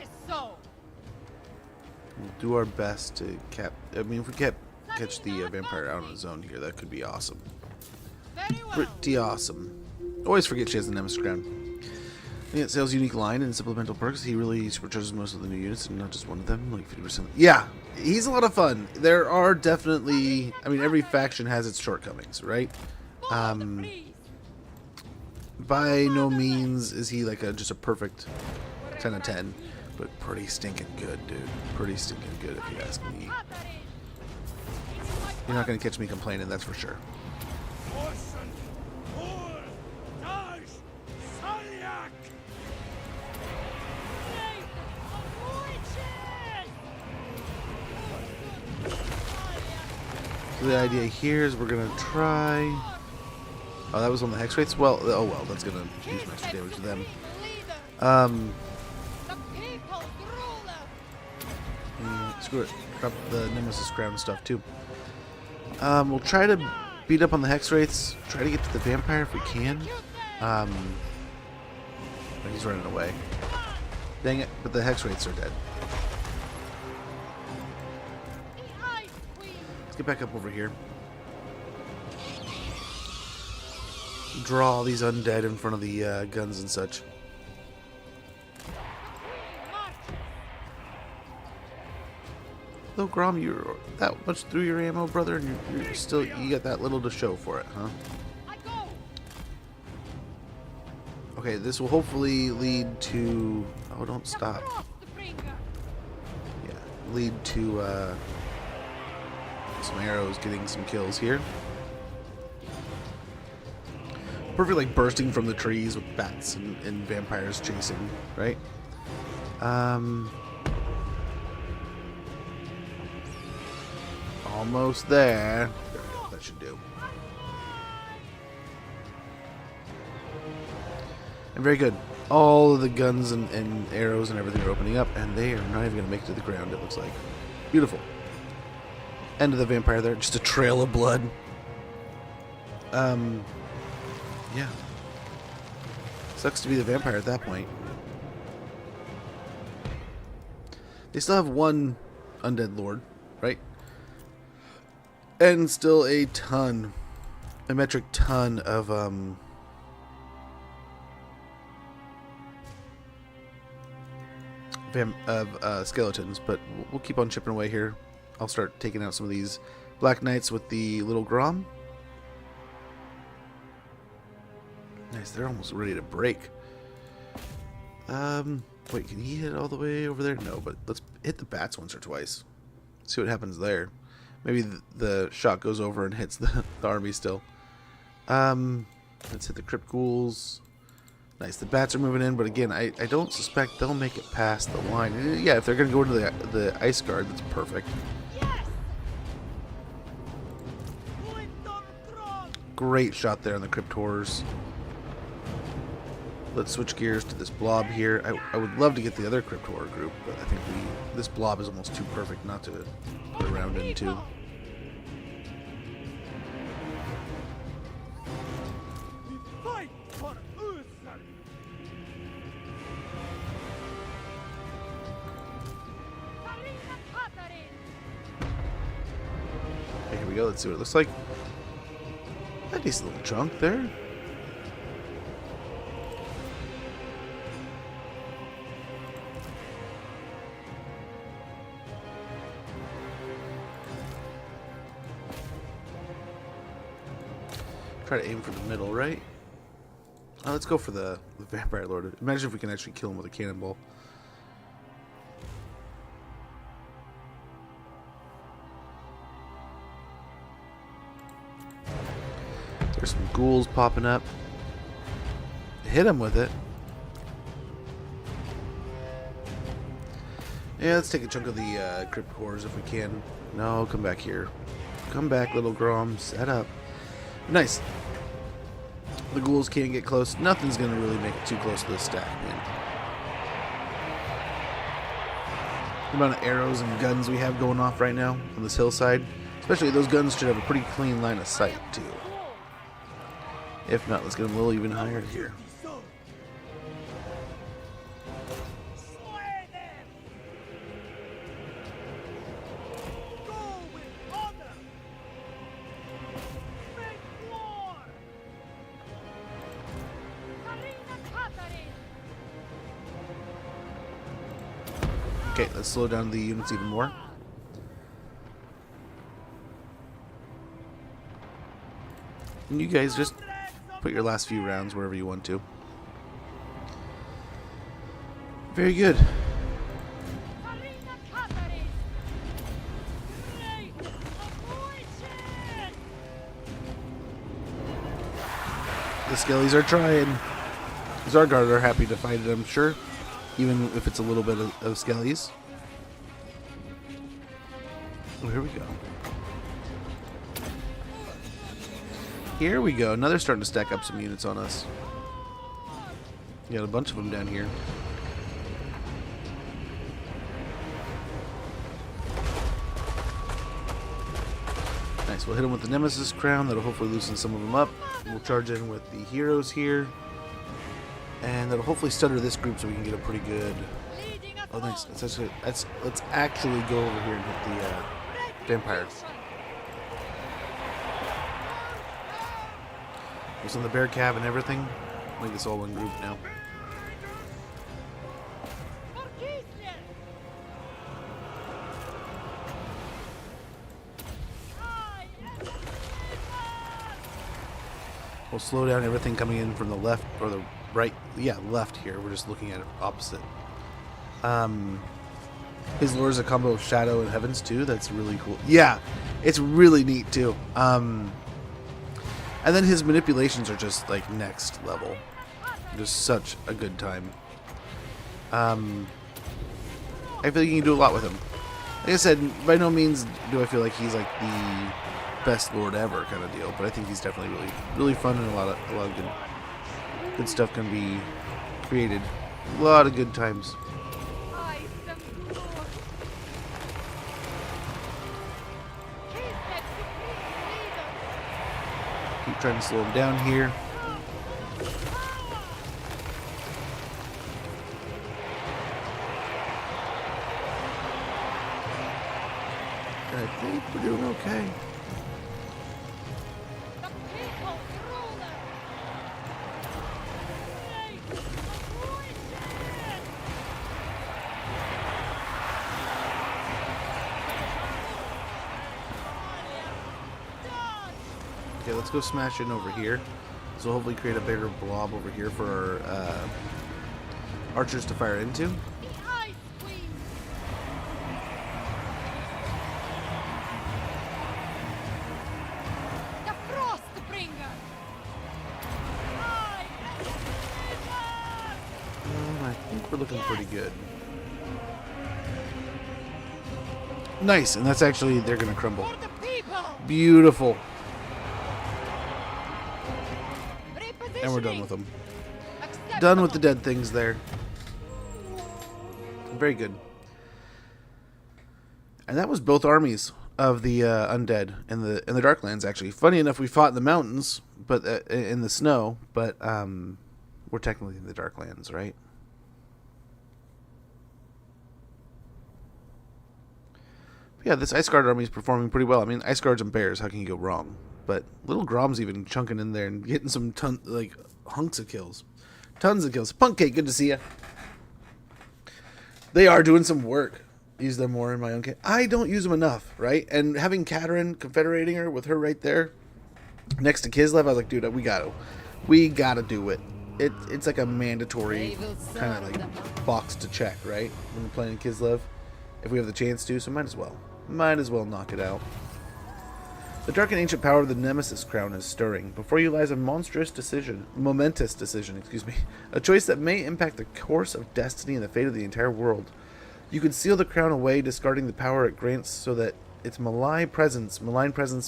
is so. We'll do our best to I mean, if we catch the vampire out on his own here, that could be awesome. Pretty awesome. Always forget she has the Nemesis crown. Yeah, sales unique line and supplemental perks. He really supercharges most of the new units, and not just one of them, like 50%. Yeah, he's a lot of fun. There are definitely, I mean, every faction has its shortcomings, right? By no means is he like just a perfect 10 of 10, but pretty stinking good, dude. Pretty stinking good if you ask me. You're not gonna catch me complaining, that's for sure. So the idea here is we're gonna try. Oh, that was on the hex rates. Well, oh well, that's gonna do some extra damage to them. Screw it. Drop the Nemesis crown stuff too. We'll try to beat up on the hex rates. Try to get to the vampire if we can. He's running away. Dang it! But the hex rates are dead. Let's get back up over here. Draw all these undead in front of the guns and such. Though Grom, you're that much through your ammo, brother, and you're still you got that little to show for it, huh? Okay, this will hopefully lead to. Oh, don't stop. Yeah, lead to some arrows getting some kills here. Perfect, like bursting from the trees with bats and vampires chasing, right? Almost there. There we go. That should do. And very good. All of the guns and arrows and everything are opening up, and they are not even going to make it to the ground, it looks like. Beautiful. End of the vampire there. Just a trail of blood. Yeah. Sucks to be the vampire at that point. They still have one undead lord, right? And still a metric ton of skeletons, but we'll keep on chipping away here. I'll start taking out some of these Black Knights with the little Grom. Nice, they're almost ready to break. Wait, can he hit all the way over there? No, but let's hit the bats once or twice. See what happens there. Maybe the shot goes over and hits the army still. Let's hit the crypt ghouls. Nice, the bats are moving in, but again, I don't suspect they'll make it past the line. Yeah, if they're going to go into the ice guard, that's perfect. Great shot there on the crypt horrors. Let's switch gears to this blob here. I would love to get the other crypt horror group, but I think this blob is almost too perfect not to put around into. Okay, here we go. Let's see what it looks like. A decent little chunk there. Try to aim for the middle, right? Let's go for the Vampire Lord. Imagine if we can actually kill him with a cannonball. There's some ghouls popping up. Hit him with it. Yeah, let's take a chunk of the crypt cores if we can. No, come back here. Come back, little Grom. Set up. Nice. The ghouls can't get close. Nothing's going to really make it too close to the stack, man. The amount of arrows and guns we have going off right now on this hillside. Especially those guns should have a pretty clean line of sight, too. If not, let's get them a little even higher here. Okay, let's slow down the units even more. And you guys just put your last few rounds wherever you want to. Very good. The Skellies are trying. Zargard are happy to fight it, I'm sure. Even if it's a little bit of Skellies. Oh, here we go. Here we go. Now they're starting to stack up some units on us. You got a bunch of them down here. Nice. We'll hit them with the Nemesis Crown. That'll hopefully loosen some of them up. We'll charge in with the heroes here. And that'll hopefully stutter this group so we can get a pretty good... Oh, nice. Let's actually go over here and hit the vampires. There's on the bear cab and everything. Make this all one group now. We'll slow down everything coming in from the left or the right. Yeah, left here. We're just looking at it opposite. His lure is a combo of Shadow and Heavens too. That's really cool. Yeah, it's really neat too. And then his manipulations are just like next level. Just such a good time. I feel like you can do a lot with him. Like I said, by no means do I feel like he's like the best lord ever kind of deal, but I think he's definitely really fun, and a lot of good stuff can be created. A lot of good times. Keep trying to slow him down here. And I think we're doing okay. Okay, let's go smash in over here. So hopefully create a bigger blob over here for our archers to fire into. I think we're looking pretty good. Nice, and that's actually, they're going to crumble. Beautiful. And we're done with them. Done with the dead things there. Very good. And that was both armies of the undead in the Darklands. Actually, funny enough, we fought in the mountains, but in the snow. But we're technically in the Darklands, right? But yeah, this Ice Guard army is performing pretty well. I mean, Ice Guards and bears. How can you go wrong? But little Grom's even chunking in there and getting some hunks of kills. Tons of kills. Punk Cake, good to see you. They are doing some work. Use them more in my own case. I don't use them enough, right? And having Katerin confederating her with her right there next to Kislev, I was like, dude, we gotta do it. It's like a mandatory kind of like box to check, right? When we're playing Kislev, if we have the chance to, so might as well knock it out. The dark and ancient power of the Nemesis Crown is stirring. Before you lies a momentous decision, a choice that may impact the course of destiny and the fate of the entire world. You could seal the crown away, discarding the power it grants so that its malign presence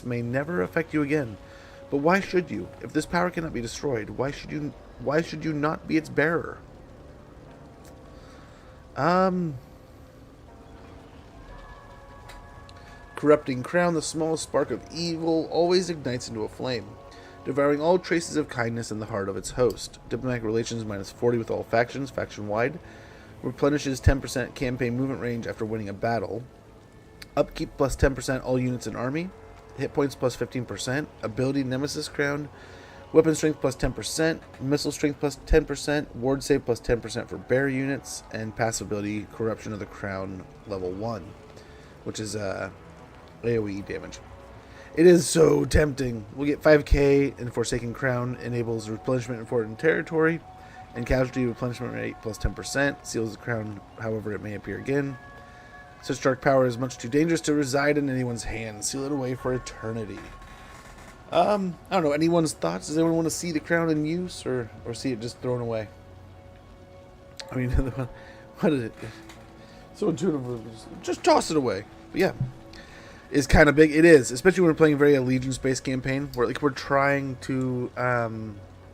may never affect you again. But why should you? If this power cannot be destroyed, why should you not be its bearer? Corrupting crown, the smallest spark of evil always ignites into a flame, devouring all traces of kindness in the heart of its host. Diplomatic relations -40 with all factions, faction-wide. Replenishes 10% campaign movement range after winning a battle. Upkeep plus 10% all units in army. Hit points plus 15%. Ability Nemesis Crown. Weapon strength plus 10%. Missile strength plus 10%. Ward save plus 10% for bear units. And passive ability Corruption of the Crown level 1, which is AoE damage. It is so tempting. We'll get 5k, and Forsaken Crown enables replenishment in foreign territory, and casualty replenishment rate plus 10%. Seals the crown however it may appear again. Such dark power is much too dangerous to reside in anyone's hands. Seal it away for eternity. I don't know. Anyone's thoughts? Does anyone want to see the crown in use, or see it just thrown away? I mean, what is it? So intuitive. Just toss it away. But yeah, it's kind of big. It is, especially when we're playing a very allegiance-based campaign, where like we're trying to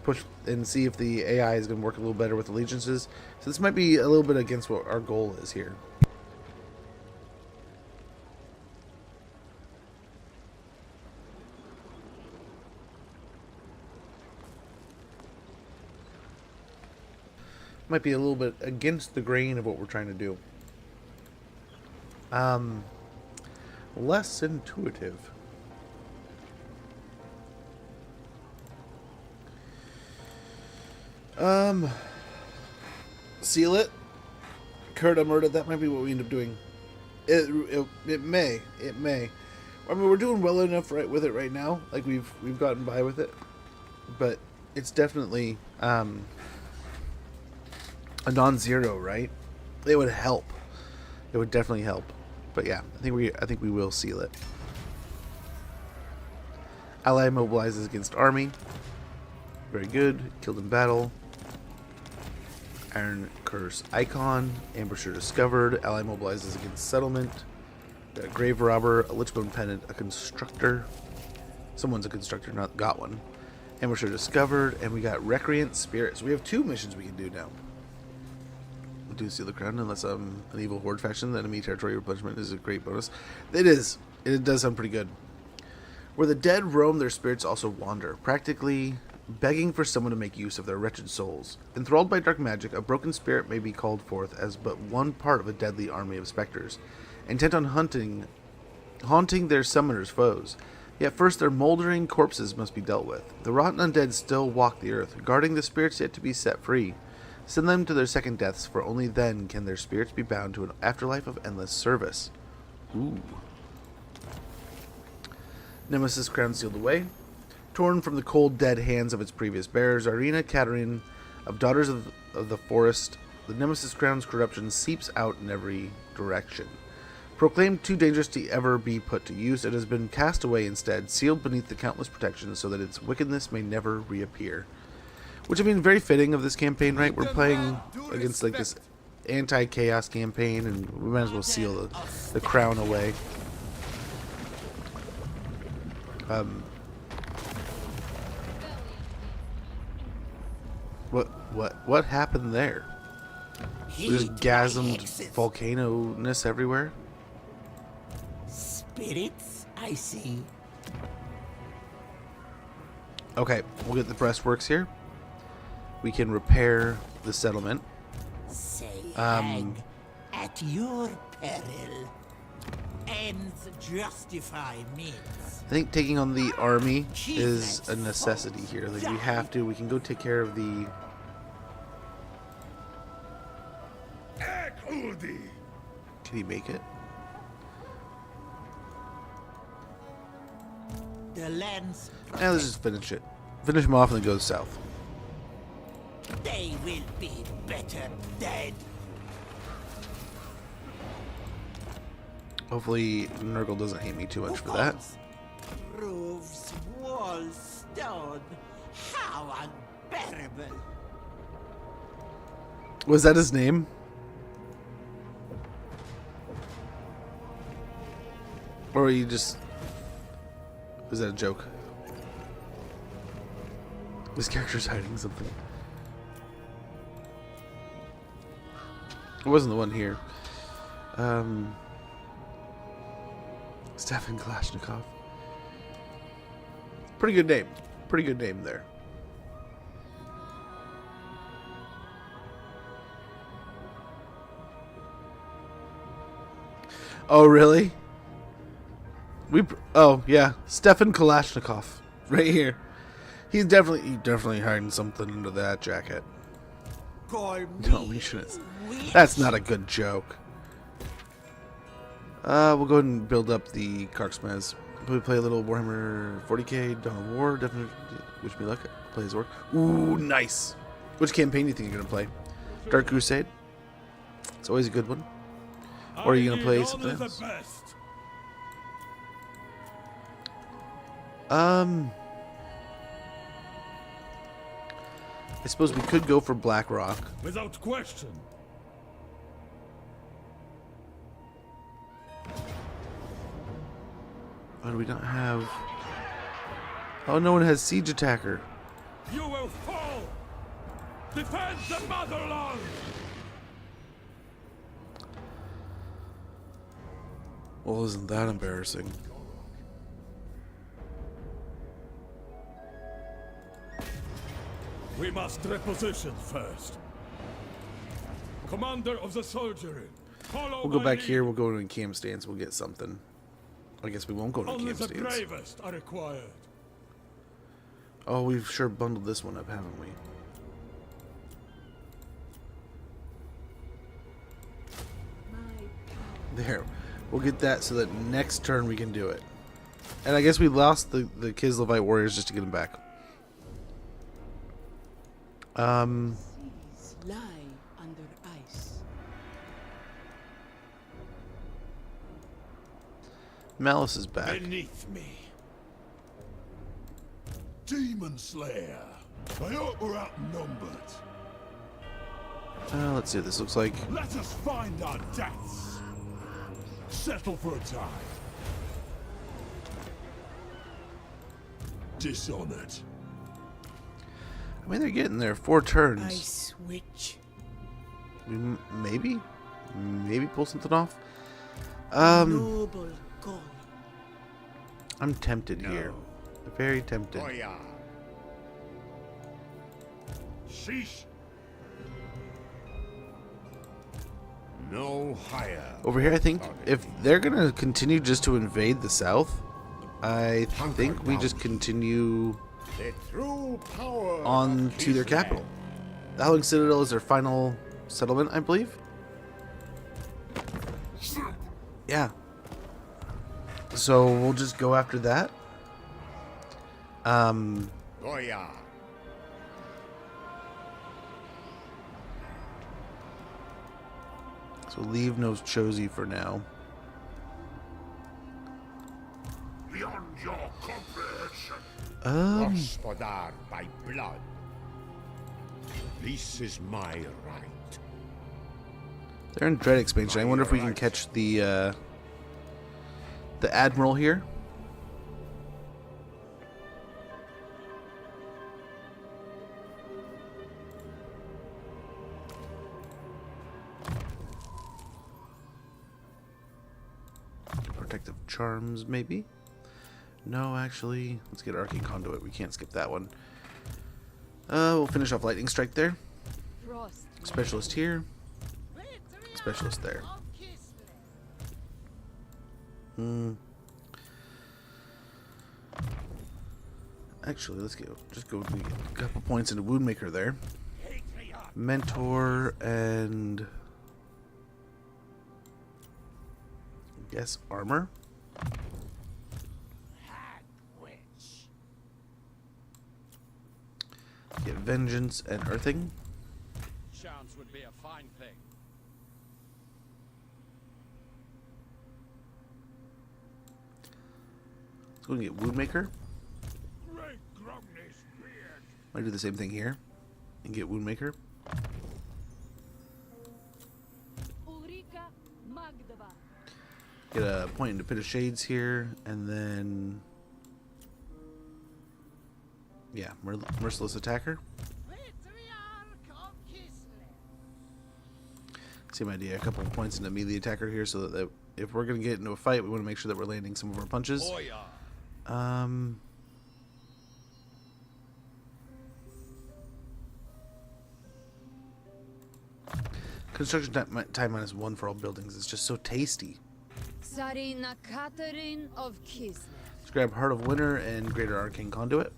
push and see if the AI is going to work a little better with allegiances. So this might be a little bit against what our goal is here. Might be a little bit against the grain of what we're trying to do. Less intuitive. Seal it. Curta murdered. That might be what we end up doing. It may. I mean, we're doing well enough with it right now. Like we've gotten by with it, but it's definitely a non-zero, right? It would help. It would definitely help. But yeah, I think we will seal it. Ally mobilizes against army. Very good. Killed in battle. Iron Curse icon. Ambusher discovered. Ally mobilizes against settlement. Got a grave robber, a Lichbone pendant, a constructor. Someone's a constructor, not got one. Ambusher discovered, and we got recreant spirits. We have 2 missions we can do now. Do seal the crown unless an evil horde faction. The enemy territory replenishment is a great bonus. It is. It does sound pretty good. Where the dead roam, their spirits also wander, practically begging for someone to make use of their wretched souls. Enthralled by dark magic, a broken spirit may be called forth as but one part of a deadly army of specters, intent on haunting their summoners' foes. Yet first their moldering corpses must be dealt with. The rotten undead still walk the earth, guarding the spirits yet to be set free. Send them to their second deaths, for only then can their spirits be bound to an afterlife of endless service. Ooh. Nemesis crown sealed away. Torn from the cold, dead hands of its previous bearers, Irina Katerin of Daughters of the Forest, the Nemesis crown's corruption seeps out in every direction. Proclaimed too dangerous to ever be put to use, it has been cast away instead, sealed beneath the countless protections so that its wickedness may never reappear. Which, I mean, very fitting of this campaign, right? We're playing against, like, this anti-chaos campaign, and we might as well seal the crown away. What happened there? There's gasmed volcano-ness everywhere? Spirits, I see. Okay, we'll get the breastworks here. We can repair the settlement. Say hang at your peril. Ends justify means. I think taking on the army is a necessity here. Like, we have to. We can go take care of the... Can he make it? The lands. Yeah, let's just finish it. Finish him off and then go south. They will be better dead. Hopefully Nurgle doesn't hate me too much for that. Roofs, walls, stone. How unbearable. Was that his name? Or you just... Was that a joke? This character's hiding something. It wasn't the one here. Stefan Kalashnikov. Pretty good name. Pretty good name there. Oh, really? Oh, yeah. Stefan Kalashnikov. Right here. He's definitely hiding something under that jacket. No, we shouldn't. That's not a good joke. We'll go ahead and build up the Karksmez. We play a little Warhammer 40k Dawn of War. Definitely, wish me luck. Play his work. Ooh, nice. Which campaign do you think you're gonna play? Dark Crusade. It's always a good one. Or are you gonna play something else? I suppose we could go for Blackrock. Without question. Why do we not have... Oh, no one has Siege Attacker. You will fall! Defend the motherland! Well, isn't that embarrassing? We must reposition first. Commander of the soldiery, follow We'll go my back lead. here, we'll go to a camp stance, we'll get something. I guess we won't go to a Only camp the stance. bravest are required. Oh, we've sure bundled this one up, haven't we? There. We'll get that so that next turn we can do it. And I guess we lost the Kislevite warriors just to get them back. Seas lie under ice. Malice is back. Beneath me. Demon Slayer. I hope we're outnumbered. Let's see what this looks like. Let us find our deaths. Settle for a time. Dishonored. I mean, they're getting there. 4 turns. Ice witch. Maybe pull something off. Noble goal. I'm tempted here. Very tempted. Sheesh. No higher. Over here, I think if they're gonna continue just to invade the south, I think we just continue The true power on to their capital. The Howling Citadel is their final settlement, I believe. Yeah. So we'll just go after that. Goya. So leave no Chosy for now. Beyond your comprehension. Gospodar by blood. This is my right. They're in Dread expansion. I wonder if we can catch the Admiral here. Protective Charms, maybe? No, actually. Let's get Arcane Conduit. We can't skip that one. We'll finish off Lightning Strike there. Frost. Specialist here. Specialist there. Actually, let's go. Just go get a couple points into Woundmaker there. Mentor and I guess armor. Get Vengeance and Earthing. Chance would be a fine thing. Let's go and get Woundmaker. Might do the same thing here and get Woundmaker. Ulrika Magdava. Get a point into Pit of Shades here, and then yeah, Merciless Attacker. Same idea. A couple of points into Melee Attacker here, so that if we're gonna get into a fight, we want to make sure that we're landing some of our punches. Construction time -1 for all buildings. It's just so tasty. Tsarina Catherine of Kislev. Let's grab Heart of Winter and Greater Arcane Conduit.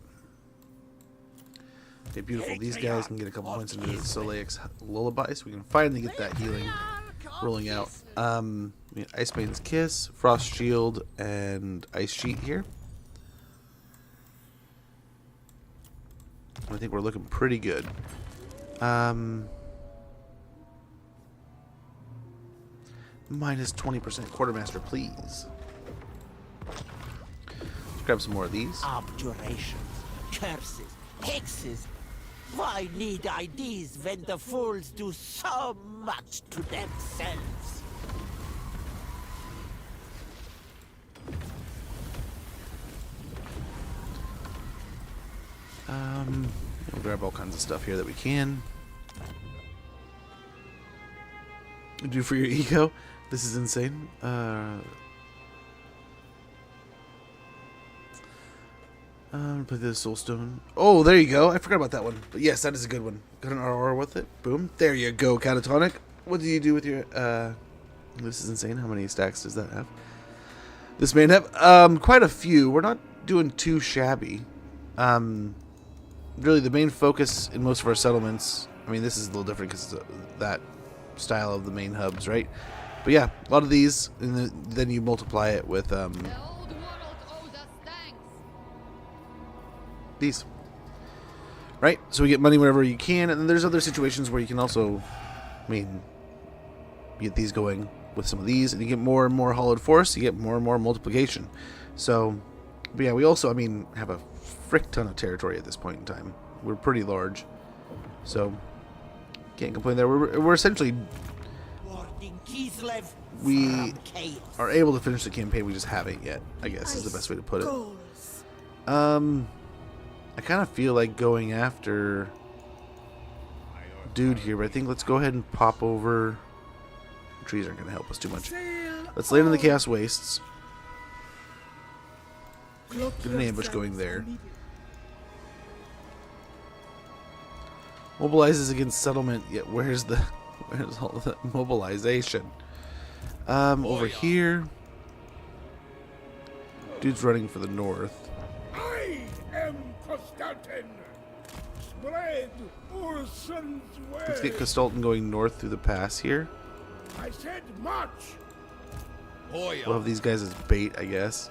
Okay, beautiful. These guys can get a couple points into Soleil's Lullaby, so we can finally get that healing rolling out. Icebane's Kiss, Frost Shield, and Ice Sheet here. I think we're looking pretty good. Minus 20% Quartermaster, please. Let's grab some more of these. Abjurations, curses, hexes. Why need I these when the fools do so much to themselves? We'll grab all kinds of stuff here that we can. Do for your ego. This is insane. Play the Soulstone. Oh, there you go. I forgot about that one. But yes, that is a good one. Got an RR with it. Boom. There you go, Catatonic. What do you do with your... This is insane. How many stacks does that have? This may have... quite a few. We're not doing too shabby. Really, the main focus in most of our settlements... I mean, this is a little different because it's that style of the main hubs, right? But yeah, a lot of these, and then you multiply it with... these, right? So we get money whenever you can, and then there's other situations where you can also, I mean, get these going with some of these, and you get more and more hollowed force, you get more and more multiplication. So, but yeah, we also, I mean, have a frick ton of territory at this point in time. We're pretty large, so can't complain there. We're essentially, we are able to finish the campaign, we just haven't yet, I guess is the best way to put it. I kind of feel like going after dude here, but I think let's go ahead and pop over. Trees aren't going to help us too much. Let's land in the Chaos Wastes. Get an ambush going there. Mobilizes against settlement. Yet where's all the mobilization? Over here. Dude's running for the north. Let's get Kislev going north through the pass here. I said march. We'll have these guys as bait, I guess.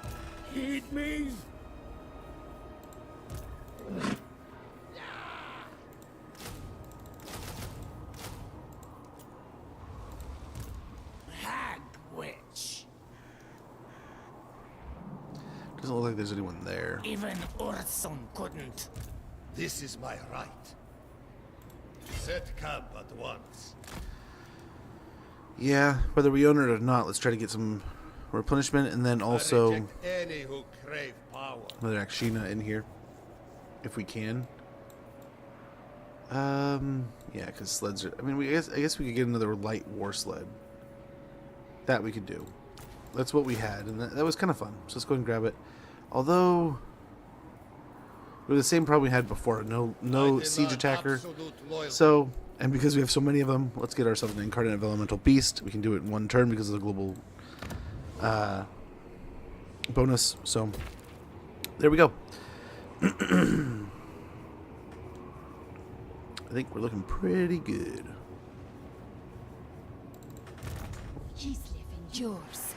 Heed me. Hag witch. Doesn't look like there's anyone there. Even Urson couldn't. This is my right. Set camp at once. Yeah, whether we own it or not, let's try to get some replenishment, and then also Any who crave power. another Akshina in here, if we can. Yeah, because sleds are. I mean, I guess we could get another light war sled. That we could do. That's what we had, and that was kind of fun. So let's go ahead and grab it. Although we have the same problem we had before. No siege attacker. So, and because we have so many of them, let's get ourselves an incarnate elemental beast. We can do it in one turn because of the global bonus. So there we go. I think we're looking pretty good. Kislev endures.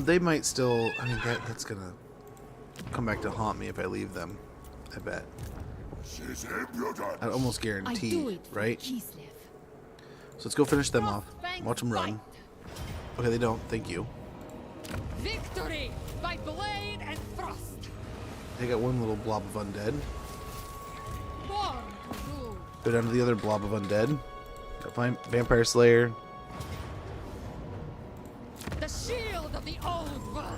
They might still. I mean, that's gonna come back to haunt me if I leave them. I bet. I almost guarantee, right? So let's go finish them off. Watch them run. Okay, they don't. Thank you. Victory by blade and frost. They got one little blob of undead. Born to rule. Go down to the other blob of undead. Got find Vampire Slayer. The shield of the old world.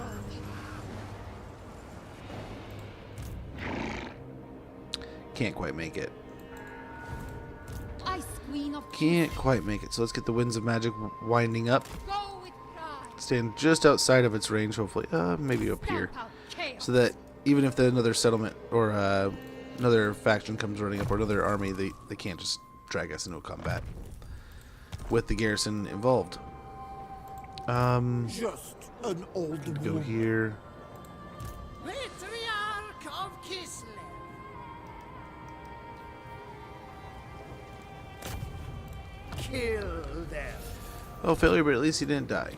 Can't quite make it. Ice Queen of Can't quite make it. So let's get the Winds of Magic winding up. Go with pride. Stand just outside of its range, hopefully. Maybe up here. So that even if another settlement or another faction comes running up or another army, they can't just drag us into a combat with the garrison involved. Just an old Go here. Patriarch of Kislev. Kill them. Oh, failure, but at least he didn't die.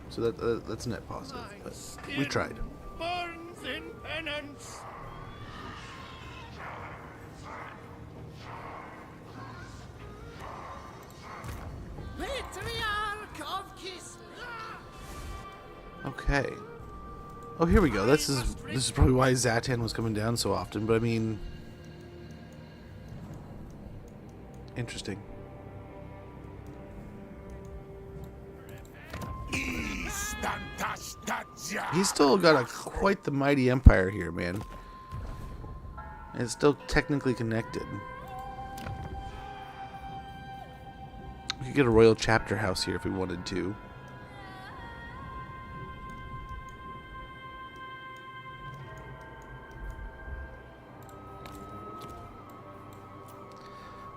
So that's a net positive. But we tried. Burns in penance. Patriarch of Kislev. Okay. Oh, here we go. This is probably why Zatan was coming down so often. But I mean, interesting. He's still got quite the mighty empire here, man. And it's still technically connected. We could get a royal chapter house here if we wanted to.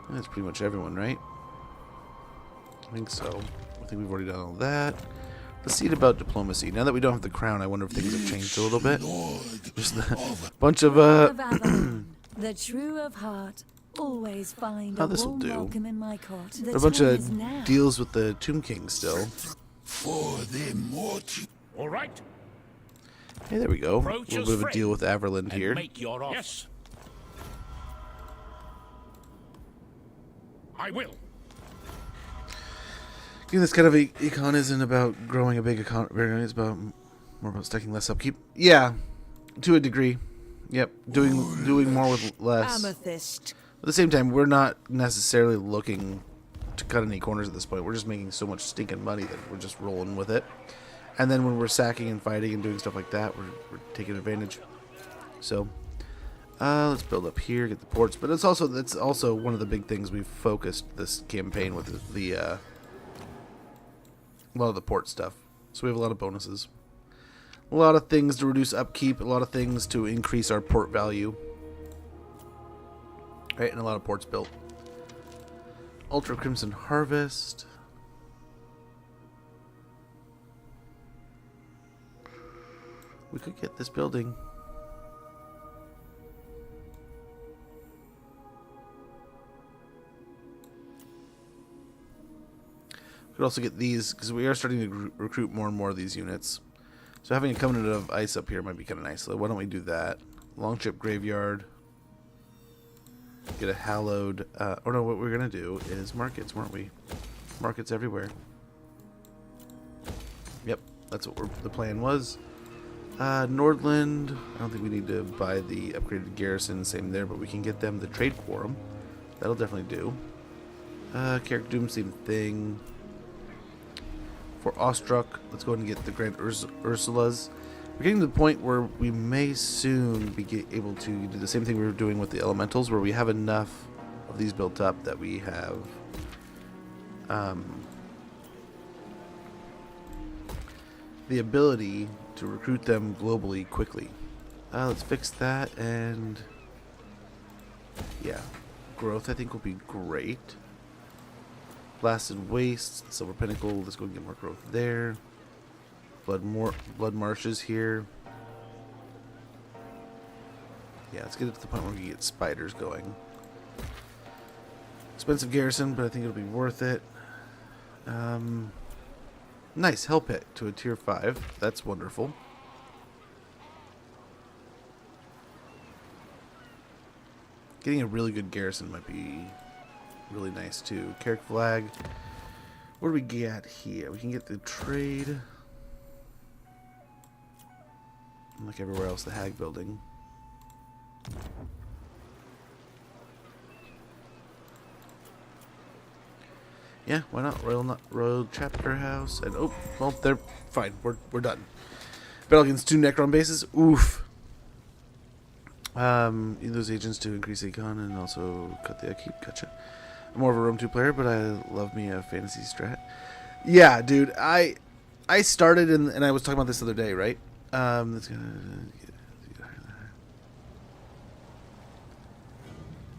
That's pretty much everyone, right? I think so. I think we've already done all that. Let's see it about diplomacy. Now that we don't have the crown, I wonder if things have changed a little bit. Just a bunch of the true of heart always find oh, a this'll warm do. welcome in my court. A bunch of deals with the Tomb King still. For the Immortal. All right. Hey, there we go. A little bit of a deal with Averland here. Make your offer. Yes. I will. Again, this kind of econ isn't about growing a big economy. It's about more about stacking less upkeep. Yeah, to a degree. Yep, doing more with less. Amethyst. At the same time, we're not necessarily looking to cut any corners at this point. We're just making so much stinking money that we're just rolling with it. And then when we're sacking and fighting and doing stuff like that, we're taking advantage. So, let's build up here, get the ports. But that's also one of the big things we've focused this campaign with the a lot of the port stuff. So we have a lot of bonuses. A lot of things to reduce upkeep, a lot of things to increase our port value. Right, and a lot of ports built. Ultra Crimson Harvest. We could get this building. We could also get these, because we are starting to recruit more and more of these units. So having a Covenant of Ice up here might be kind of nice. So why don't we do that? Longship Graveyard. Get a Hallowed... oh no, what we're going to do is markets, weren't we? Markets everywhere. Yep, that's what the plan was. Nordland, I don't think we need to buy the upgraded garrison, same there, but we can get them the trade quorum. That'll definitely do. Carrick Doom, same thing. For Ostruck, let's go ahead and get the Grand Ursulas. We're getting to the point where we may soon be able to do the same thing we were doing with the Elementals, where we have enough of these built up that we have the ability to recruit them globally quickly. Let's fix that, and yeah, growth I think will be great. Blasted Wastes, Silver Pinnacle, let's go and get more growth there. Blood Marshes here. Yeah, let's get it to the point where we can get spiders going. Expensive garrison, but I think it'll be worth it. Nice, Hell Pit to a tier 5. That's wonderful. Getting a really good garrison might be really nice too. Carrick Flag. What do we get here? We can get the trade. Like everywhere else, the Hag Building. Yeah, why not? Royal Chapter House. And oh, well, they're fine. We're done. Battlegans 2 Necron bases. Oof. Use those agents to increase econ and also cut the upkeep. Gotcha. I'm more of a Rome 2 player, but I love me a fantasy strat. Yeah, dude. I started and I was talking about this the other day, right? That's gonna.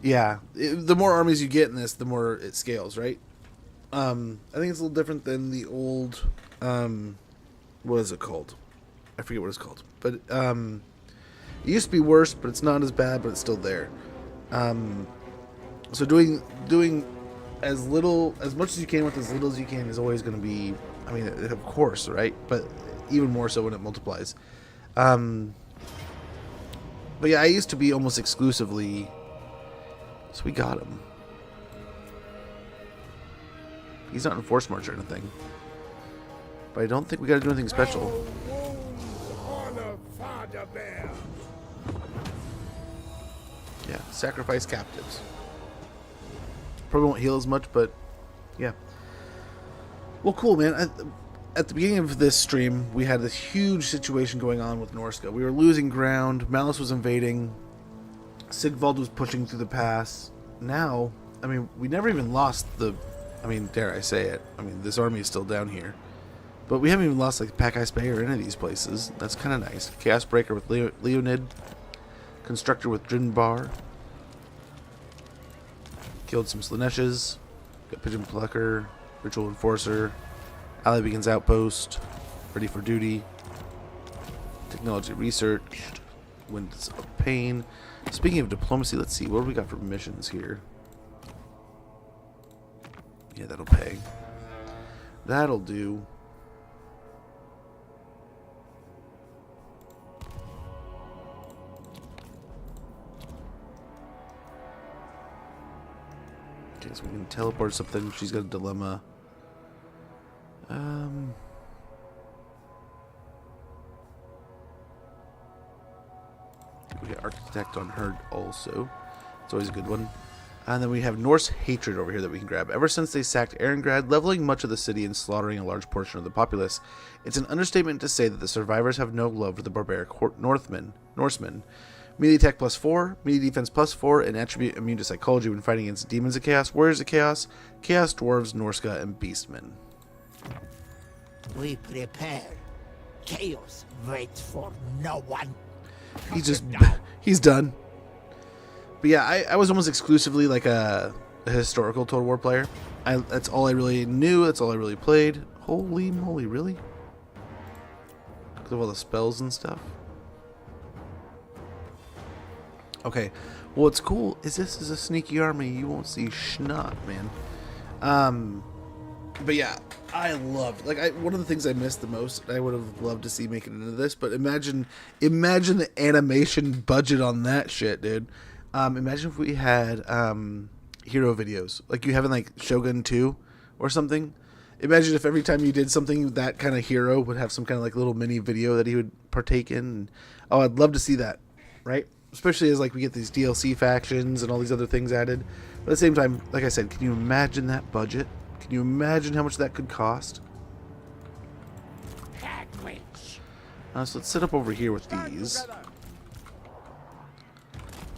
Yeah, the more armies you get in this, the more it scales, right? I think it's a little different than the old. What is it called? I forget what it's called, but it used to be worse, but it's not as bad, but it's still there. So doing as much as you can with as little as you can is always going to be, I mean, of course, right? But even more so when it multiplies. But yeah, I used to be almost exclusively, so we got him. He's not in Force March or anything. But I don't think we got to do anything special. Yeah, sacrifice captives. Probably won't heal as much, but yeah. Well, cool, man. At the beginning of this stream, we had this huge situation going on with Norska. We were losing ground. Malus was invading. Sigvald was pushing through the pass. Now, I mean, we never even lost the... I mean, dare I say it. I mean, this army is still down here. But we haven't even lost, like, Pack-Ice Bay or any of these places. That's kind of nice. Chaos Breaker with Leonid. Constructor with Drinbar. Killed some Slaneshes. Got Pigeon Plucker. Ritual Enforcer. Ally Beacon's Outpost. Ready for duty. Technology Research. Winds of Pain. Speaking of diplomacy, let's see. What do we got for missions here? Yeah, that'll pay. That'll do. Okay, so we can teleport something. She's got a dilemma. We get Architect on her also. It's always a good one. And then we have Norse Hatred over here that we can grab. Ever since they sacked Erengrad, leveling much of the city and slaughtering a large portion of the populace, it's an understatement to say that the survivors have no love for the barbaric Norsemen. Melee attack +4, melee defense +4, and attribute immune to psychology when fighting against demons of chaos, warriors of chaos, chaos dwarves, Norska, and beastmen. We prepare. Chaos waits for no one. He's done. But yeah, I was almost exclusively like a historical Total War player. That's all I really knew. That's all I really played. Holy moly, really? Because of all the spells and stuff. Okay, well, what's cool is this is a sneaky army. You won't see schnot, man. But yeah, I loved, like, one of the things I missed the most, I would have loved to see make it into this, but imagine the animation budget on that shit, dude. Imagine if we had hero videos, like you have in like Shogun 2 or something. Imagine if every time you did something, that kind of hero would have some kind of like little mini video that he would partake in. Oh, I'd love to see that, right? Especially as like we get these DLC factions and all these other things added. But at the same time, like I said, can you imagine that budget? Can you imagine how much that could cost? So let's set up over here with these.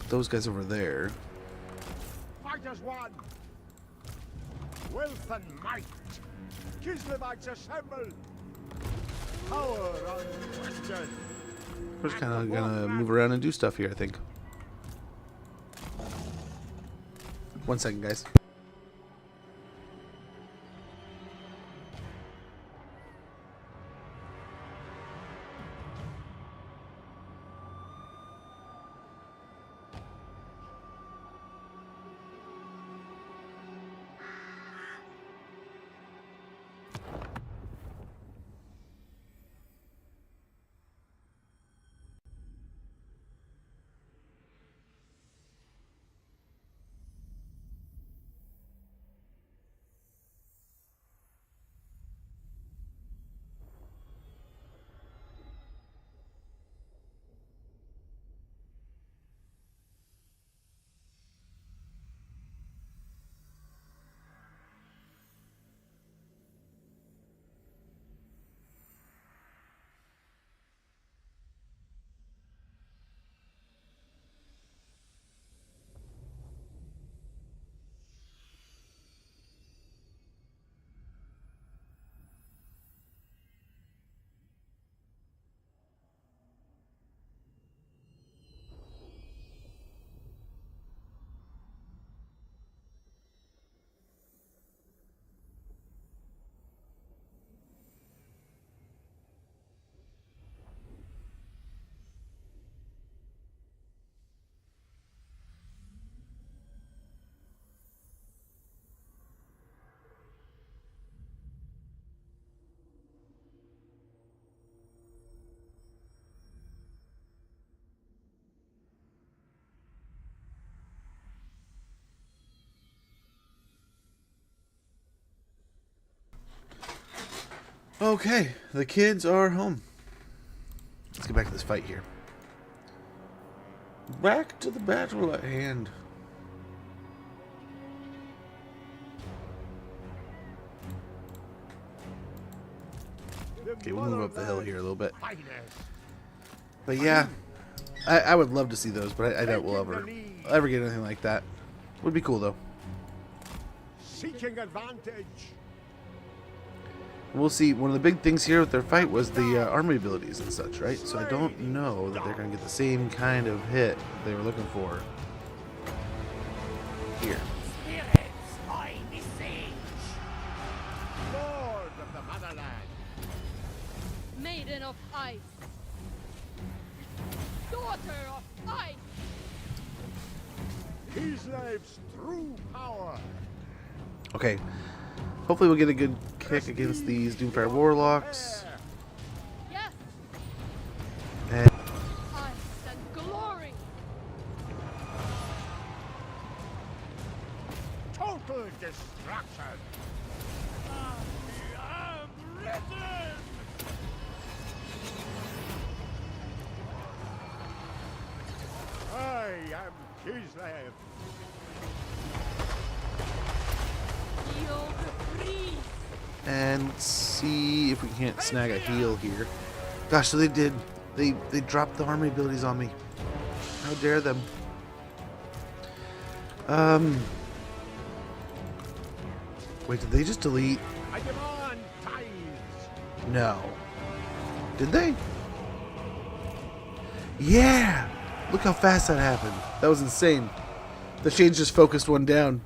Those guys over there. Fight as one. Wealth and might. Kislevites assemble. Power unquestioned. We're just kind of gonna move around and do stuff here, I think. 1 second, guys. Okay, the kids are home. Let's get back to this fight here. Back to the battle at hand. Okay, we'll move up the hill here a little bit. But yeah, I would love to see those, but I doubt we'll ever get anything like that. Would be cool though. Seeking advantage. We'll see. One of the big things here with their fight was the army abilities and such, right? So I don't know that they're going to get the same kind of hit they were looking for here. Spirits, I beseech. Lord of the motherland. Maiden of ice. Daughter of ice. Kislev's true power. Okay. Hopefully we'll get a good kick against these Doomfire Warlocks. Yes. And Ice and glory. Total destruction. I am risen. I am Kislev. Yield free. And let's see if we can't snag a heal here. Gosh, so they did. They dropped the army abilities on me. How dare them? Wait, did they just delete? I demand tithes. No. Did they? Yeah! Look how fast that happened. That was insane. The shades just focused one down.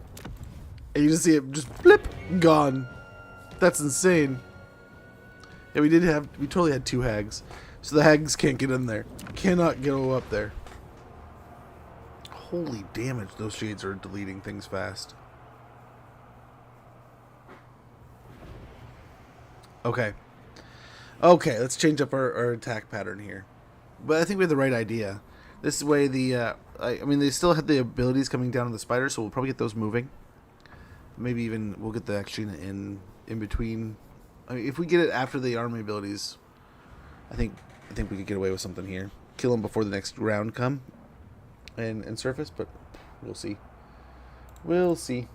And you just see it just blip, gone. That's insane. Yeah, we totally had 2 hags. So the hags can't get in there. Cannot go up there. Holy damage, those shades are deleting things fast. Okay. Okay, let's change up our attack pattern here. But I think we have the right idea. This way I mean, they still have the abilities coming down on the spider, so we'll probably get those moving. Maybe even we'll get the action in between. I mean, if we get it after the army abilities, I think we could get away with something here. Kill them before the next round come and surface, but we'll see. We'll see.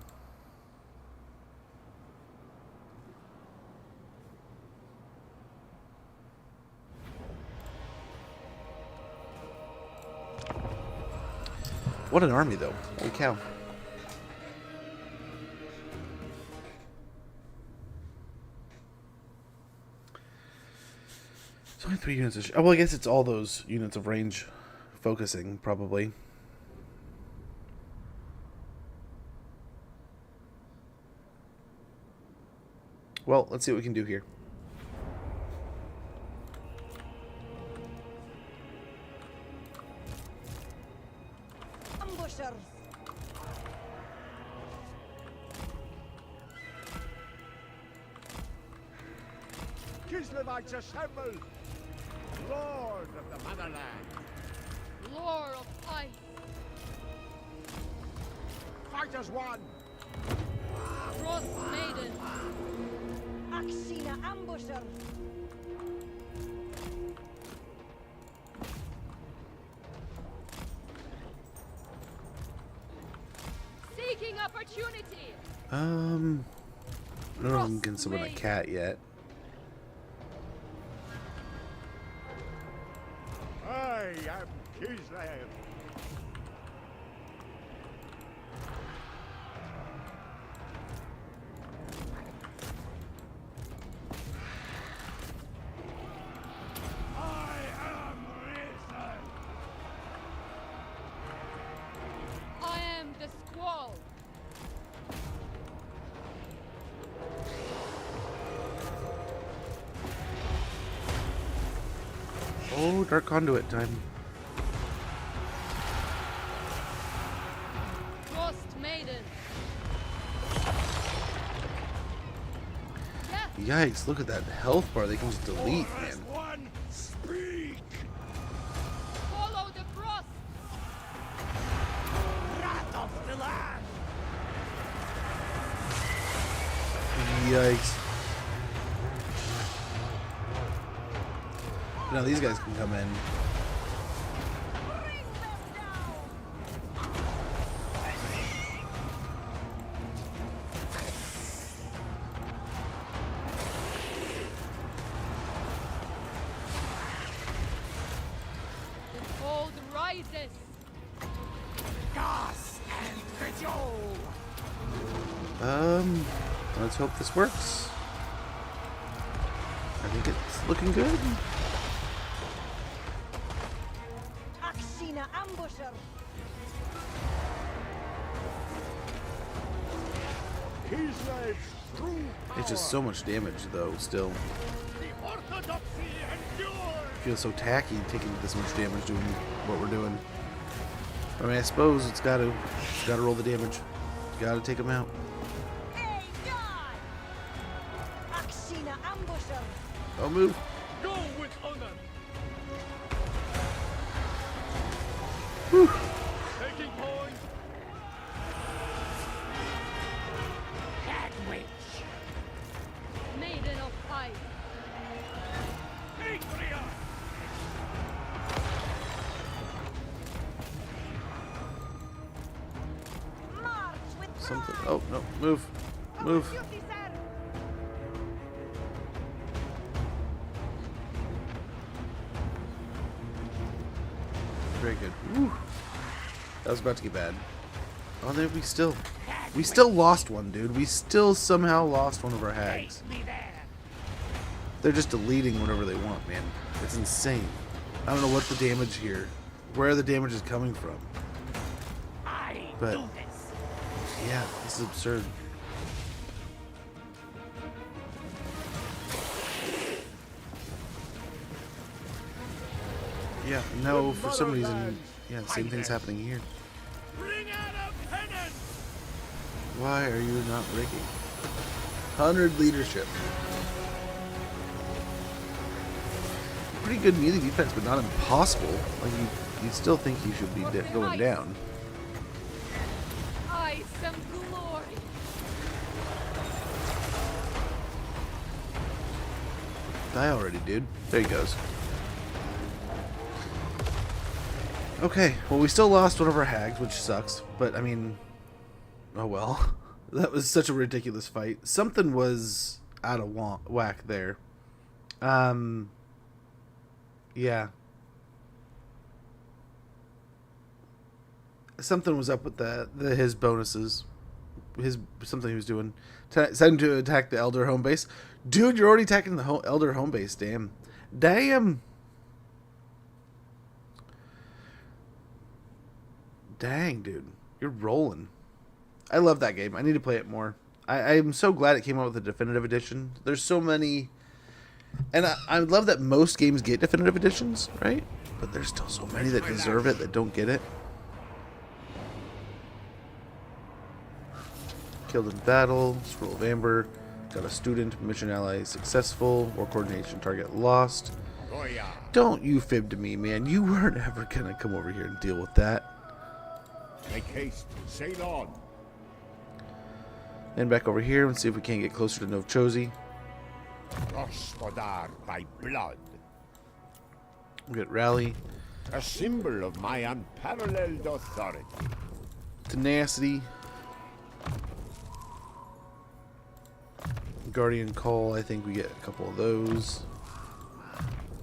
What an army, though. Holy cow. It's only 3 units of... Oh, well, I guess it's all those units of range focusing, probably. Well, let's see what we can do here. Kislevites assemble! Lord of the motherland! Lord of ice. Fight as one! Frost maiden. Axina ambusher. Seeking opportunity. I don't know if I'm getting someone a cat yet. I am Kislev. I am risen. I am the squall. Oh, Dark Conduit time. Frost maiden. Yeah. Yikes, look at that health bar. They can just delete, man. One, speak. Follow the frost. Wrath of the land. Yikes. these guys can come in. The cold rises. Gas and cajole. Let's hope this works. I think it's looking good. Axina ambusher. Kislev's true It's just so much damage, though. Still, The orthodoxy endures. feels so tacky taking this much damage doing what we're doing. I mean, I suppose it's got to roll the damage. Got to take them out. Axina ambusher. Oh, move. Go with honor. Whew. Taking point. Hagwitch. Maiden of ice. Atria. March with Something. Oh no, move, move. duty, sir. Very good. Whew. That was about to get bad. Oh, there we still lost one, dude. We still somehow lost one of our hags. Me there. They're just deleting whatever they want, man. It's insane. I don't know what the damage here, where the damage is coming from. I But do this. yeah, this is absurd. Yeah, no, for some reason, yeah, the same thing's happening here. Bring out a penance. Why are you not breaking? 100 leadership. Pretty good melee defense, but not impossible. Like you'd still think you should be going down. I some glory. Die already, dude. There he goes. Okay, well, we still lost one of our hags, which sucks. But I mean, oh well. That was such a ridiculous fight. Something was out of whack there. Yeah. Something was up with his bonuses. Something he was doing. Deciding to attack the Elder home base. Dude, you're already attacking the Elder home base. Damn. Damn. Dang, dude. You're rolling. I love that game. I need to play it more. I'm so glad it came out with a definitive edition. There's so many... And I love that most games get definitive editions, right? But there's still so many that deserve it that don't get it. Killed in battle. Scroll of Amber. Got a student. Mission ally successful. War coordination target lost. Don't you fib to me, man. You weren't ever going to come over here and deal with that. Make haste. Sail on. And back over here and see if we can't get closer to Novchozy. Gospodar by blood. We get Rally. A symbol of my unparalleled authority. Tenacity. Guardian Call, I think we get a couple of those.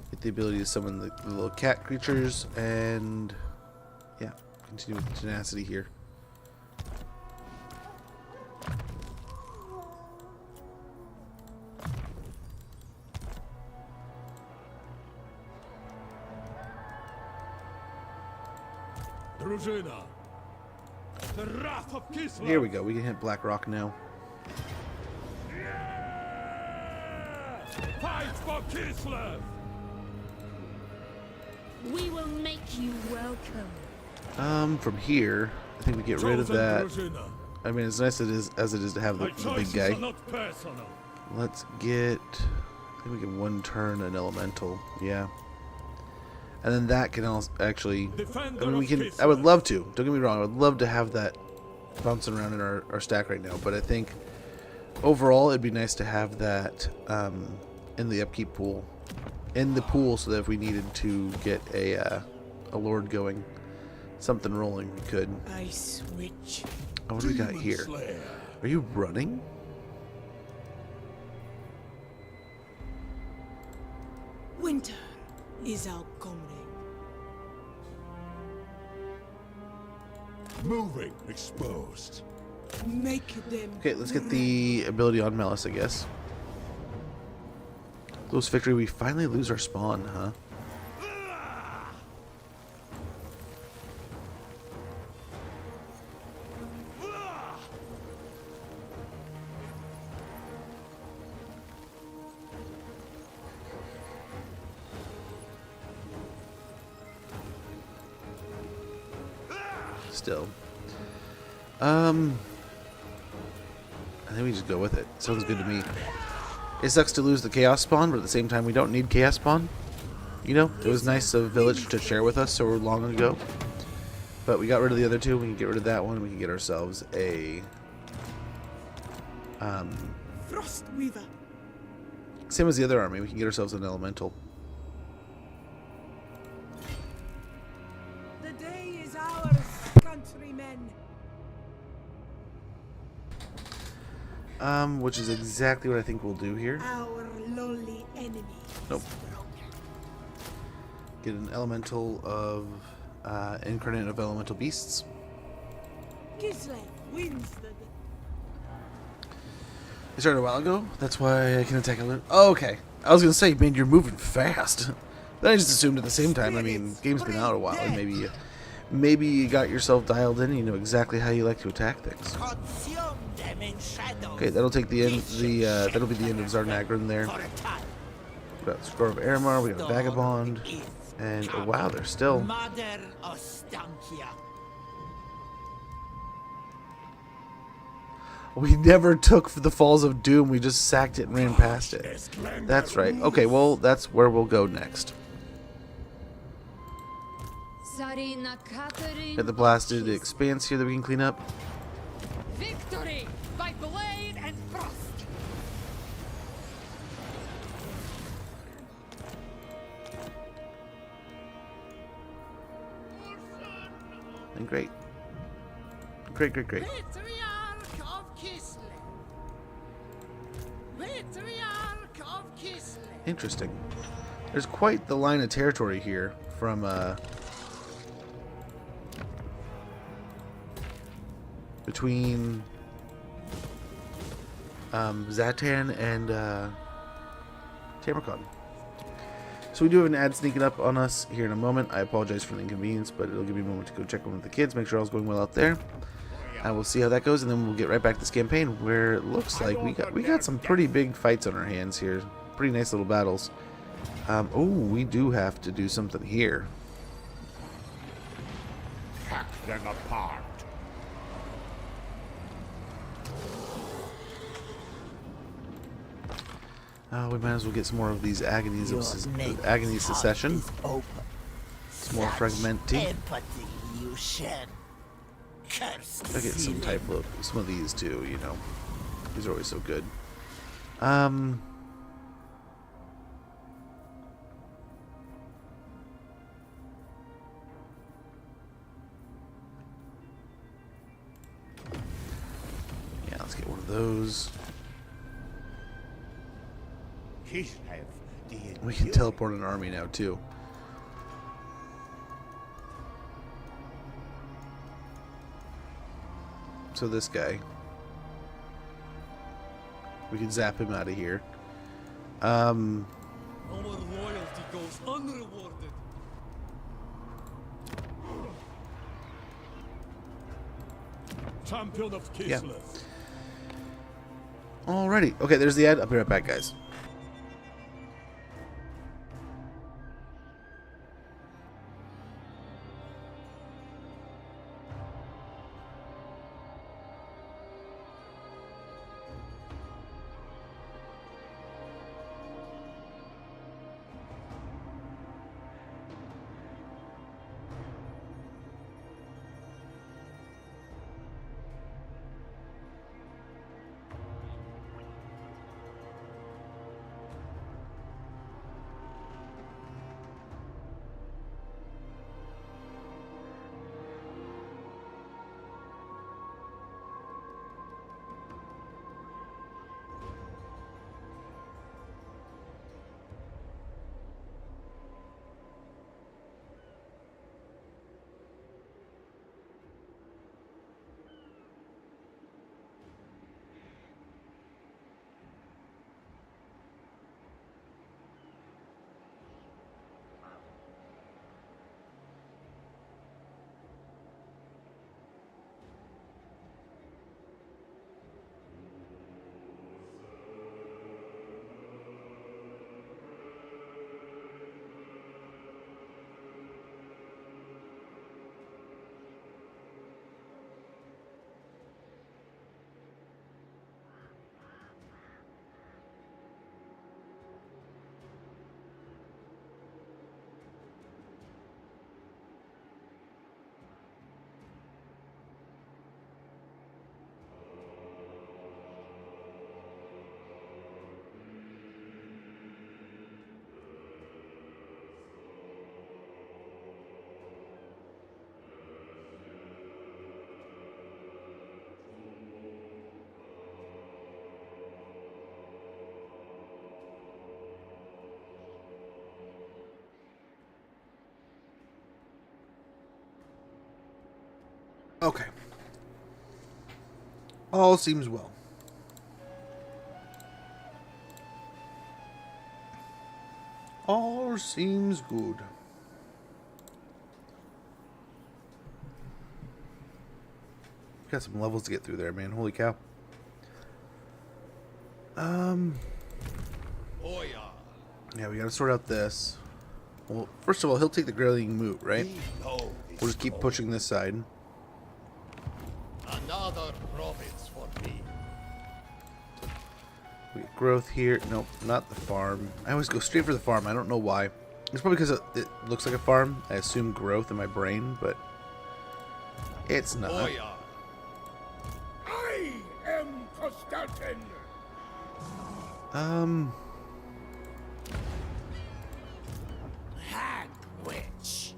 Get the ability to summon the little cat creatures, and yeah, continue with Tenacity here. Drużyna. The wrath of Kislev. Here we go, we can hit Black Rock now. Fight for Kislev. We will make you welcome. From here, I think we get rid of that. I mean, as nice as it is to have the big guy. Let's get... I think we can one turn an elemental. Yeah. And then that can also actually... I mean, we can... I would love to. Don't get me wrong. I would love to have that bouncing around in our stack right now. But I think overall it'd be nice to have that in the upkeep pool. in the pool so that if we needed to get a lord going, something rolling, we could. I switch. Oh, what do we got here? Are you running? Winter is our coming. Moving exposed. Make them. Okay, let's get the ability on Malice, I guess. Lose victory, we finally lose our spawn, huh? Still. I think we just go with it. Sounds good to me. It sucks to lose the Chaos Spawn, but at the same time we don't need Chaos Spawn. You know, it was nice of Village to share with us so long ago. But we got rid of the other two, we can get rid of that one, we can get ourselves a... Frostweaver. Same as the other army, we can get ourselves an Elemental. The day is ours, countrymen. Which is exactly what I think we'll do here. Our lowly enemy. Nope. Get an Elemental of... Incarnate of Elemental Beasts. Kislev wins the day. I started a while ago. That's why I can attack a little. Oh, okay. I was gonna say, man, you're moving fast. Then I just assumed at the same time. I mean, the game's been out a while, and maybe you got yourself dialed in. And you know exactly how you like to attack things. Okay, that'll take the end. That'll be the end of Zarnagrin there. We got Score of Aramar. We got a Vagabond, and oh, wow, they're still. Mother Ostankya. We never took the Falls of Doom. We just sacked it and ran past it. That's right. Okay, well, that's where we'll go next. Got the blasted expanse here that we can clean up. Victory by blade and frost. And great. Great. Patriarch of Kislev. Patriarch of Kislev. Interesting. There's quite the line of territory here from between Zatan and Tamarkon. So we do have an ad sneaking up on us here in a moment. I apologize for the inconvenience, but it'll give me a moment to go check in with the kids, make sure all's going well out there. And we'll see how that goes, and then we'll get right back to this campaign where it looks like we got some pretty big fights on our hands here. Pretty nice little battles. Oh, we do have to do something here. Hack them apart. We might as well get some more of these agonies of secession. It's more fragmenty. Empathy you shed. Cursed I get some feeling. type of some of these too. You know, these are always so good. Yeah, let's get one of those. Kislev, We can teleport an army now too. So this guy, we can zap him out of here. Our loyalty goes unrewarded. Champion of Kislev. Yeah. Alrighty. Okay, there's the ad. I'll be right back, guys. Okay. All seems well. All seems good. Got some levels to get through there, man. Holy cow. Yeah, we gotta sort out this. Well, first of all, he'll take the Grayling Moot, right? We'll just keep pushing this side. Another province for me. We get growth here. Nope, not the farm. I always go straight for the farm. I don't know why. It's probably because it looks like a farm. I assume growth in my brain, but it's not. I am Constantin. Hag witch.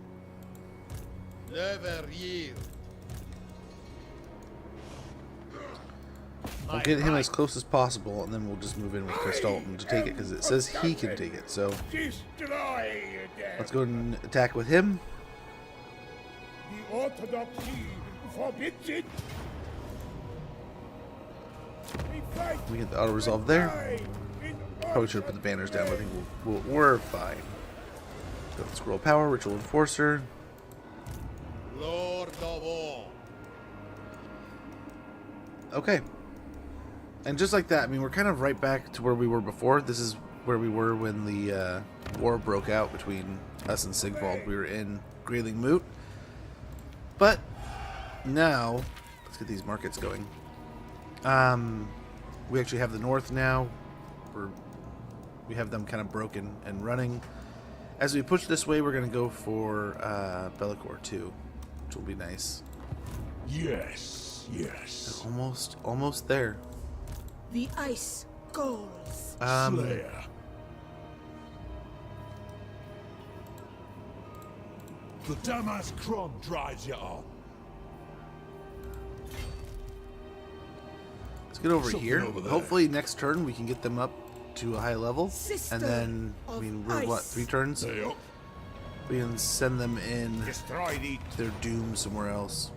Never yield. I'll get him as close as possible, and then we'll just move in with Kislev to take it, because it says he can take it. So let's go and attack with him. The orthodoxy forbids it. We get the auto resolve there. Probably should have put the banners down, but I think we're fine. Got the scroll power, ritual enforcer. Lord of all. Okay. And just like that, I mean, we're kind of right back to where we were before. This is where we were when the war broke out between us and Sigvald. We were in Grayling Moot. But now, let's get these markets going. We actually have the north now. We have them kind of broken and running. As we push this way, we're going to go for Bellicor 2, which will be nice. Yes, yes. Almost there. The ice calls. Slayer. The Damas Kron drives you on. Let's get over here. Hopefully next turn we can get them up to a high level. And then, I mean, we're what, 3 turns? We can send them in to their doom somewhere else.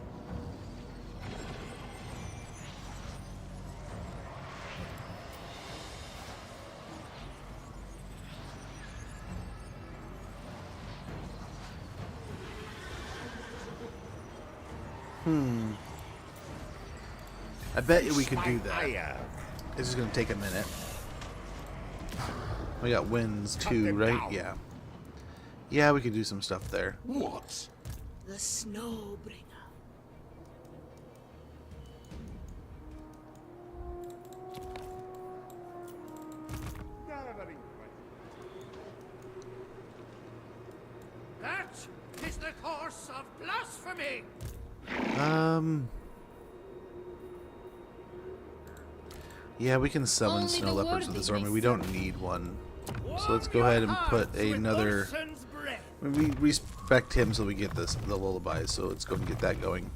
I bet you we could do that. This is going to take a minute. We got winds too, right? Yeah. Yeah, we could do some stuff there. What? The Snowbringer. That is the course of blasphemy. Yeah, we can summon snow leopards with this army. We don't need one. So let's go ahead and put another... We respect him so we get the lullabies, so let's go and get that going.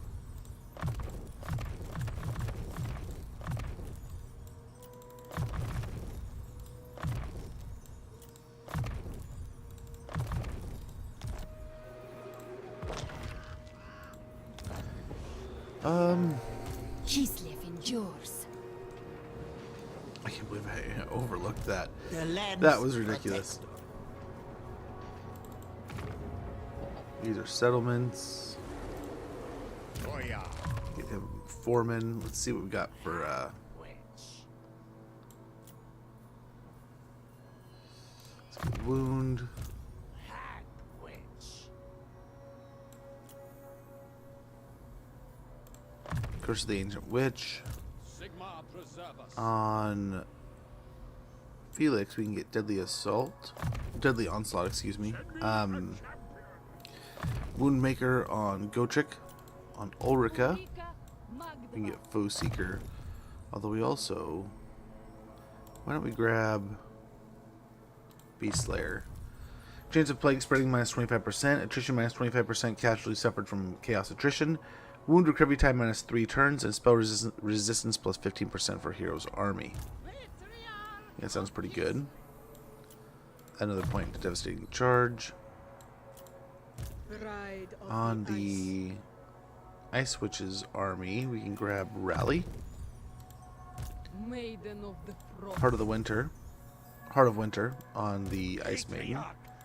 Kislev endures. I can't believe I overlooked that. The That was ridiculous. These are settlements. Oh yeah. Get him foreman. Let's see what we got for let's get wound. Curse of the Ancient Witch. On Felix, we can get Deadly Onslaught, excuse me. Woundmaker on Gotrek. On Ulrika, we can get Foe Seeker. Although we also... Why don't we grab Beast Slayer? Chance of Plague spreading minus 25%. Attrition minus 25%. Casualty suffered from Chaos Attrition. Wound recovery time minus 3 turns. And spell resistance plus 15% for Hero's Army. Yeah, that sounds pretty good. Another point to Devastating Charge. On the Ice Witch's army. We can grab Rally. Maiden of the Frost. Heart of the Winter. Heart of Winter on the Ice Maiden.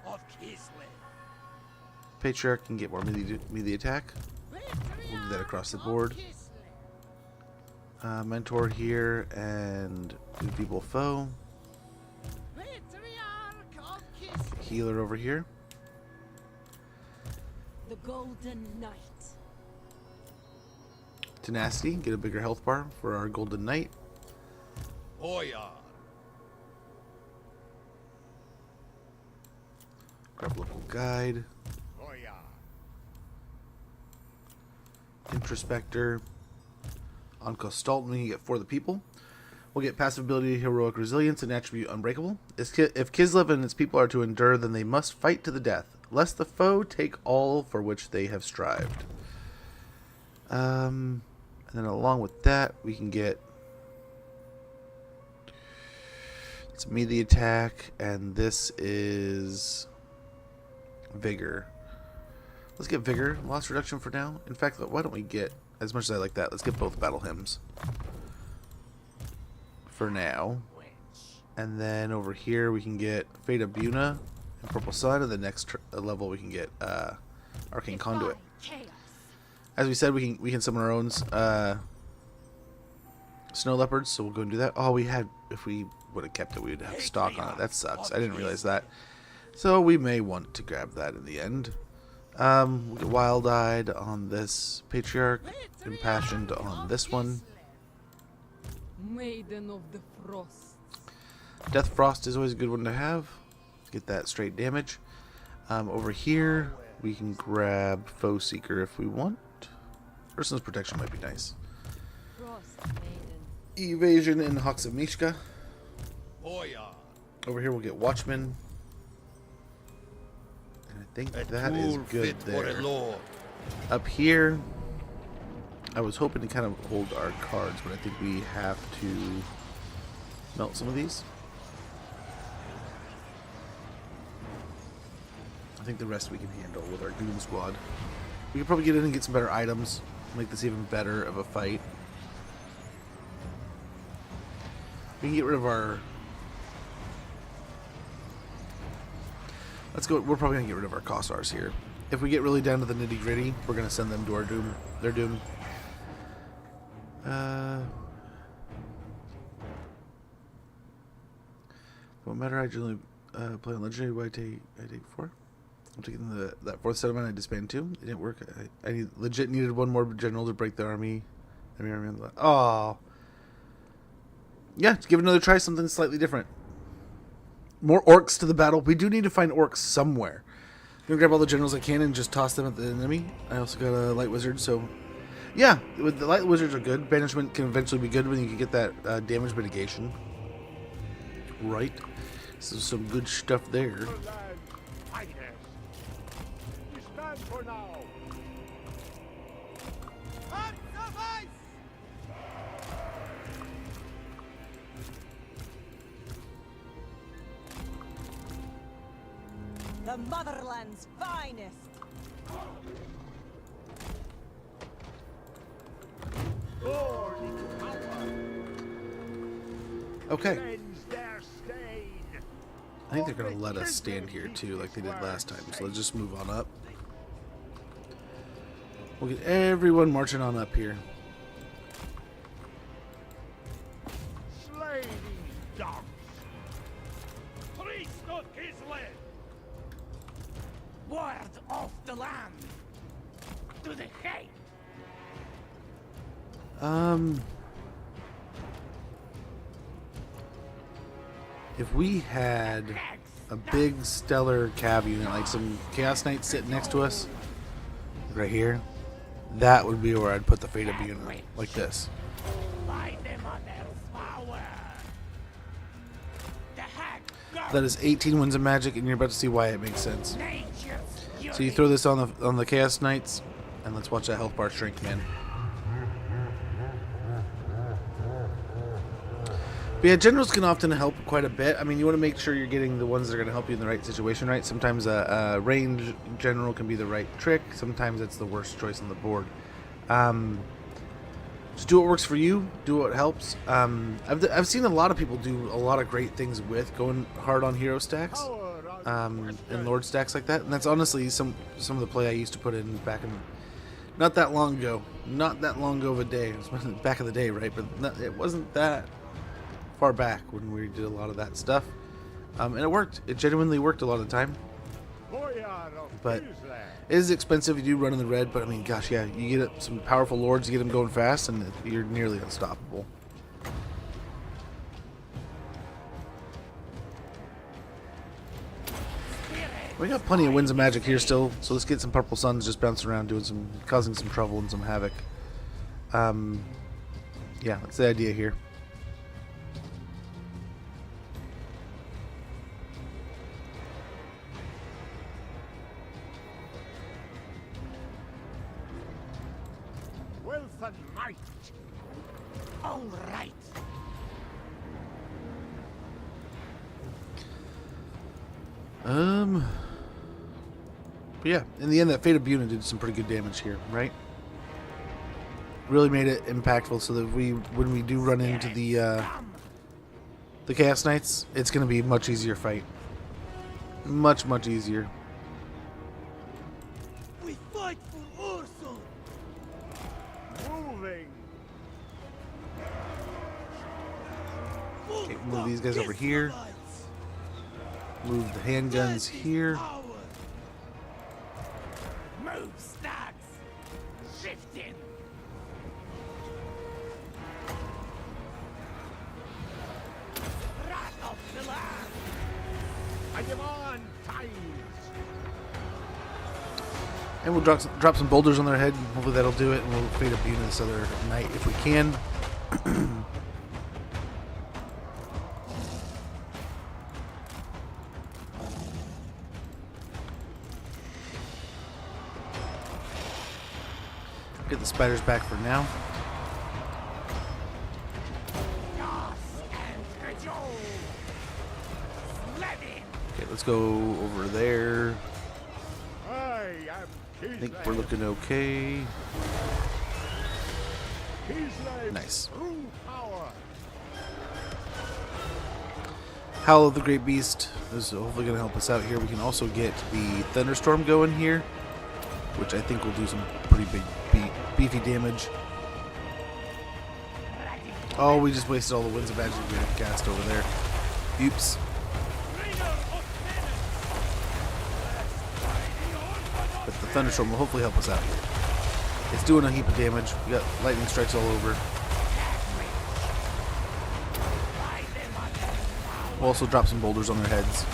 Of Kislev. Patriarch can get more melee attack. We'll do that across the board. Mentor here and Enfeeble Foe. Healer over here. The Golden Knight. Tenacity, get a bigger health bar for our Golden Knight. Boyar. Grab local guide. Introspector. On Kostalton, we can get For the People. We'll get passive ability Heroic Resilience and attribute Unbreakable. If Kislev and its people are to endure, then they must fight to the death, lest the foe take all for which they have strived. And then along with that, we can get it's melee attack, and this is Vigor. Let's get Vigor. Loss reduction for now. In fact, why don't we get, as much as I like that, let's get both Battle Hymns for now. And then over here we can get Fate of Buna and Purple Sun, and the next level we can get Arcane Conduit. As we said, we can summon our own Snow Leopards, so we'll go and do that. Oh, we had, if we would have kept it, we would have stock on it. That sucks. I didn't realize that. So we may want to grab that in the end. We'll get Wild-Eyed on this Patriarch, Impassioned on this one. Maiden of the Frost. Death Frost is always a good one to have. Get that straight damage. Over here, we can grab Foe Seeker if we want. Person's Protection might be nice. Evasion in Hawks of Mishka. Over here, we'll get Watchman. And I think that is good there. Up here, I was hoping to kind of hold our cards, but I think we have to melt some of these. I think the rest we can handle with our Doom Squad. We could probably get in and get some better items, make this even better of a fight. We can get rid of our... Let's go. We're probably going to get rid of our Kossars here. If we get really down to the nitty gritty, we're going to send them to our doom. Their doom. No matter, I generally play on legendary. What I take 4. I'm taking that 4th settlement. I disband 2. It didn't work. I legit needed one more general to break the army. Enemy on the left. Oh. Yeah, give it another try. Something slightly different. More orcs to the battle. We do need to find orcs somewhere. I'm gonna grab all the generals I can and just toss them at the enemy. I also got a light wizard, so yeah, with the light wizards are good. Banishment can eventually be good when you can get that damage mitigation. Right. So some good stuff there. For now. The motherland's finest. Okay. I think they're gonna let us stand here too, like they did last time. So let's just move on up. We'll get everyone marching on up here. Slay these dogs. Priest of Kislev. Word of the land. To the gate. If we had a big stellar cav unit, like some Chaos Knights sitting next to us, right here, that would be where I'd put the Fate of unit, like this. That is 18 Winds of Magic, and you're about to see why it makes sense. So you throw this on the Chaos Knights, and let's watch that health bar shrink, man. But yeah, generals can often help quite a bit. I mean, you want to make sure you're getting the ones that are going to help you in the right situation, right? Sometimes a range general can be the right trick. Sometimes it's the worst choice on the board. Just do what works for you. Do what helps. I've seen a lot of people do a lot of great things with going hard on hero stacks, and lord stacks like that. And that's honestly some of the play I used to put in back in not that long ago. Not that long ago of a day. It was back in the day, right? But it wasn't that far back when we did a lot of that stuff. And it worked. It genuinely worked a lot of the time. But it is expensive. You do run in the red, but I mean, gosh, yeah, you get some powerful lords, you get them going fast, and you're nearly unstoppable. We got plenty of winds of magic here still, so let's get some purple suns just bouncing around, causing some trouble and some havoc. Yeah, that's the idea here. Wealth and might. All right. But yeah, in the end, that Fate of Buna did some pretty good damage here, right? Really made it impactful, so that when we do run into the Chaos Knights, it's going to be a much easier fight. Much easier. We fight for Ursul. Moving. Okay, move these guys over here. Move the handguns here. Move stacks. Shifting. Wrath of the land. I demand tides. And we'll drop some boulders on their head. Hopefully that'll do it. And we'll Fate of Buna this other night if we can. Get the spiders back for now. Okay, let's go over there. I think we're looking okay. Nice. Howl of the Great Beast is hopefully going to help us out here. We can also get the Thunderstorm going here, which I think will do some pretty big beefy damage. Oh, we just wasted all the winds of magic we had cast over there. Oops. But the Thunderstorm will hopefully help us out here. It's doing a heap of damage. We got lightning strikes all over. We'll also drop some boulders on their heads.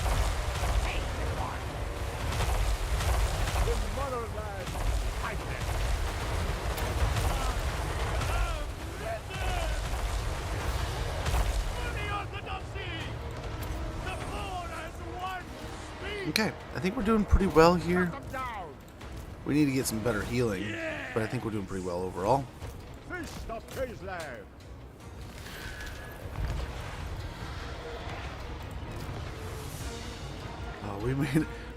Okay, I think we're doing pretty well here. We need to get some better healing, but I think we're doing pretty well overall. Oh, we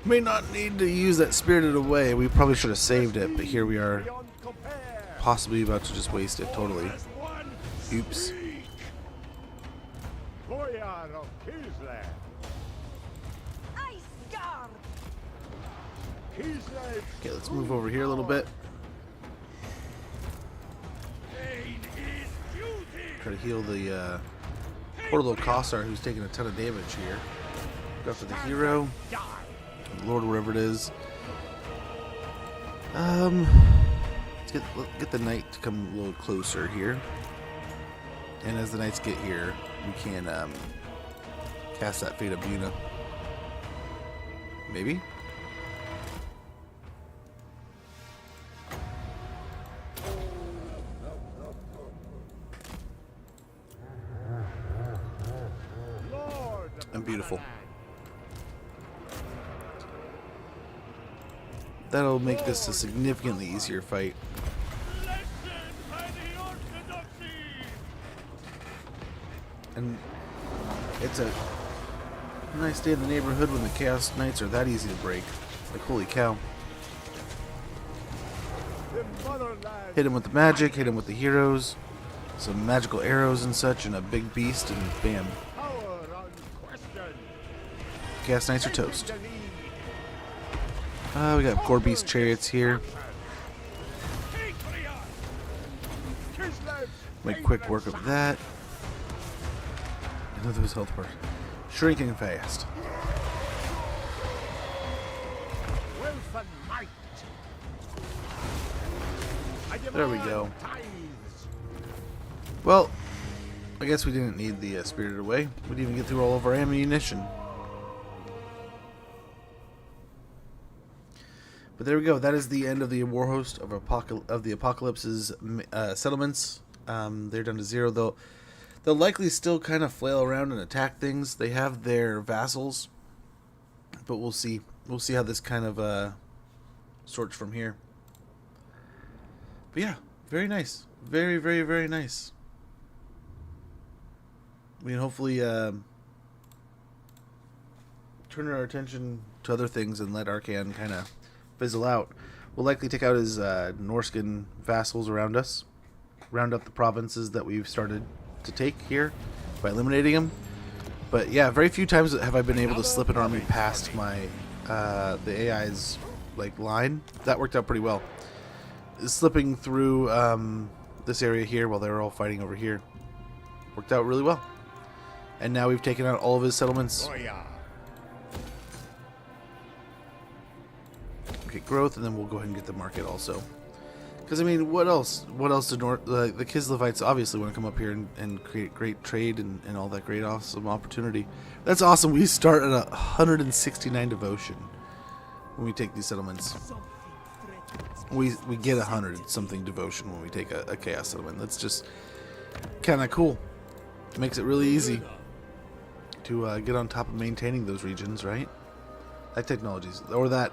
may not need to use that Spirited Away. We probably should have saved it, but here we are, possibly about to just waste it totally. Oops. Okay, let's move over here a little bit. Try to heal the poor little Kossar who's taking a ton of damage here. Go after the hero, Lord, wherever it is. Let's get the knight to come a little closer here. And as the knights get here, we can cast that Fate of Buna. Maybe. And beautiful. That'll make this a significantly easier fight. And it's a nice day in the neighborhood when the Chaos Knights are that easy to break. Like, holy cow. The motherland. Hit him with the magic, hit him with the heroes, some magical arrows and such, and a big beast, and bam. Power unquestioned. Chaos Knights are toast. We got Gore Beast chariots here. Make quick work of that. Another those health bars. Shrinking fast. Wealth and might. There we go. Well, I guess we didn't need the Spirited Away. We didn't even get through all of our ammunition. But there we go. That is the end of the Warhost of the Apocalypse's settlements. They're down to 0, though. They'll likely still kind of flail around and attack things. They have their vassals, but we'll see. We'll see how this kind of sorts from here. But yeah, very nice. Very, very, very nice. We can hopefully turn our attention to other things and let Arcan kind of fizzle out. We'll likely take out his Norscan vassals around us, round up the provinces that we've started to take here by eliminating them. But yeah, very few times have I been able to slip an army past my the AI's like line. That worked out pretty well. Slipping through this area here while they were all fighting over here worked out really well. And now we've taken out all of his settlements. Get growth, and then we'll go ahead and get the market also. Because I mean, what else? What else do the Kislevites obviously want to come up here and create great trade and all that great awesome opportunity. That's awesome. We start at 169 devotion when we take these settlements. We get 100 something devotion when we take a chaos settlement. That's just kind of cool. It makes it really easy to get on top of maintaining those regions, right? That technology's or that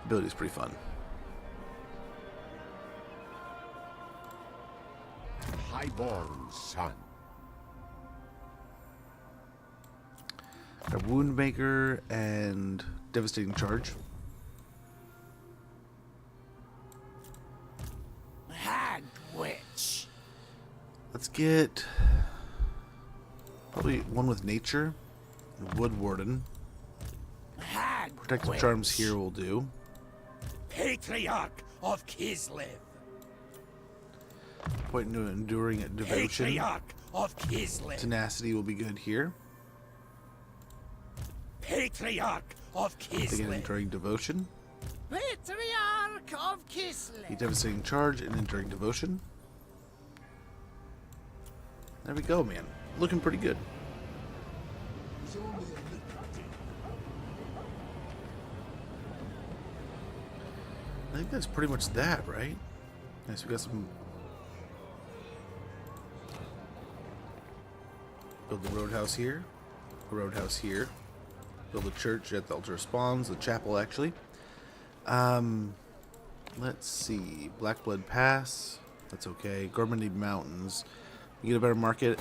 ability is pretty fun. Highborn son. A Woundmaker and Devastating Charge. Hag witch. Let's get probably one with Nature. Wood Warden. Hag Protective witch. Charms here will do. Patriarch of Kislev. Point to Enduring Devotion. Patriarch of Kislev. Tenacity will be good here. Patriarch of Again, Kislev. Enduring Devotion. Patriarch of Kislev. A Devastating Charge and Enduring Devotion. There we go, man. Looking pretty good. I think that's pretty much that, right? Nice, we got some... Build the roadhouse here. A roadhouse here. Build a church at the altar of spawns, the chapel actually. Let's see. Blackblood Pass. That's okay. Gormandy Mountains. We get a better market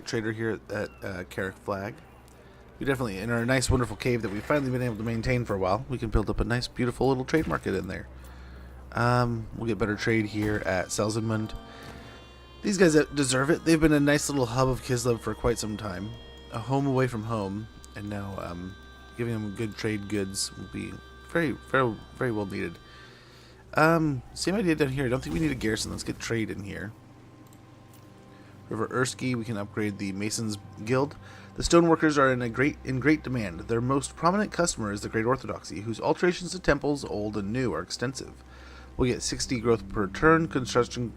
trader here at Carrick Flag. We definitely, in our nice wonderful cave that we've finally been able to maintain for a while, we can build up a nice beautiful little trade market in there. We'll get better trade here at Selzenmund. These guys deserve it. They've been a nice little hub of Kislev for quite some time. A home away from home. And now giving them good trade goods will be very, very, very well needed. Same idea down here. I don't think we need a garrison. Let's get trade in here. River Erskine, we can upgrade the Masons Guild. The stoneworkers are in great demand. Their most prominent customer is the Great Orthodoxy, whose alterations to temples, old and new, are extensive. We'll get 60 growth per turn. Construction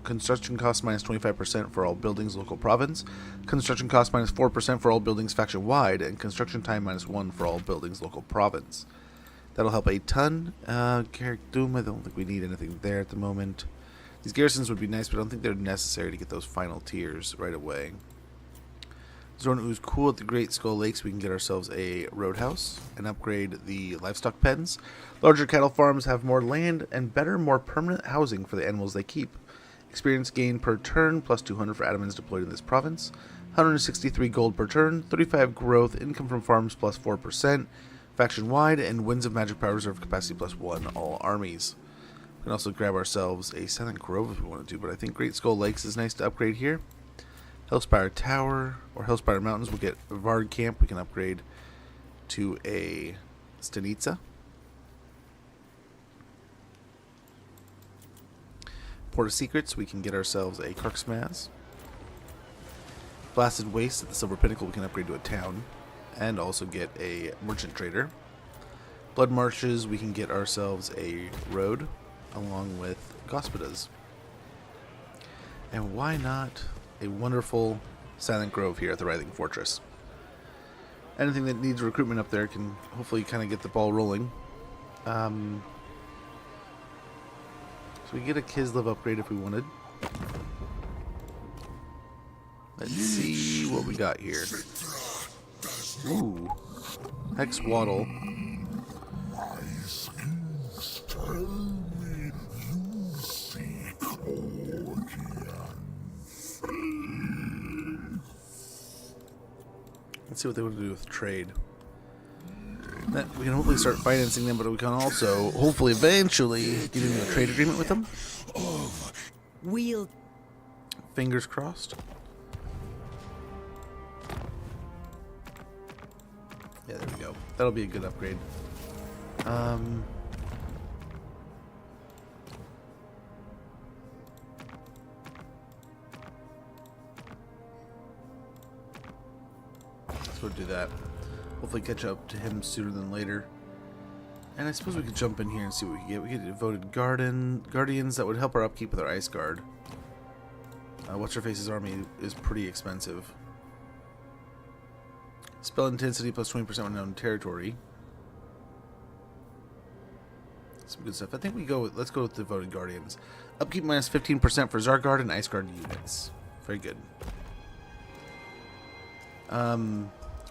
cost minus 25% for all buildings local province. Construction cost minus 4% for all buildings faction wide, and construction time minus 1 for all buildings local province. That'll help a ton. Carrick Doom, I don't think we need anything there at the moment. These garrisons would be nice, but I don't think they're necessary to get those final tiers right away. Zorn Ooze cool at the Great Skull Lakes. We can get ourselves a roadhouse and upgrade the livestock pens. Larger cattle farms have more land and better, more permanent housing for the animals they keep. Experience gain per turn, plus 200 for adamants deployed in this province. 163 gold per turn, 35 growth, income from farms plus 4%, faction wide, and Winds of Magic Power Reserve capacity plus 1, all armies. We can also grab ourselves a Silent Grove if we wanted to, but I think Great Skull Lakes is nice to upgrade here. Hellspire Tower or Hellspire Mountains, we'll get Vard Camp. We can upgrade to a Stanitsa. Port of Secrets, we can get ourselves a Karksmaz. Blasted Waste at the Silver Pinnacle, we can upgrade to a town and also get a merchant trader. Blood Marshes, we can get ourselves a road along with Gospodas. And why not a wonderful Silent Grove here at the Writhing Fortress? Anything that needs recruitment up there can hopefully kind of get the ball rolling. So we get a Kislev upgrade if we wanted. Let's see what we got here. Ooh. Hex Waddle. Let's see what they want to do with trade. We can hopefully start financing them, but we can also hopefully eventually get into a trade agreement with them. We'll Fingers crossed. Yeah, there we go. That'll be a good upgrade. Let's go do that. Hopefully catch up to him sooner than later. And I suppose we could jump in here and see what we can get. We get devoted guardians that would help our upkeep with our ice guard. What's her face's army is pretty expensive. Spell intensity plus 20% when known territory. Some good stuff. I think we go with, let's go with devoted guardians. Upkeep minus 15% for Zargard and ice guard units. Very good.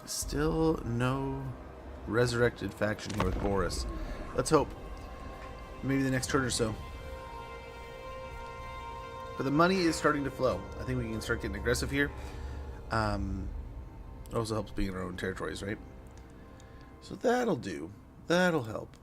Still no resurrected faction here with Boris. Let's hope. Maybe the next turn or so. But the money is starting to flow. I think we can start getting aggressive here. It also helps being in our own territories, right? So that'll do. That'll help.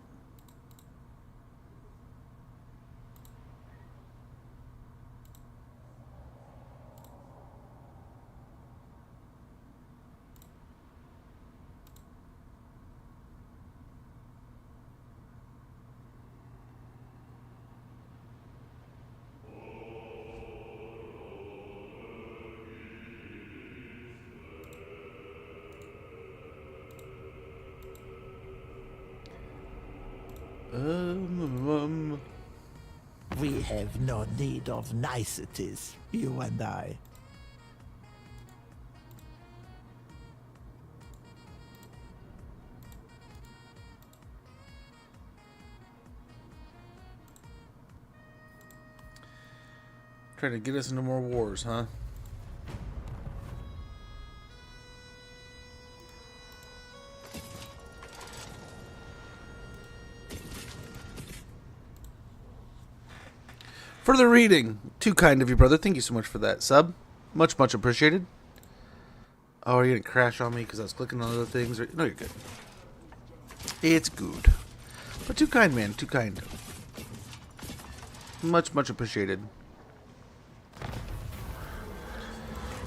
We have no need of niceties, you and I. Trying to get us into more wars, huh? Further reading. Too kind of you, brother. Thank you so much for that sub. Much, much appreciated. Oh, are you going to crash on me because I was clicking on other things? No, you're good. It's good. But too kind, man. Too kind. Much, much appreciated.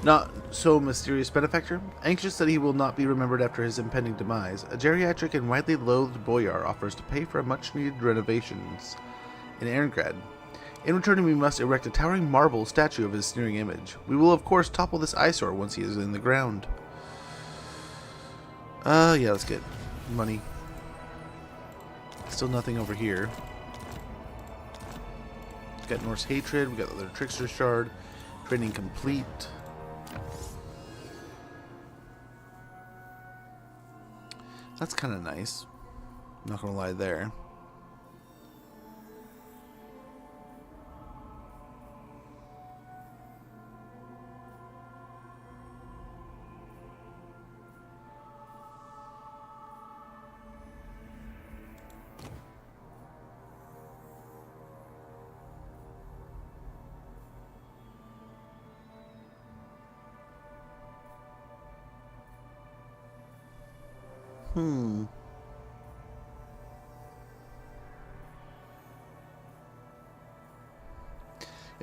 Not so mysterious benefactor. Anxious that he will not be remembered after his impending demise, a geriatric and widely loathed boyar offers to pay for much-needed renovations in Erengrad. In return, we must erect a towering marble statue of his sneering image. We will, of course, topple this eyesore once he is in the ground. Yeah, let's get money. Still nothing over here. We've got Norse Hatred, we got the other Trickster Shard. Training complete. That's kind of nice. Not gonna lie there.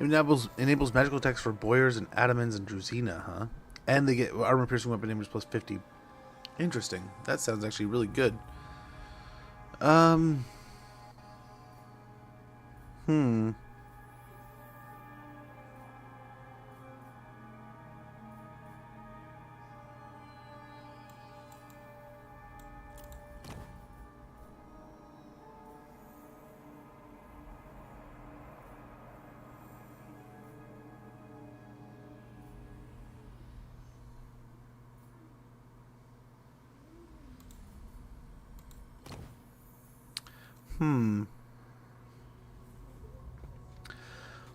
Enables magical attacks for Boyars and Adamans and Drusina, huh? And they get armor piercing weapon damage plus 50. Interesting. That sounds actually really good.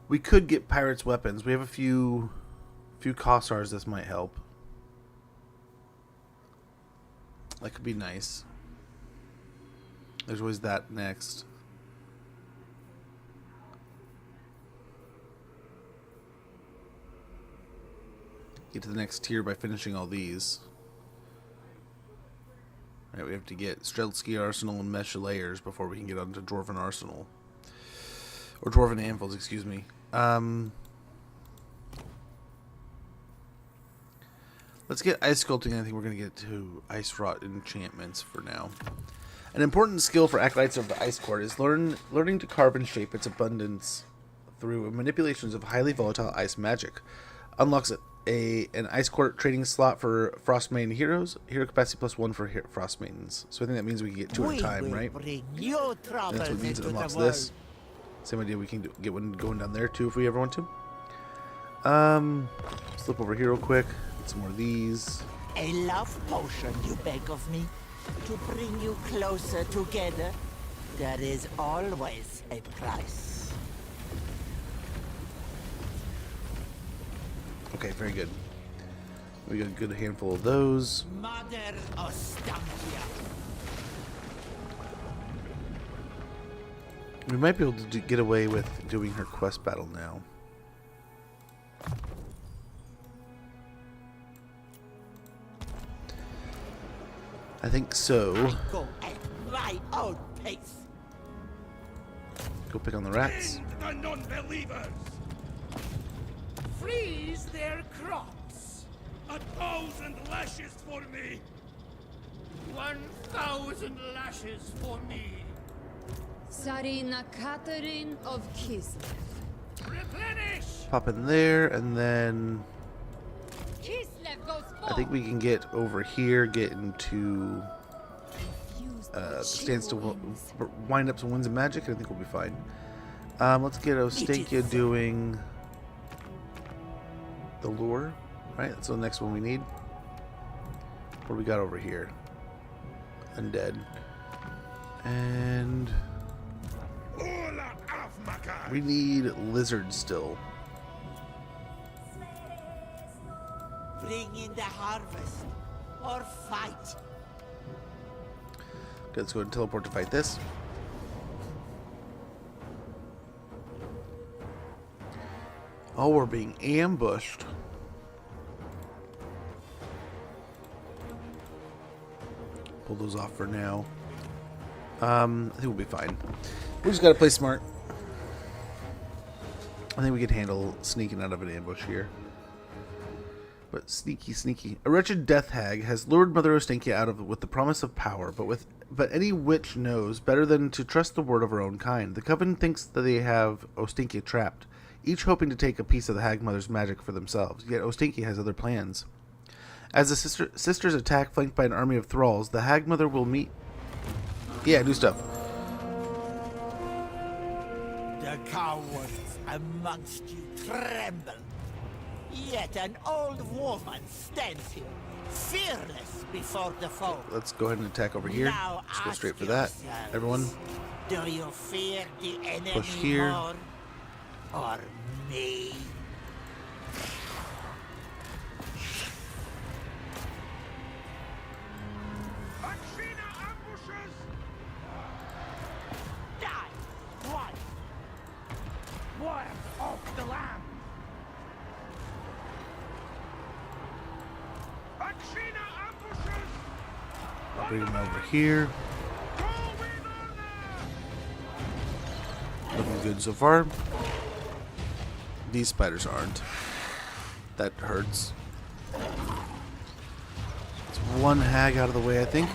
We could get pirates' weapons. We have a few Kossars. This might help. That could be nice. There's always that next. Get to the next tier by finishing all these. All right, we have to get Streltsky Arsenal and Mesh Layers before we can get onto Dwarven Arsenal. Or Dwarven Anvils, excuse me. Let's get Ice Sculpting. I think we're going to get to Ice Wrought Enchantments for now. An important skill for Acolytes of the Ice Court is learning to carve and shape its abundance through manipulations of highly volatile ice magic. Unlocks an Ice Court trading slot for Frostmaiden heroes. Hero capacity +1 for Frost Maidens. So I think that means we can get 2 at a time, right? And that's what it means it unlocks this. Same idea, we can get one going down there too if we ever want to. Slip over here real quick. Get some more of these. A love potion, you beg of me, to bring you closer together. There is always a price. Okay, very good. We got a good handful of those. Mother Ostankya. We might be able to get away with doing her quest battle now. I think so. Go at my own pace. Go pick on the rats. The non-believers. Freeze their crops. 1,000 lashes for me. 1,000 lashes for me. Tsarina Catherine of Kislev. Replenish. Pop in there, and then Kislev goes I think we can get over here, get into standstill, wind up some winds of magic, and I think we'll be fine. Let's get Ostankya doing the lure. Right, that's the next one we need. What do we got over here? Undead. And we need lizard still. Bring in the harvest or fight. Okay, let's go ahead and teleport to fight this. Oh, we're being ambushed. Pull those off for now. I think we'll be fine. We just gotta play smart. I think we can handle sneaking out of an ambush here. But sneaky, sneaky. A wretched death hag has lured Mother Ostankya out of with the promise of power, but any witch knows better than to trust the word of her own kind. The coven thinks that they have Ostankya trapped, each hoping to take a piece of the hag mother's magic for themselves. Yet Ostankya has other plans. As the sisters attack, flanked by an army of thralls, the hag mother will meet. Yeah, new stuff. The cowards amongst you tremble. Yet an old woman stands here, fearless before the foe. Let's go ahead and attack over here. Now Let's go straight for yourselves, that. Everyone, do you fear the enemy push here. more or me? Die. One. War of the land. I'll bring them over here. Looking good so far. These spiders aren't. That hurts. It's one hag out of the way, I think.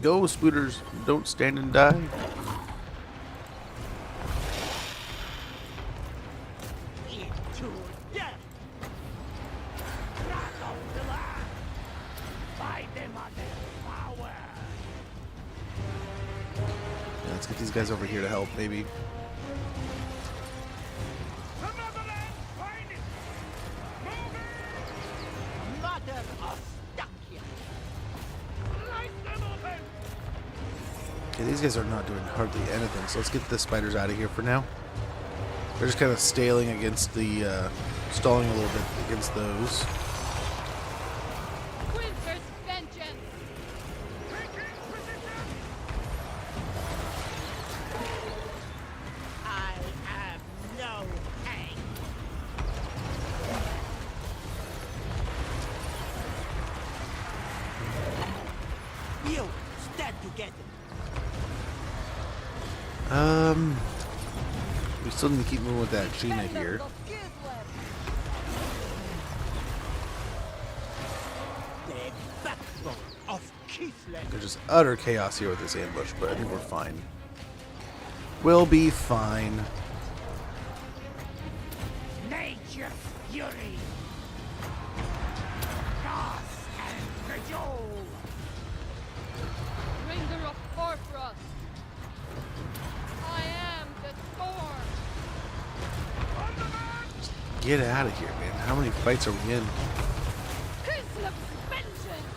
Go, spooters. Don't stand and die. Yeah, let's get these guys over here to help, maybe. Okay, these guys are not doing hardly anything, so let's get the spiders out of here for now. They're just kind of stalling against the, stalling a little bit against those. Winter's vengeance. I am no hang. You stand together. We still need to keep moving with that Sheena here. The backbone of Kislev. There's just utter chaos here with this ambush, but I think we're fine. We'll be fine. Nature's fury. Gas and cajole. Bringer of Forfrost. I am the storm. Get out of here, man. How many fights are we in? Kislev's vengeance.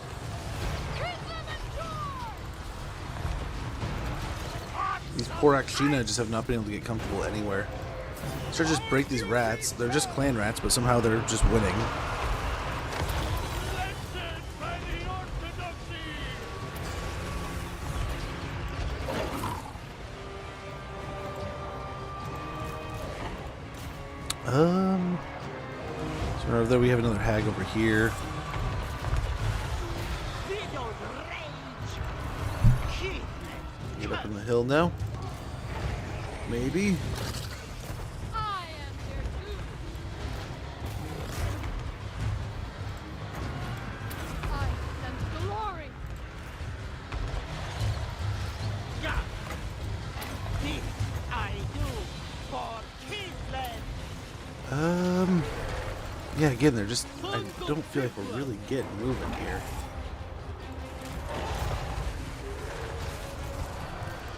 Kislev endure. These poor Akshina just have not been able to get comfortable anywhere. Sure, just break these rats. They're just clan rats, but somehow they're just winning. So over there we have another hag over here. Get up on the hill now. Maybe. I am their doom. I sense glory. This I do for Kislev. Yeah, again, they're just, I don't feel like we're really getting moving here.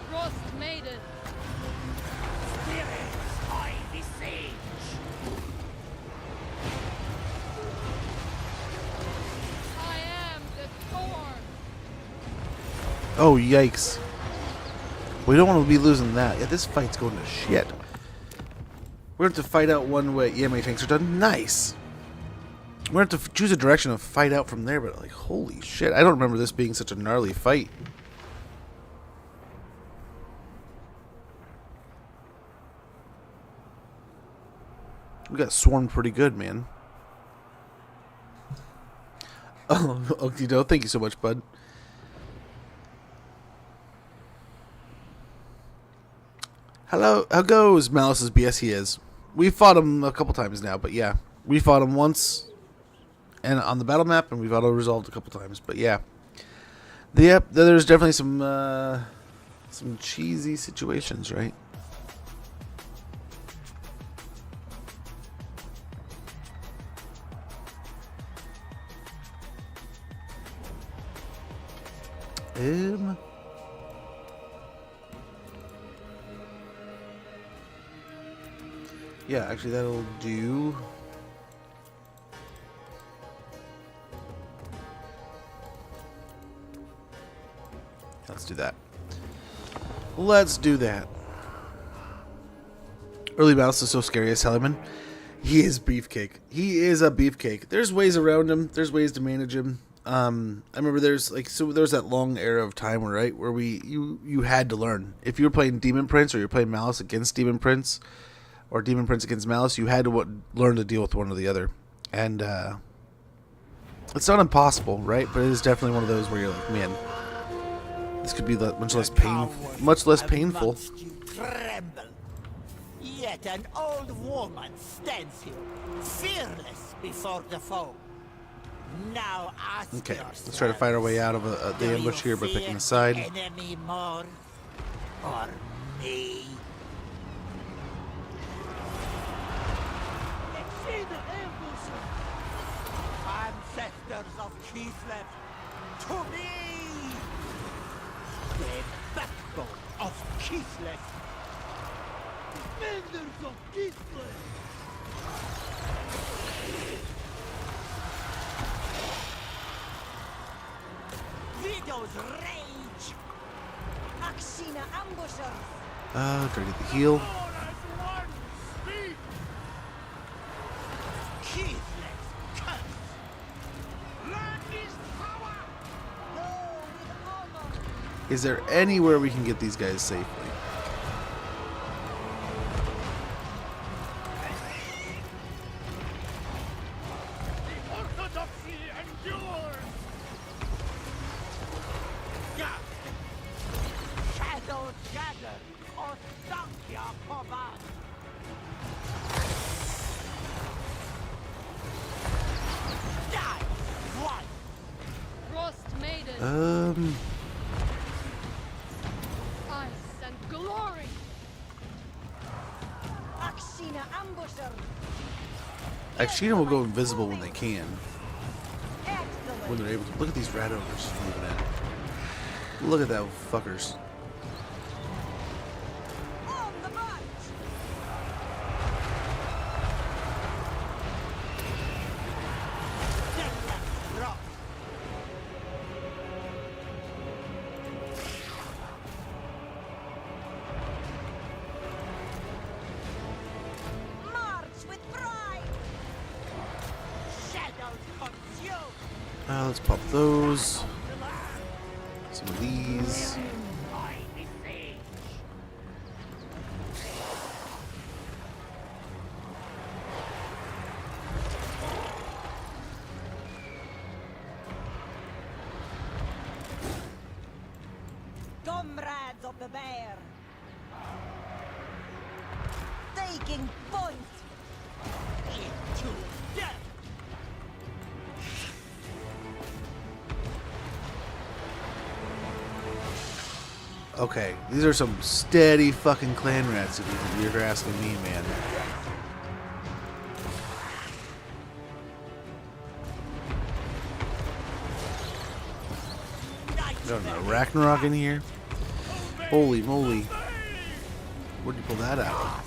Frost maiden. Spirits I besiege. I am the storm. Oh, yikes. We don't want to be losing that. Yeah, this fight's going to shit. We're going to have to fight out one way. Yeah, my tanks are done. Nice. We're going to have to choose a direction of fight out from there, but like, holy shit. I don't remember this being such a gnarly fight. We got swarmed pretty good, man. Oh, Oktido, thank you so much, bud. Hello, how goes Malice's BS? He is. We fought him a couple times now, but yeah. We fought him once and on the battle map, and we've auto-resolved a couple times, but yeah. Yep, there's definitely some cheesy situations, right? Yeah, actually that'll do. Let's do that. Let's do that. Early Mouse is so scary as Helliman. He is beefcake. He is a beefcake. There's ways around him. There's ways to manage him. I remember there was that long era of time where you had to learn. If you were playing Demon Prince or you're playing Malice against Demon Prince, or Demon Prince against Malice, you had to learn to deal with one or the other. And it's not impossible, right? But it is definitely one of those where you're like, man, this could be much less painful. Tremble. Yet an old woman stands here, fearless before the foe. Now ask Okay, let's try to fight our way out of the ambush here by picking a side. Enemy more or me? Ancestors of Kislev, to me! The backbone of Kislev. Defenders of Kislev! Widow's rage! Akshina ambusher! Try to get the heal. Kislev curse! Land is power! Go with honor! Is there anywhere we can get these guys safely? The orthodoxy endures! Shadows gather, Ostankya command. Die! One! Frost Maiden, ice and glory. Akshina ambusher! Akshina will go invisible when they can. Excellent! When they're able to. Look at these rat ogres moving in. Look at that fuckers. On the march! Rock! March with pride! Shadows consume! Let's pop those. Some of these. I besiege! Comrades of the bear! Taking point! Into death! Okay, these are some steady fucking clan rats if you're asking me, man. Got an Ragnarok in here. Holy moly. Where'd you pull that out?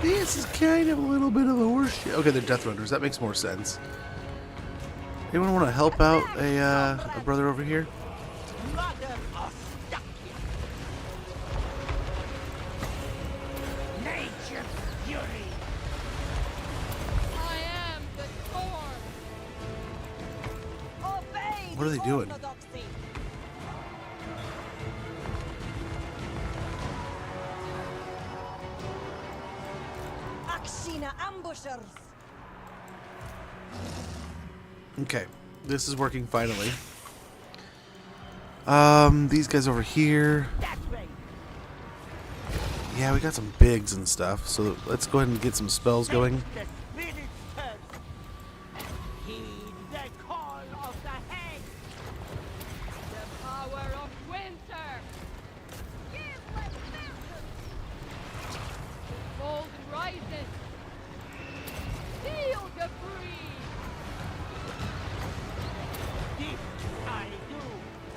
This is kind of a little bit of a horseshit. Okay, they're Death Runners. That makes more sense. Anyone want to help out a brother over here? Mother Ostankya! Nature's fury! I am the corn. Obey What are the they doing? orthodoxy. Akshina ambushers! Okay, this is working finally. These guys over here. Yeah, we got some bigs and stuff, so let's go ahead and get some spells going. The spirit says, heed the call of the hag! The power of winter. Give like mountains! The cold rises. Feel the breeze. This I do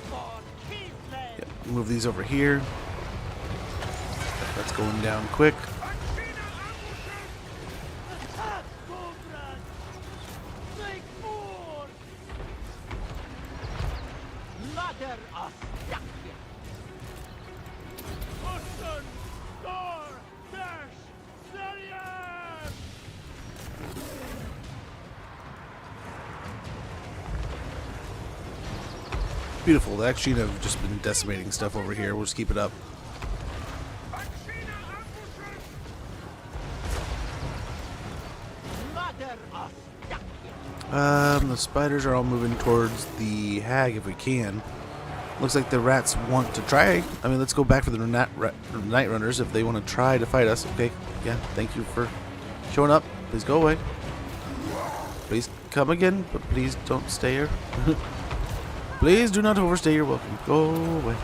for Kislev! Yep, move these over here. That's going down quick. Attack, comrades! Make more! Mother Ostankya! Austin! Star! Dash! Serious! beautiful. The Akshina have just been decimating stuff over here. We'll just keep it up. The spiders are all moving towards the hag if we can. Looks like the rats want to try. I mean, let's go back for the night runners if they want to try to fight us. Okay, yeah, thank you for showing up. Please go away. Please come again, but please don't stay here. Please do not overstay your welcome. Go away.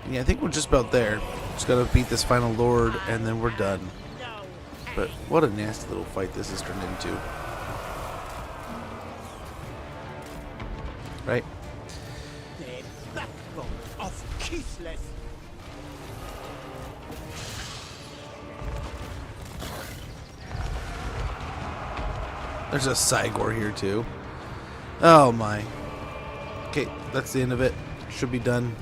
Yeah, I think we're just about there. Just gotta beat this final lord and then we're done. But what a nasty little fight this has turned into. Right? The backbone of Kislev. There's a Cygor here too. Oh my. Okay, that's the end of it. Should be done.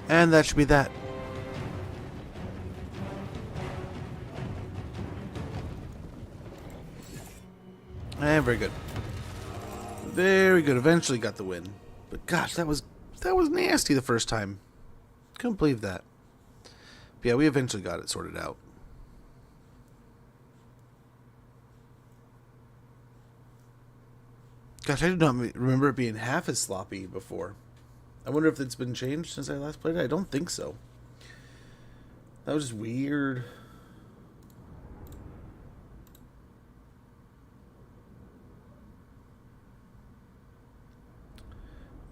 And that should be that. And very good. Very good. Eventually got the win. But gosh, that was nasty the first time. Couldn't believe that. But yeah, we eventually got it sorted out. Gosh, I did not remember it being half as sloppy before. I wonder if it's been changed since I last played it. I don't think so. That was just weird.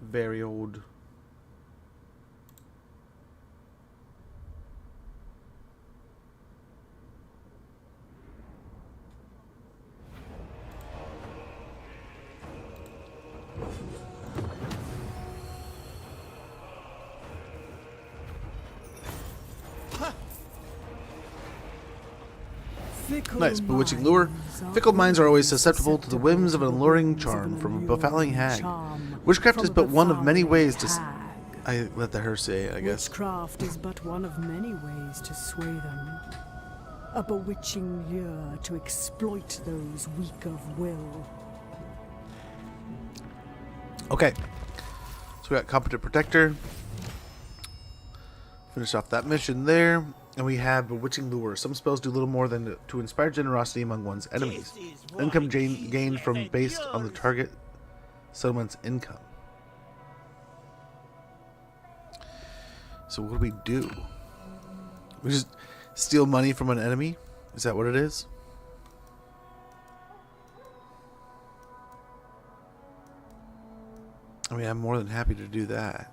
Very old. Nice, bewitching lure. Fickle minds are always susceptible to the whims of an alluring charm from a befouling hag. Witchcraft is but one of many ways to... I let the her say it, I guess. Witchcraft is but one of many ways to sway them. A bewitching lure to exploit those weak of will. Okay. So we got Competent Protector. Finish off that mission there. And we have Bewitching Lure. Some spells do little more than to inspire generosity among one's enemies. Income gained from based on the target settlement's income. So what do we do? We just steal money from an enemy? Is that what it is? I mean, I'm more than happy to do that.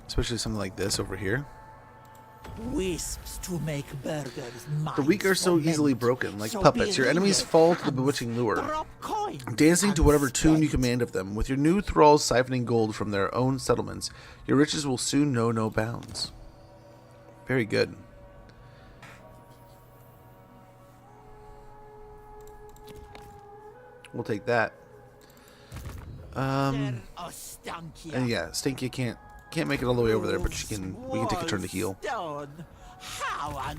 Especially something like this over here. Wisps to make burgers. The weak are so easily broken, like puppets. Your enemies fall to the bewitching lure, dancing to whatever tune you command of them. With your new thralls siphoning gold from their own settlements, your riches will soon know no bounds. Very good. We'll take that. And yeah, Ostankya can't make it all the way over there, but we can take a turn to heal. How I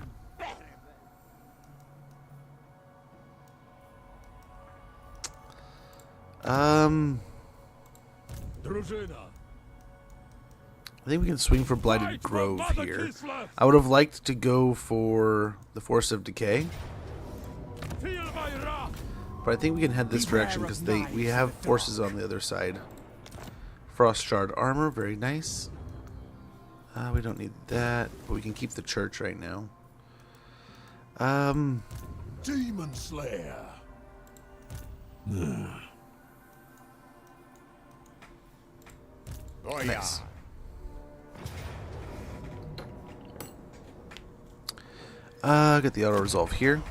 think we can swing for Blighted Grove here. I would have liked to go for the Force of Decay, but I think we can head this direction because we have forces on the other side. Frost Shard Armor, very nice. We don't need that, but we can keep the church right now. Demon Slayer. Nice. Get the auto resolve here.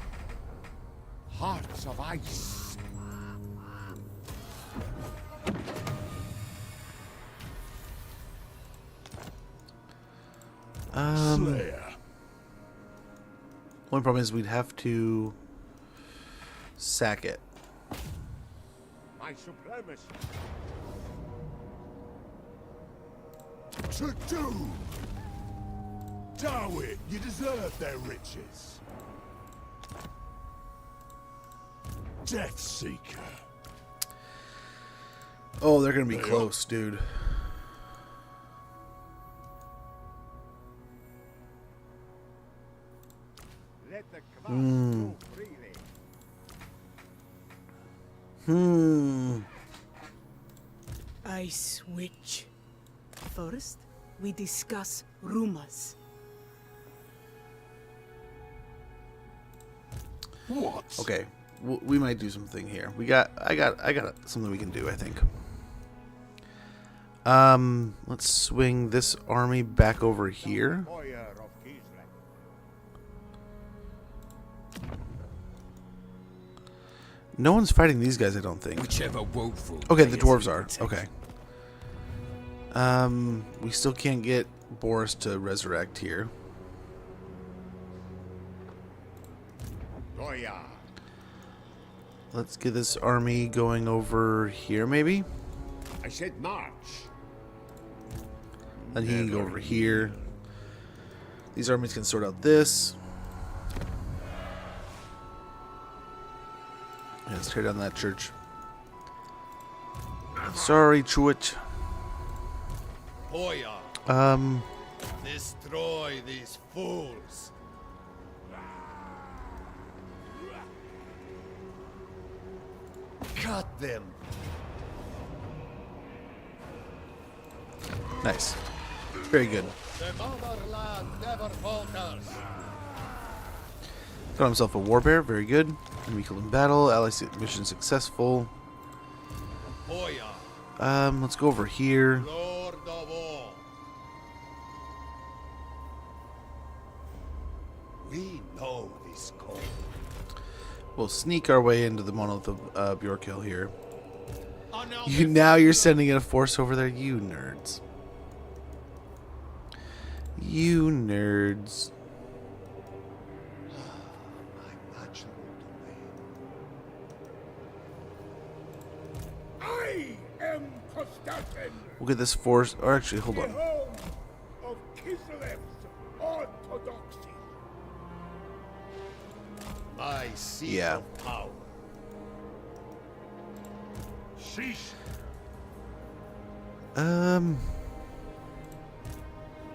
Hearts of ice. Slayer. Only problem is we'd have to sack it. my supremacy. To do! Do it! You deserve their riches. Death Seeker. Oh, they're gonna be close, dude. Let the kvass go freely. Ice Witch. First, we discuss rumors. What? Okay, we might do something here. I got something we can do, I think. Let's swing this army back over here. Fire of Kislev. No one's fighting these guys, I don't think. Whichever woeful. Okay, the dwarves are. Okay. We still can't get Boris to resurrect here. Goya. Let's get this army going over here, maybe? I said march. Then he can go over here. These armies can sort out this. Yeah, let's tear down that church. Sorry, Chewit. Hoya, destroy these fools. Cut them. Nice. Very good. The motherland never falters. Got himself a warbear. Very good. Enemy killed in battle. Ally mission successful. Hoya, Let's go over here. Lord of all. We know this code. We'll sneak our way into the monolith of Bjorkhill here. Now you're sending in a force over there, you nerds. You nerds. My natural domain. I am Konstantin. We'll get this force. Or actually, hold The on. home of Kislev's orthodoxy. My seat Yeah. of power. Sheesh.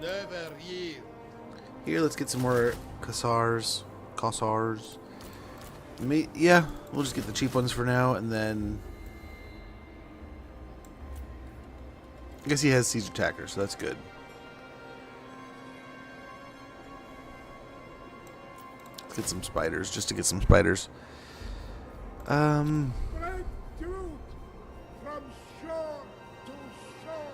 Never yield. Here, let's get some more Kossars. Yeah, we'll just get the cheap ones for now, and then I guess he has siege attackers, so that's good. Let's get some spiders, just to get some spiders. Bread truth from shore to shore.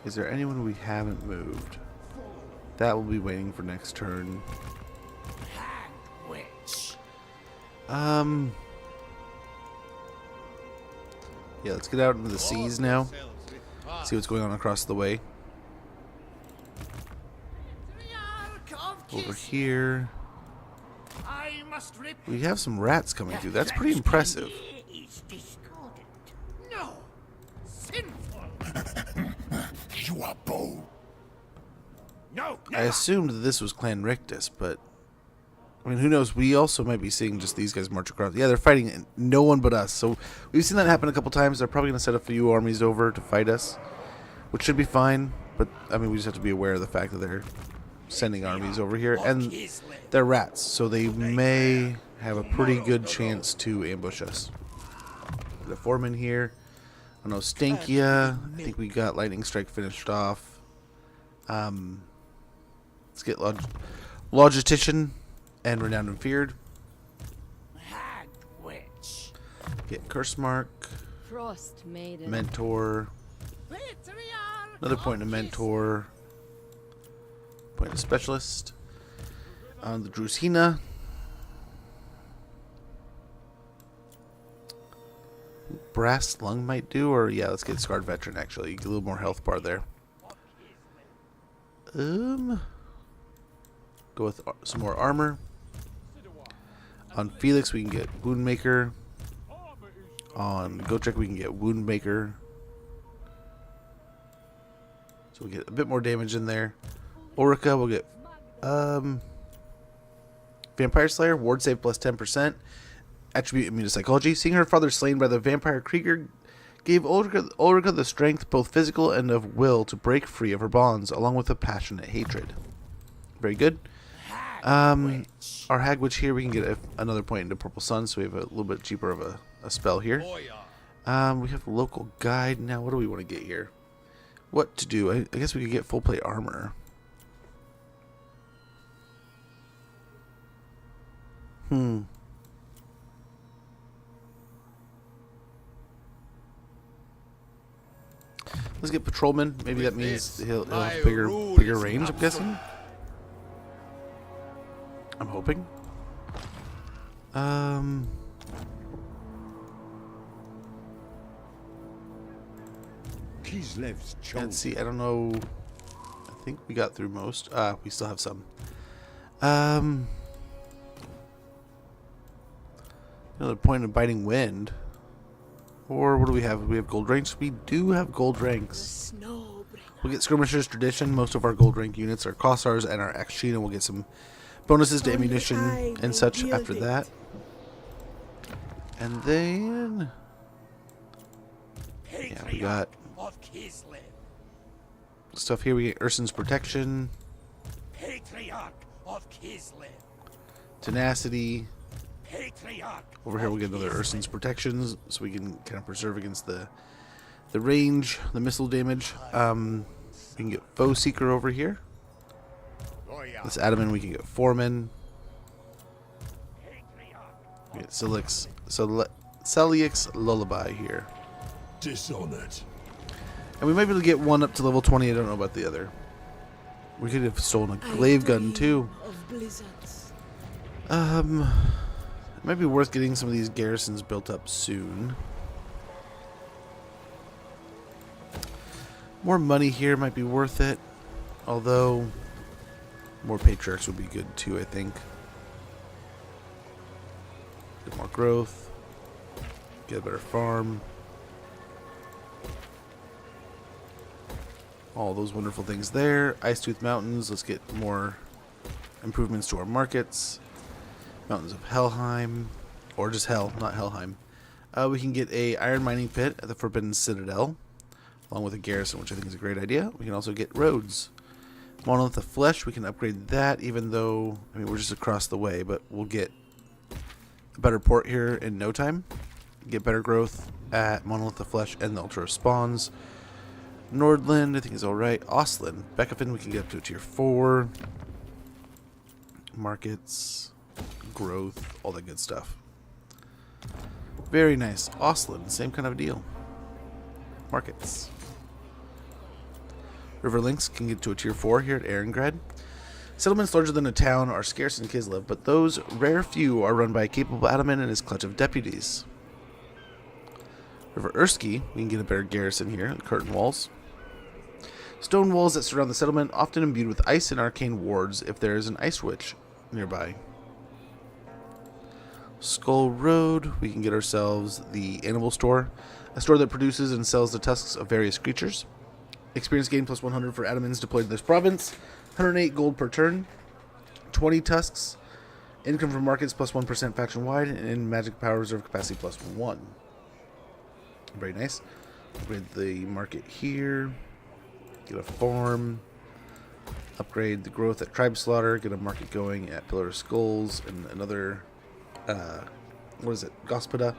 Is there anyone we haven't moved? That will be waiting for next turn. Yeah, let's get out into the seas now. See what's going on across the way. Over here. We have some rats coming through. That's pretty impressive. No. Sinful. You are bold. No. I assumed that this was Clan Rictus, but I mean, who knows? We also might be seeing just these guys march across. Yeah, they're fighting no one but us. So we've seen that happen a couple times. They're probably going to set a few armies over to fight us, which should be fine. But I mean, we just have to be aware of the fact that they're sending armies over here, and they're rats, so they may have a pretty good chance to ambush us. The foreman here. On Ostankya, I think we got Lightning Strike finished off. Let's get Logistician and Renowned and Feared. Get Curse Mark. Frost Maiden. Mentor. Another point in Mentor. Point in Specialist. On the Drusina. Brass Lung might do, or yeah, let's get Scarred Veteran actually. Get a little more health bar there. Go with some more armor. On Felix, we can get Woundmaker. On Gotrek, we can get Woundmaker. So we'll get a bit more damage in there. Orica, we'll get Vampire Slayer, Ward Save plus 10%. Attribute Immune to Psychology. Seeing her father slain by the Vampire Krieger gave Ulrika the strength, both physical and of will, to break free of her bonds, along with a passionate hatred. Very good. Our Hag Witch here, we can get another point into Purple Sun, so we have a little bit cheaper of a spell here. We have Local Guide. Now, what do we want to get here? What to do? I guess we could get full plate armor. Let's get Patrolman. Maybe that means he'll have bigger range, I'm guessing. I'm hoping. Kislev's chosen. Let's see, I don't know. I think we got through most. We still have some. Another point of Biting Wind. Or what do we have? We have gold ranks. We do have gold ranks. We'll get Skirmisher's Tradition. Most of our gold rank units are Kossars and our Akshina. We'll get some bonuses to ammunition and such after that. And then... yeah, we got stuff here. We get Ursun's Protection. Patriarch of Kislev. Tenacity. Patriarch. Over here we'll get another Ursun's Protections, so we can kind of preserve against the range, the missile damage. We can get Foe Seeker over here. This Adamant we can get Foreman. We get Celiax Lullaby here. Dishonored. And we might be able to get one up to level 20. I don't know about the other. We could have stolen a glaive gun too. It might be worth getting some of these garrisons built up soon. More money here might be worth it. Although, more patriarchs would be good too, I think. Get more growth. Get a better farm. All those wonderful things there. Icetooth Mountains. Let's get more improvements to our markets. Mountains of Helheim. Or just Hell, not Helheim. We can get a iron mining pit at the Forbidden Citadel, along with a garrison, which I think is a great idea. We can also get roads. Monolith of Flesh, we can upgrade that, even though, I mean, we're just across the way, but we'll get a better port here in no time. Get better growth at Monolith of Flesh and the Ultra Spawns. Nordland, I think is alright. Ostland, Beckafin, we can get up to a tier 4. Markets, growth, all that good stuff. Very nice. Ostland, same kind of deal. Markets. River links can get to a tier 4 here at Erengrad. Settlements larger than a town are scarce in Kislev, but those rare few are run by a capable Ataman and his clutch of deputies. River Ursky, we can get a better garrison here, curtain walls. Stone walls that surround the settlement, often imbued with ice and arcane wards if there is an ice witch nearby. Skull Road, we can get ourselves the Animal Store, a store that produces and sells the tusks of various creatures. Experience gain plus 100 for Adamans deployed in this province, 108 gold per turn, 20 tusks, income from markets plus 1% faction wide, and magic power reserve capacity plus 1. Very nice. Upgrade the market here, get a farm, upgrade the growth at Tribe Slaughter, get a market going at Pillar of Skulls, and another, what is it, Gospoda.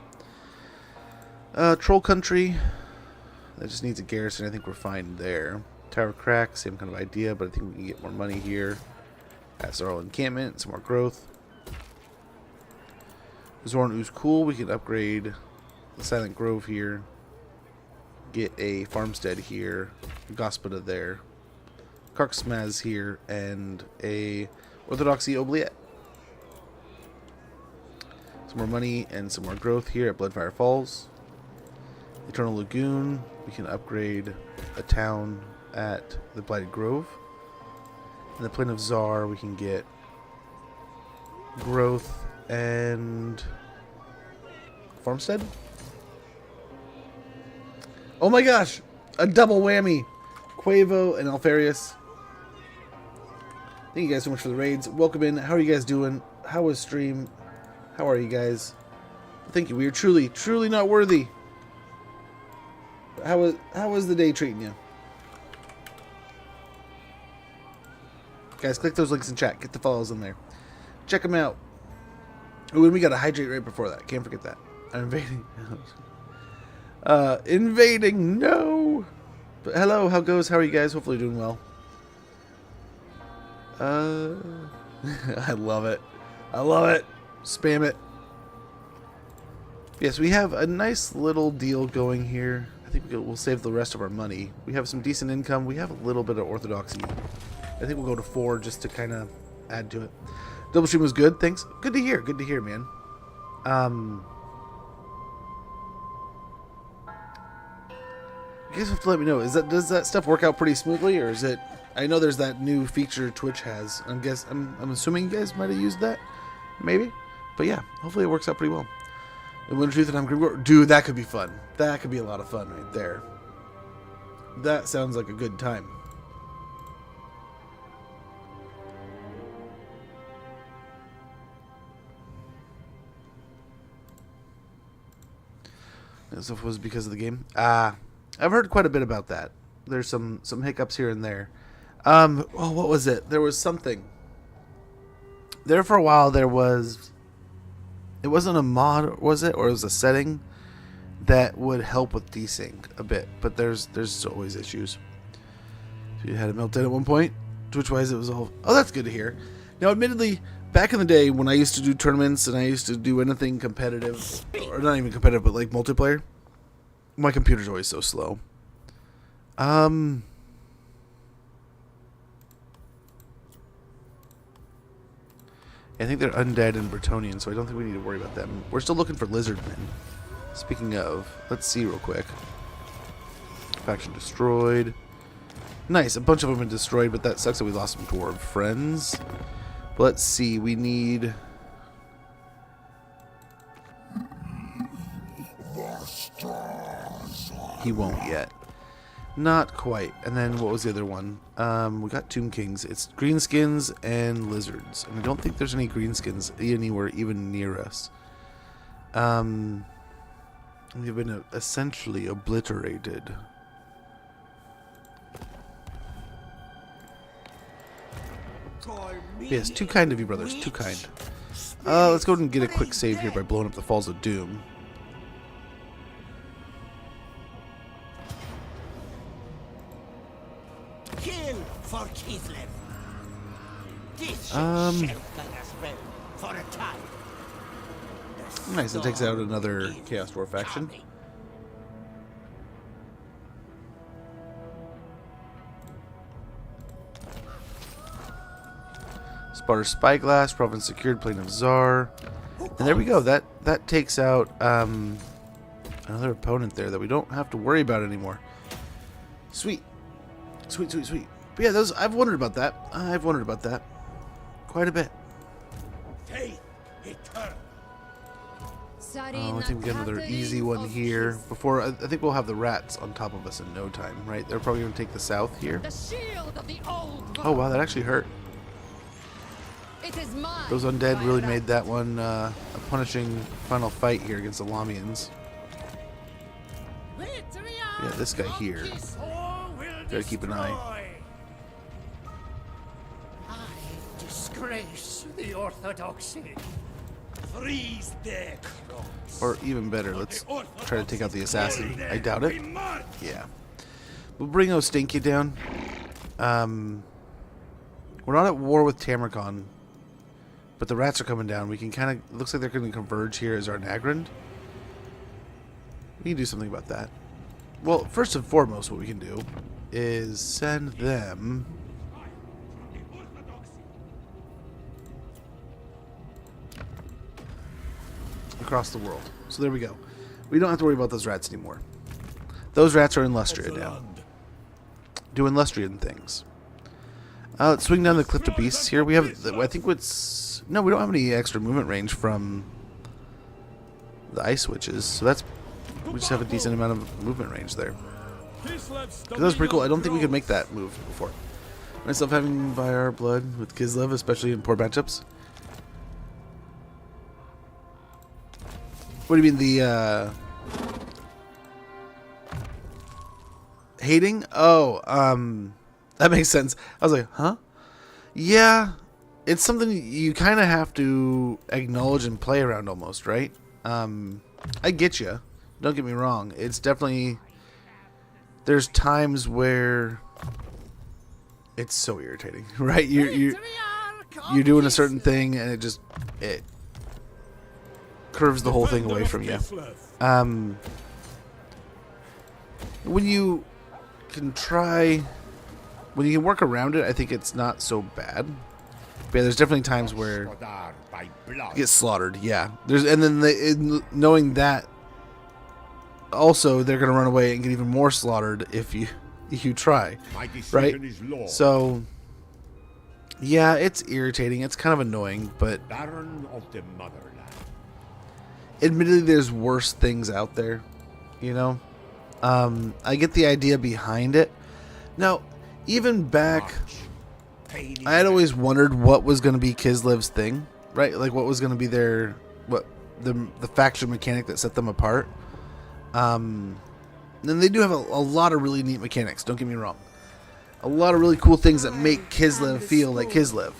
Troll Country, that just needs a garrison. I think we're fine there. Tower Crack, same kind of idea, but I think we can get more money here. At Zarl Encampment, some more growth. Zorn Ooze Cool, we can upgrade the Silent Grove here. Get a farmstead here. Gospoda there. Karksmaz here, and a Orthodoxy Oubliette. Some more money and some more growth here at Bloodfire Falls. Eternal Lagoon, we can upgrade a town at the Blighted Grove. In the Plain of Zar, we can get growth and Farmstead. Oh my gosh, a double whammy. Quavo and Alfarius. Thank you guys so much for the raids. Welcome in. How are you guys doing? How was stream? How are you guys? Thank you. We are truly, truly not worthy. How was the day treating you? Guys, click those links in chat. Get the follows in there. Check them out. Oh, and we got to hydrate right before that. Can't forget that. I'm invading. Invading. No. But hello. How goes? How are you guys? Hopefully doing well. I love it. I love it. Spam it. Yes, we have a nice little deal going here. I think we'll save the rest of our money. We have some decent income. We have a little bit of orthodoxy. I think we'll go to 4 just to kind of add to it. Double stream was good. Thanks. Good to hear. Good to hear, man. You guys have to let me know. Does that stuff work out pretty smoothly, or is it? I know there's that new feature Twitch has. I'm assuming you guys might have used that, maybe. But yeah, hopefully it works out pretty well. And Winter Truth and I'm Grim. Dude, that could be fun. That could be a lot of fun right there. That sounds like a good time. So it was because of the game. I've heard quite a bit about that. There's some hiccups here and there. Oh, what was it? There was something. There for a while there was. It wasn't a mod, was it? Or it was a setting that would help with desync a bit. But there's always issues. So you had a meltdown at one point. Twitch-wise, it was all... Oh, that's good to hear. Now, admittedly, back in the day when I used to do tournaments and I used to do anything competitive, or not even competitive, but like multiplayer, my computer's always so slow. I think they're undead and Bretonnian, so I don't think we need to worry about them. We're still looking for lizardmen. Speaking of, let's see real quick. Faction destroyed. Nice, a bunch of them have been destroyed, but that sucks that we lost some dwarf friends. But let's see, we need... He won't yet. Not quite. And then what was the other one? We got Tomb Kings. It's greenskins and lizards. And I don't think there's any greenskins anywhere even near us. We've been essentially obliterated. Yes, too kind of you, brothers. Too kind. Let's go ahead and get a quick save here by blowing up the Falls of Doom. Kill for Kislev. This for a time. Nice, it takes out another Chaos Dwarf faction. Sparta Spyglass, Province secured, Plain of Czar. And there we go. That takes out another opponent there that we don't have to worry about anymore. Sweet. Sweet, sweet, sweet. But yeah, I've wondered about that. I've wondered about that quite a bit. Faith eternal. I think we get another easy one here. Before I think we'll have the rats on top of us in no time, right? They're probably going to take the south here. Oh wow, that actually hurt. Those undead really made that one a punishing final fight here against the Lamians. Yeah, this guy here. Gotta keep an eye. I disgrace the orthodoxy. Freeze their crops. Or even better, let's try to take out the assassin. I doubt it. Yeah. We'll bring Ostankya down. We're not at war with Tamarkon, but the rats are coming down. We can kind of... Looks like they're going to converge here as our Nagrand. We can do something about that. Well, first and foremost, what we can do is send them... across the world. So there we go. We don't have to worry about those rats anymore. Those rats are in Lustria now. Doing Lustrian things. Let's swing down the cliff to beasts here. We have, I think what's, no, we don't have any extra movement range from the ice witches, so that's, we just have a decent amount of movement range there. That was pretty cool. I don't think we could make that move before. Myself having Vyar blood with Kislev, especially in poor matchups. What do you mean, the hating? Oh, that makes sense. I was like, huh? Yeah, it's something you kind of have to acknowledge and play around almost, right? I get you. Don't get me wrong. It's definitely, there's times where it's so irritating, right? You're doing a certain thing and it curves the whole thing away from you. When you can work around it, I think it's not so bad. But yeah, there's definitely times where you get slaughtered. Yeah, and then knowing that, also they're gonna run away and get even more slaughtered if you try, right? So yeah, it's irritating. It's kind of annoying, but admittedly, there's worse things out there, you know. I get the idea behind it. Now, even back, I had always wondered what was going to be Kislev's thing, right? Like, what was going to be the faction mechanic that set them apart. And they do have a lot of really neat mechanics, don't get me wrong. A lot of really cool things that make Kislev feel like Kislev.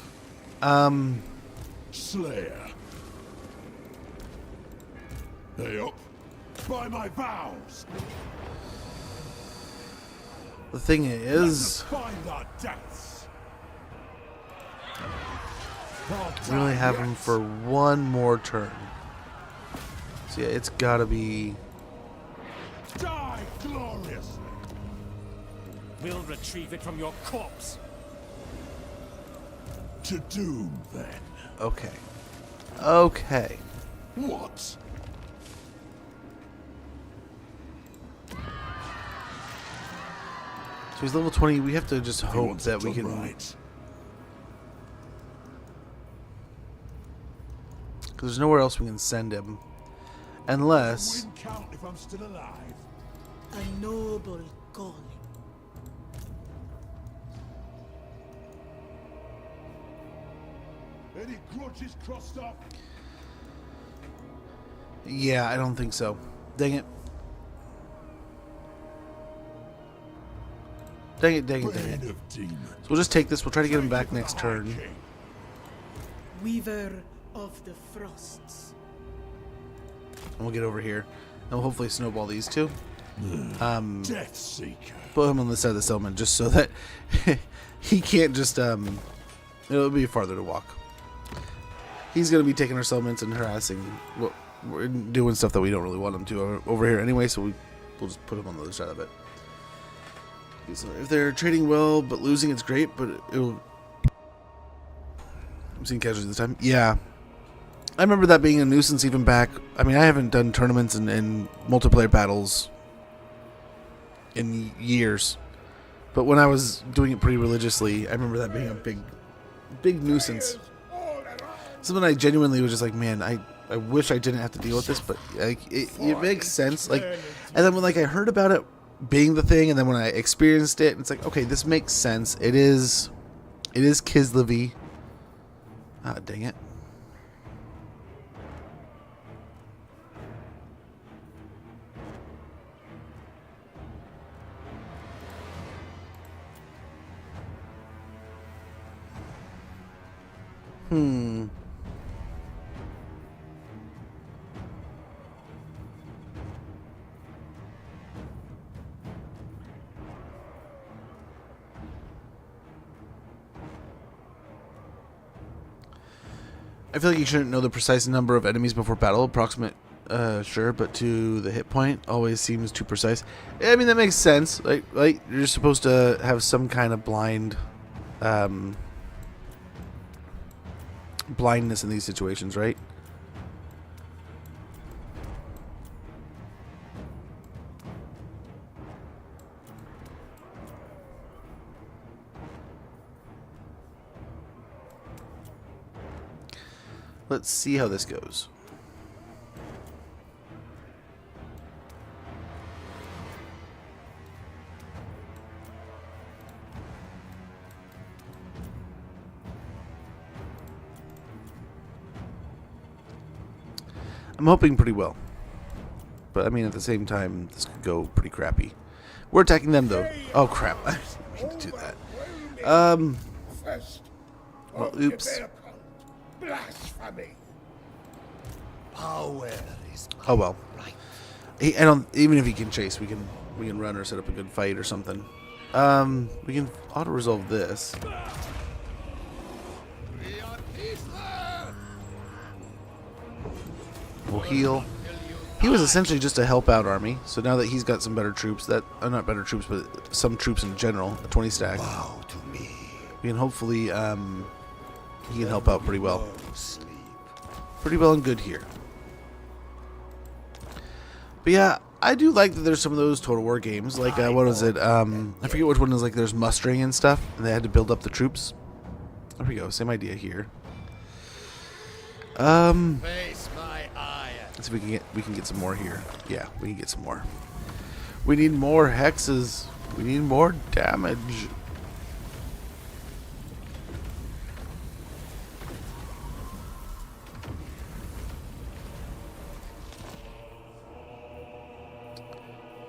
Slayer. They up by my vows. The thing is, we only have him for one more turn. So yeah, it's gotta be. Die gloriously. We'll retrieve it from your corpse. To doom, then. Okay. Okay. What? So he's level 20. We have to just hope that we can. Right. Because there's nowhere else we can send him, unless. Wouldn't count if I'm still alive. A noble calling. Any grudges crossed up? Yeah, I don't think so. Dang it. Dang it, dang it, dang it. So we'll just take this. We'll try to get him back next turn. Weaver of the Frosts. And we'll get over here. And we'll hopefully snowball these two. Death Seeker. Put him on the side of the settlement just so that he can't just, it'll be farther to walk. He's going to be taking our settlements and harassing. Well, we're doing stuff that we don't really want him to over here anyway, so we'll just put him on the other side of it. So if they're trading well but losing, it's great, but it'll. I'm seeing casualties this time. Yeah. I remember that being a nuisance even back. I mean, I haven't done tournaments and multiplayer battles in years. But when I was doing it pretty religiously, I remember that being a big nuisance. Something I genuinely was just like, man, I wish I didn't have to deal with this, but like it makes sense. Like, and then when I heard about it being the thing, and then when I experienced it, it's like, okay, this makes sense. It is Kislev-y. Ah, dang it. I feel like you shouldn't know the precise number of enemies before battle. Approximate, sure, but to the hit point always seems too precise. I mean, that makes sense. Like you're supposed to have some kind of blindness in these situations, right? Let's see how this goes. I'm hoping pretty well. But, I mean, at the same time, this could go pretty crappy. We're attacking them, though. Oh, crap. I didn't mean to do that. Well, oops. Blasphemy. Power is Oh, well. I don't... Even if he can chase, we can run or set up a good fight or something. We can auto-resolve this. We'll heal. He was essentially just a help-out army, so now that he's got some better troops, that not better troops, but some troops in general, a 20 stack, we can hopefully, he can help out pretty well. Pretty well and good here. But yeah, I do like that there's some of those Total War games, like, what was it, I forget which one is, like, there's mustering and stuff, and they had to build up the troops. There we go, same idea here. Face my ire. Let's see if we can get some more here. Yeah, we can get some more. We need more hexes. We need more damage.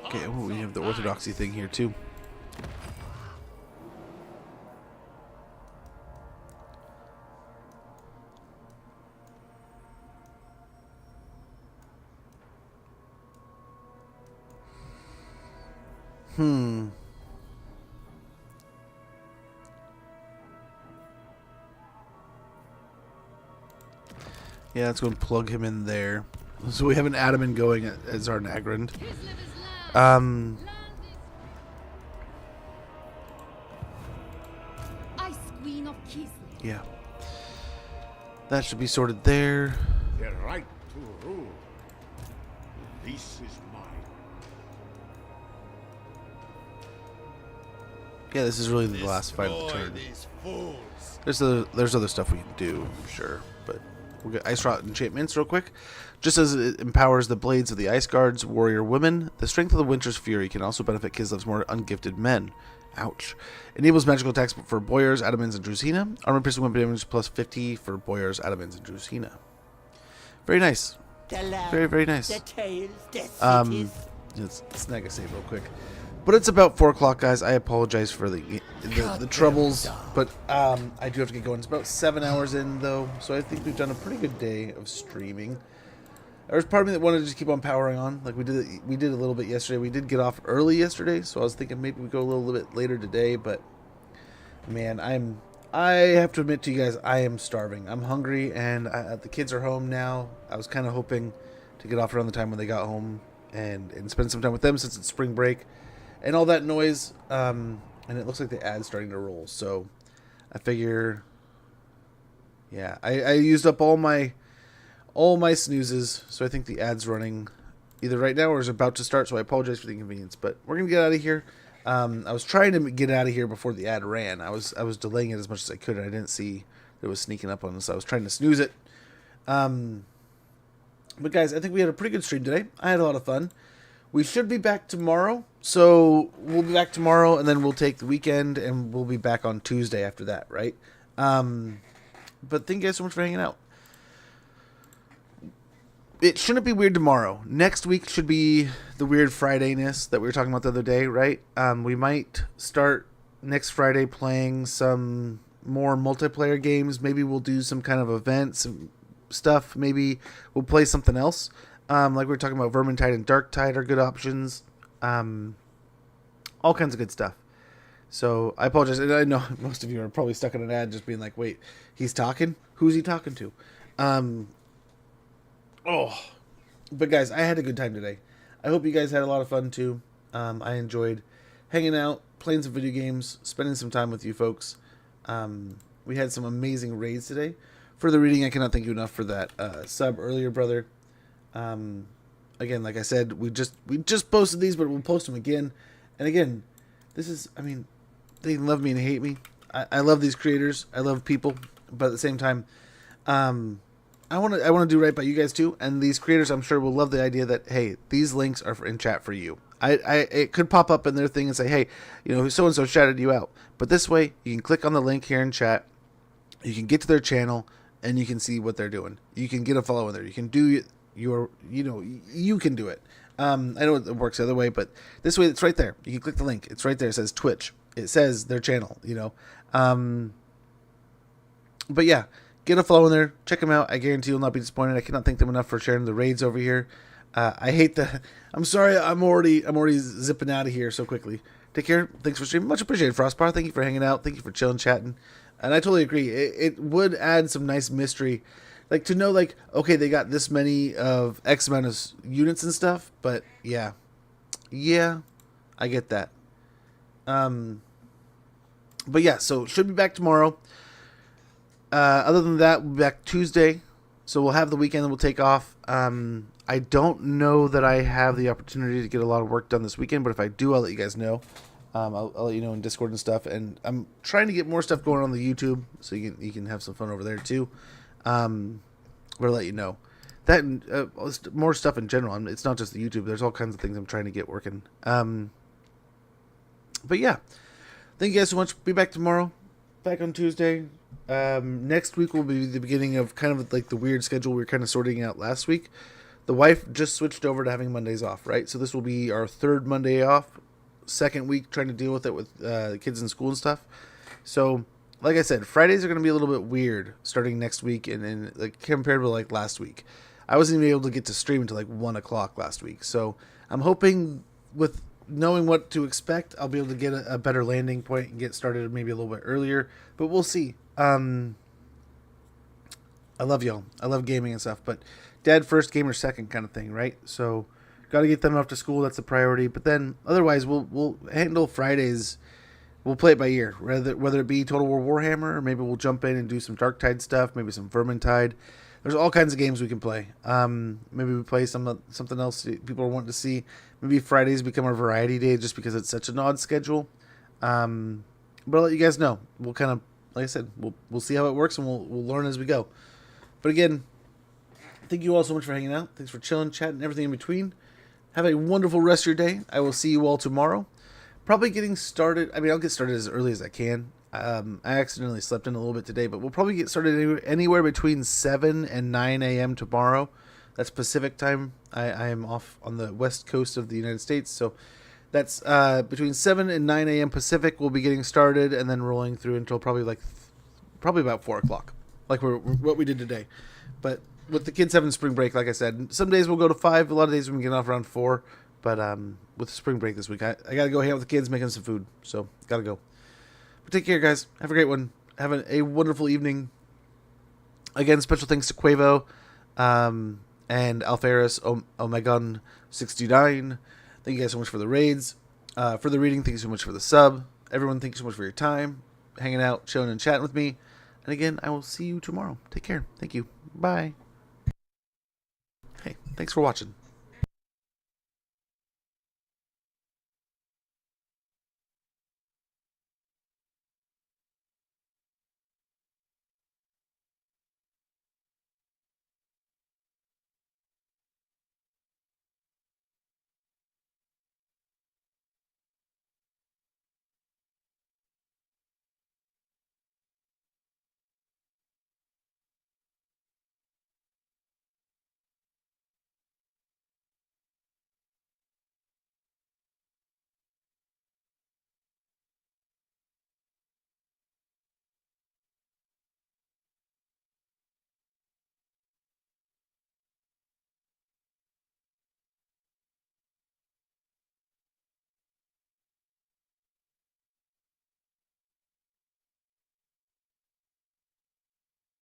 Okay, oh, we have the orthodoxy thing here too. Yeah, let's go and plug him in there. So we have an Adaman going as our Nagrand. Ice Queen of Kislev. Yeah. That should be sorted there. The right to rule. This is mine. Yeah, this is really the last fight of the turn. There's other stuff we can do, I'm sure, but we'll get Ice Rot enchantments real quick. Just as it empowers the blades of the Ice Guard's warrior women, the strength of the Winter's Fury can also benefit Kislev's more ungifted men. Ouch. Enables magical attacks for Boyars, Adamans, and Drusina. Armor piercing weapon damage plus 50 for Boyars, Adamans, and Drusina. Very nice. Very, very nice. Let's snag a save real quick. But it's about 4 o'clock, guys. I apologize for the troubles, but I do have to get going. It's about 7 hours in, though, so I think we've done a pretty good day of streaming. There was part of me that wanted to just keep on powering on, like we did a little bit yesterday. We did get off early yesterday, so I was thinking maybe we go a little bit later today. But man, I have to admit to you guys, I am starving. I'm hungry, and the kids are home now. I was kind of hoping to get off around the time when they got home and spend some time with them since it's spring break. And all that noise, and it looks like the ad's starting to roll. So I figure, yeah, I used up all my snoozes. So I think the ad's running either right now or is about to start. So I apologize for the inconvenience, but we're gonna get out of here. I was trying to get out of here before the ad ran. I was delaying it as much as I could, and I didn't see that it was sneaking up on us. So I was trying to snooze it. But guys, I think we had a pretty good stream today. I had a lot of fun. We should be back tomorrow. So we'll be back tomorrow, and then we'll take the weekend, and we'll be back on Tuesday after that, right? But thank you guys so much for hanging out. It shouldn't be weird tomorrow. Next week should be the weird Friday-ness that we were talking about the other day, right? We might start next Friday playing some more multiplayer games. Maybe we'll do some kind of events and stuff. Maybe we'll play something else. Like we were talking about, Vermintide and Darktide are good options. All kinds of good stuff. So I apologize. And I know most of you are probably stuck in an ad just being like, wait, he's talking? Who's he talking to? But guys, I had a good time today. I hope you guys had a lot of fun too. I enjoyed hanging out, playing some video games, spending some time with you folks. We had some amazing raids today. For the reading, I cannot thank you enough for that sub earlier, brother. Again, like I said, we just posted these, but we'll post them again. And again, this is, I mean, they love me and hate me. I love these creators. I love people, but at the same time, I want to do right by you guys too, and these creators I'm sure will love the idea that, hey, these links are in chat for you. It could pop up in their thing and say, hey, you know, so and so shouted you out, but this way you can click on the link here in chat, you can get to their channel, and you can see what they're doing. You can get a follow in there. You can do your, you know, you can do it. I know it works the other way, but this way it's right there. You can click the link. It's right there. It says Twitch. It says their channel. You know, but yeah. Get a follow in there. Check them out. I guarantee you'll not be disappointed. I cannot thank them enough for sharing the raids over here. I hate the... I'm sorry. I'm already zipping out of here so quickly. Take care. Thanks for streaming. Much appreciated, Frostbar. Thank you for hanging out. Thank you for chilling, chatting. And I totally agree. It would add some nice mystery. Like, to know, like, okay, they got this many of X amount of units and stuff. But, yeah. Yeah. I get that. But, yeah. So, should be back tomorrow. Other than that, we'll be back Tuesday, so we'll have the weekend and we'll take off. I don't know that I have the opportunity to get a lot of work done this weekend, but if I do, I'll let you guys know. I'll let you know in Discord and stuff, and I'm trying to get more stuff going on the YouTube, so you can have some fun over there too. But I'll let you know. That and more stuff in general. It's not just the YouTube. There's all kinds of things I'm trying to get working. But yeah, thank you guys so much. Be back tomorrow. Back on Tuesday. Next week will be the beginning of kind of like the weird schedule we were kind of sorting out last week. The wife just switched over to having Mondays off, right? So this will be our third Monday off. Second week trying to deal with it with the kids in school and stuff. So, like I said, Fridays are going to be a little bit weird starting next week and like compared to like last week. I wasn't even able to get to stream until like 1 o'clock last week. So I'm hoping with knowing what to expect, I'll be able to get a better landing point and get started maybe a little bit earlier. But we'll see. I love y'all. I love gaming and stuff, but dad first, gamer second kind of thing, right? So got to get them off to school. That's the priority. But then otherwise, we'll handle Fridays. We'll play it by ear, whether it be Total War Warhammer, or maybe we'll jump in and do some Darktide stuff, maybe some Vermintide. There's all kinds of games we can play. Maybe we play something else people are wanting to see. Maybe Fridays become our variety day just because it's such an odd schedule. But I'll let you guys know. We'll kind of, like I said, we'll see how it works and we'll learn as we go. But again, thank you all so much for hanging out. Thanks for chilling, chatting, everything in between. Have a wonderful rest of your day. I will see you all tomorrow. Probably getting started. I mean, I'll get started as early as I can. I accidentally slept in a little bit today, but we'll probably get started anywhere between 7 and 9 a.m. tomorrow. That's Pacific time. I am off on the west coast of the United States, so that's between 7 and 9 a.m. Pacific. We'll be getting started and then rolling through until probably about 4 o'clock, like what we did today. But with the kids having spring break, like I said, some days we'll go to 5. A lot of days we can get off around 4. But with spring break this week, I got to go hang out with the kids, making some food. So, got to go. But take care, guys. Have a great one. Have a wonderful evening. Again, special thanks to Quavo and Alferis, Omegon 69. Thank you guys so much for the raids. For the reading, thank you so much for the sub. Everyone, thank you so much for your time, hanging out, chilling, and chatting with me. And again, I will see you tomorrow. Take care. Thank you. Bye. Hey, thanks for watching.